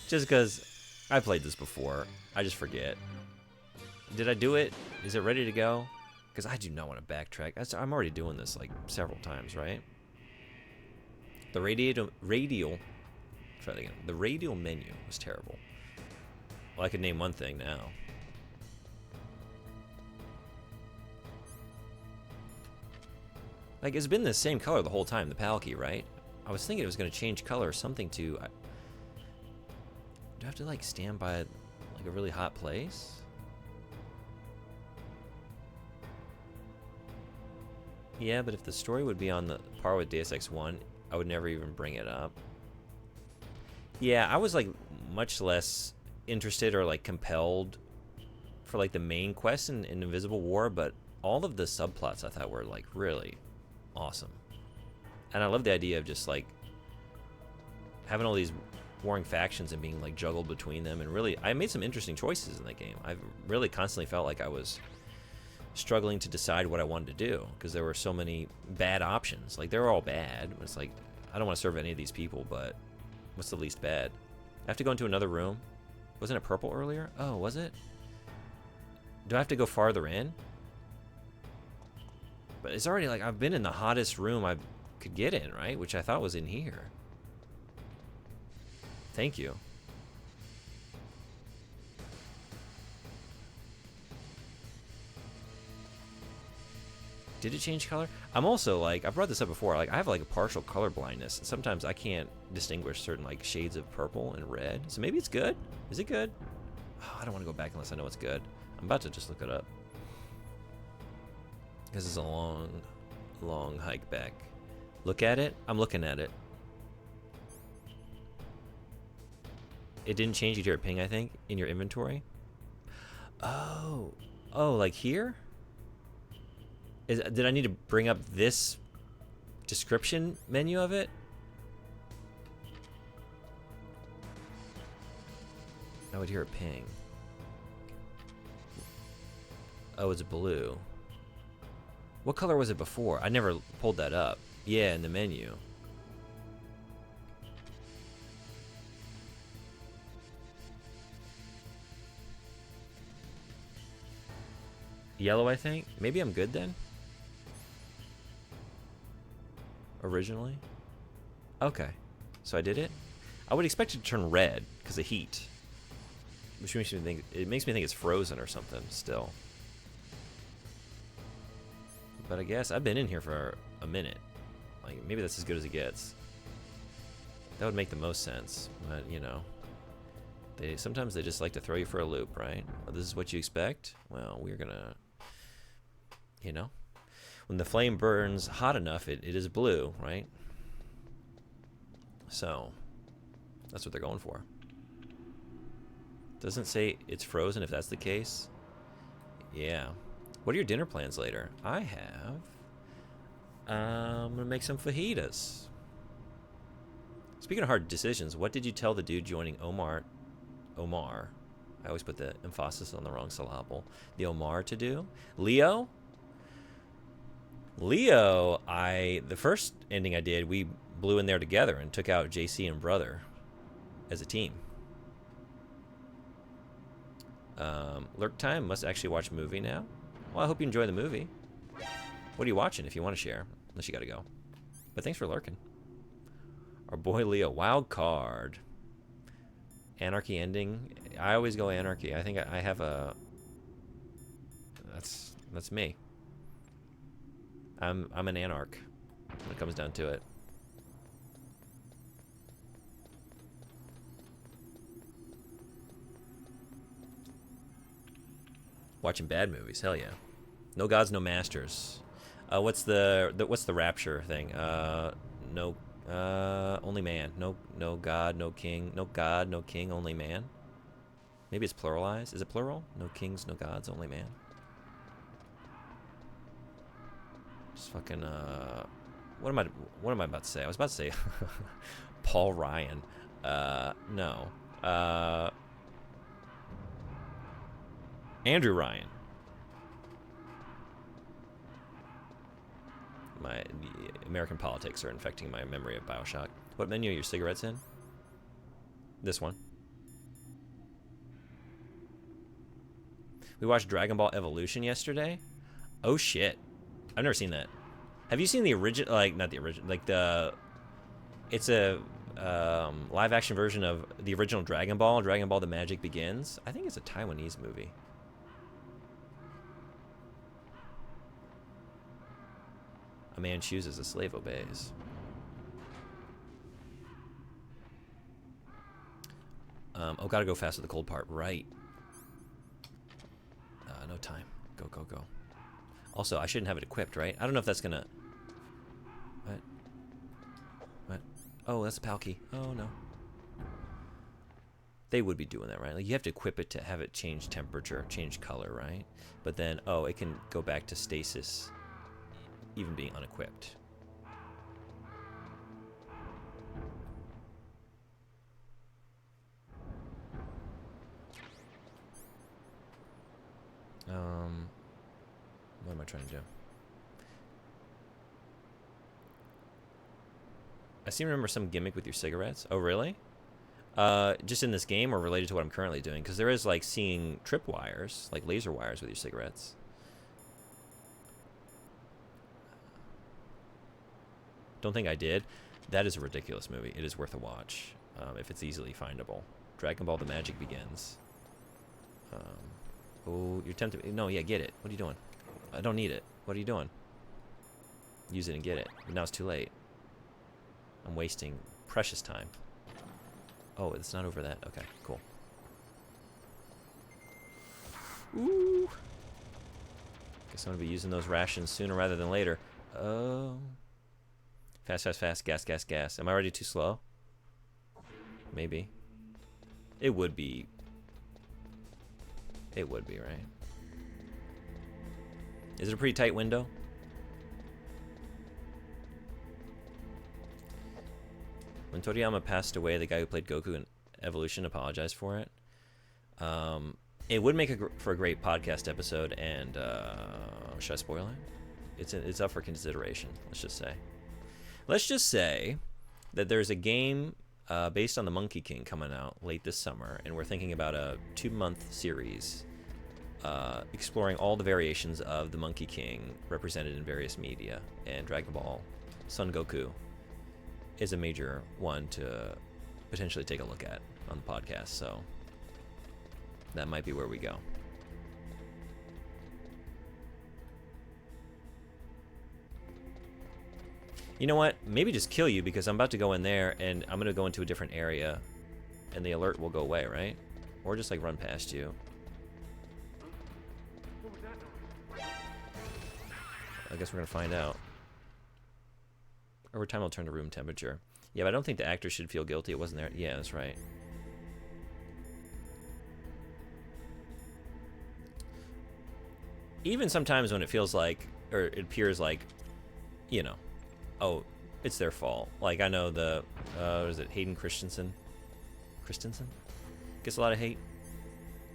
Just because I played this before. I just forget. Did I do it? Is it ready to go? Because I do not want to backtrack. I'm already doing this like several times, right? The radial try that again. The radial menu was terrible. Well, I could name one thing now. Like, it's been the same color the whole time, the PAL key, right? I was thinking it was going to change color or something to... do I have to, like, stand by, like, a really hot place? Yeah, but if the story would be on the par with Deus Ex 1, I would never even bring it up. Yeah, I was, like, much less interested or, like, compelled for, like, the main quest in Invisible War, but all of the subplots I thought were, like, really awesome. And I love the idea of just, like, having all these warring factions and being, like, juggled between them. And really, I made some interesting choices in that game. I really constantly felt like I was struggling to decide what I wanted to do because there were so many bad options. Like, they were all bad. It's like, I don't want to serve any of these people, but what's the least bad? I have to go into another room. Wasn't it purple earlier? Oh, was it? Do I have to go farther in? But it's already like I've been in the hottest room I could get in, right? Which I thought was in here. Thank you. Did it change color? I'm also like, I brought this up before, like I have like a partial color blindness. Sometimes I can't distinguish certain like shades of purple and red. So maybe it's good. Is it good? Oh, I don't want to go back unless I know it's good. I'm about to just look it up. Because it's a long, long hike back. Look at it. I'm looking at it. It didn't change you to your ping, I think, in your inventory. Oh, like here? Did I need to bring up this description menu of it? I would hear a ping. Oh, it's blue. What color was it before? I never pulled that up. Yeah, in the menu. Yellow, I think. Maybe I'm good then? Originally? Okay. So I did it? I would expect it to turn red because of heat. Which makes me think it's frozen or something still. But I guess I've been in here for a minute. Like maybe that's as good as it gets. That would make the most sense. But you know, sometimes they just like to throw you for a loop, right? Oh, this is what you expect? Well, we're gonna, you know, when the flame burns hot enough, it is blue, right? So that's what they're going for. Doesn't say it's frozen if that's the case. Yeah. What are your dinner plans later? I have. I'm gonna make some fajitas. Speaking of hard decisions, what did you tell the dude joining Omar? I always put the emphasis on the wrong syllable. The Omar to do? Leo, the first ending I did, we blew in there together and took out JC and Brother as a team. Lurk time, must actually watch a movie now. Well, I hope you enjoy the movie. What are you watching if you want to share? Unless you gotta go. But thanks for lurking. Our boy Leo, wild card. Anarchy ending. I always go Anarchy. I think I have a... That's me. I'm an anarch when it comes down to it. Watching bad movies, hell yeah. No gods, no masters. What's the rapture thing? No, only man. No god, no king. No god, no king, only man. Maybe it's pluralized. Is it plural? No kings, no gods, only man. Just fucking what am I about to say? I was about to say Paul Ryan. No. Andrew Ryan. The American politics are infecting my memory of BioShock. What menu are your cigarettes in? This one. We watched Dragon Ball Evolution yesterday. Oh shit. I've never seen that. Have you seen the original, like, not the original, like it's a live action version of the original Dragon Ball The Magic Begins? I think it's a Taiwanese movie. A man chooses, a slave obeys. Oh, gotta go fast with the cold part. Right. No time. Go, go, go. Also, I shouldn't have it equipped, right? I don't know if that's gonna... What? Oh, that's a Palki. Oh, no. They would be doing that, right? Like, you have to equip it to have it change temperature, change color, right? But then, oh, it can go back to stasis, even being unequipped. What am I trying to do? I seem to remember some gimmick with your cigarettes. Oh, really? Just in this game or related to what I'm currently doing? Because there is, like, seeing tripwires, like laser wires with your cigarettes. Don't think I did. That is a ridiculous movie. It is worth a watch if it's easily findable. Dragon Ball: The Magic Begins. Oh, you're tempted. No, yeah, get it. What are you doing? I don't need it. What are you doing? use it and get it. But now it's too late. I'm wasting precious time. Oh, it's not over that. Okay, cool. Ooh. Guess I'm gonna be using those rations sooner rather than later. Oh. Fast, fast, fast. Gas, gas, gas. Am I already too slow? Maybe. It would be. It would be, right? Is it a pretty tight window? When Toriyama passed away, the guy who played Goku in Evolution apologized for it. It would make for a great podcast episode, and should I spoil it? It's up for consideration. Let's just say. Let's just say that there's a game based on the Monkey King coming out late this summer, and we're thinking about a 2-month series exploring all the variations of the Monkey King represented in various media, and Dragon Ball Son Goku is a major one to potentially take a look at on the podcast, so that might be where we go. You know what? Maybe just kill you, because I'm about to go in there and I'm going to go into a different area and the alert will go away, right? Or just like run past you. I guess we're going to find out. Over time, I'll turn to room temperature. Yeah, but I don't think the actor should feel guilty. It wasn't there. Yeah, that's right. Even sometimes when it feels like, or it appears like, you know, oh, it's their fault. Like, I know the, what is it, Hayden Christensen? Christensen? Gets a lot of hate.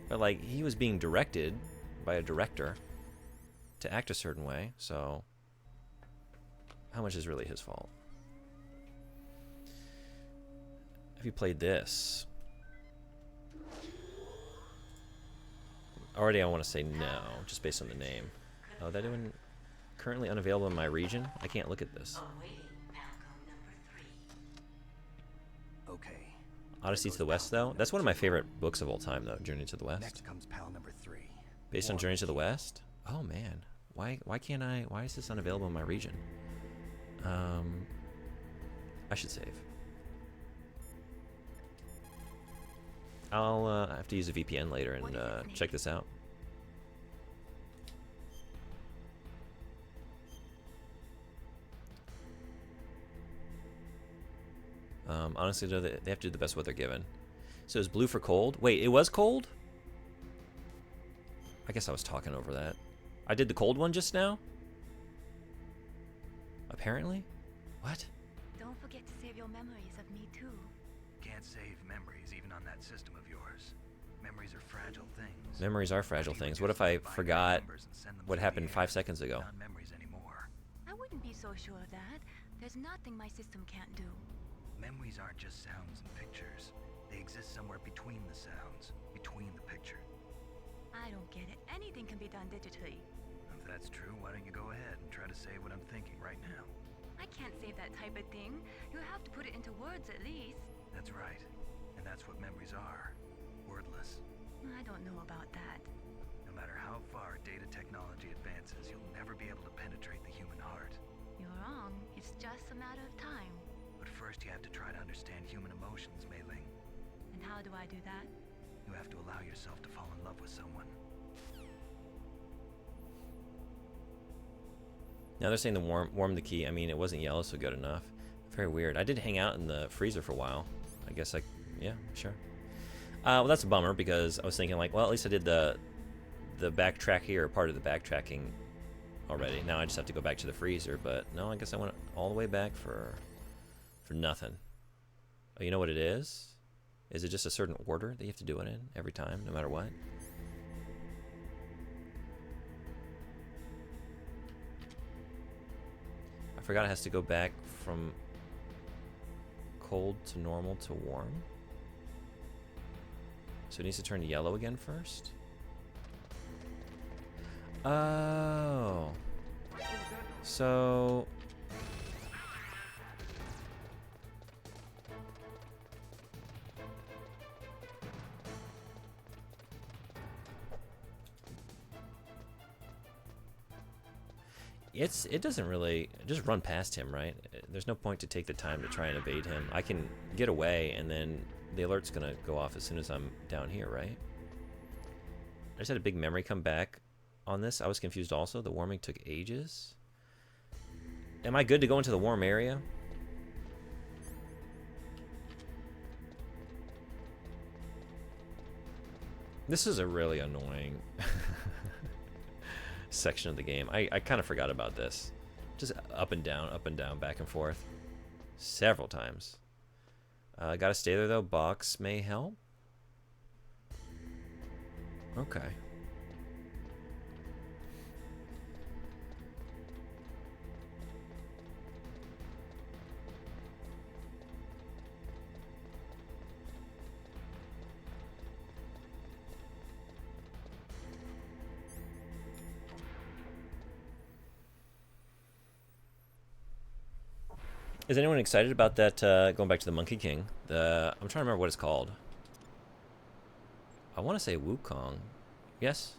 But, like, he was being directed by a director to act a certain way, so how much is really his fault? Have you played this? Already I want to say no, just based on the name. Oh, that one currently unavailable in my region? I can't look at this. Okay. Odyssey to the West, though? That's one of my favorite books of all time, though, Journey to the West. Next comes pal number 3. Based on Journey to the West? Oh, man. Why can't I... Why is this unavailable in my region? I should save. I'll have to use a VPN later and check this out. Honestly, though, they have to do the best with what they're given. So is blue for cold? Wait, it was cold? I guess I was talking over that. I did the cold one just now? Apparently? What? Don't forget to save your memories of me too. Can't save memories even on that system of yours. Memories are fragile things. Memories are fragile things. What if I forgot what happened 5 seconds ago? Not memories anymore. I wouldn't be so sure of that. There's nothing my system can't do. Memories aren't just sounds and pictures. They exist somewhere between the sounds, between the picture. I don't get it. Anything can be done digitally. If that's true, why don't you go ahead and try to say what I'm thinking right now? I can't save that type of thing. You have to put it into words at least. That's right. And that's what memories are. Wordless. I don't know about that. No matter how far data technology advances, you'll never be able to penetrate the human heart. You're wrong. It's just a matter of time. But first you have to try to understand human emotions, Mei Ling. And how do I do that? You have to allow yourself to fall in love with someone. Now they're saying to warm the key. I mean, it wasn't yellow, so good enough. Very weird. I did hang out in the freezer for a while. I guess yeah, sure. Well, that's a bummer, because I was thinking like, well, at least I did the backtrack here, or part of the backtracking already. Now I just have to go back to the freezer, but no, I guess I went all the way back for nothing. Oh, you know what it is? Is it just a certain order that you have to do it in every time, no matter what? I forgot it has to go back from cold to normal to warm. So it needs to turn yellow again first? Oh. So... It doesn't really just run past him, right? There's no point to take the time to try and evade him. I can get away, and then the alert's gonna go off as soon as I'm down here, right? I just had a big memory come back on this. I was confused also. The warming took ages. Am I good to go into the warm area? This is a really annoying section of the game. I kind of forgot about this. Just up and down, back and forth. Several times. Gotta stay there though. Box may help. Okay. Is anyone excited about that, going back to the Monkey King? I'm trying to remember what it's called. I want to say Wukong. Yes?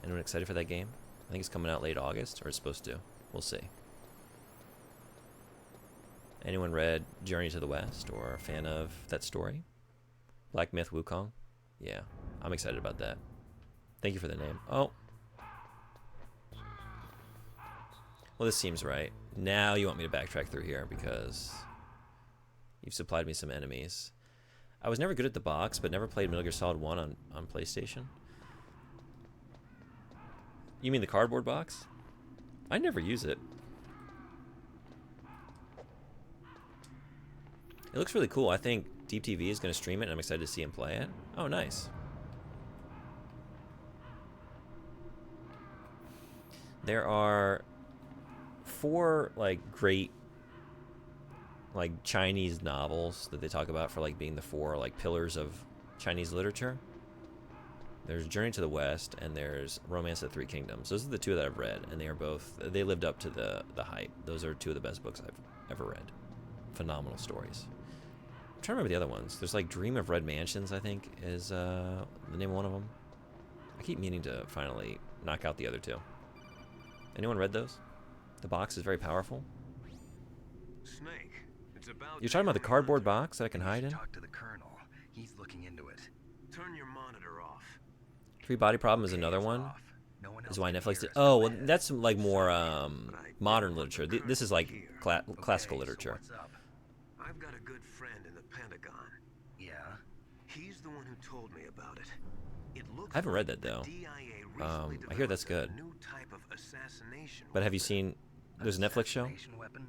Anyone excited for that game? I think it's coming out late August, or it's supposed to. We'll see. Anyone read Journey to the West, or a fan of that story? Black Myth Wukong? Yeah, I'm excited about that. Thank you for the name. Oh. Well, this seems right. Now you want me to backtrack through here because you've supplied me some enemies. I was never good at the box, but never played Metal Gear Solid 1 on PlayStation. You mean the cardboard box? I never use it. It looks really cool. I think Deep TV is going to stream it, and I'm excited to see him play it. Oh, nice. There are 4 like great like Chinese novels that they talk about for like being the 4 like pillars of Chinese literature. There's Journey to the West and there's Romance of the Three Kingdoms. Those are the 2 that I've read, and they lived up to the hype. Those are 2 of the best books I've ever read. Phenomenal stories. I'm trying to remember the other ones. There's like Dream of Red Mansions, I think is the name of one of them. I keep meaning to finally knock out the other 2. Anyone read those? The box is very powerful. Snake, it's about You're talking about the cardboard box that I can hide in? Talk to the Colonel. He's looking into it. Turn your monitor off. 3 Body Problem is another one. Is why Netflix did. Oh, well, that's like more modern literature. This is like classical literature. So what's up? I've got a good friend in the Pentagon. Yeah. He's the one who told me about it. It looks I haven't read like that though. the DIA recently I hear that's developed good. a new type of assassination But have you weapon. seen? There's a Netflix show. Assassination weapon?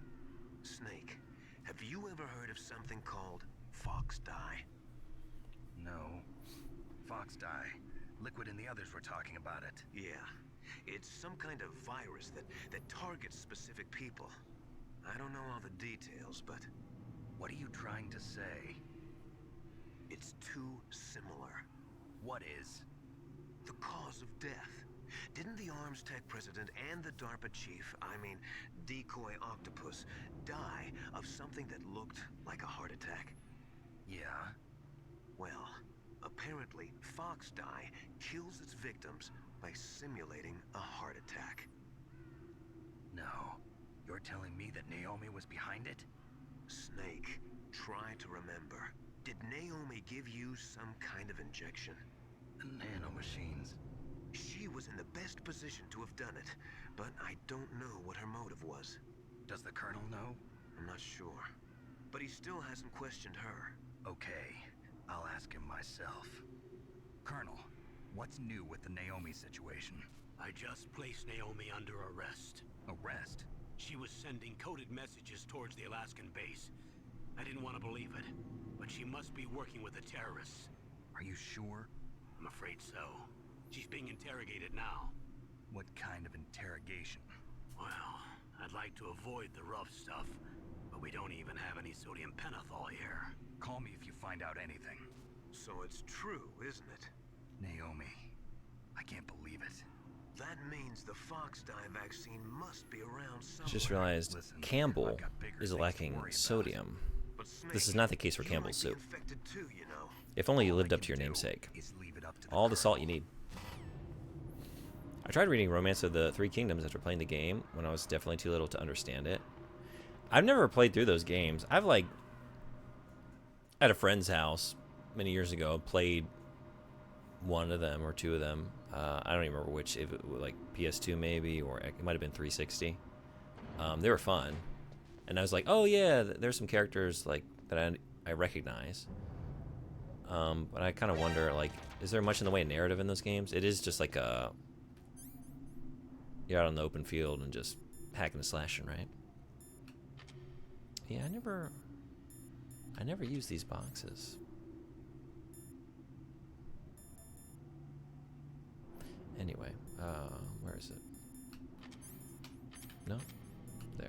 Snake, have you ever heard of something called Fox Dye? No. Fox dye. Liquid and the others were talking about it. Yeah. It's some kind of virus that targets specific people. I don't know all the details, but What are you trying to say? it's too similar. What is? The cause of death. Didn't the Arms Tech president and the DARPA chief, I mean, Decoy Octopus, die of something that looked like a heart attack? Yeah. Well, apparently, Fox Dye kills its victims by simulating a heart attack. No. You're telling me that Naomi was behind it? Snake, try to remember. Did Naomi give you some kind of injection? The nanomachines. She was in the best position to have done it, but I don't know what her motive was. Does the Colonel know? I'm not sure. But he still hasn't questioned her. Okay. I'll ask him myself. Colonel, what's new with the Naomi situation? I just placed Naomi under arrest. Arrest? She was sending coded messages towards the Alaskan base. I didn't want to believe it, but she must be working with the terrorists. Are you sure? I'm afraid so. She's being interrogated now. What kind of interrogation? Well, I'd like to avoid the rough stuff, but we don't even have any sodium pentothal here. Call me if you find out anything. So it's true, isn't it? Naomi, I can't believe it. That means the Fox Dye vaccine must be around somewhere. Just realized Listen, Campbell I've got bigger is things to lacking worry about. sodium. But Snake, This is not the case for you Campbell's might be soup. infected too, you know. If only you All lived I up can to your do namesake. is leave it up to All the salt you Colonel. need. I tried reading Romance of the Three Kingdoms after playing the game when I was definitely too little to understand it. I've never played through those games. I've like at a friend's house many years ago played one of them or two of them. I don't even remember which, if it was like PS2 maybe, or it might have been 360. They were fun, and I was like, oh yeah, there's some characters like that I recognize. But I kind of wonder, like, is there much in the way of narrative in those games? It is just like you're out on the open field and just hacking and slashing, right? Yeah, I never use these boxes. Anyway, where is it? No? There.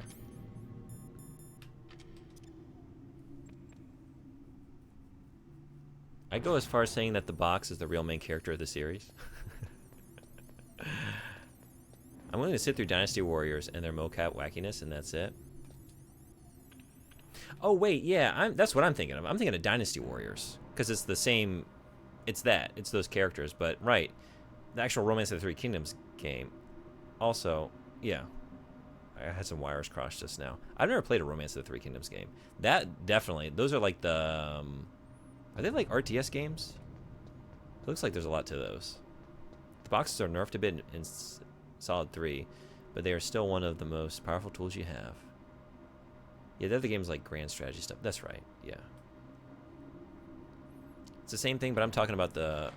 I go as far as saying that the box is the real main character of the series. I'm willing to sit through Dynasty Warriors and their mocap wackiness, and that's it. Oh wait, yeah, that's what I'm thinking of. I'm thinking of Dynasty Warriors because it's the same. It's those characters, but right, the actual Romance of the Three Kingdoms game. Also, yeah, I had some wires crossed just now. I've never played a Romance of the Three Kingdoms game. That definitely, those are like the. Are they like RTS games? It looks like there's a lot to those. The boxes are nerfed a bit in Solid 3, but they are still one of the most powerful tools you have. Yeah, the other games like grand strategy stuff. That's right, yeah. It's the same thing, but I'm talking about the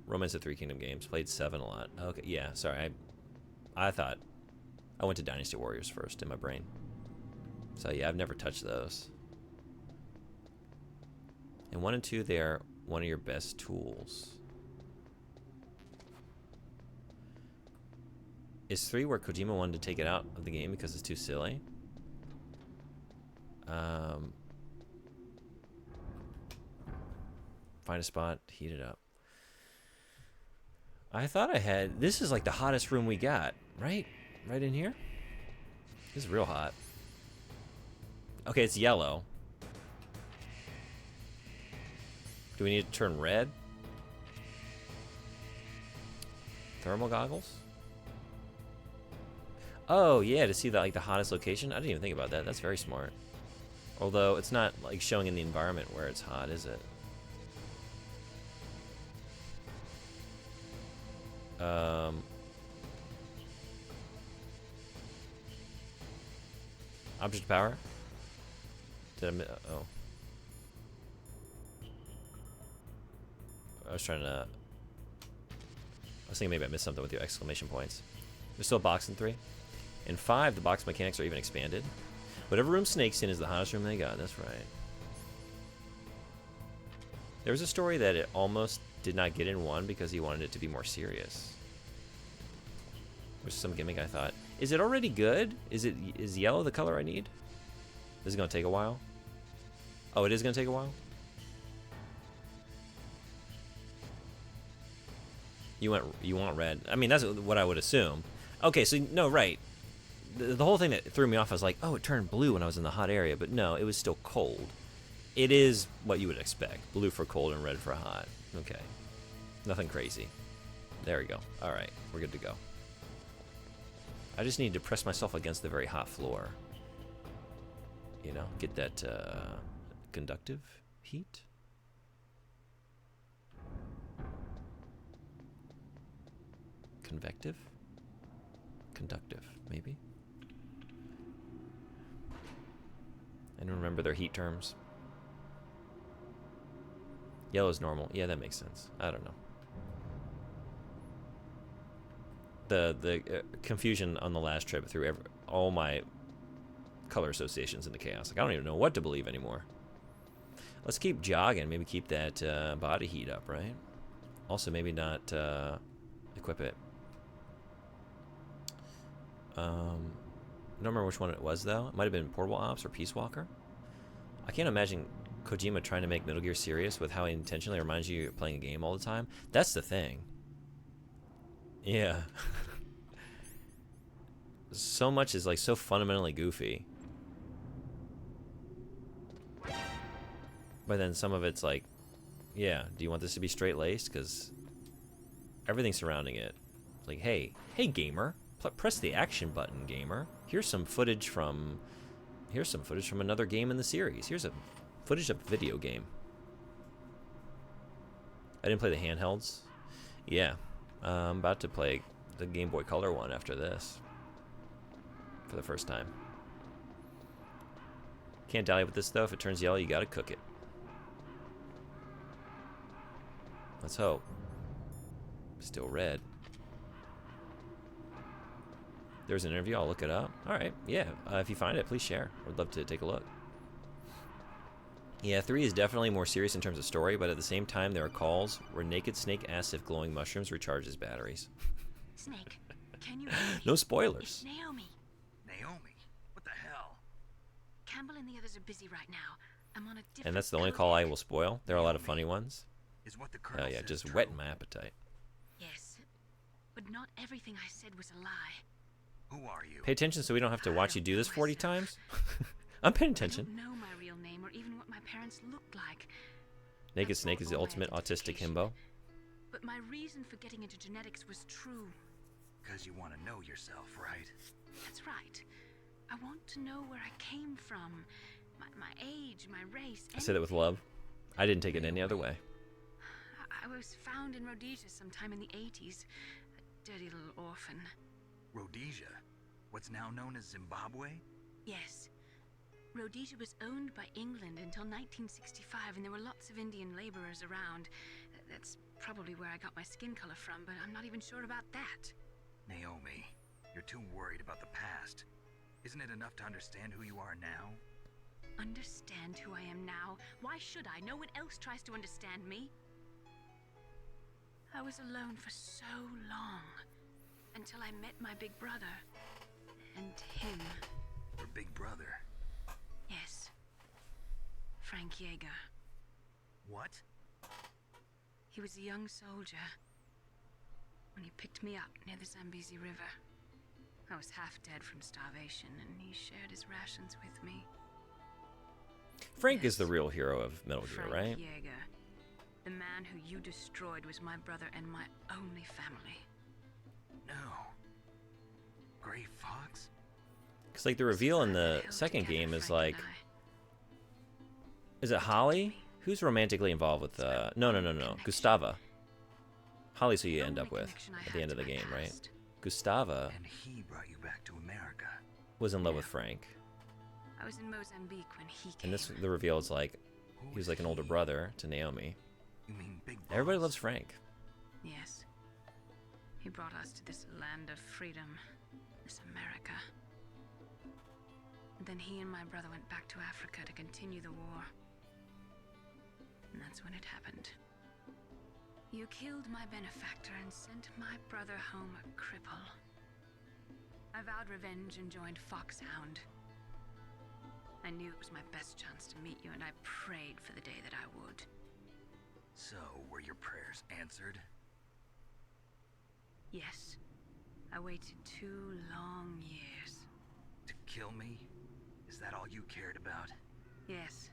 Romance of the Three Kingdom games. Played 7 a lot. Okay, yeah, sorry. I thought I went to Dynasty Warriors first in my brain. So yeah, I've never touched those. And 1 and 2, they are one of your best tools. Is 3 where Kojima wanted to take it out of the game because it's too silly? Find a spot, heat it up. I thought I had... This is like the hottest room we got, right? Right in here? This is real hot. Okay, it's yellow. Do we need to turn red? Thermal goggles? Oh, yeah, to see the, like, the hottest location? I didn't even think about that. That's very smart. Although, it's not, like, showing in the environment where it's hot, is it? Object power? Did I oh. I was thinking maybe I missed something with your exclamation points. There's still a box in 3. In 5, the box mechanics are even expanded. Whatever room Snake's in is the hottest room they got. That's right. There was a story that it almost did not get in 1 because he wanted it to be more serious. Which is some gimmick, I thought. Is it already good? Is yellow the color I need? Is it going to take a while? Oh, it is going to take a while? You want red. I mean, that's what I would assume. Okay, so no, right. The whole thing that threw me off, I was like, oh, it turned blue when I was in the hot area, but no, it was still cold. It is what you would expect. Blue for cold and red for hot. Okay. Nothing crazy. There we go. All right, we're good to go. I just need to press myself against the very hot floor. You know, get that conductive heat. Convective? Conductive, maybe? And remember their heat terms. Yellow is normal. Yeah, that makes sense. I don't know. The confusion on the last trip threw all my color associations into chaos. Like, I don't even know what to believe anymore. Let's keep jogging. Maybe keep that body heat up, right? Also, maybe not equip it. I don't remember which one it was, though. It might have been Portable Ops or Peace Walker. I can't imagine Kojima trying to make Metal Gear serious with how he intentionally reminds you you're playing a game all the time. That's the thing. Yeah. So much is like so fundamentally goofy. But then some of it's like, yeah, do you want this to be straight-laced? Because everything surrounding it Like, hey gamer, press the action button, gamer. Here's some footage from another game in the series. Here's a footage of a video game. I didn't play the handhelds. Yeah, I'm about to play the Game Boy Color one after this for the first time. Can't dally with this though. If it turns yellow, you gotta cook it. Let's hope. Still red. There's an interview. I'll look it up. All right. Yeah. If you find it, please share. I'd love to take a look. Yeah, 3 is definitely more serious in terms of story, but at the same time, there are calls where Naked Snake asks if glowing mushrooms recharge his batteries. Snake, can you No spoilers. It's Naomi. Naomi? What the hell? Campbell and the others are busy right now. I'm on a different And that's the only call I will spoil. There are a lot of funny ones. Is what the Oh colonel yeah, says just true? whetting my appetite. Yes, but not everything I said was a lie. Who are you? Pay attention so we don't have to watch you do this 40 times. I'm paying I attention. don't know my real name or even what my parents looked like. Naked Snake is the ultimate autistic himbo. But my reason for getting into genetics was true. Because you want to know yourself, right? That's right. I want to know where I came from. My age, my race. I say that with love. I didn't take it any other way. I was found in Rhodesia sometime in the 80s. A dirty little orphan. Rhodesia? What's now known as Zimbabwe? Yes. Rhodesia was owned by England until 1965, and there were lots of Indian laborers around. That's probably where I got my skin color from, but I'm not even sure about that. Naomi, you're too worried about the past. Isn't it enough to understand who you are now? Understand who I am now? Why should I? No one else tries to understand me. I was alone for so long, until I met my big brother, and him. Your big brother? Yes. Frank Yeager. What? He was a young soldier when he picked me up near the Zambezi River. I was half dead from starvation, and he shared his rations with me. Frank is the real hero of Metal Gear, Frank right? Yeager. The man who you destroyed was my brother and my only family. No. Gray Fox? Because like the reveal in the second game is like, is it Holly? Who's romantically involved with? No, Gustava. Holly's who you end up with at the end of the game, right? Gustava And he brought you back to America. was in love with Frank, I was in Mozambique when he came. and this the reveal is like he was like an older brother to Naomi. You mean Big Boss? Everybody loves Frank. Yes. He brought us to this land of freedom, this America. And then he and my brother went back to Africa to continue the war. And that's when it happened. You killed my benefactor and sent my brother home a cripple. I vowed revenge and joined Foxhound. I knew it was my best chance to meet you, and I prayed for the day that I would. So, were your prayers answered? Yes. I waited 2 long years. To kill me? Is that all you cared about? Yes.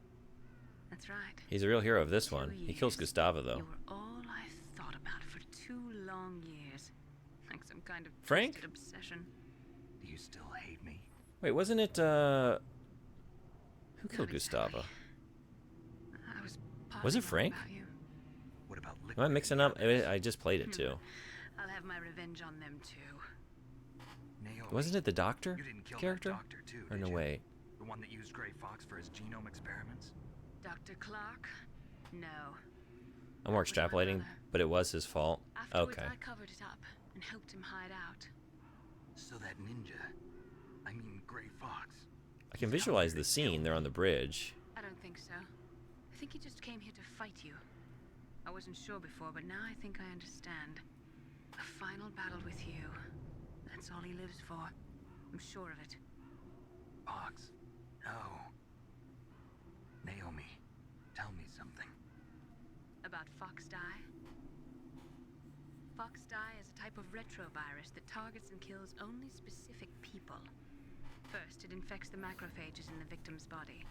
That's right. He's a real hero of this 2 one. He years. kills Gustava though. You were all I thought about for 2 long years. Like some kind of Frank? twisted obsession. Do you still hate me? Wait, wasn't it who killed Gustava? I was Was it positive Frank? about you. What about Am I mixing up? I just played it too. I'll have my revenge on them too. Naomi, Wasn't it the doctor you didn't kill character? that doctor too, Or did no, you? wait. The one that used Gray Fox for his genome experiments? Dr. Clark? No. I'm more extrapolating, but it was his fault. Afterwards, Okay. I covered it up and helped him hide out. So that ninja, I mean Gray Fox. I can visualize the scene. They're on the bridge. I don't think so. I think he just came here to fight you. I wasn't sure before, but now I think I understand. A final battle with you. That's all he lives for. I'm sure of it. Fox? No. Naomi, tell me something. About Foxdie? Foxdie is a type of retrovirus that targets and kills only specific people. First, it infects the macrophages in the victim's body.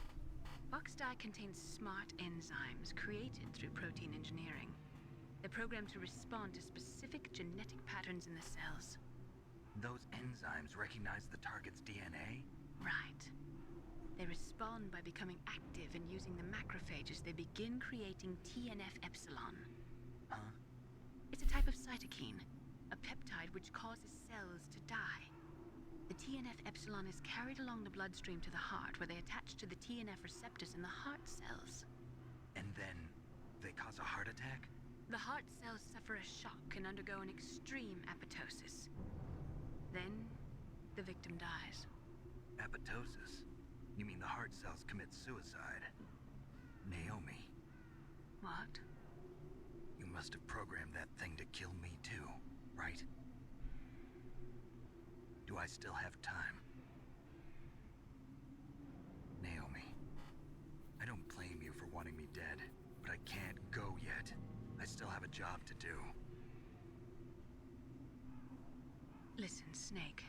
Foxdie contains smart enzymes created through protein engineering. They're programmed to respond to specific genetic patterns in the cells. Those enzymes recognize the target's DNA? Right. They respond by becoming active and using the macrophages. They begin creating TNF-epsilon. Huh? It's a type of cytokine, a peptide which causes cells to die. The TNF-epsilon is carried along the bloodstream to the heart, where they attach to the TNF receptors in the heart cells. And then they cause a heart attack? The heart cells suffer a shock and undergo an extreme apoptosis. Then, the victim dies. Apoptosis? You mean the heart cells commit suicide? Naomi. What? You must have programmed that thing to kill me too, right? Do I still have time? Naomi, I don't blame you for wanting me dead, but I can't go yet. I still have a job to do. Listen, Snake.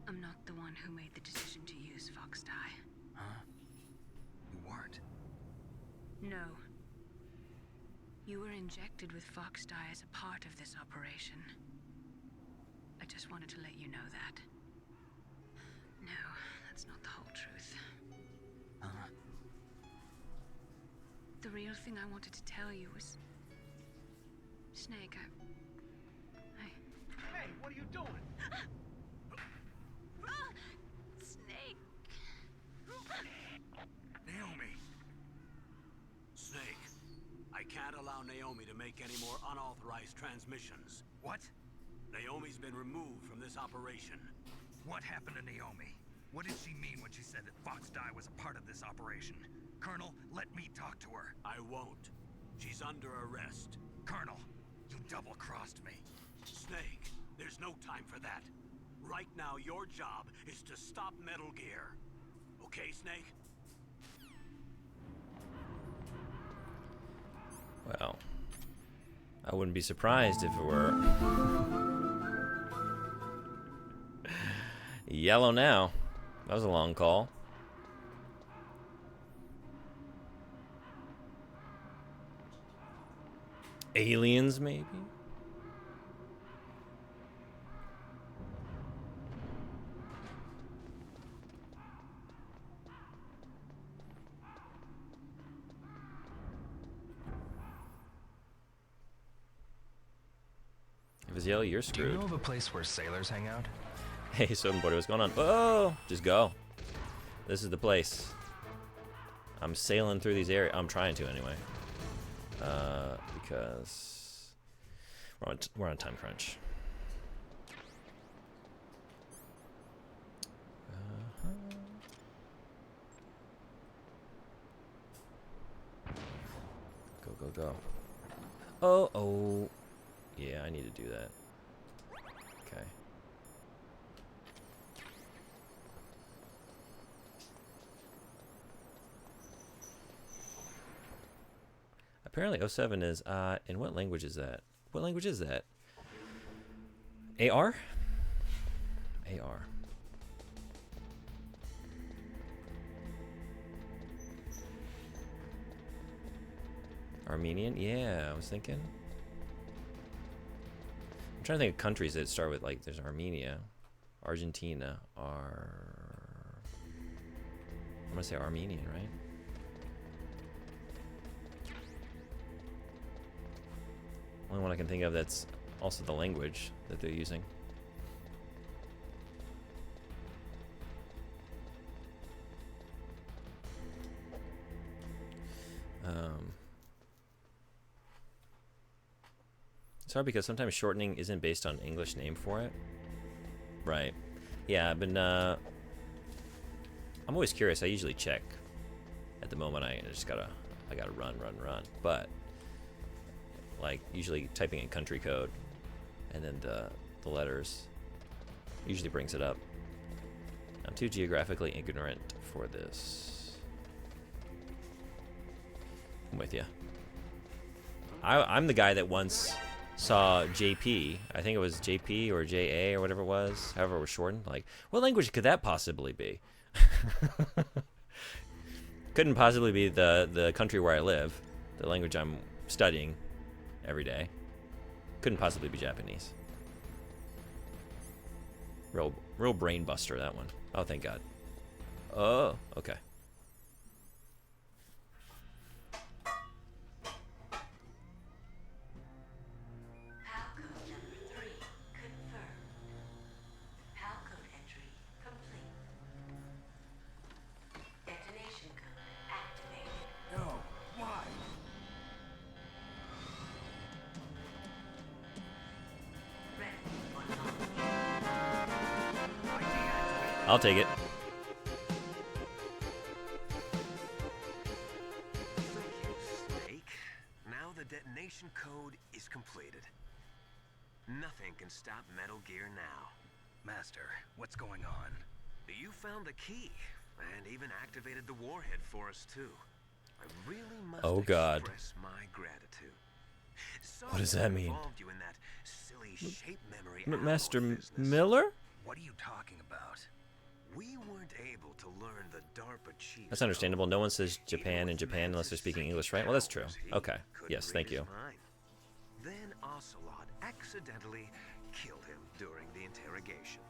I'm not the one who made the decision to use Fox dye. Huh? You weren't? No. You were injected with Fox dye as a part of this operation. I just wanted to let you know that. No, that's not the whole truth. Huh? The real thing I wanted to tell you was... Snake, Hey, what are you doing? Snake! Naomi! Snake, I can't allow Naomi to make any more unauthorized transmissions. What? Naomi's been removed from this operation. What happened to Naomi? What did she mean when she said that Fox dye was a part of this operation? Colonel, let me talk to her. I won't. She's under arrest. Colonel, you double-crossed me. Snake, there's no time for that. Right now, your job is to stop Metal Gear. Okay, Snake? Well, I wouldn't be surprised if it were. Yellow now. That was a long call. Aliens, maybe? If it's yellow, you're screwed. Do you know of a place where sailors hang out? Hey, Soden Boy, what's going on? Oh, just go. This is the place. I'm sailing through these areas. I'm trying to anyway. Because we're on time crunch. Go. Oh. Yeah, I need to do that. Okay. Apparently 07 is, in what language is that? What language is that? AR? AR. Armenian? Yeah, I was thinking. I'm trying to think of countries that start with, like, there's Armenia, Argentina, I'm gonna say Armenian, right? Only one I can think of that's also the language that they're using. It's hard because sometimes shortening isn't based on English name for it. Right. Yeah, I've been, I'm always curious. I usually check. At the moment, I gotta run. But, like, usually typing in country code and then the letters usually brings it up. I'm too geographically ignorant for this. I'm with you. I'm the guy that once saw JP. I think it was JP or JA or whatever it was, however it was shortened. Like, what language could that possibly be? Couldn't possibly be the country where I live, the language I'm studying. every day. Couldn't possibly be Japanese. Real brain buster, that one. Oh, thank God. Oh, okay. I'll take it. Thank you, Snake. Now the detonation code is completed. Nothing can stop Metal Gear now. Master, what's going on? You found the key, and even activated the warhead for us too. I really must express my gratitude. What does that mean? Involved you in that silly shape memory Master business. Miller? What are you talking about? We weren't able to learn the DARPA chief. That's understandable. No one says Japan in Japan unless they're speaking English, right? Well, that's true. Okay. Yes, thank you. Then Ocelot accidentally killed him during the interrogation.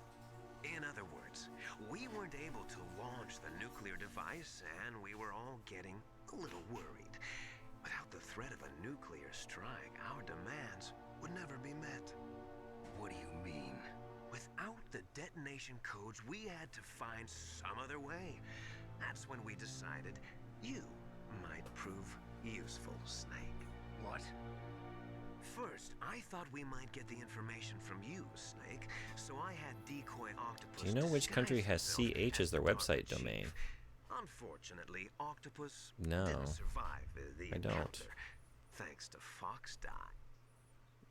In other words, we weren't able to launch the nuclear device, and we were all getting a little worried. Without the threat of a nuclear strike, our demands would never be met. What do you mean? Without the detonation codes, we had to find some other way. That's when we decided you might prove useful, Snake. What? First, I thought we might get the information from you, Snake, so I had Decoy Octopus. Do you know which country has CH as their website domain? Unfortunately, Octopus No, didn't survive the I don't. encounter, thanks to Fox Die.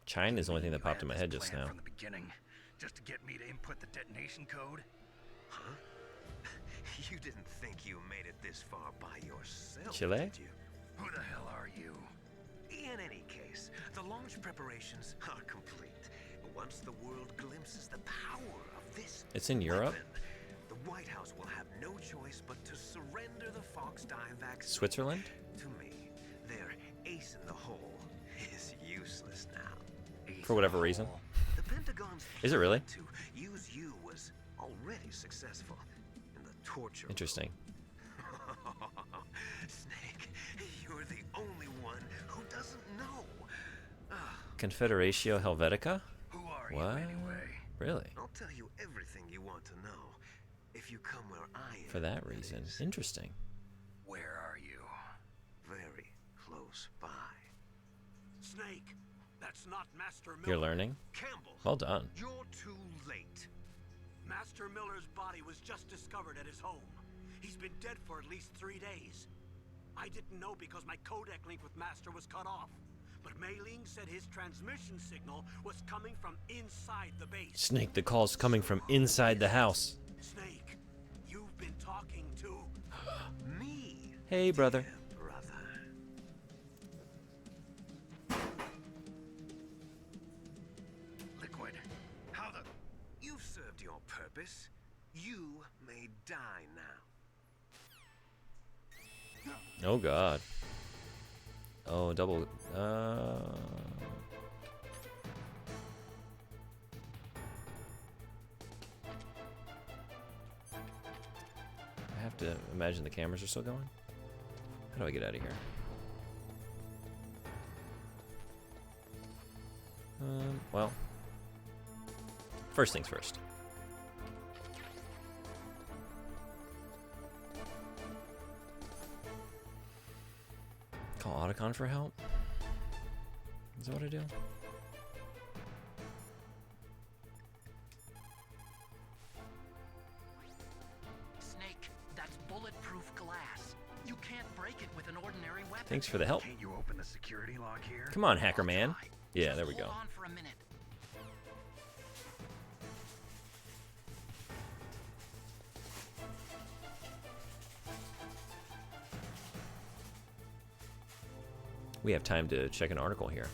China is the only thing that popped in my head just now. From the beginning, just to get me to input the detonation code? Huh? You didn't think you made it this far by yourself, Chile? did you? Who the hell are you? In any case, the launch preparations are complete. Once the world glimpses the power of this It's in Europe? weapon, the White House will have no choice but to surrender the Fox Die vaccine. Switzerland? To me, their ace in the hole is useless now. For whatever reason. The Pentagon's Is it really? plan to use you was already successful in the torture. Interesting. Snake, you're the only one who doesn't know. Confederatio Helvetica? Who are What? you anyway? Really? I'll tell you everything you want to know if you come where I am. For that reason. Interesting. Where are you? Very close by. Snake, that's not Master Miller. You're learning? Campbell. Well done. You're too late. Master Miller's body was just discovered at his home. He's been dead for at least 3 days. I didn't know because my codec link with Master was cut off. But Mei Ling said his transmission signal was coming from inside the base. Snake, the call's coming from inside the house. Snake, you've been talking to me. Hey, brother. Brother. Liquid. How the... You've served your purpose. You may die now. Oh, God. Oh, double... I have to imagine the cameras are still going. How do I get out of here? Well, first things first. Call Otacon for help? Is that what I do? Snake, that's bulletproof glass. You can't break it with an ordinary weapon. Thanks for the help. Can't you open the security lock here? Come on, hacker man. Yeah, there we go. Hold on for a minute. We have time to check an article here.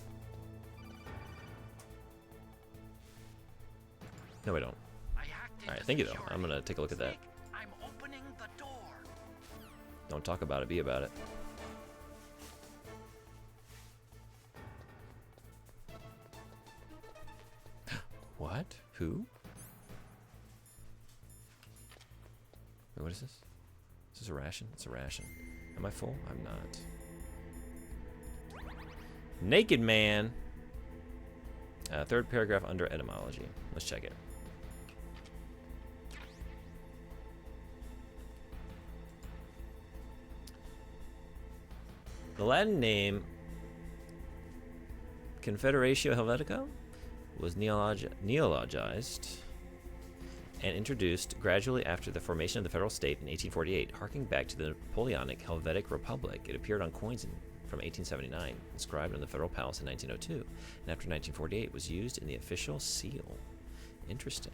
No, we don't. Alright, thank you though. I'm gonna take a look at that. I'm opening the door. Don't talk about it, be about it. What? Who? Wait, what is this? Is this a ration? It's a ration. Am I full? I'm not. Naked man. Third paragraph under etymology. Let's check it. The Latin name Confederatio Helvetica was neologized and introduced gradually after the formation of the federal state in 1848, harking back to the Napoleonic Helvetic Republic. It appeared on coins from 1879, inscribed on the Federal Palace in 1902, and after 1948 was used in the official seal. Interesting.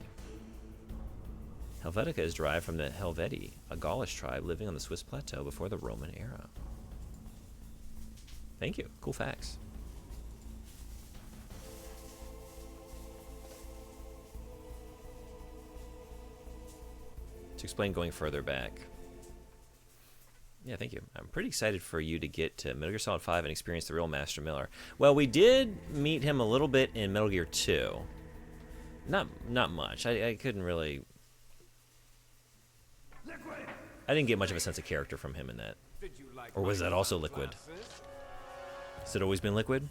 Helvetica is derived from the Helvetii, a Gaulish tribe living on the Swiss plateau before the Roman era. Thank you. Cool facts. To explain going further back. Yeah, thank you. I'm pretty excited for you to get to Metal Gear Solid 5 and experience the real Master Miller. Well, we did meet him a little bit in Metal Gear 2. Not much. I couldn't really... I didn't get much of a sense of character from him in that. Or was that also Liquid? Has it always been Liquid?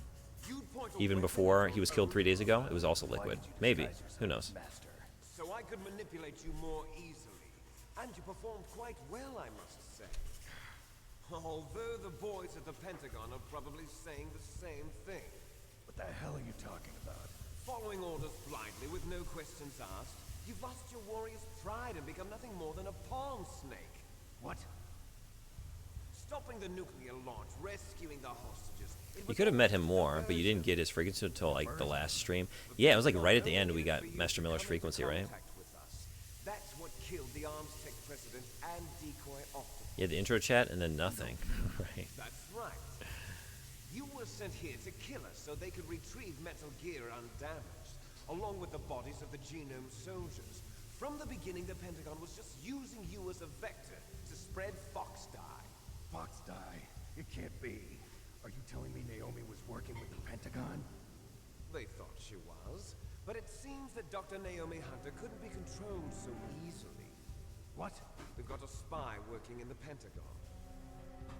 Even before he was killed 3 days ago, it was also Liquid. Maybe. Who knows? So I could manipulate you more easily. And you performed quite well, I must say. Although the boys at the Pentagon are probably saying the same thing. What the hell are you talking about? Following orders blindly with no questions asked, you've lost your warrior's pride and become nothing more than a pawn snake. What? Stopping the nuclear launch, rescuing the hostages. You could have met him more, but you didn't get his frequency until like the last stream. Yeah, it was like right at the end we got Master Miller's frequency, right? That's what killed the Armstech president and decoy Optimus. Yeah, the intro chat and then nothing. Right. That's right. You were sent here to kill us so they could retrieve Metal Gear undamaged, along with the bodies of the Genome soldiers. From the beginning, the Pentagon was just using you as a vector to spread Fox Dye. Fox Dye? It can't be. Are you telling me Naomi was working with the Pentagon? They thought she was, but it seems that Dr. Naomi Hunter couldn't be controlled so easily. What? We've got a spy working in the Pentagon.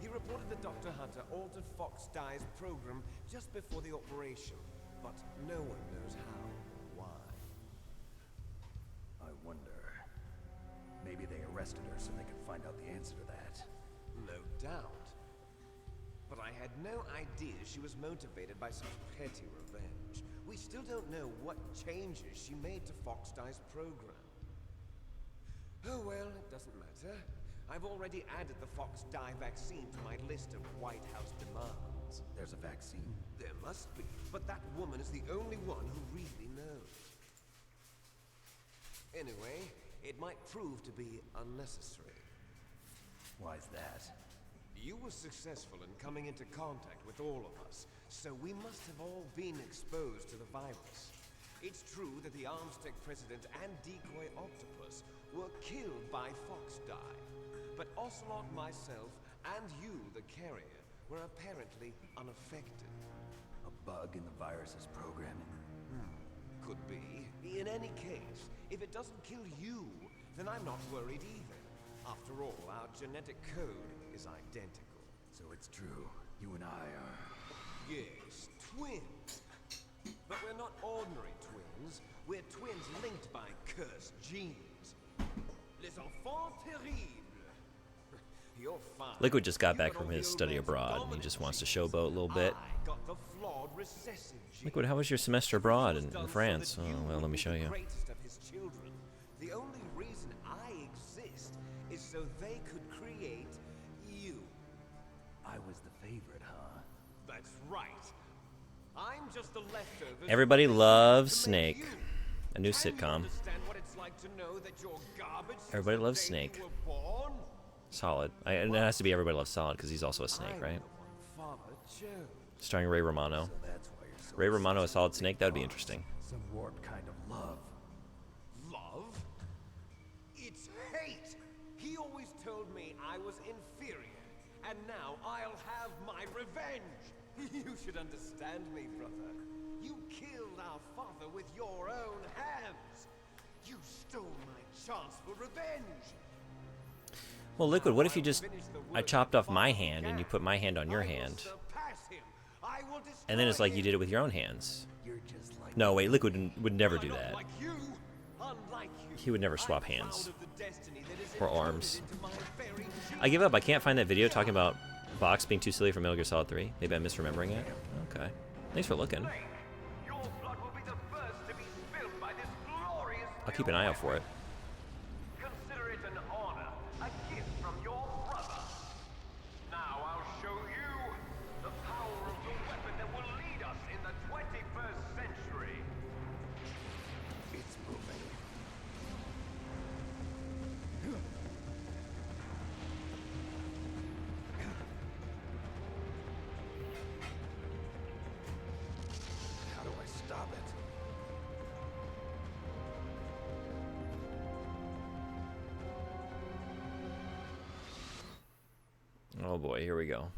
He reported that Dr. Hunter altered Fox Dye's program just before the operation, but no one knows how or why. I wonder. Maybe they arrested her so they could find out the answer to that. No doubt. But I had no idea she was motivated by such petty revenge. We still don't know what changes she made to Fox Dye's program. Oh well, it doesn't matter. I've already added the Fox Dye vaccine to my list of White House demands. There's a vaccine? There must be, but that woman is the only one who really knows. Anyway, it might prove to be unnecessary. Why's that? You were successful in coming into contact with all of us, so we must have all been exposed to the virus. It's true that the Armstech president and decoy Octopus were killed by Fox Dye, but Ocelot, myself, and you, the carrier, were apparently unaffected. A bug in the virus's programming? Could be. In any case, if it doesn't kill you, then I'm not worried either. After all, our genetic code is identical. So it's true. You and I are... Yes, twins. But we're not ordinary twins. We're twins linked by cursed genes. Les enfants terribles. You're fine. Liquid just got back from his study abroad, and he just wants to showboat a little bit. Got the flawed recessive gene. Liquid, how was your semester abroad in France? Oh, well, let me show you. Greatest of his children. The only reason I exist is so they could create you. I was the favorite, huh? That's right. I'm just the leftovers. Everybody loves Snake. A new sitcom. Everybody loves Snake. Solid. And it has to be Everybody Loves Solid because he's also a snake, right? Starring Ray Romano. Ray Romano, a solid snake? That would be interesting. Some warped kind of love. Love? It's hate! He always told me I was inferior, and now I'll have my revenge! You should understand me, brother. You killed our father with your own hands! You stole my chance for revenge. Well, Liquid, what if you just... I chopped off my hand and you put my hand on your hand. And then it's like you did it with your own hands. No, wait, Liquid would never do that. He would never swap hands. Or arms. I give up. I can't find that video talking about Box being too silly for Metal Gear Solid 3. Maybe I'm misremembering it. Okay. Thanks for looking. I'll keep an eye out for it. Consider it an honor, a gift from your brother. Now I'll show you the power of the weapon that will lead us in the 21st century. It's moving. How do I stop it? Oh boy, here we go.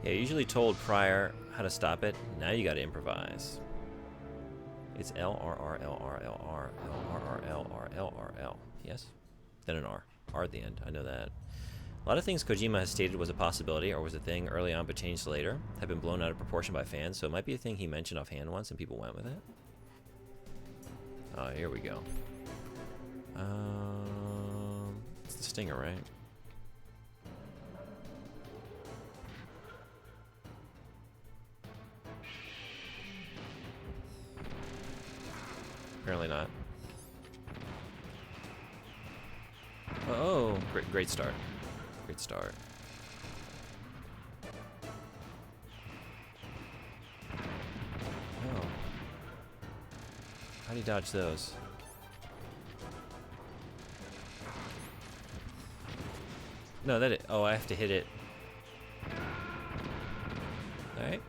Yeah, usually told prior how to stop it. Now you gotta improvise. It's L R R L R L R L R R L R L R L. Yes? Then an R. R at the end. I know that. A lot of things Kojima has stated was a possibility or was a thing early on but changed later have been blown out of proportion by fans, so it might be a thing he mentioned offhand once and people went with it. Oh, here we go. It's the stinger, right? Apparently not. Oh, great start. Great start. Oh. How do you dodge those? No, that it. Oh, I have to hit it. Alright.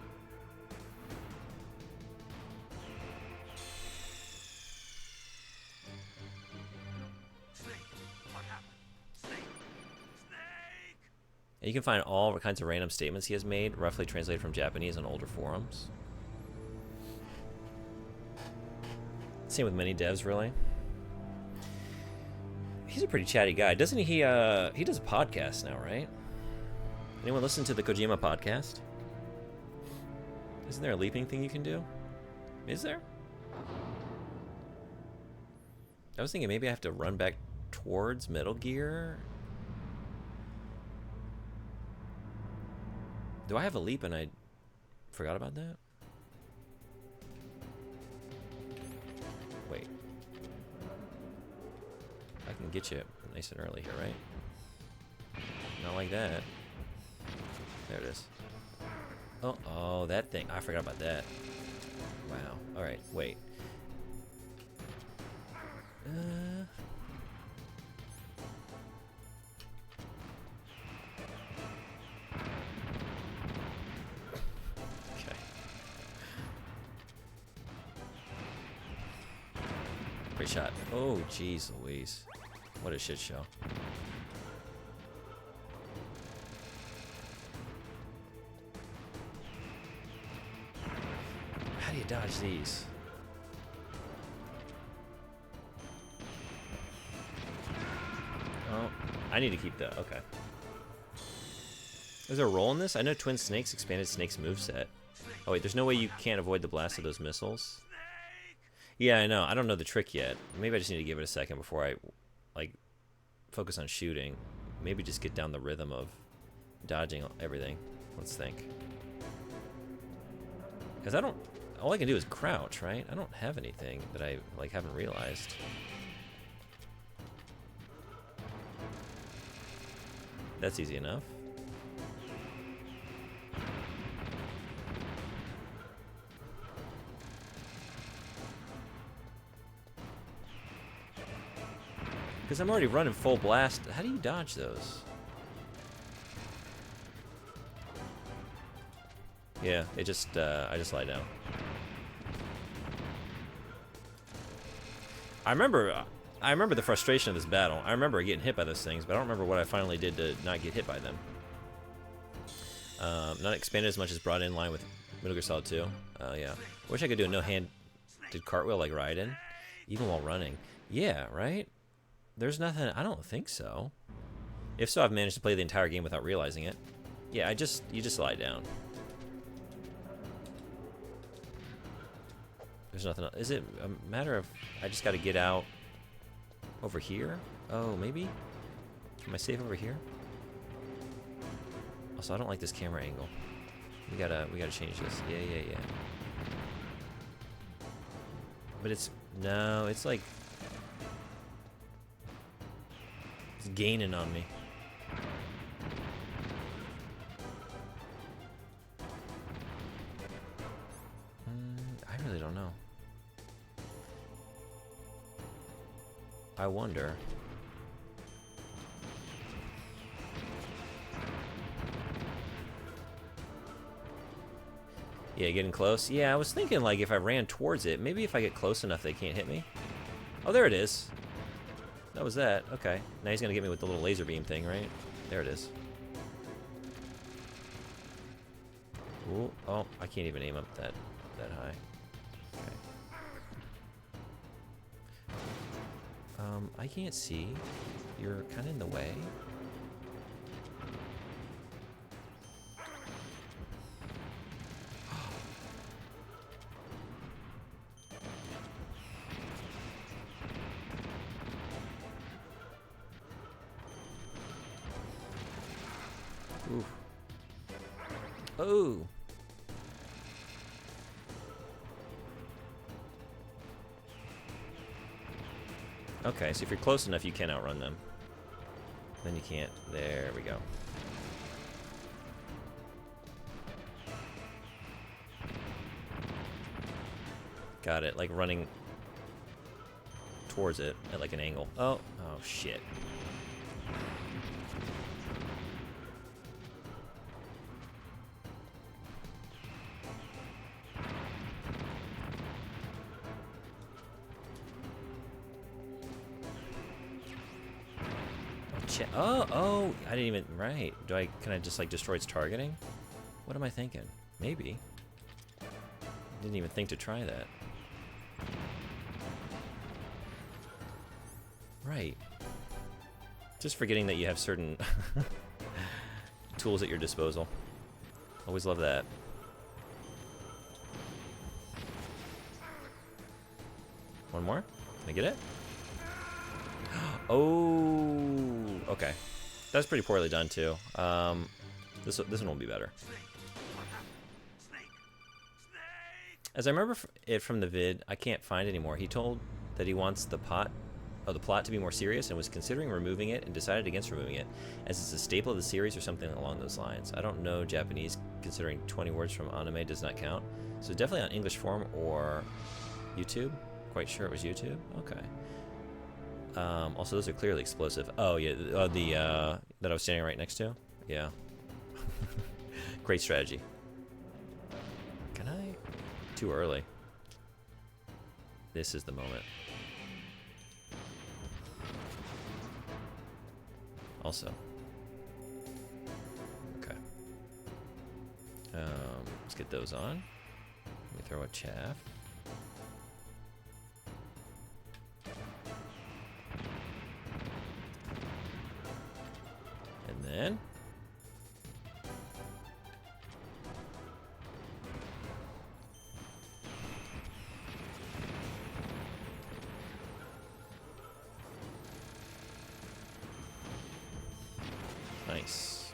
You can find all kinds of random statements he has made, roughly translated from Japanese on older forums. Same with many devs, really. He's a pretty chatty guy. Doesn't he? He does a podcast now, right? Anyone listen to the Kojima podcast? Isn't there a leaping thing you can do? Is there? I was thinking maybe I have to run back towards Metal Gear. Do I have a leap and I forgot about that? Wait. I can get you nice and early here, right? Not like that. There it is. Oh, that thing. I forgot about that. Wow. Alright, wait. Great shot. Oh, jeez Louise. What a shit show. How do you dodge these? Oh, I need to keep that. Okay. Is there a roll in this? I know Twin Snakes expanded Snake's moveset. Oh wait, there's no way you can't avoid the blast of those missiles? Yeah, I know. I don't know the trick yet. Maybe I just need to give it a second before I, like, focus on shooting. Maybe just get down the rhythm of dodging everything. Let's think. Because I don't... All I can do is crouch, right? I don't have anything that I, like, haven't realized. That's easy enough. Because I'm already running full blast. How do you dodge those? Yeah, it just, I just lie down. I remember the frustration of this battle. I remember getting hit by those things, but I don't remember what I finally did to not get hit by them. Not expanded as much as brought in line with Metal Gear Solid 2. Yeah. Wish I could do a no-handed cartwheel like Raiden, even while running. Yeah, right? There's nothing... I don't think so. If so, I've managed to play the entire game without realizing it. Yeah, you just lie down. There's nothing else. Is it a matter of I just got to get out over here? Oh, maybe? Am I safe over here? Also, I don't like this camera angle. We gotta change this. Yeah. But it's like it's gaining on me. I really don't know. I wonder. Yeah, getting close. Yeah, I was thinking like if I ran towards it, maybe if I get close enough they can't hit me. Oh, there it is. That was that. Okay. Now he's gonna get me with the little laser beam thing, right? There it is. Ooh. Oh, I can't even aim up that high. Okay. I can't see. You're kind of in the way. Ooh. Oh. Okay, so if you're close enough, you can outrun them. Then you can't. There we go. Got it. Like running towards it at like an angle. Oh shit. Oh, I didn't even, right. Can I just like destroy its targeting? What am I thinking? Maybe. Didn't even think to try that. Right. Just forgetting that you have certain tools at your disposal. Always love that. One more? Can I get it? Oh, okay. That's pretty poorly done too. This one will be better. As I remember it from the vid, I can't find it anymore. He told that he wants the plot to be more serious and was considering removing it and decided against removing it, as it's a staple of the series or something along those lines. I don't know Japanese, considering 20 words from anime does not count. So definitely on English form or YouTube. Quite sure it was YouTube. Okay. Also, those are clearly explosive. Oh, yeah, that I was standing right next to? Yeah. Great strategy. Can I? Too early. This is the moment. Also. Okay. Let's get those on. Let me throw a chaff. Then nice.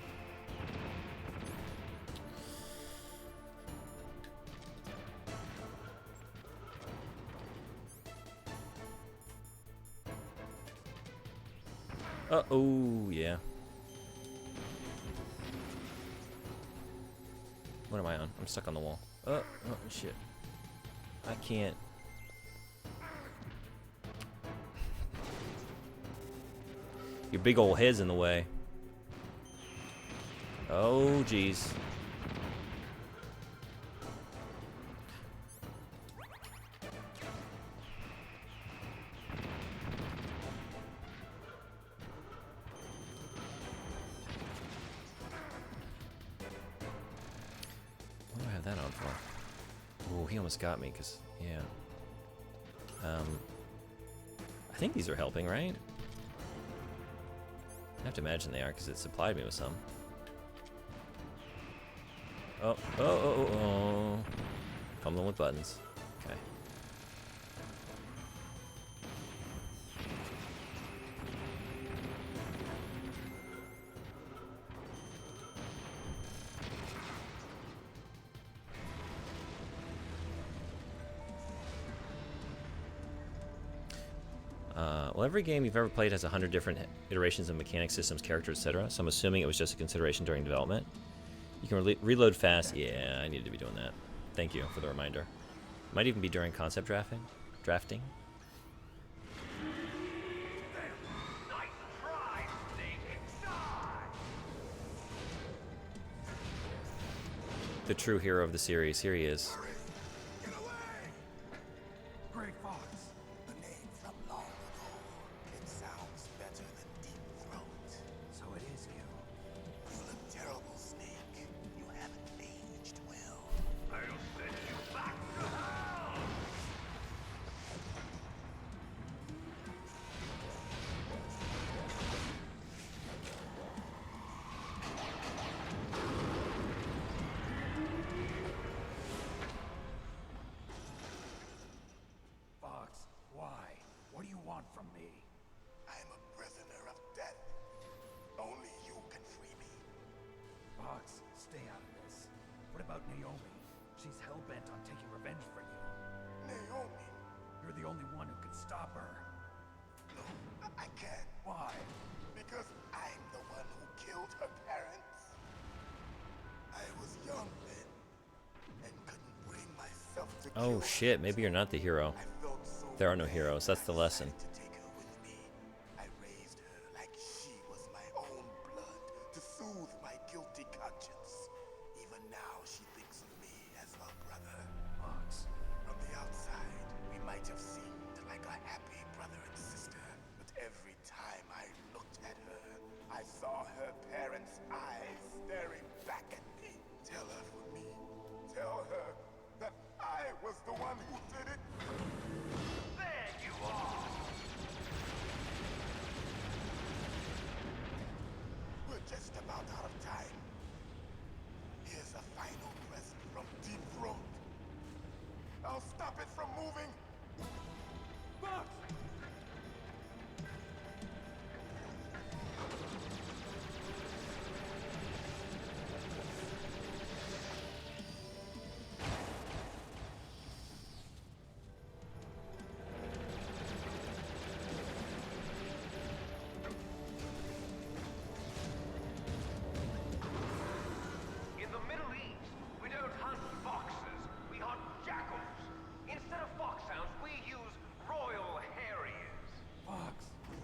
Oh yeah. What am I on? I'm stuck on the wall. Oh shit. I can't. Your big old head's in the way. Oh, jeez. have that on for? Oh, he almost got me, because, yeah. I think these are helping, right? I have to imagine they are, because it supplied me with some. Oh. Fumbling with buttons. Okay. Well, every game you've ever played has 100 different iterations of mechanics, systems, characters, etc. So I'm assuming it was just a consideration during development. You can reload fast. Yeah, I needed to be doing that. Thank you for the reminder. Might even be during concept drafting. The true hero of the series. Here he is. Grey Fox. The name from long ago. It sounds better than Deep Throat. So it is you. You're a terrible snake. You haven't aged well. I'll send you back to hell! Fox, why? What do you want from me? I'm a prisoner of death. Only you can free me. Fox, stay out of this. What about Naomi? She's hell-bent on taking revenge for you. Naomi? You're the only one who can stop her. No, I can't. Why? Because I'm the one who killed her parents. I was young then, and couldn't bring myself to Oh shit, maybe you're not the hero. There are no heroes, that's the lesson. I raised her like she was my own blood to soothe my guilty conscience. Even now, she thinks of me as her brother. Fox, from the outside, we might have seemed like a happy brother and sister, but every time I looked at her, I saw her parents' eyes staring back at me. Tell her for me. Tell her that I was the one who did it. There you are! We're just about out of time. Here's a final present from Deep Throat. I'll stop it from moving. Fox! In the Middle East, we don't hunt foxes, we hunt jackals. Instead of foxhounds, we use royal harriers. Fox!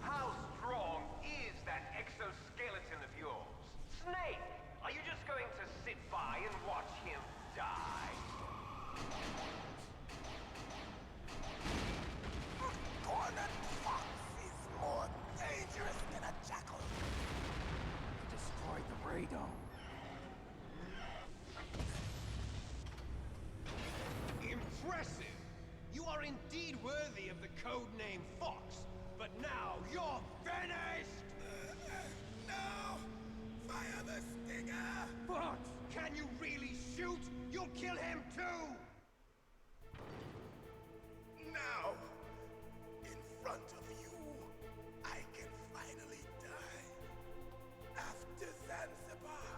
How strong is that exoskeleton of yours? Snake, are you just going to sit by and watch him die? Cornered fox is more dangerous than a jackal. Destroyed the radome. Impressive! You are indeed worthy of the codename Fox, but now you're finished! No! Fire the stinger! Fox, can you really shoot? You'll kill him too! Now, in front of you, I can finally die. After Zanzibar,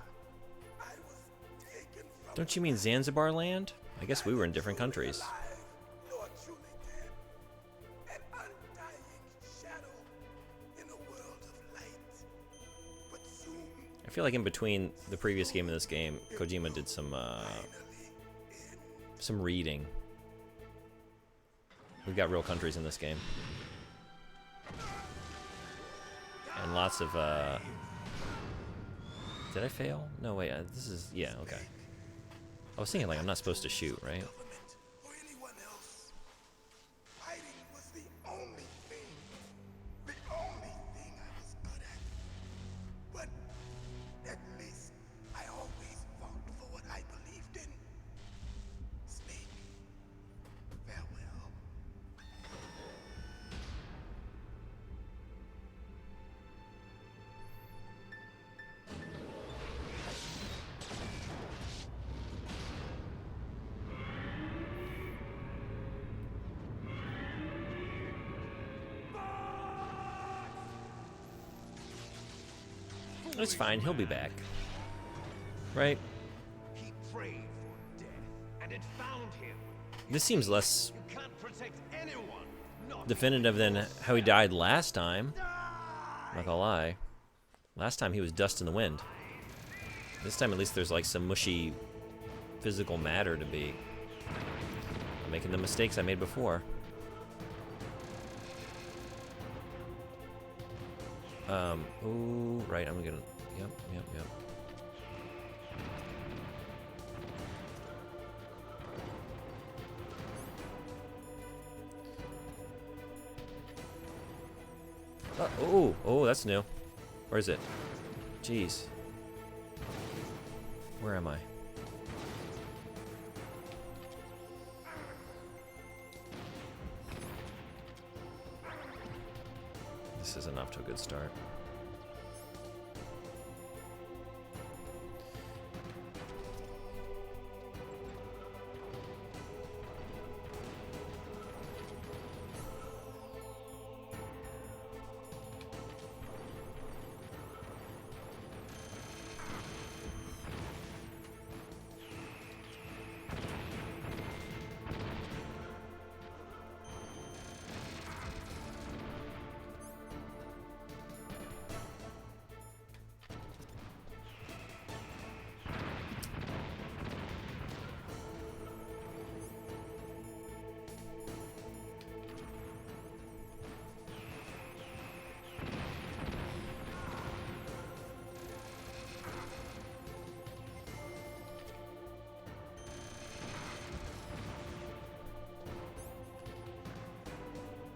I was taken from... Don't you mean Zanzibar land? I guess we were in different countries. Lord truly dead. An undying shadow in a world of light. But soon, I feel like in between the previous game and this game, Kojima did some reading. We've got real countries in this game. And lots of, Did I fail? No, wait, this is, yeah, okay. I was thinking, like, I'm not supposed to shoot, right? or anyone else, fighting was the only thing I was good at. But at least I always fought for what I believed in. It's fine. He'll be back. Right? He prayed for death, and it found him. This seems less You can't protect anyone. Not definitive than how he died last time. Not gonna lie. Last time he was dust in the wind. This time at least there's like some mushy physical matter to be. I'm making the mistakes I made before. Ooh, right, I'm gonna, yep. Oh, that's new. Where is it? Jeez. Where am I? This isn't off to a good start.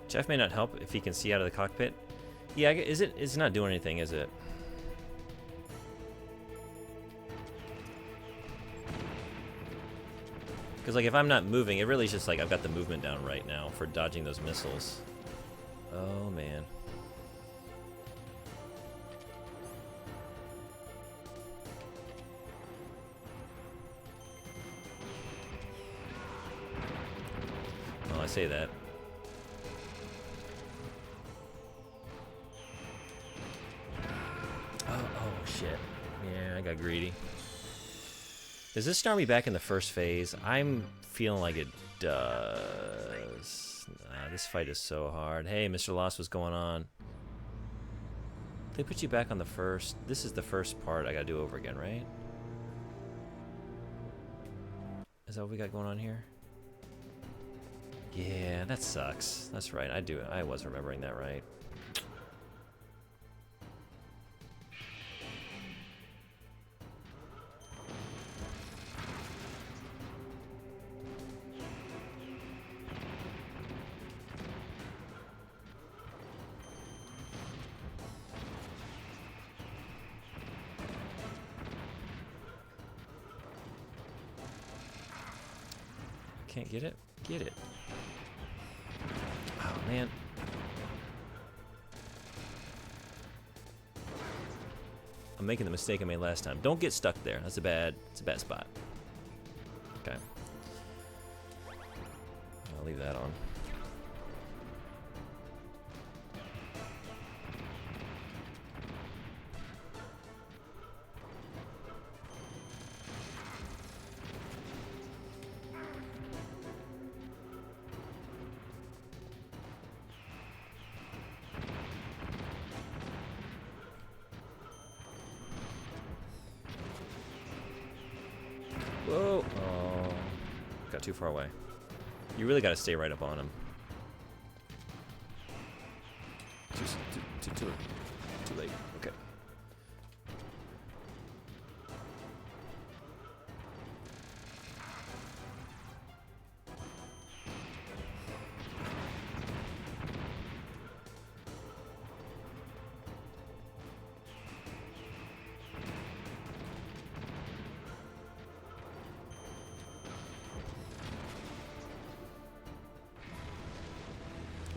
Jeff may not help if he can see out of the cockpit. Yeah, it's not doing anything, is it? Because like if I'm not moving, it really is just like I've got the movement down right now for dodging those missiles. Oh man. Well, I say that. Oh shit. Yeah, I got greedy. Does this start me back in the first phase? I'm feeling like it does. This fight is so hard. Hey, Mr. Lost, what's going on? They put you back on the first. This is the first part I gotta do over again, right? Is that what we got going on here? Yeah, that sucks. That's right. I was remembering that right. Can't get it? Get it. Oh, man. I'm making the mistake I made last time. Don't get stuck there. It's a bad spot. Okay. I'll leave that on. Whoa! Oh, got too far away. You really got to stay right up on him. Too late. Okay.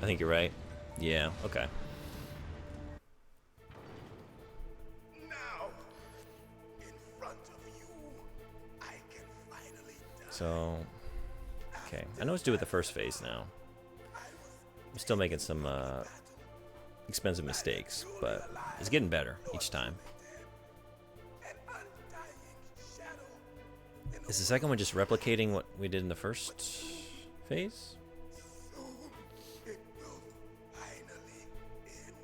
I think you're right. Yeah, okay. Now, in front of you, I can finally die. So, okay. I know what to do with the first phase now. I'm still making some expensive mistakes, but it's getting better each time. Is the second one just replicating what we did in the first phase? It will finally end.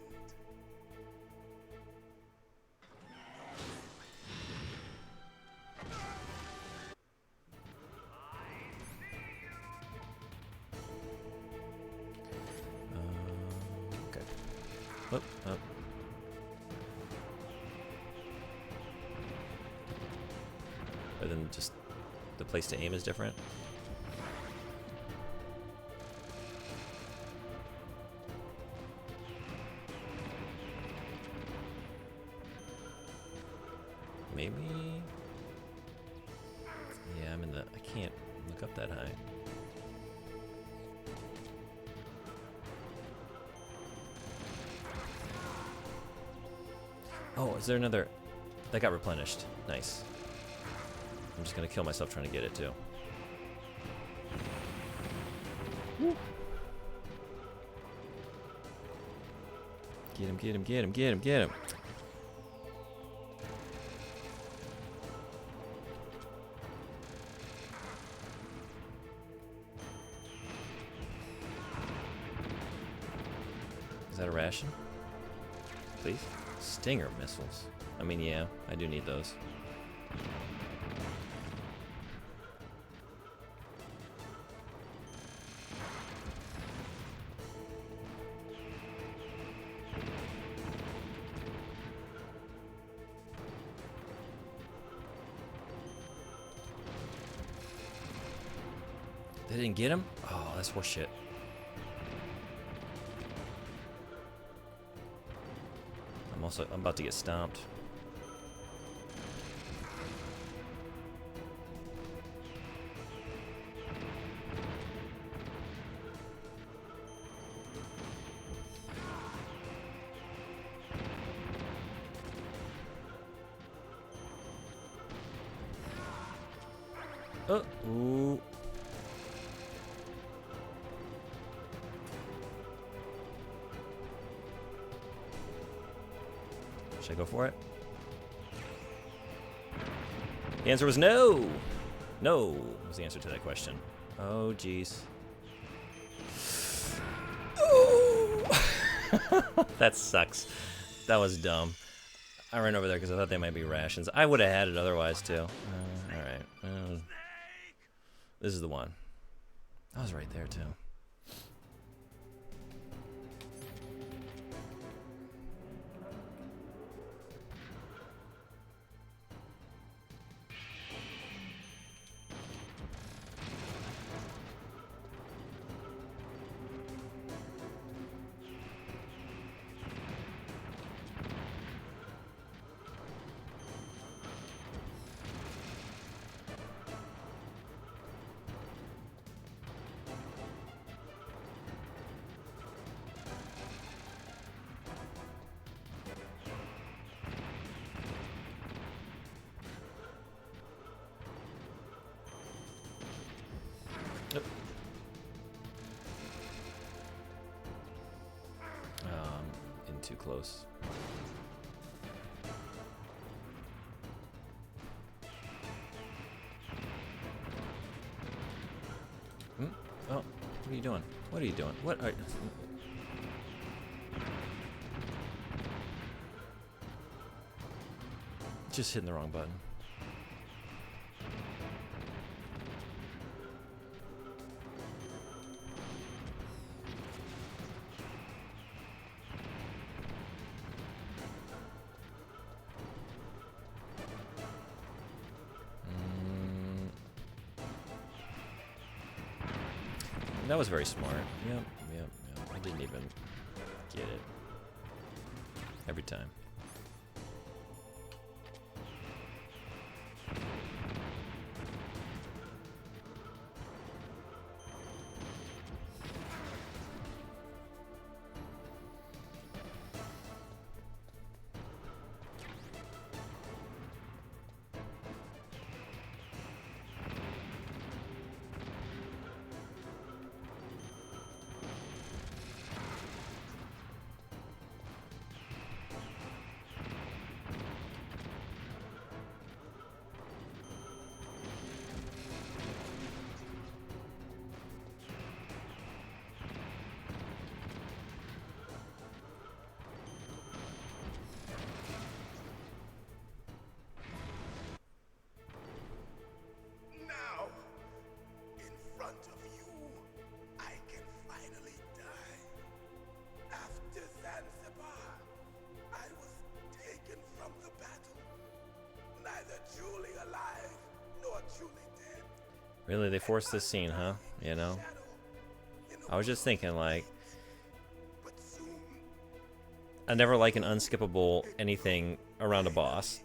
Okay. Oh, oh. But then just the place to aim is different. Maybe. Yeah, I'm in the. I can't look up that high. Oh, is there another? That got replenished. Nice. I'm just gonna kill myself trying to get it too. Woo. Get him, get him, get him, get him, get him. Is that a ration? Please? Stinger missiles. I mean, yeah, I do need those. They didn't get him? Oh, that's horseshit. I'm about to get stomped. Oh, ooh. Should I go for it? The answer was no! No was the answer to that question. Oh, jeez. That sucks. That was dumb. I ran over there because I thought they might be rations. I would have had it otherwise, too. Alright. This is the one. I was right there, too. Yep. In too close. Oh, what are you doing? What are you doing? What are... Just hitting the wrong button. That was very smart. Yep. I didn't even get it. Every time. Really, they forced this scene, huh? You know? I was just thinking, like, I never like an unskippable anything around a boss.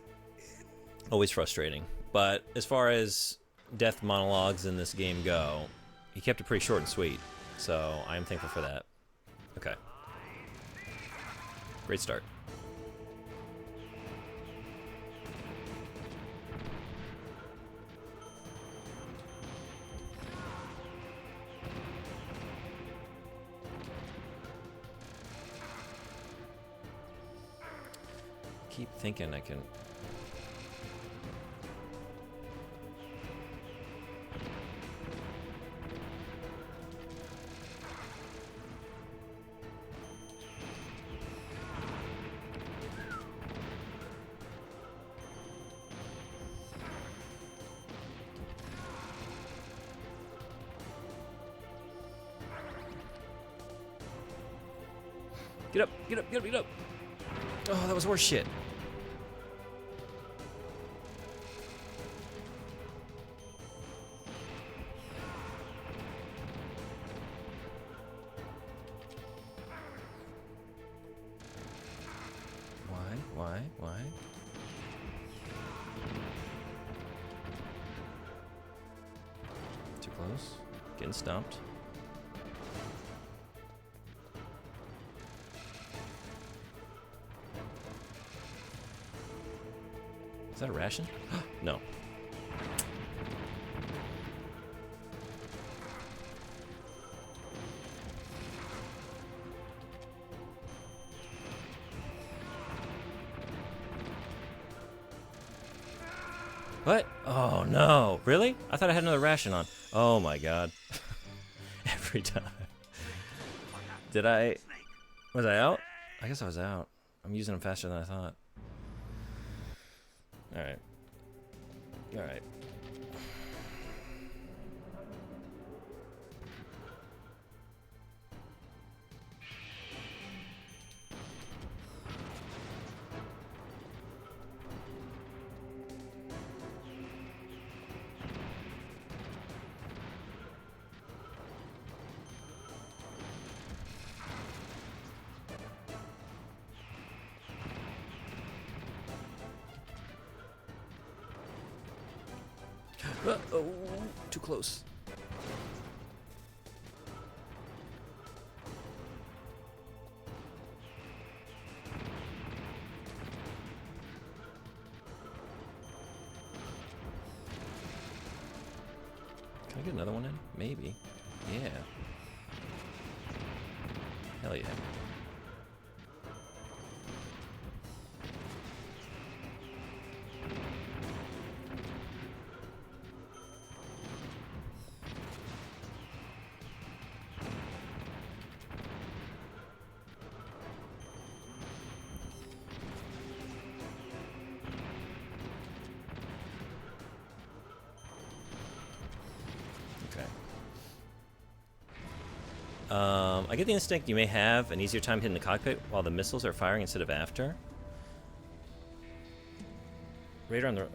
Always frustrating. But as far as death monologues in this game go, he kept it pretty short and sweet. So I am thankful for that. Okay. Great start. Keep thinking I can... Get up, get up, get up, get up! Oh, that was horse shit. Why? Too close. Getting stumped. Is that a ration? No. What? Oh no. Really? I thought I had another ration on. Oh my god. Every time. Did I... Was I out? I guess I was out. I'm using them faster than I thought. Alright. Alright. Oh, too close. Can I get another one in? Maybe. Yeah. Hell yeah. I get the instinct you may have an easier time hitting the cockpit while the missiles are firing instead of after. Radar on the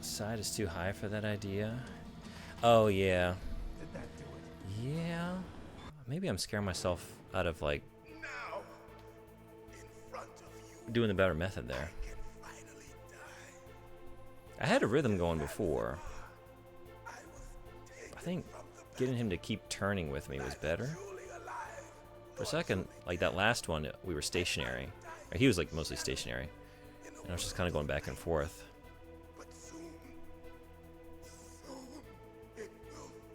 side is too high for that idea. Oh, yeah. Did that do it? Yeah. Maybe I'm scaring myself out of, like, doing the better method there. I had a rhythm going before. I think getting him to keep turning with me was better. For a second, like that last one, we were stationary. Or he was like mostly stationary. And I was just kind of going back and forth.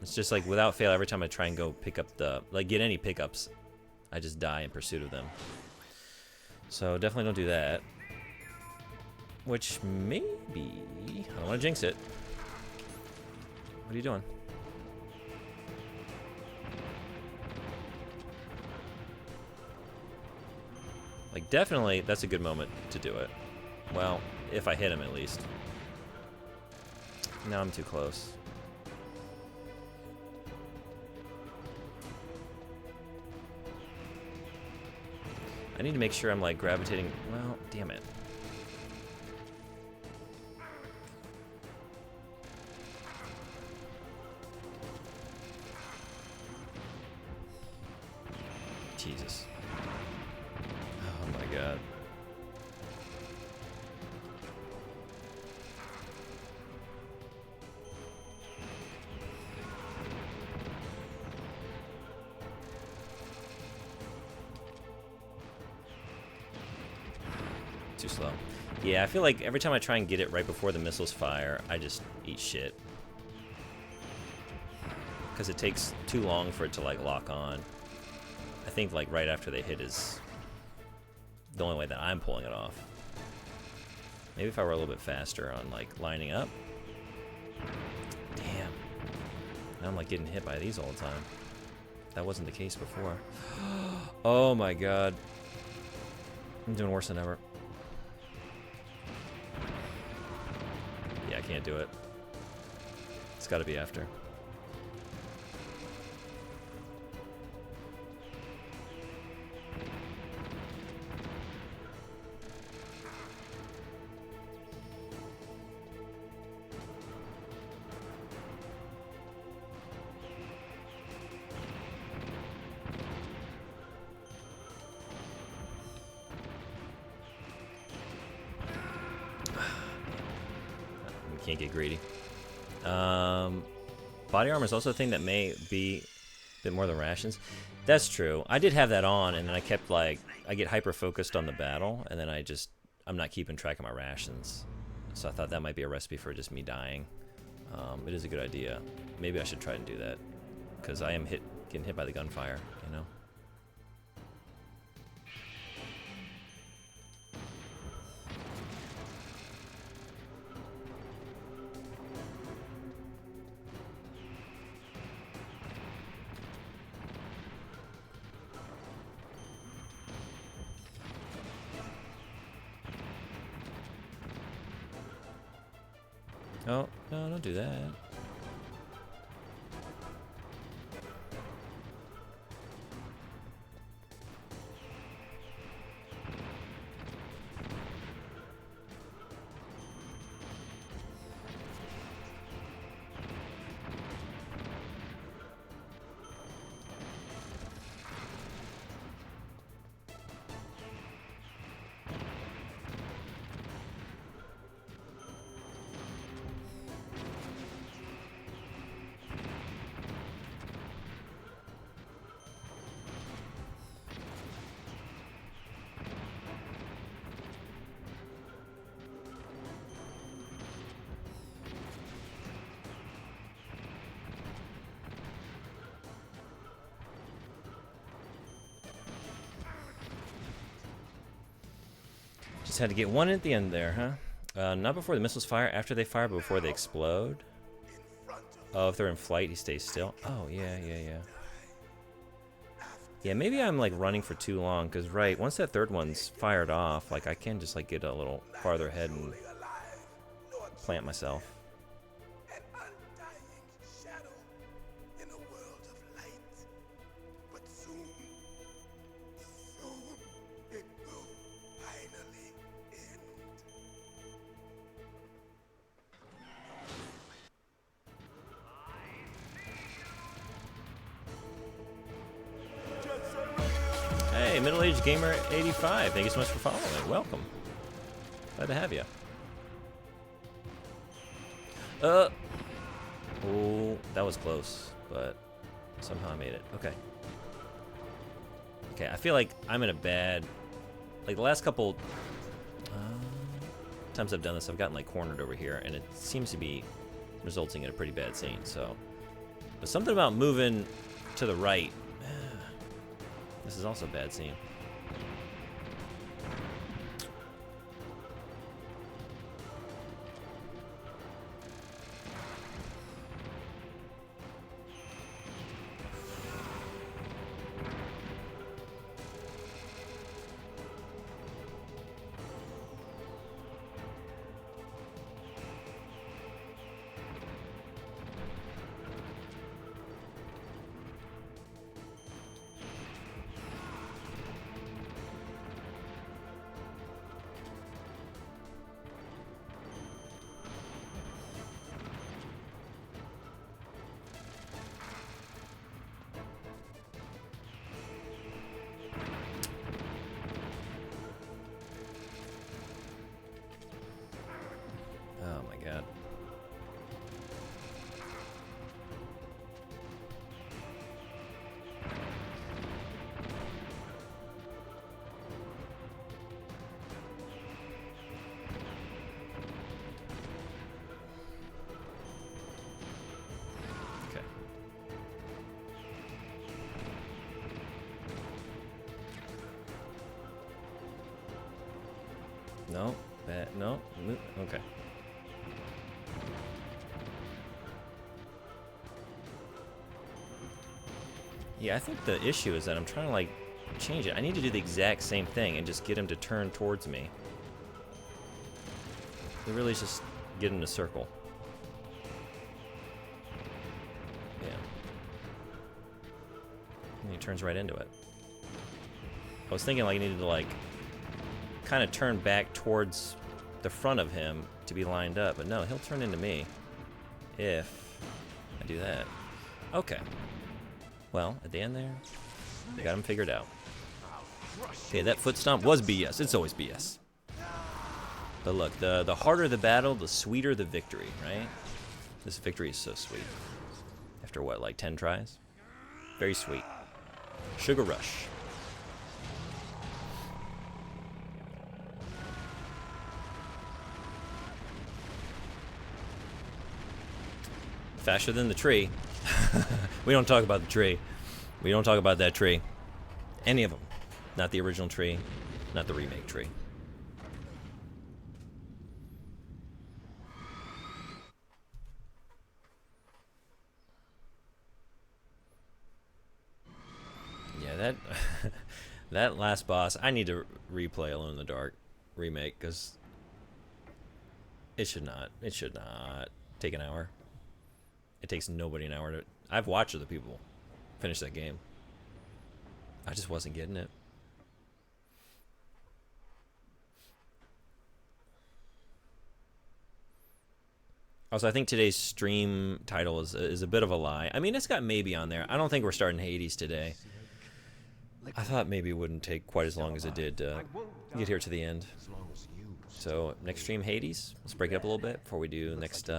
It's just like without fail, every time I try and go pick up the, like get any pickups, I just die in pursuit of them. So definitely don't do that. Which maybe, I don't want to jinx it. What are you doing? Like, definitely, that's a good moment to do it. Well, if I hit him, at least. Now I'm too close. I need to make sure I'm, like, gravitating... Well, damn it. Jesus. Oh my god. Too slow. Yeah, I feel like every time I try and get it right before the missiles fire, I just eat shit. Because it takes too long for it to like lock on. I think like right after they hit is the only way that I'm pulling it off. Maybe if I were a little bit faster on like lining up. Damn. Now I'm like getting hit by these all the time. That wasn't the case before. Oh my god. I'm doing worse than ever. Yeah, I can't do it. It's gotta be after. Can't get greedy. Body armor is also a thing that may be a bit more than rations. That's true. I did have that on, and then I kept like, I get hyper focused on the battle, and then I'm not keeping track of my rations. So I thought that might be a recipe for just me dying. It is a good idea. Maybe I should try and do that, because I am getting hit by the gunfire, you know. Oh, no, don't do that. Just had to get one at the end there, huh? Not before the missiles fire, after they fire, but before they explode. Oh, if they're in flight, he stays still. Oh, yeah. Yeah, maybe I'm like running for too long, because right, once that third one's fired off, like I can just like get a little farther ahead and plant myself. Hey, Middle-Aged Gamer 85, thank you so much for following. Welcome. Glad to have you. Oh, that was close, but somehow I made it. Okay. Okay, I feel like I'm in a bad... Like, the last couple times I've done this, I've gotten, like, cornered over here, and it seems to be resulting in a pretty bad scene, so... But something about moving to the right... This is also a bad scene. No. No. Okay. Yeah, I think the issue is that I'm trying to, like, change it. I need to do the exact same thing and just get him to turn towards me. It really is just get him to circle. Yeah. And he turns right into it. I was thinking, like, I needed to, like, kind of turn back towards the front of him to be lined up, but no, he'll turn into me if I do that. Okay. Well, at the end there, I got him figured out. Okay, that foot stomp was BS. It's always BS. But look, the harder the battle, the sweeter the victory, right? This victory is so sweet. After what, like 10 tries? Very sweet. Sugar rush. Faster than the tree. We don't talk about the tree. We don't talk about that tree. Any of them. Not the original tree. Not the remake tree. Yeah, that that last boss, I need to replay Alone in the Dark remake because it should not take an hour. It takes nobody an hour to. I've watched other people finish that game. I just wasn't getting it. Also, I think today's stream title is a bit of a lie. I mean, it's got maybe on there. I don't think we're starting Hades today. I thought maybe it wouldn't take quite as long as it did to get here to the end. So, next stream Hades. Let's break it up a little bit before we do next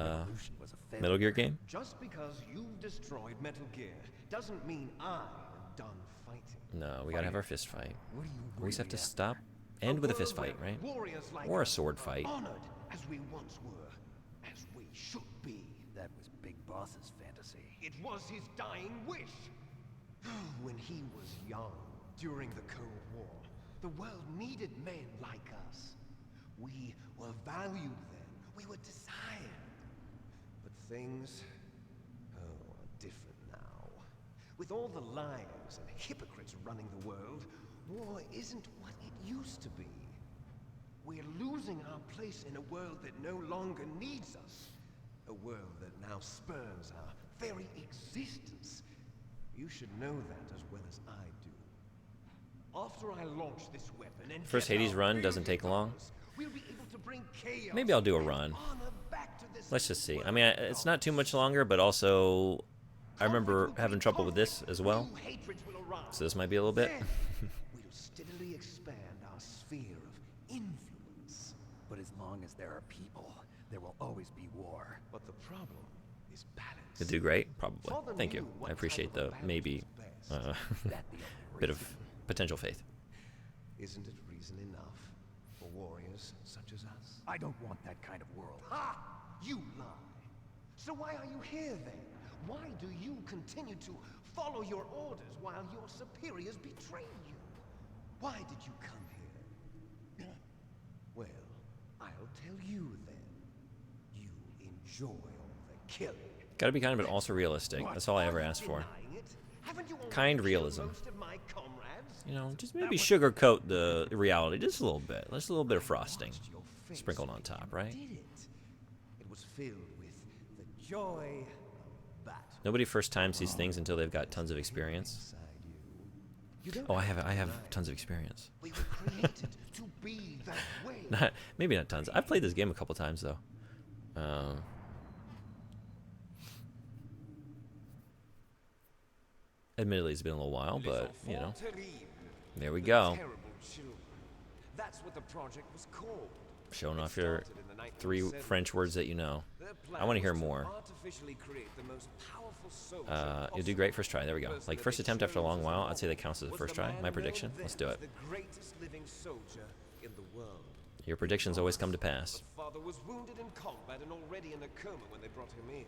Metal Gear game. Just because you've destroyed Metal Gear doesn't mean I'm done fighting. No, we gotta have our fist fight. We just have to stop, end with a fist fight, right? Or a sword fight. Honored as we once were, as we should be. That was Big Boss's fantasy. It was his dying wish. When he was young, during the Cold War, the world needed men like us. We were valued then. We were desired. But things, are different now. With all the liars and hypocrites running the world, war isn't what it used to be. We're losing our place in a world that no longer needs us. A world that now spurns our very existence. You should know that as well as I do. After I launch this weapon and First Hades run doesn't take long. we'll be able to bring chaos. Maybe I'll do a run. Let's just see. I mean, it's not too much longer, but also I remember having trouble with this as well. So this might be a little bit. We'll steadily expand our sphere of influence. But as long as there are people, there will always be war. But the problem is balance. Could do great, probably. Thank you. I appreciate the maybe bit of potential faith. Isn't it reason enough for warriors such as us? I don't want that kind of world. Ha! You lie. So why are you here then? Why do you continue to follow your orders while your superiors betray you? Why did you come here? Well, I'll tell you then. You enjoy all the killing. Gotta be kind, but also realistic. That's all I ever asked for. Kind realism. You know, just maybe sugarcoat the reality just a little bit. Just a little bit of frosting sprinkled on top, right? It was filled with the joy of battle. Nobody first times these things until they've got tons of experience. Oh, I have tons of experience. We were created to be that way. Maybe not tons. I've played this game a couple times though. Admittedly, it's been a little while, but you know, there we go. That's what the project was called. Showing off your 3 French words that you know. I want to hear more. You'll do great first try. There we go. Like first attempt after a long while. I'd say that counts as a first try. My prediction. Let's do it. Your predictions always come to pass. Father was wounded in combat and already in a coma when they brought him in.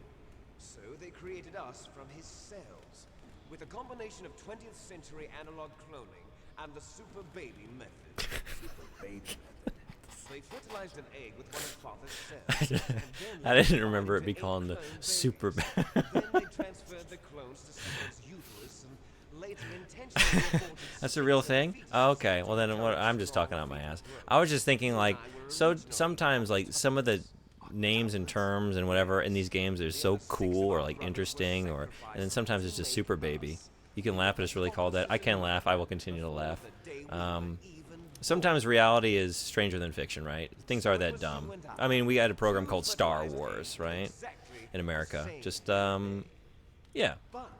So they created us from his cells. With a combination of 20th century analog cloning and the super baby method. Super baby They fertilized an egg with one of Father's cells. and then I didn't remember it be calling the super. then they transferred the clones to someone's uterus and later intentionally aborted That's a real thing? Oh, okay. Well, then what, I'm just talking out my ass. I was just thinking, like, so sometimes, like, some of the names and terms and whatever in these games are so cool or, like, interesting, or and then sometimes it's just super baby. You can laugh, but it's really called that. I can laugh. I will continue to laugh. Sometimes reality is stranger than fiction, right? Things are that dumb. I mean, we had a program called Star Wars, right? In America. Just, yeah. But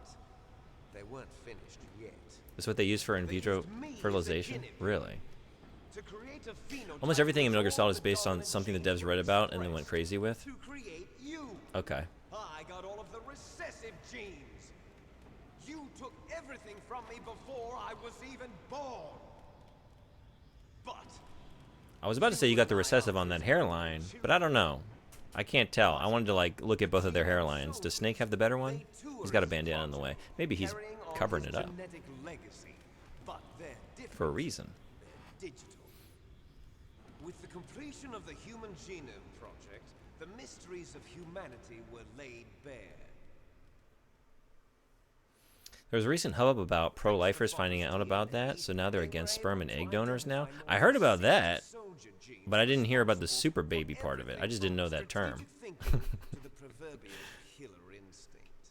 they weren't finished yet. That's what they use for in vitro fertilization? Really? To create a phenotype Almost everything in Metal Gear Solid is based on something the devs read about and then went crazy with? to create you. Okay. I got all of the recessive genes. You took everything from me before I was even born. But I was about to say you got the recessive on that hairline, but I don't know. I can't tell. I wanted to, like, look at both of their hairlines. Does Snake have the better one? He's got a bandana in the way. Maybe he's covering it up. genetic legacy, but they're different. For a reason. They're digital. With the completion of the Human Genome Project, the mysteries of humanity were laid bare. There was a recent hubbub about pro-lifers finding out about that, so now they're against sperm and egg donors now. I heard about that, but I didn't hear about the super baby part of it. I just didn't know that term. to the proverbial killer instinct.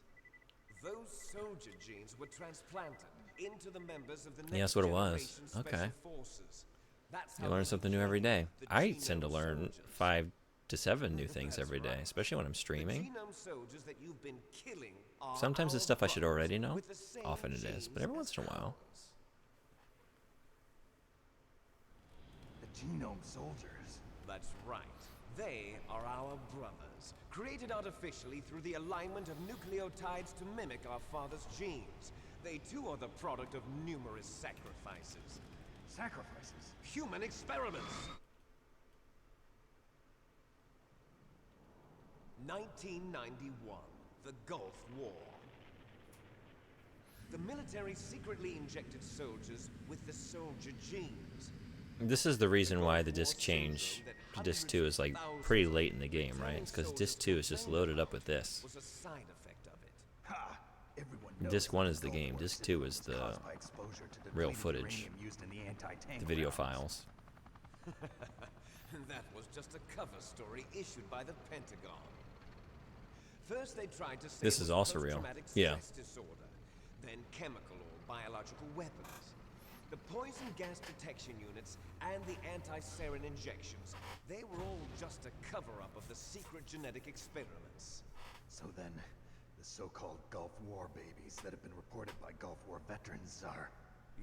Those soldier genes were transplanted into the members of the next Yeah, that's what it was. generation Okay. special forces. That's You how learn we something new every day. the I genome tend to learn soldiers. 5 to 7 new things every day, especially when I'm The streaming. genome soldiers that you've been killing are Sometimes it's our stuff I should brothers already know. with the same Often it is, but every genes once in a as while. ours. The genome soldiers. That's right. They are our brothers, created artificially through the alignment of nucleotides to mimic our father's genes. They too are the product of numerous sacrifices. Sacrifices? Human experiments! 1991, the Gulf War. The military secretly injected soldiers with the soldier genes. This is the reason why the disc change to disc 2 is like pretty late in the game, right? It's because disc 2 is just loaded up with this. Was a side effect of it. Ha! Everyone knows Disc 1 is the Gulf game. War Disc 2 is was the caused by exposure to real depleted footage, uranium used in the anti-tank the video rounds. files. That was just a cover story issued by the Pentagon. First they tried to say This it is was also real. post-traumatic Yeah. stress disorder, then chemical or biological weapons. The poison gas detection units and the anti-sarin injections, they were all just a cover-up of the secret genetic experiments. So then, the so-called Gulf War babies that have been reported by Gulf War veterans are...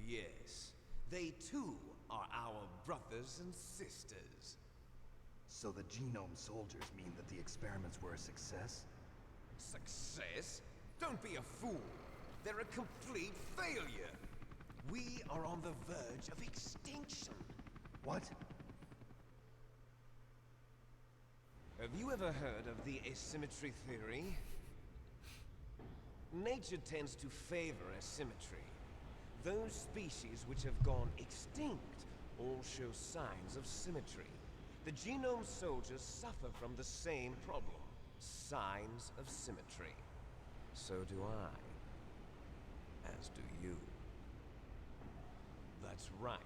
Yes, they too are our brothers and sisters. So the genome soldiers mean that the experiments were a success? Success? Don't be a fool. They're a complete failure. We are on the verge of extinction. What? Have you ever heard of the asymmetry theory? Nature tends to favor asymmetry. Those species which have gone extinct all show signs of symmetry. The genome soldiers suffer from the same problem. Signs of symmetry. So do I. As do you. That's right.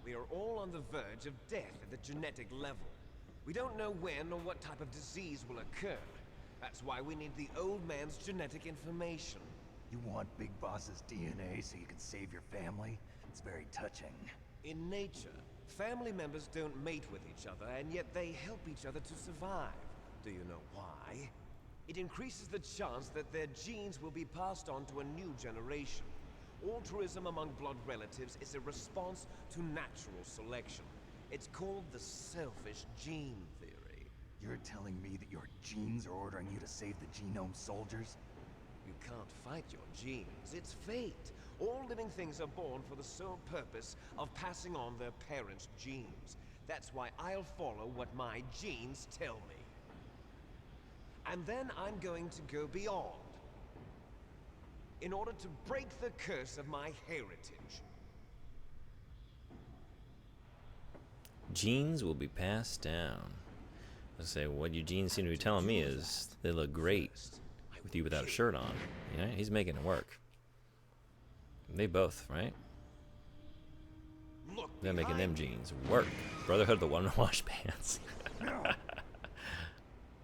We are all on the verge of death at the genetic level. We don't know when or what type of disease will occur. That's why we need the old man's genetic information. You want Big Boss's DNA so you can save your family? It's very touching. In nature, family members don't mate with each other, and yet they help each other to survive. Do you know why? It increases the chance that their genes will be passed on to a new generation. Altruism among blood relatives is a response to natural selection. It's called the selfish gene theory. You're telling me that your genes are ordering you to save the genome soldiers? You can't fight your genes. It's fate. All living things are born for the sole purpose of passing on their parents' genes. That's why I'll follow what my genes tell me. And then I'm going to go beyond. In order to break the curse of my heritage. Genes will be passed down. I say, what you genes seem to be telling me is they look great with you without a shirt on. You know, he's making it work. They both, right? They're making them jeans work. Brotherhood of the one-wash pants. No.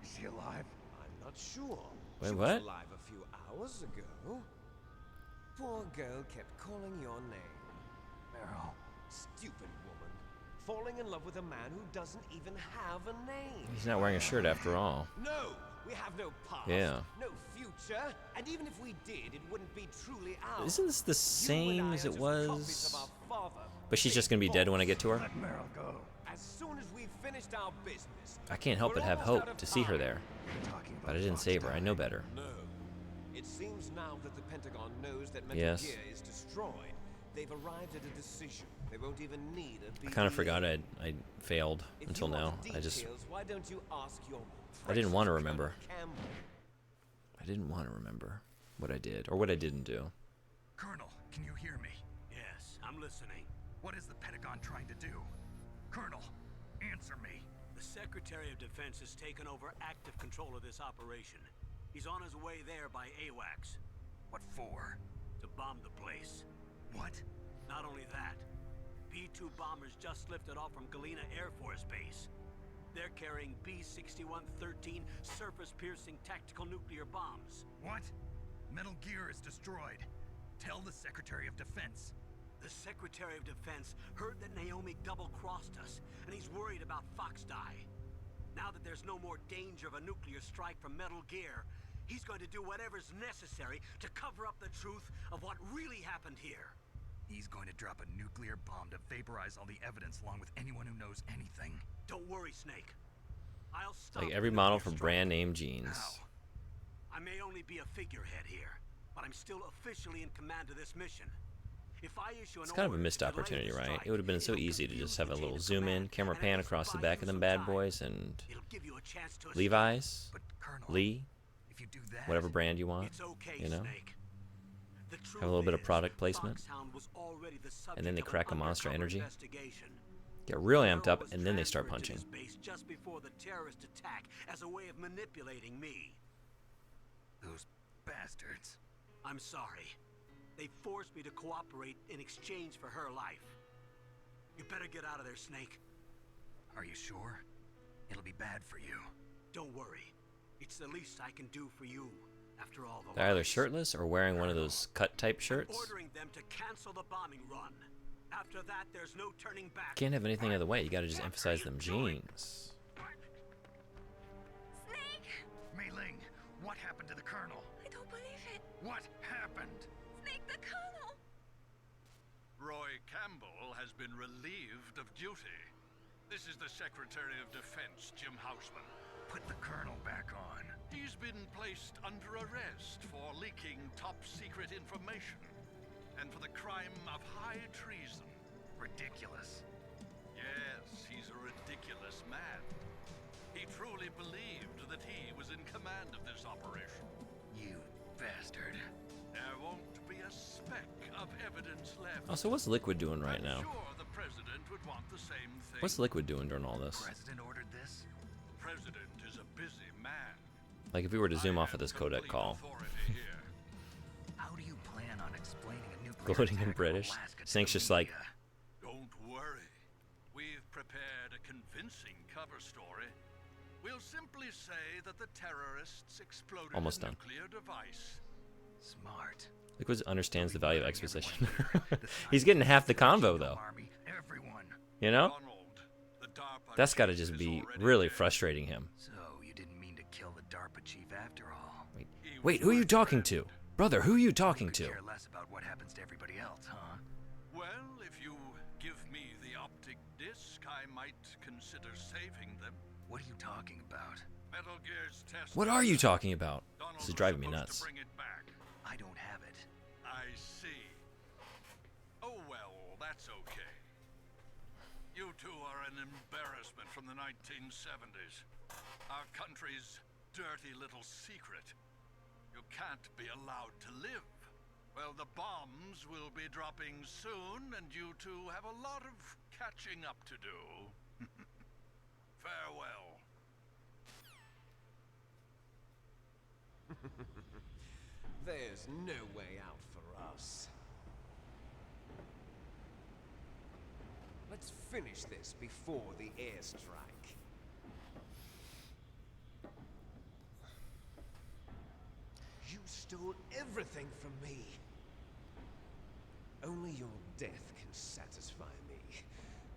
Is he alive? I'm not sure. Wait, She what? was alive a few hours ago. Poor girl kept calling your name. Meryl. Stupid woman. Falling in love with a man who doesn't even have a name. He's not wearing a shirt after all. No, we have no past, Yeah. no future, and even if we did, it wouldn't be truly ours. Isn't this the same as it was? Of our father. But she's just gonna be dead when I get to her? Let Meryl go. As soon as we've finished our business, I can't help but have hope to see her there. Talking But about I didn't save her. I know better. No. It seems now that the Pentagon knows that Metal Yes. Gear is destroyed. They've arrived at a decision. They won't even need a I kind of BDA. forgot I failed If until you want now. the I just details, why don't you ask your I didn't want to precious remember. Colonel Campbell? I didn't want to remember what I did or what I didn't do. Colonel, can you hear me? Yes, I'm listening. What is the Pentagon trying to do? Colonel, answer me. The Secretary of Defense has taken over active control of this operation. He's on his way there by AWACS. What for? To bomb the place. What? Not only that, B-2 bombers just lifted off from Galena Air Force Base. They're carrying B-6113 surface-piercing tactical nuclear bombs. What? Metal Gear is destroyed. Tell the Secretary of Defense. The Secretary of Defense heard that Naomi double-crossed us, and he's worried about Foxdie. Now that there's no more danger of a nuclear strike from Metal Gear, he's going to do whatever's necessary to cover up the truth of what really happened here. He's going to drop a nuclear bomb to vaporize all the evidence along with anyone who knows anything. Don't worry, Snake. I'll stop Like the every nuclear model from strike. brand name jeans. Now, I may only be a figurehead here, but I'm still officially in command of this mission. If I issue an It's kind of a order missed to delay opportunity, the right? strike, It would have been so it'll easy to confuse just have a the chain little of zoom in, command, camera and pan it'll across the buy back you of them some bad time. boys and It'll give you a chance to escape. Levi's, But Colonel, Lee, if you do that, whatever brand you want, It's okay, you know? Snake. The Have a little bit of truth product is, placement, Foxhound was already the and then they subject of crack a an Monster undercover Energy, investigation. get real amped Earl up, was and then they start transferred to punching. this base just before the terrorist attack as a way of manipulating me. those bastards. I'm sorry. They forced me to cooperate in exchange for her life. You better get out of there, Snake. Are you sure? It'll be bad for you. Don't worry. It's the least I can do for you after all the They're either lies. shirtless or wearing one of those cut type I'm shirts. ordering them to cancel the bombing run. After that, there's no turning back. Can't have anything other way. You gotta just emphasize them jeans. Snake! Mei Ling, what happened to the Colonel? I don't believe it. What happened? Snake the Colonel! Roy Campbell has been relieved of duty. This is the Secretary of Defense, Jim Houseman. Put the Colonel back on. He's been placed under arrest for leaking top-secret information and for the crime of high treason. Ridiculous. Yes, he's a ridiculous man. He truly believed that he was in command of this operation. You bastard. There won't be a speck of evidence left. Also, what's Liquid doing right now? I'm sure the president would want the same thing. What's Liquid doing during all this? President ordered this? President is a busy man. Like if we were to zoom off of this codec call. How do you plan on explaining a nuclear Gloating in attack on British. Alaska to Snake's the just like, media? Don't worry. We've prepared a convincing cover story. We'll simply say that the terrorists exploded Almost a done. nuclear device. Smart. Liquid understands the value of exposition. He's getting half the convo though. Army, everyone. You know? Donald, the DARPA That's got to chief just is be already really dead. frustrating him. So you didn't mean to kill the DARPA chief after all. Wait, who are you talking to? Brother, who are you talking to? Care less about what happens to everybody else, huh? Well, if you give me the optic disc, I might consider saving them. What are you talking about? Metal Gear's test. What are you talking about? Donald This is was driving me supposed nuts. to bring it back. I don't have it. I see. Oh well, that's okay. You two are an embarrassment from the 1970s. Our country's dirty little secret. You can't be allowed to live. Well, the bombs will be dropping soon, and you two have a lot of catching up to do. Farewell. There's no way out for us. Let's finish this before the airstrike. You stole everything from me. Only your death can satisfy me.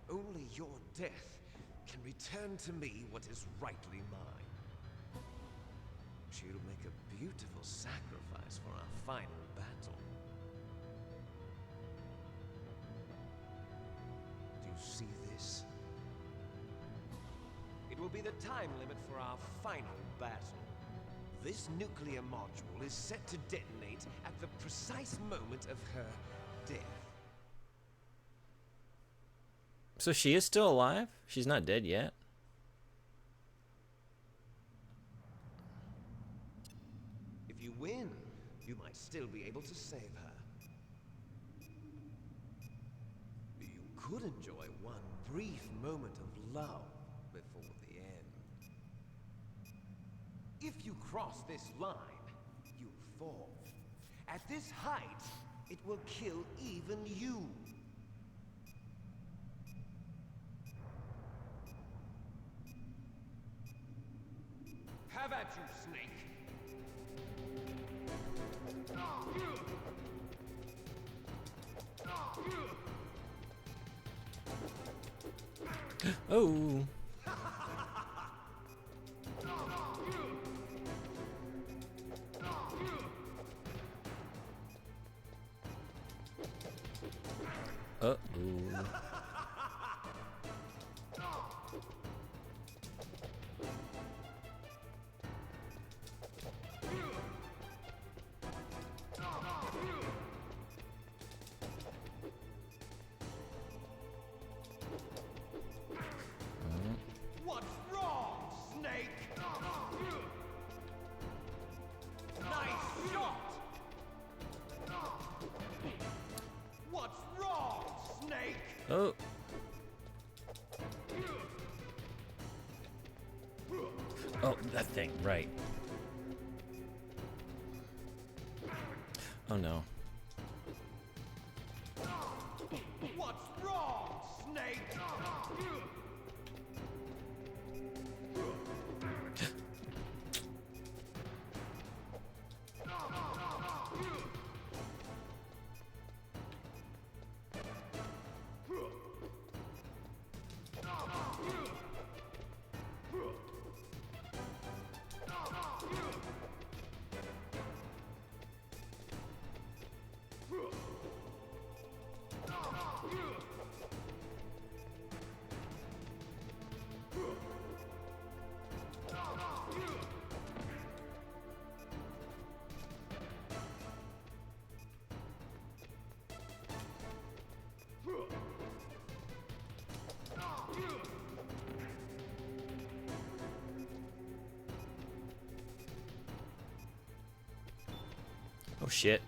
Only your death can return to me what is rightly mine. She'll make a beautiful sacrifice for our final battle. Do you see this? It will be the time limit for our final battle. This nuclear module is set to detonate at the precise moment of her death. So she is still alive? She's not dead yet? If you win, you might still be able to save her. You could enjoy one brief moment of love before the end. If you cross this line, you fall. At this height, it will kill even you. Have at you, Snake. Oh. Uh-oh. What's wrong, Snake? Nice shot! What's wrong, Snake? Oh. Oh, that thing, right. Oh no. What's wrong, Snake? Oh shit.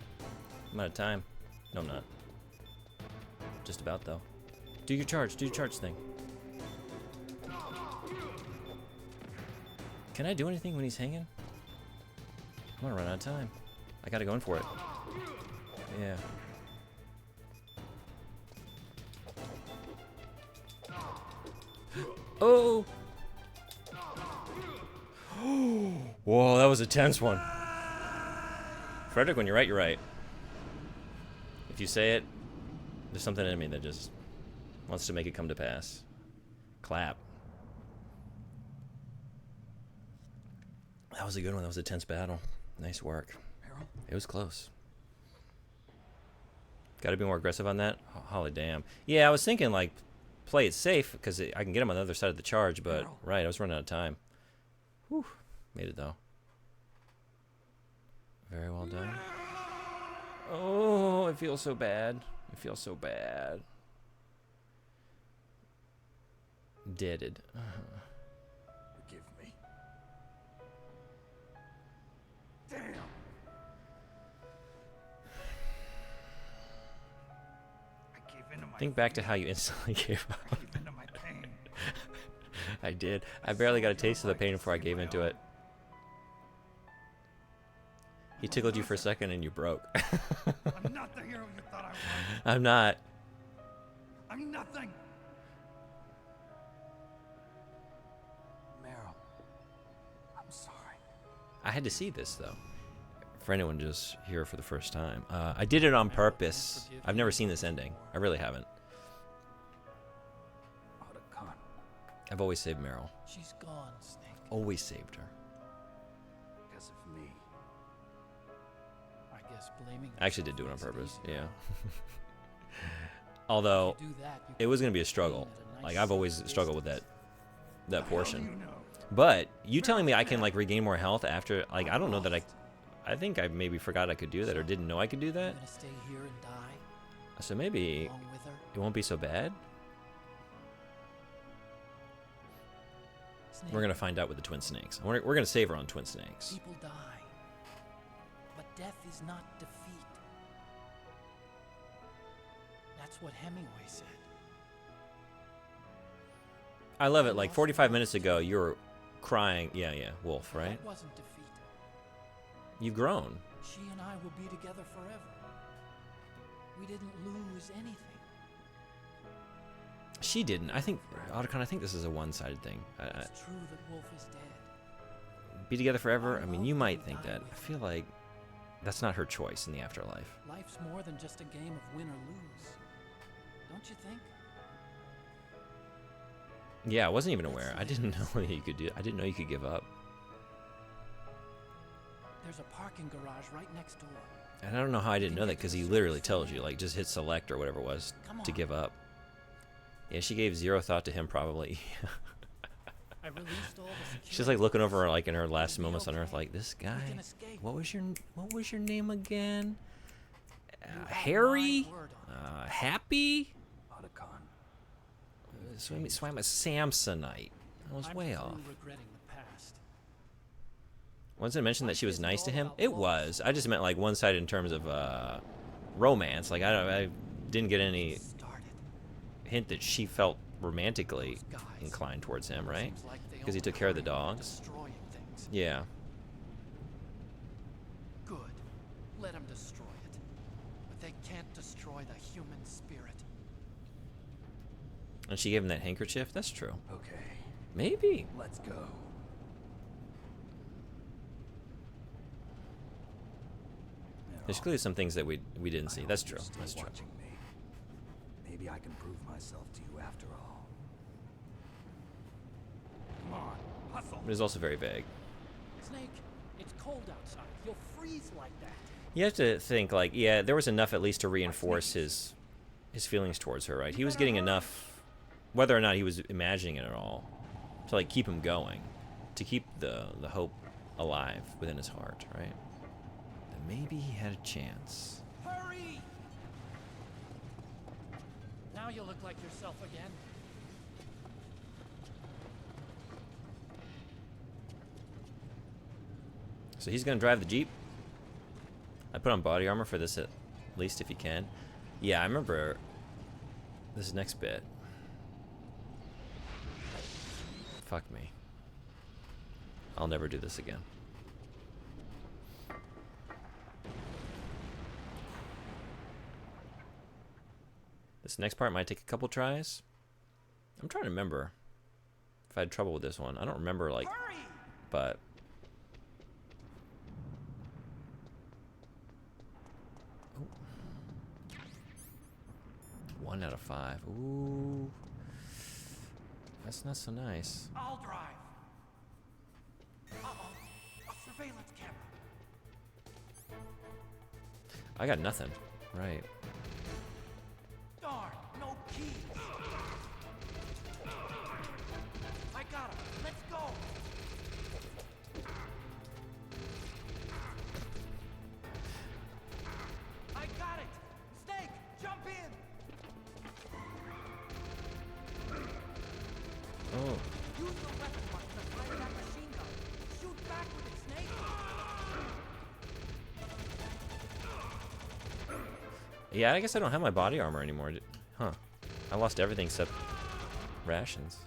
I'm out of time. No, I'm not. Just about though. Do your charge thing. Can I do anything when he's hanging? I'm gonna run out of time. I gotta go in for it. Yeah. Oh! Whoa, that was a tense one. Frederick, when you're right, you're right. If you say it, there's something in me that just wants to make it come to pass. Clap. That was a good one. That was a tense battle. Nice work. It was close. Got to be more aggressive on that? Holy damn. Yeah, I was thinking, like, play it safe, because I can get him on the other side of the charge, but, right, I was running out of time. Whew. Made it, though. Very well done. Oh, it feels so bad. It feels so bad. Deaded. Forgive me. Damn. Think back to how you instantly gave up. I did. I barely got a taste of the pain before I gave into it. He tickled you for a second and you broke. I'm not the hero you thought I was. I'm not. I'm nothing. Meryl, I'm sorry. I had to see this though. For anyone just here for the first time, I did it on purpose. I've never seen this ending. I really haven't. Otacon. I've always saved Meryl. She's gone, Snake. Always saved her. Because of me. I guess blaming. I actually did do it on makes purpose. easier. Yeah. Although If you do that, you it was gonna be a struggle. at a nice Like I've always safe struggled with distance. that portion. You know. But you telling me I can like regain more health after, like, I don't know that I think I maybe forgot I could do that or didn't know I could do You that. gonna stay here and die So maybe along with her? it won't be so bad. Snake, We're gonna find out with the Twin Snakes. We're gonna save her on Twin Snakes. people die, but death is not defeat. That's what Hemingway said. I love it. Like 45 minutes ago, you were crying. Yeah, Wolf, right? That wasn't defeat. You've grown. She and I will be together forever. We didn't lose anything. She didn't. I think, Otacon, I think this is a one-sided thing. It's true that Wolf is dead. Be together forever? I mean, you might think that. I feel like that's not her choice in the afterlife. Life's more than just a game of win or lose. Don't you think? Yeah, I wasn't even aware. I didn't know that you could do. I didn't know you could give up. There's a parking garage right next door. And I don't know how I didn't know that because he literally tells you, like, just hit select or whatever it was to give up. Yeah, she gave zero thought to him probably. I released all the She's like looking over like in her last moments on Earth, like, this guy. What was your name again? Harry? Happy? Otacon. So I'm a Samsonite. I was I'm way through off. regretting the past. Wasn't it mentioned that she was nice to him? It was. I just meant like one-sided in terms of romance. Like I didn't get any hint that she felt romantically inclined towards him, right? Because he took care of the dogs. Yeah. Good. Let them destroy it. But they can't destroy the human spirit. And she gave him that handkerchief? That's true. Okay. Maybe. Let's go. There's clearly some things that we didn't see. That's true. That's true. Watching me. Maybe I can prove myself to you after all. Come on, hustle. But it's also very vague. Snake, it's cold outside. You'll freeze like that. You have to think like, yeah, there was enough at least to reinforce his feelings towards her, right? He was getting enough, whether or not he was imagining it at all, to like keep him going, to keep the hope alive within his heart, right? That maybe he had a chance. Hurry! Now you look like yourself again. So he's gonna drive the Jeep. I put on body armor for this at least if you can. Yeah, I remember this next bit. Fuck me. I'll never do this again. This next part might take a couple tries. I'm trying to remember if I had trouble with this one. I don't remember, like, but... Oh. 1 out of 5. Ooh. That's not so nice. I'll drive. Uh-oh. A surveillance camera. I got nothing. Right. Darn, no keys. I got him. Let's go. I got it. Snake, jump in. Oh. Use the weapon button to fire that machine gun. Shoot back with it, Snake. Yeah, I guess I don't have my body armor anymore. Huh. I lost everything except rations.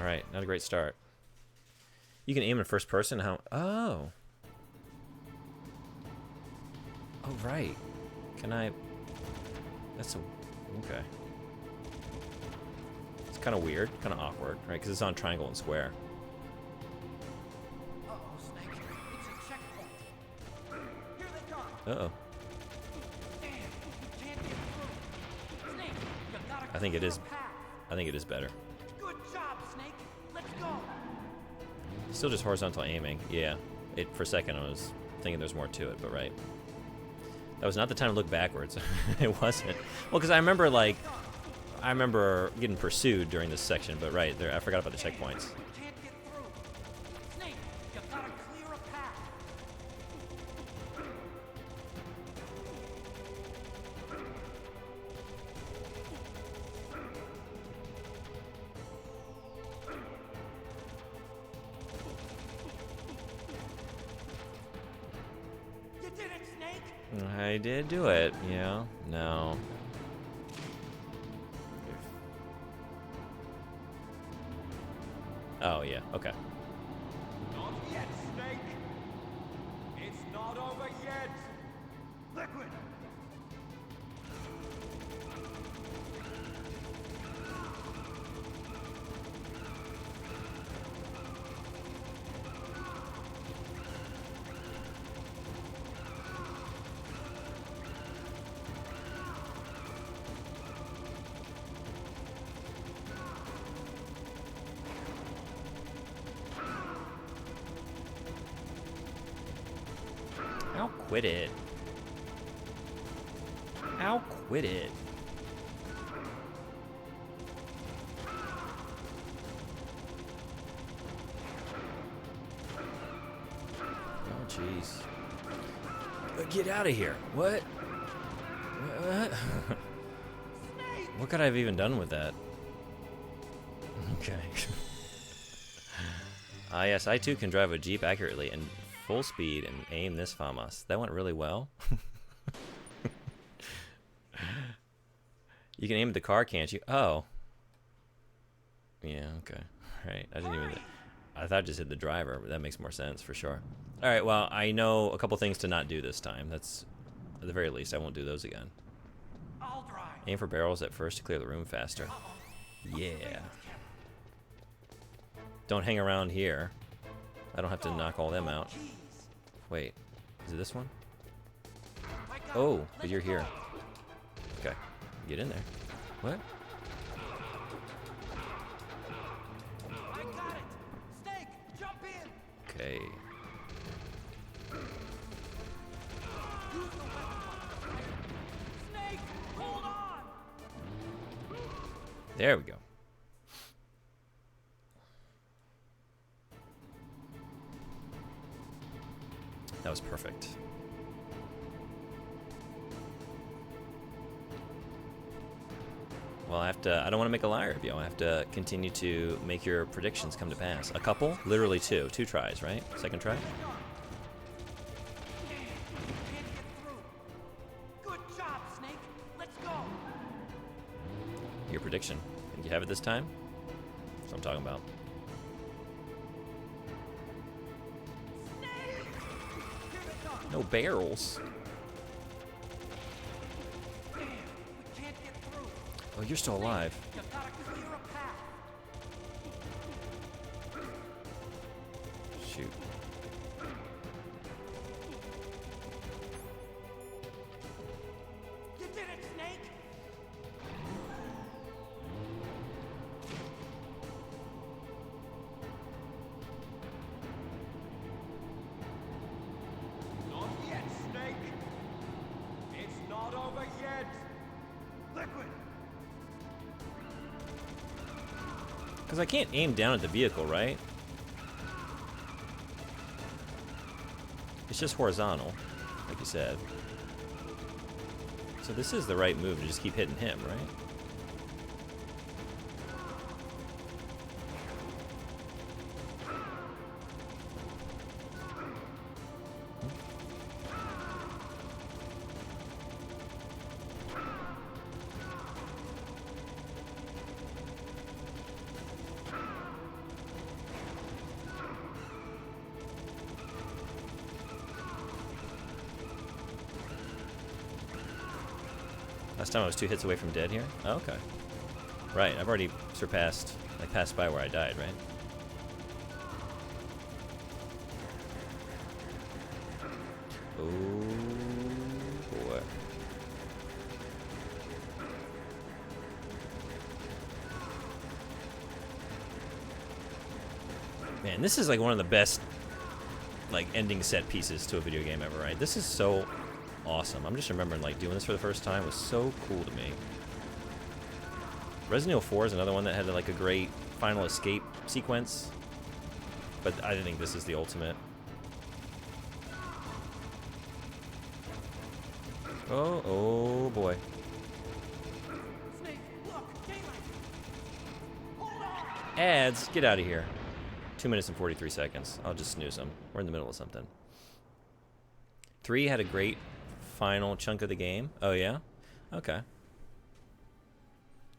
Alright, not a great start. You can aim in first person. How? Oh. Oh, right. Can I? That's a. Okay. It's kind of weird, kind of awkward, right? Because it's on triangle and square. Uh-oh, Snake. It's a checkpoint. Here they come. Uh-oh. Damn, we can't get through. Snake, you gotta I think it clear is. a path. I think it is better. Good job, Snake. Let's go. Still just horizontal aiming. Yeah. For a second, I was thinking there's more to it, but right. That was not the time to look backwards. It wasn't. Well, because I remember, like, getting pursued during this section, but right, there, I forgot about the checkpoints. Can't get through. Snake, you gotta clear a path. You did it, Snake. I did do it, yeah. No. Oh, yeah, okay. Not yet, Snake. It's not over yet. Liquid! Ow, quit it. Ow, quit it. Oh, jeez. Get out of here. What? What? What could I have even done with that? Okay. Ah, yes, I too can drive a Jeep accurately and full speed and aim this FAMAS. That went really well. You can aim at the car, can't you? Oh. Yeah, okay. Alright, I didn't even... I thought I just hit the driver, but that makes more sense for sure. Alright, well, I know a couple things to not do this time. That's... At the very least, I won't do those again. I'll drive. Aim for barrels at first to clear the room faster. Yeah. Don't hang around here. I don't have to knock all them out. Wait, is it this one? Oh, but you're here. Okay, get in there. What? I got it. Snake, jump in. Okay. Use the weapon. Snake, hold on. There we go. That was perfect. Well, I don't want to make a liar of you. I have to continue to make your predictions come to pass. A couple? Literally two. 2 tries, right? Second try? Good job, Snake. Let's go. Your prediction. Think you have it this time? That's what I'm talking about. No barrels. Oh, you're still alive. You gotta clear a path. Shoot. You did it, Snake. Not yet, Snake. It's not over yet. Liquid! Because I can't aim down at the vehicle, right? It's just horizontal, like you said. So this is the right move to just keep hitting him, right? Last time I was 2 hits away from dead here? Oh, okay. Right, I've already surpassed, like passed by where I died, right? Oh boy. Man, this is like one of the best like ending set pieces to a video game ever, right? This is so awesome. I'm just remembering like doing this for the first time. It was so cool to me. Resident Evil 4 is another one that had like a great final escape sequence, but I think this is the ultimate. Oh boy. Snake, look, Galen! Hold on! Ads, get out of here. 2 minutes and 43 seconds. I'll just snooze them. We're in the middle of something. 3 had a great final chunk of the game. Oh yeah? Okay.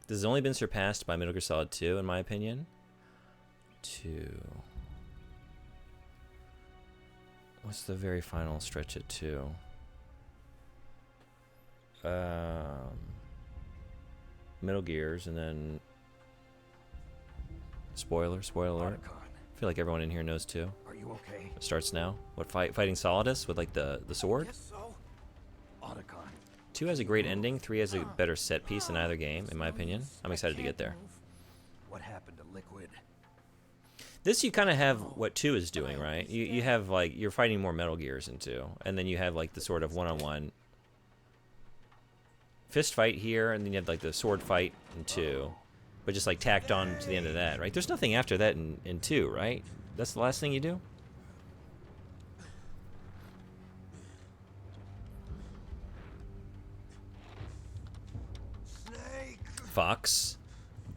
This has only been surpassed by Metal Gear Solid 2, in my opinion. 2. What's the very final stretch at 2? Metal Gears, and then spoiler alert. I feel like everyone in here knows too. Are you okay? It starts now. What, fighting Solidus with like the sword? Yes, so. Otacon. 2 has a great ending. 3 has a better set piece in either game, in my opinion. I'm excited to get there. What happened to Liquid? This you kind of have what 2 is doing, right? You have like you're fighting more Metal Gears in 2, and then you have like the sort of one-on-one fist fight here, and then you have like the sword fight in 2, but just like tacked on to the end of that, right? There's nothing after that in 2, right? That's the last thing you do? Snake! Fox,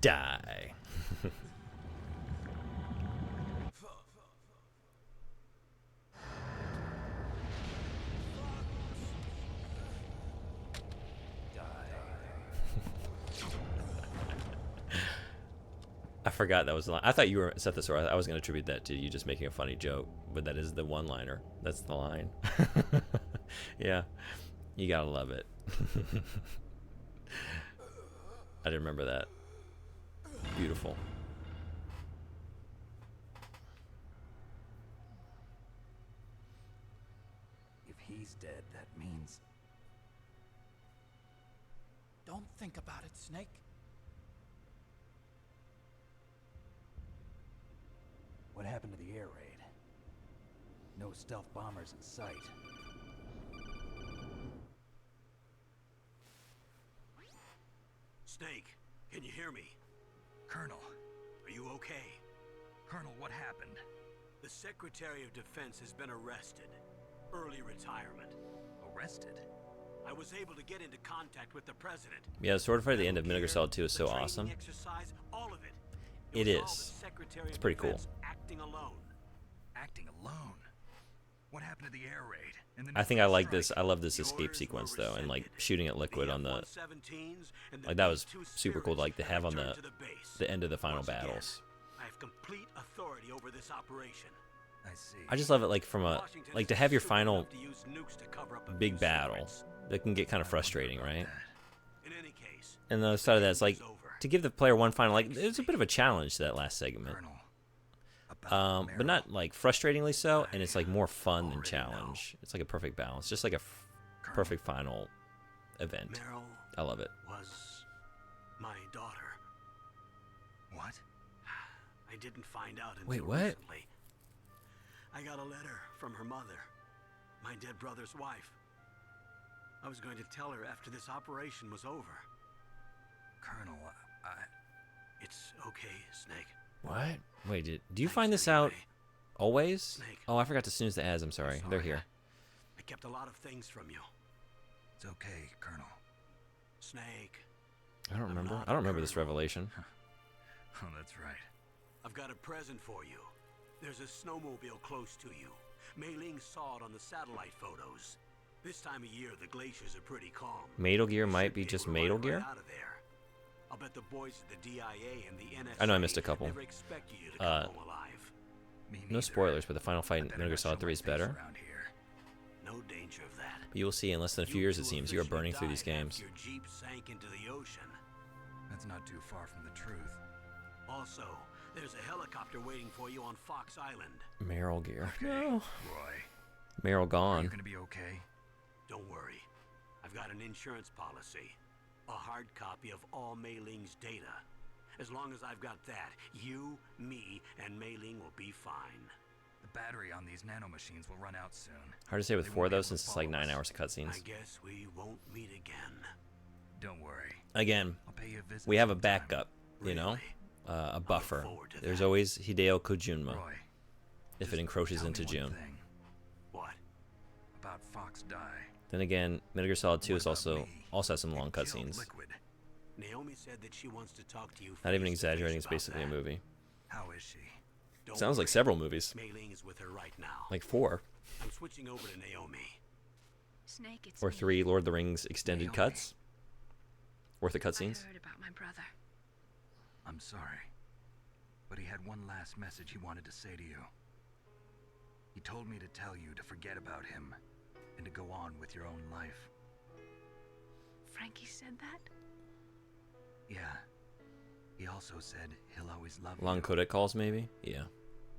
die. I forgot that was the line. I thought you were set this, or I was going to attribute that to you just making a funny joke, but that is the one-liner. That's the line. Yeah, you gotta love it. I didn't remember that. Beautiful. If he's dead, that means... Don't think about it, Snake. What happened to the air raid? No stealth bombers in sight. Snake, can you hear me? Colonel. Are you okay? Colonel, what happened? The Secretary of Defense has been arrested. Early retirement. Arrested? I was able to get into contact with the president. Yeah, the sword fight at the end of Metal Gear Solid 2 is so awesome. Exercise, all of it. It was all is. the Secretary It's of pretty cool. Defense acting alone. Acting alone? What happened to the air raid? And the I think I like strike? this. I love this escape sequence though, and like shooting at Liquid on the like that was super cool to like to have on the end of the final battles. I have complete authority over this operation. I see. I just love it like from a like to have your final To use nukes to cover up a big few battle secrets. that can get kind of frustrating, right? In any case, And the other side of that is like to give the player one final like it's a bit of a challenge to that last segment. But not like frustratingly so, and it's like more fun than challenge. It's like a perfect balance, just like a perfect final event. Meryl I love it. was my daughter. What? I didn't find out until Wait, what? recently. I got a letter from her mother, my dead brother's wife. I was going to tell her after this operation was over. Colonel, It's okay, Snake. What? Wait, do you find this out always? Oh, I forgot to snooze the ads. I'm sorry. They're here. I kept a lot of things from you. It's okay, Colonel. Snake. I don't remember. I don't remember this revelation. Oh, that's right. I've got a present for you. There's a snowmobile close to you. Mei Ling saw it on the satellite photos. This time of year, the glaciers are pretty calm. Metal Gear might be just Metal Gear? Right out of there. I'll bet the boys at the DIA and the NSA I know I missed a couple. never expect you to come home alive. No spoilers, but the final fight in Metal Gear Solid 3 is better. No danger of that. But you will see in less than a few years, it seems, you are burning through these games. Your Jeep sank into the ocean. That's not too far from the truth. Also, there's a helicopter waiting for you on Fox Island. Meryl gear. Okay, No. Roy. Meryl Are gone. you gonna be okay? Don't worry. I've got an insurance policy. A hard copy of all Mei Ling's data. As long as I've got that, you, me, and Mei Ling will be fine. The battery on these nanomachines will run out soon. Hard to say with They 4 won't be though, able to since it's like follow 9 us. hours of cutscenes. I guess we won't meet again. Don't worry. Again, I'll pay you a visit we have a sometime. backup, you know, a buffer. forward to There's that. always Hideo Kojima Roy, if it just encroaches tell me into one June. thing What? about Fox Die. Then again, Metal Gear Solid 2 What is about also me? has some long You killed cutscenes. Liquid. Naomi said that she wants to talk to you. Not even face to face exaggerating, it's about basically a that. movie. How is she? Don't Sounds like worry. several movies. Mei Ling is with her right now. Like 4 I'm switching over to Naomi. Snake, it's or me. 3 Lord of the Rings extended Naomi. cuts. Worth of I cutscenes. heard about my brother. I'm sorry, but he had one last message he wanted to say to you. He told me to tell you to forget about him and to go on with your own life. Frankie said that? Yeah. He also said he'll always love Long you. codec calls, maybe? Yeah.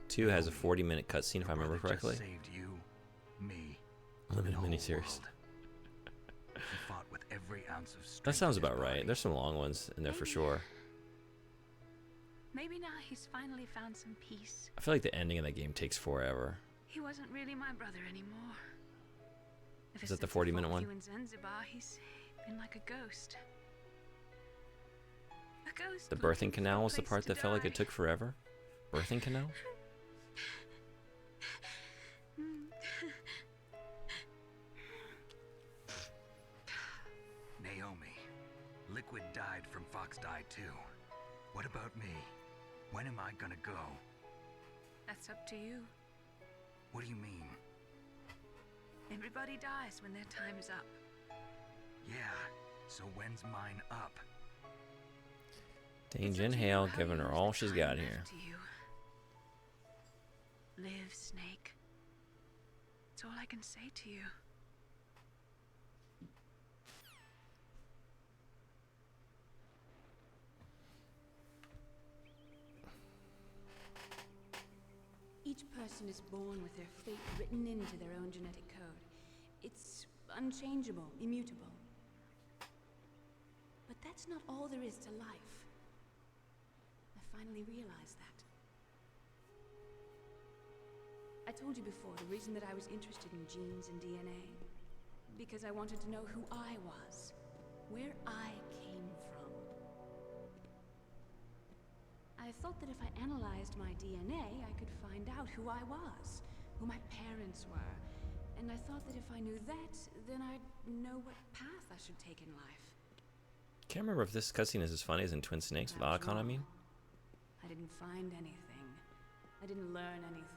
2 has a Naomi, 40-minute cutscene, if I Your remember brother correctly. Just saved you, me, Limited and the whole miniseries. world. He fought with every ounce of strength That sounds in his about right. body. There's some long ones in there for sure. Maybe now he's finally found some peace. I feel like the ending of that game takes forever. He wasn't really my brother anymore. Ever Is that the since I 40-minute fought one? you in Zanzibar, he's been like a ghost. A ghost The looking birthing for a canal was the place part to that felt like it die. took forever. Birthing canal? Naomi, Liquid died from Fox Die too. What about me? When am I gonna go? That's up to you. What do you mean? Everybody dies when their time is up. Yeah, so when's mine up? Dane It's up to you Hale how giving you her use all the she's time got left here. to you. Live, Snake. That's all I can say to you. Each person is born with their fate written into their own genetic code. It's unchangeable, immutable. But that's not all there is to life. I finally realized that. I told you before, the reason that I was interested in genes and DNA, because I wanted to know who I was, where I came from. I thought that if I analyzed my DNA, I could find out who I was, who my parents were, and I thought that if I knew that, then I'd know what path I should take in life. Can't remember if this cutscene is as funny as in Twin Snakes with I was Otacon, I mean. I didn't find anything. I didn't learn anything.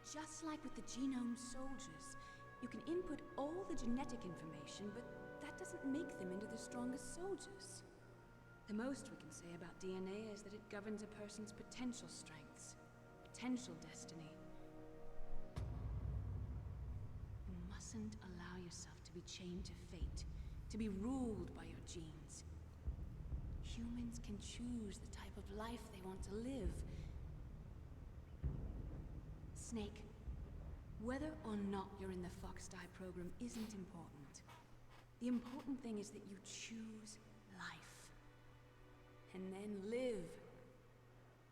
Just like with the genome soldiers, you can input all the genetic information, but that doesn't make them into the strongest soldiers. The most we can say about DNA is that it governs a person's potential strengths, potential destiny. You mustn't allow yourself to be chained to fate, to be ruled by your genes. Humans can choose the type of life they want to live. Snake, whether or not you're in the Fox Die program isn't important. The important thing is that you choose life. And then live.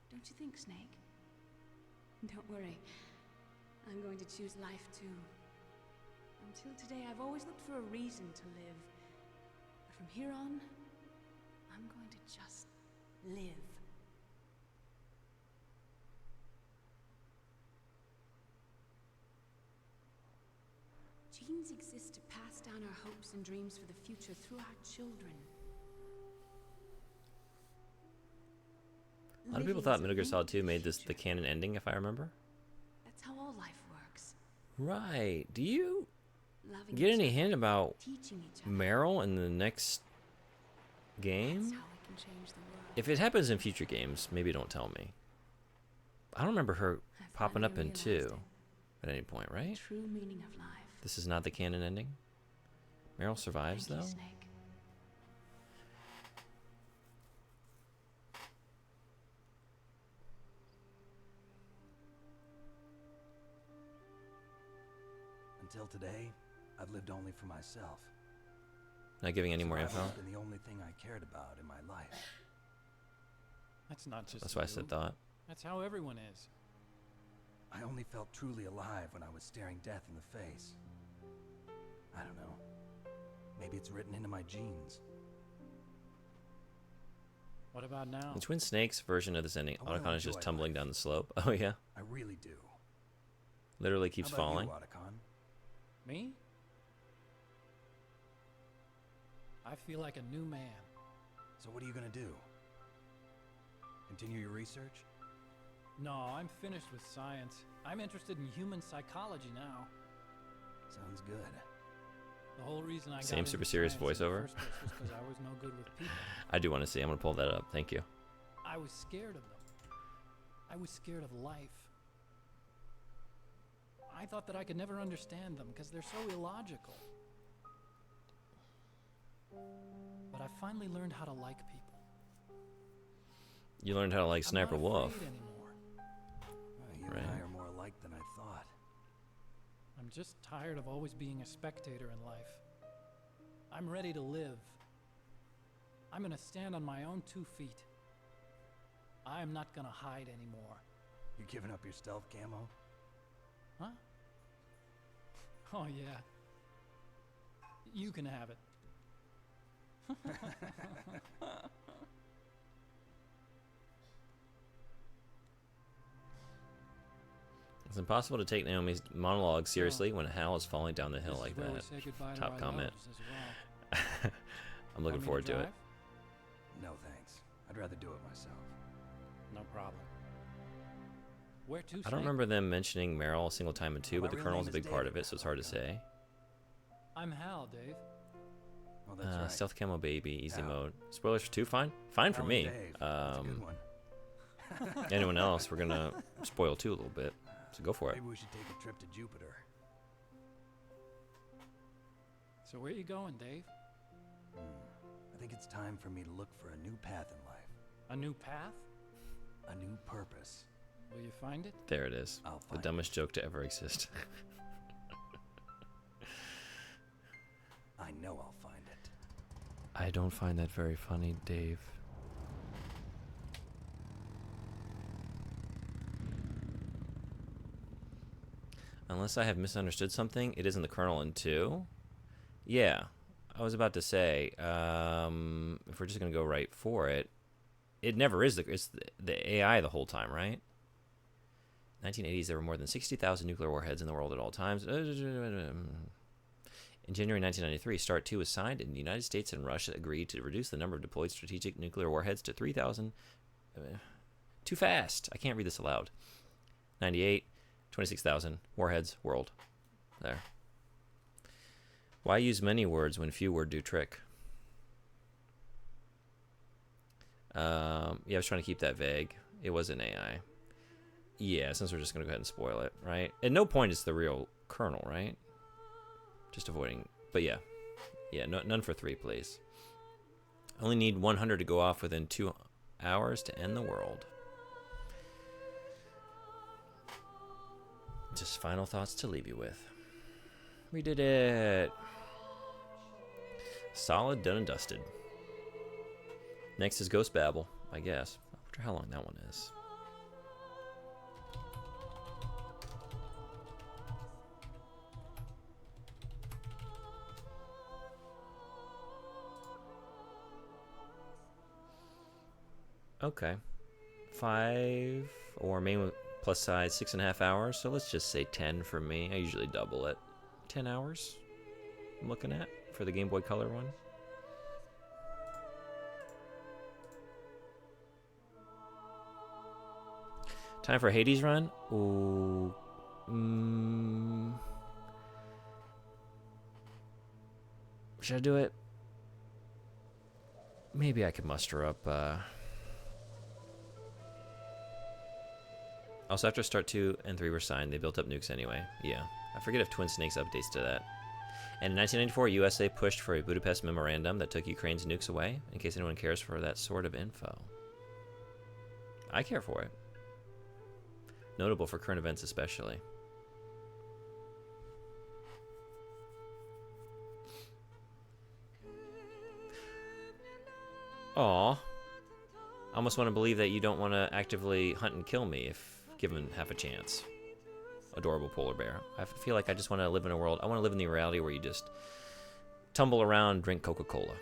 Don't you think, Snake? Don't worry. I'm going to choose life too. Until today, I've always looked for a reason to live. But from here on, I'm going to just live. Genes exist to pass down our hopes and dreams for the future through our children. A lot of people Living thought is Metal Gear a Solid 2 link made with the this the future. canon ending, if I remember. That's how all life works. Right. Do you Loving get each any other, hint about teaching each other. Meryl in the next game? That's how we can change the world. If it happens in future games, maybe don't tell me. I don't remember her I popping finally up in realized 2. it. at any point, right? True meaning of life. This is not the canon ending. Meryl survives, Thank though? you, Snake. Until today, I've lived only for myself. Not giving any more info? Survival has been the only thing I cared about in my life. That's not just That's why I you. said thought. That's how everyone is. I only felt truly alive when I was staring death in the face. I don't know. Maybe it's written into my genes. What about now? In Twin Snakes' version of this ending, I wanna Otacon is just enjoy tumbling life. down the slope. Oh, yeah? I really do. Literally keeps How about falling. you, Otacon? Me? I feel like a new man. So what are you gonna do? Continue your research? No, I'm finished with science. I'm interested in human psychology now. Sounds good. The whole reason I got Same into super serious science in the voiceover. first place was 'cause I was no good with people. I do want to see. I'm going to pull that up. Thank you. I was scared of them. I was scared of life. I thought that I could never understand them because they're so illogical. But I finally learned how to like people. You learned how to like I'm Sniper not Wolf. afraid anymore. You and I are more alike than I thought. I'm just tired of always being a spectator in life. I'm ready to live. I'm gonna stand on my own 2 feet. I'm not gonna hide anymore. You giving up your stealth camo? Huh? Oh, yeah. You can have it. It's impossible to take Naomi's monologue seriously when Hal is falling down the hill like Where we that. say goodbye to Top our comment. loves as well. I'm looking Want me forward to it. drive? No thanks. I'd rather do it myself. No problem. Where to, I Snake? don't remember them mentioning Meryl a single time in 2, but the real Colonel's a name is big part of David, it, so it's hard to say. I'm Hal, Dave. Oh, that's right. Stealth Camo Baby, easy Hal. mode. Spoilers for 2, fine? Fine for Hal and me. Dave. That's a good one. Anyone else, we're going to spoil 2 a little bit. So go for it. Maybe we should take a trip to Jupiter. So where you going, Dave? I think it's time for me to look for a new path in life. A new path? A new purpose. Will you find it? There it is. I'll The find dumbest joke to ever exist. I know I'll find it. I don't find that very funny, Dave. Unless I have misunderstood something, it isn't the Colonel in 2. Yeah, I was about to say, if we're just going to go right for it, it never is. It's the AI the whole time, right? 1980s, there were more than 60,000 nuclear warheads in the world at all times. In January 1993, START 2 was signed, and the United States and Russia agreed to reduce the number of deployed strategic nuclear warheads to 3,000. Too fast. I can't read this aloud. 98, 26,000 warheads world. There. Why use many words when few words do trick? Yeah, I was trying to keep that vague. It was an AI. Yeah, since we're just going to go ahead and spoil it, right? At no point is the real Colonel, right? Just avoiding. But yeah. Yeah, none for 3, please. Only need 100 to go off within 2 hours to end the world. Just final thoughts to leave you with. We did it. Solid, done and dusted. Next is Ghost Babel, I guess. I wonder how long that one is. Okay. 5 or main plus size 6.5 hours. So let's just say 10 for me. I usually double it. 10 hours I'm looking at for the Game Boy Color one. Time for Hades run? Ooh. Should I do it? Maybe I could muster up. I'll Also, after Start 2 and 3 were signed, they built up nukes anyway. Yeah. I forget if Twin Snakes updates to that. And in 1994, USA pushed for a Budapest memorandum that took Ukraine's nukes away, in case anyone cares for that sort of info. I care for it. Notable for current events especially. Aw. I almost want to believe that you don't want to actively hunt and kill me if given half a chance. Adorable polar bear. I feel like I just want to live in a world. I want to live in the reality where you just tumble around, drink Coca-Cola.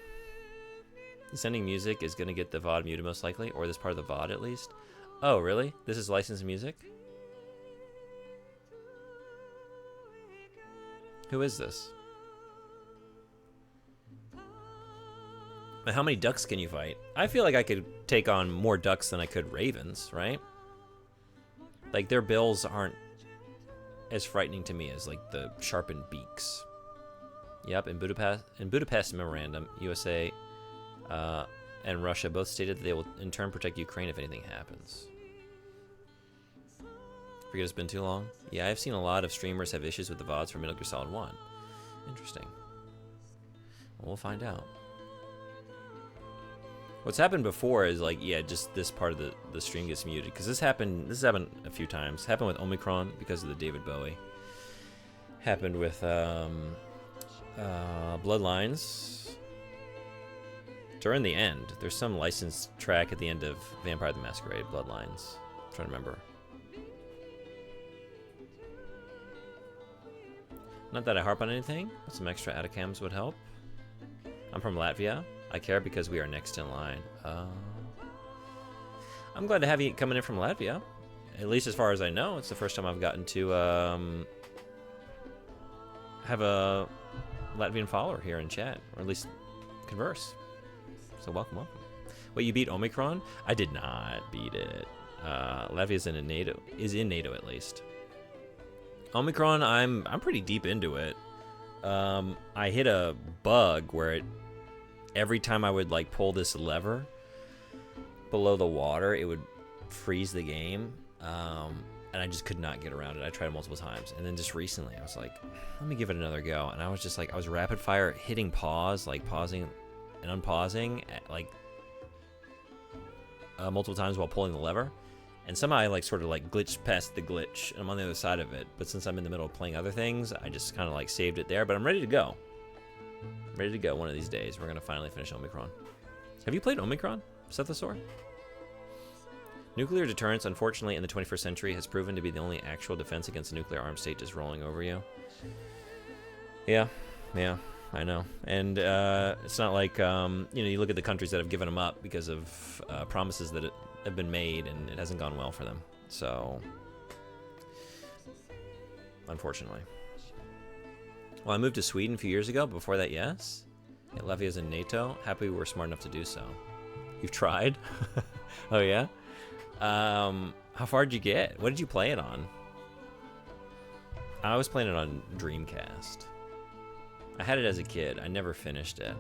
Sending music is going to get the VOD muted most likely, or this part of the VOD at least. Oh, really? This is licensed music? Who is this? How many ducks can you fight? I feel like I could take on more ducks than I could ravens, right? Like, their bills aren't as frightening to me as, like, the sharpened beaks. Yep, in Budapest memorandum, USA and Russia both stated that they will in turn protect Ukraine if anything happens. Forget it's been too long? Yeah, I've seen a lot of streamers have issues with the VODs for Metal Gear Solid 1. Interesting. Well, we'll find out. What's happened before is, like, yeah, just this part of the stream gets muted. Because this has happened a few times. Happened with Omicron because of the David Bowie. Happened with Bloodlines. During the end. There's some licensed track at the end of Vampire the Masquerade, Bloodlines. I'm trying to remember. Not that I harp on anything, but some extra AutoCams would help. I'm from Latvia. I care because we are next in line. I'm glad to have you coming in from Latvia. At least as far as I know, it's the first time I've gotten to have a Latvian follower here in chat, or at least converse. So welcome, welcome. Wait, you beat Omicron? I did not beat it. Latvia is in NATO at least. Omicron, I'm pretty deep into it. I hit a bug where every time I would like pull this lever below the water, it would freeze the game, and I just could not get around it. I tried it multiple times, and then just recently I was like, let me give it another go, and I was just like, I was rapid fire hitting pause, like pausing and unpausing like multiple times while pulling the lever, and somehow I like sort of like glitched past the glitch, and I'm on the other side of it. But since I'm in the middle of playing other things, I just kind of like saved it there. But I'm ready to go. Ready to go one of these days. We're gonna finally finish Omicron. Have you played Omicron, Sethosaur? Nuclear deterrence, unfortunately, in the 21st century has proven to be the only actual defense against a nuclear armed state just rolling over you. Yeah, I know. And it's not like, you look at the countries that have given them up because of promises that have been made, and it hasn't gone well for them. So, unfortunately. Well, I moved to Sweden a few years ago. But before that, yes. Yeah, Latvia's in NATO. Happy we were smart enough to do so. You've tried? Oh, yeah? How far did you get? What did you play it on? I was playing it on Dreamcast. I had it as a kid. I never finished it.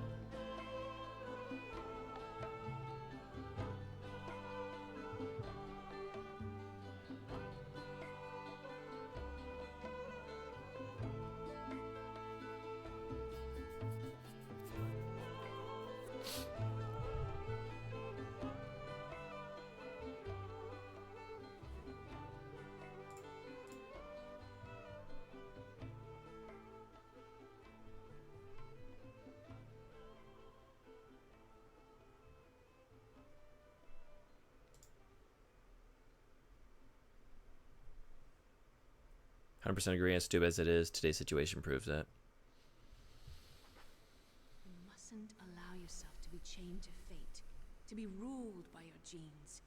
Agree, as stupid as it is, today's situation proves that. You mustn't allow yourself to be chained to fate, to be ruled by your genes.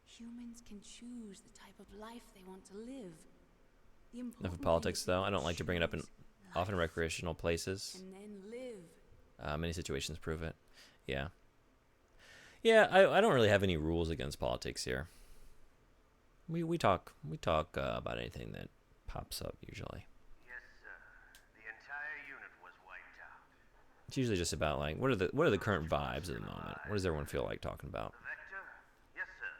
Humans can choose the type of life they want to live. Enough of politics, though. I don't like to bring it up in often recreational places. And then live. Many situations prove it. Yeah. Yeah, I don't really have any rules against politics here. We talk about anything that pops up usually. Yes, sir. The entire unit was wiped out. It's usually just about like what are the current vibes at the moment? What does everyone feel like talking about? Vector? Yes, sir.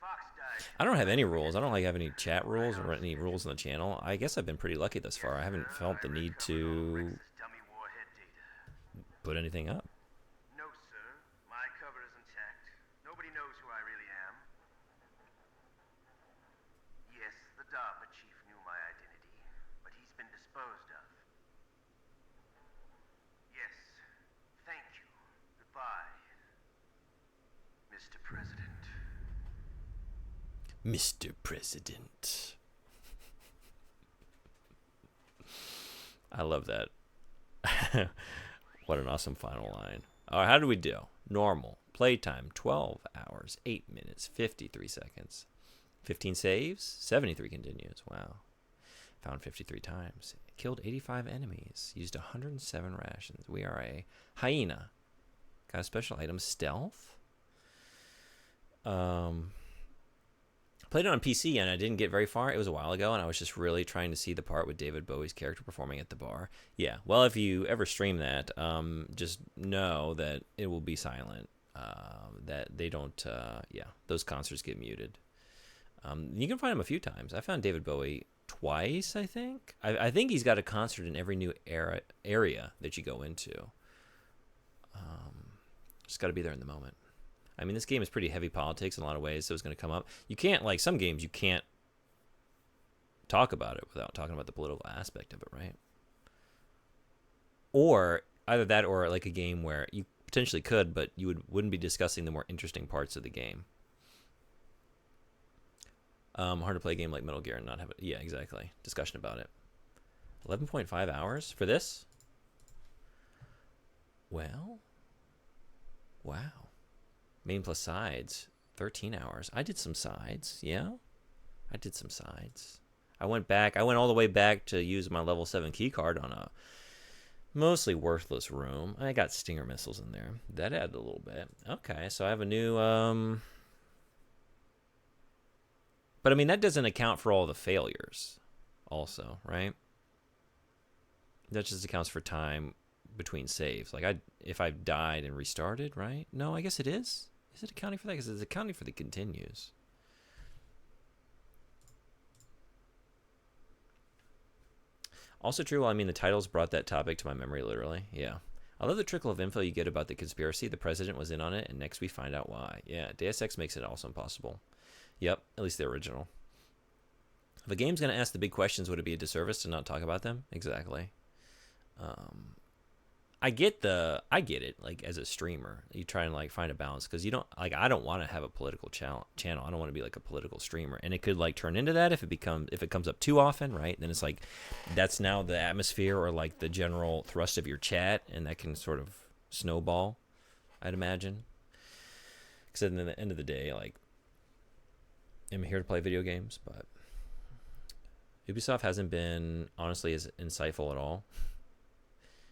Fox died I don't have any rules. I don't like have any chat rules or any rules on the channel. I guess I've been pretty lucky thus far. I haven't felt the need to put anything up. No, sir. My cover is intact. Nobody knows who I really am. Yes, the DARPA chief knew my identity, but he's been disposed of. Yes. Thank you. Goodbye, Mr. President. Mr. President. I love that. What an awesome final line. All right, how did we do? Normal. Playtime, 12 hours, 8 minutes, 53 seconds. 15 saves, 73 continues. Wow. Found 53 times. Killed 85 enemies. Used 107 rations. We are a hyena. Got a special item, stealth. Played it on PC and I didn't get very far. It was a while ago and I was just really trying to see the part with David Bowie's character performing at the bar. Yeah, well, if you ever stream that, just know that it will be silent. That they don't, yeah, those concerts get muted. You can find him a few times. I found David Bowie twice, I think. I think he's got a concert in every new area that you go into. Just got to be there in the moment. I mean, this game is pretty heavy politics in a lot of ways, so it's going to come up. You can't, like some games, you can't talk about it without talking about the political aspect of it, right? Or either that or like a game where you potentially could, but you wouldn't be discussing the more interesting parts of the game. Hard to play a game like Metal Gear and not have it. Yeah, exactly. Discussion about it. 11.5 hours for this? Well, wow. Main plus sides, 13 hours. I did some sides, yeah. I did some sides. I went all the way back to use my level 7 keycard on a mostly worthless room. I got Stinger missiles in there. That added a little bit. Okay, so I have a new, but I mean, that doesn't account for all the failures also, right? That just accounts for time between saves. Like if I've died and restarted, right? No, I guess it is. Is it accounting for that? Because it's accounting for the continues. Also true, well, I mean, the titles brought that topic to my memory, literally. Yeah. I love the trickle of info you get about the conspiracy. The president was in on it, and next we find out why. Yeah, Deus Ex makes it also impossible. Yep, at least the original. If a game's going to ask the big questions, would it be a disservice to not talk about them? Exactly. I get it, like, as a streamer. You try and, like, find a balance, because you don't, like, I don't want to have a political channel. I don't want to be, like, a political streamer. And it could, like, turn into that if it comes up too often, right? Then it's, like, that's now the atmosphere or, like, the general thrust of your chat, and that can sort of snowball, I'd imagine. Because at the end of the day, like, I'm here to play video games, but Ubisoft hasn't been, honestly, as insightful at all.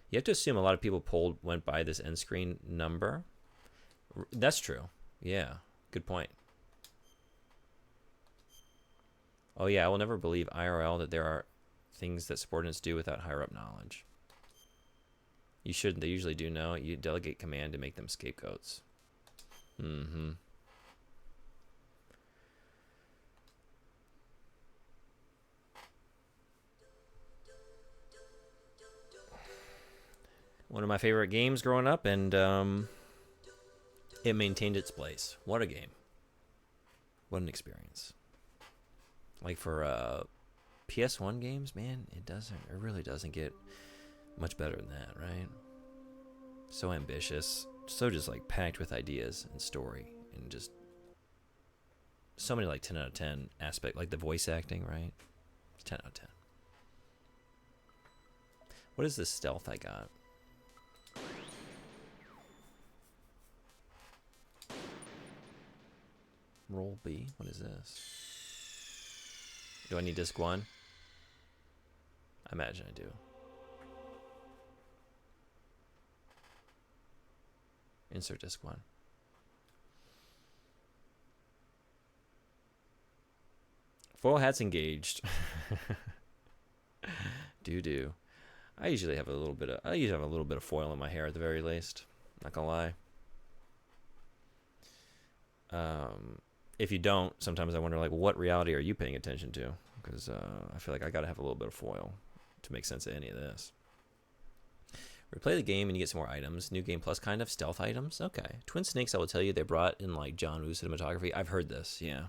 You have to assume a lot of people went by this end screen number. That's true. Yeah, good point. Oh yeah, I will never believe IRL that there are things that subordinates do without higher up knowledge. You shouldn't. They usually do know. You delegate command to make them scapegoats. Mm-hmm. One of my favorite games growing up, and it maintained its place. What a game. What an experience. Like for PS1 games, man, it really doesn't get much better than that, right? So ambitious, so just like packed with ideas and story, and just so many like 10 out of 10 aspect, like the voice acting, right? It's 10 out of 10. What is this stealth I got? Roll B? What is this? Do I need disc 1? I imagine I do. Insert disc 1. Foil hat's engaged. Do. I usually have a little bit of foil in my hair at the very least. Not gonna lie. if you don't, sometimes I wonder, like, what reality are you paying attention to? Because I feel like I got to have a little bit of foil to make sense of any of this. Replay the game and you get some more items. New Game Plus kind of. Stealth items. Okay. Twin Snakes, I will tell you, they brought in, like, John Woo cinematography. I've heard this, yeah.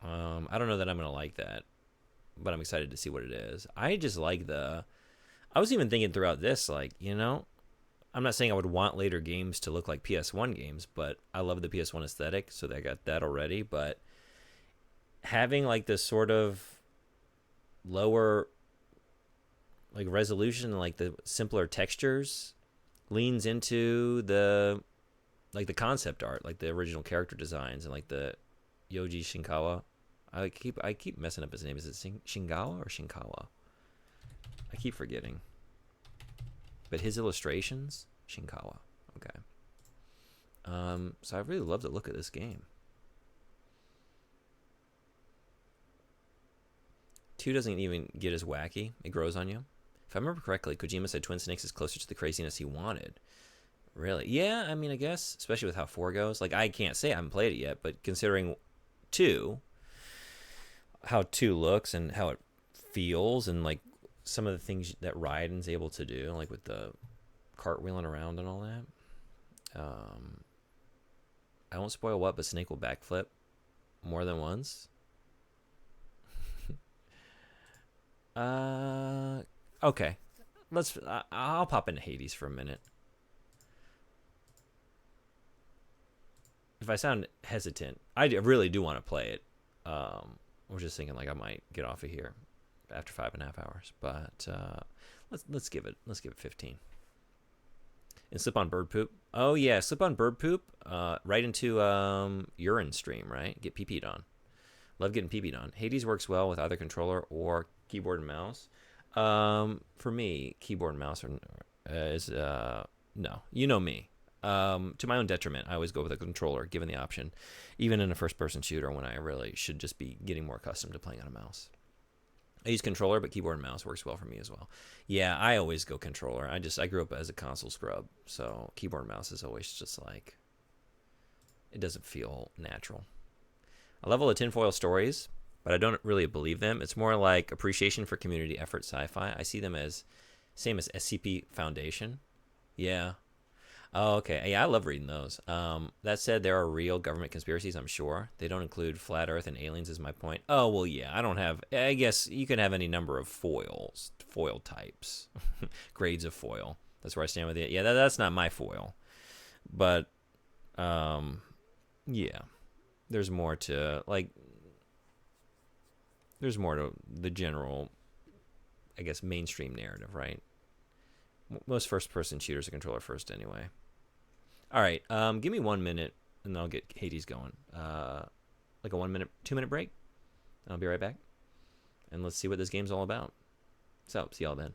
I don't know that I'm going to like that, but I'm excited to see what it is. I just like the... I was even thinking throughout this, like, you know, I'm not saying I would want later games to look like PS1 games, but I love the PS1 aesthetic, so they got that already. But having, like, this sort of lower, like, resolution, like the simpler textures, leans into the, like, the concept art, like the original character designs, and like the Yoji Shinkawa. I keep messing up his name. Is it Shingawa or Shinkawa? I keep forgetting. But his illustrations, Shinkawa. Okay. So I really love the look of this game. 2 doesn't even get as wacky. It grows on you. If I remember correctly, Kojima said Twin Snakes is closer to the craziness he wanted. Really? Yeah, I mean, I guess, especially with how 4 goes. Like, I can't say I haven't played it yet, but considering 2, how 2 looks and how it feels, and, like, some of the things that Raiden's able to do, like with the cartwheeling around and all that. I won't spoil what, but Snake will backflip more than once. Okay. I'll pop into Hades for a minute. If I sound hesitant, I really do want to play it. I was just thinking, like, I might get off of here after 5.5 hours, but let's give it 15. And slip on bird poop. Oh yeah, slip on bird poop. Right into urine stream, right? Get pee-peed on. Love getting pee-peed on. Hades works well with either controller or keyboard and mouse. For me, keyboard and mouse is no. You know me. To my own detriment, I always go with a controller, given the option, even in a first-person shooter when I really should just be getting more accustomed to playing on a mouse. I use controller, but keyboard and mouse works well for me as well. Yeah, I always go controller. I grew up as a console scrub, so keyboard and mouse is always just like, it doesn't feel natural. I love all the tinfoil stories, but I don't really believe them. It's more like appreciation for community effort sci-fi. I see them as same as SCP Foundation. Yeah. Oh, okay. Yeah, I love reading those. That said, there are real government conspiracies, I'm sure. They don't include flat Earth and aliens is my point. Oh, well, yeah. I guess you can have any number of foil types, grades of foil. That's where I stand with it. Yeah, that's not my foil. But, yeah. There's more to the general, I guess, mainstream narrative, right? Most first-person shooters are controller first anyway. All right, give me 1 minute, and I'll get Hades going. Like a 2-minute break. I'll be right back, and let's see what this game's all about. So, see y'all then.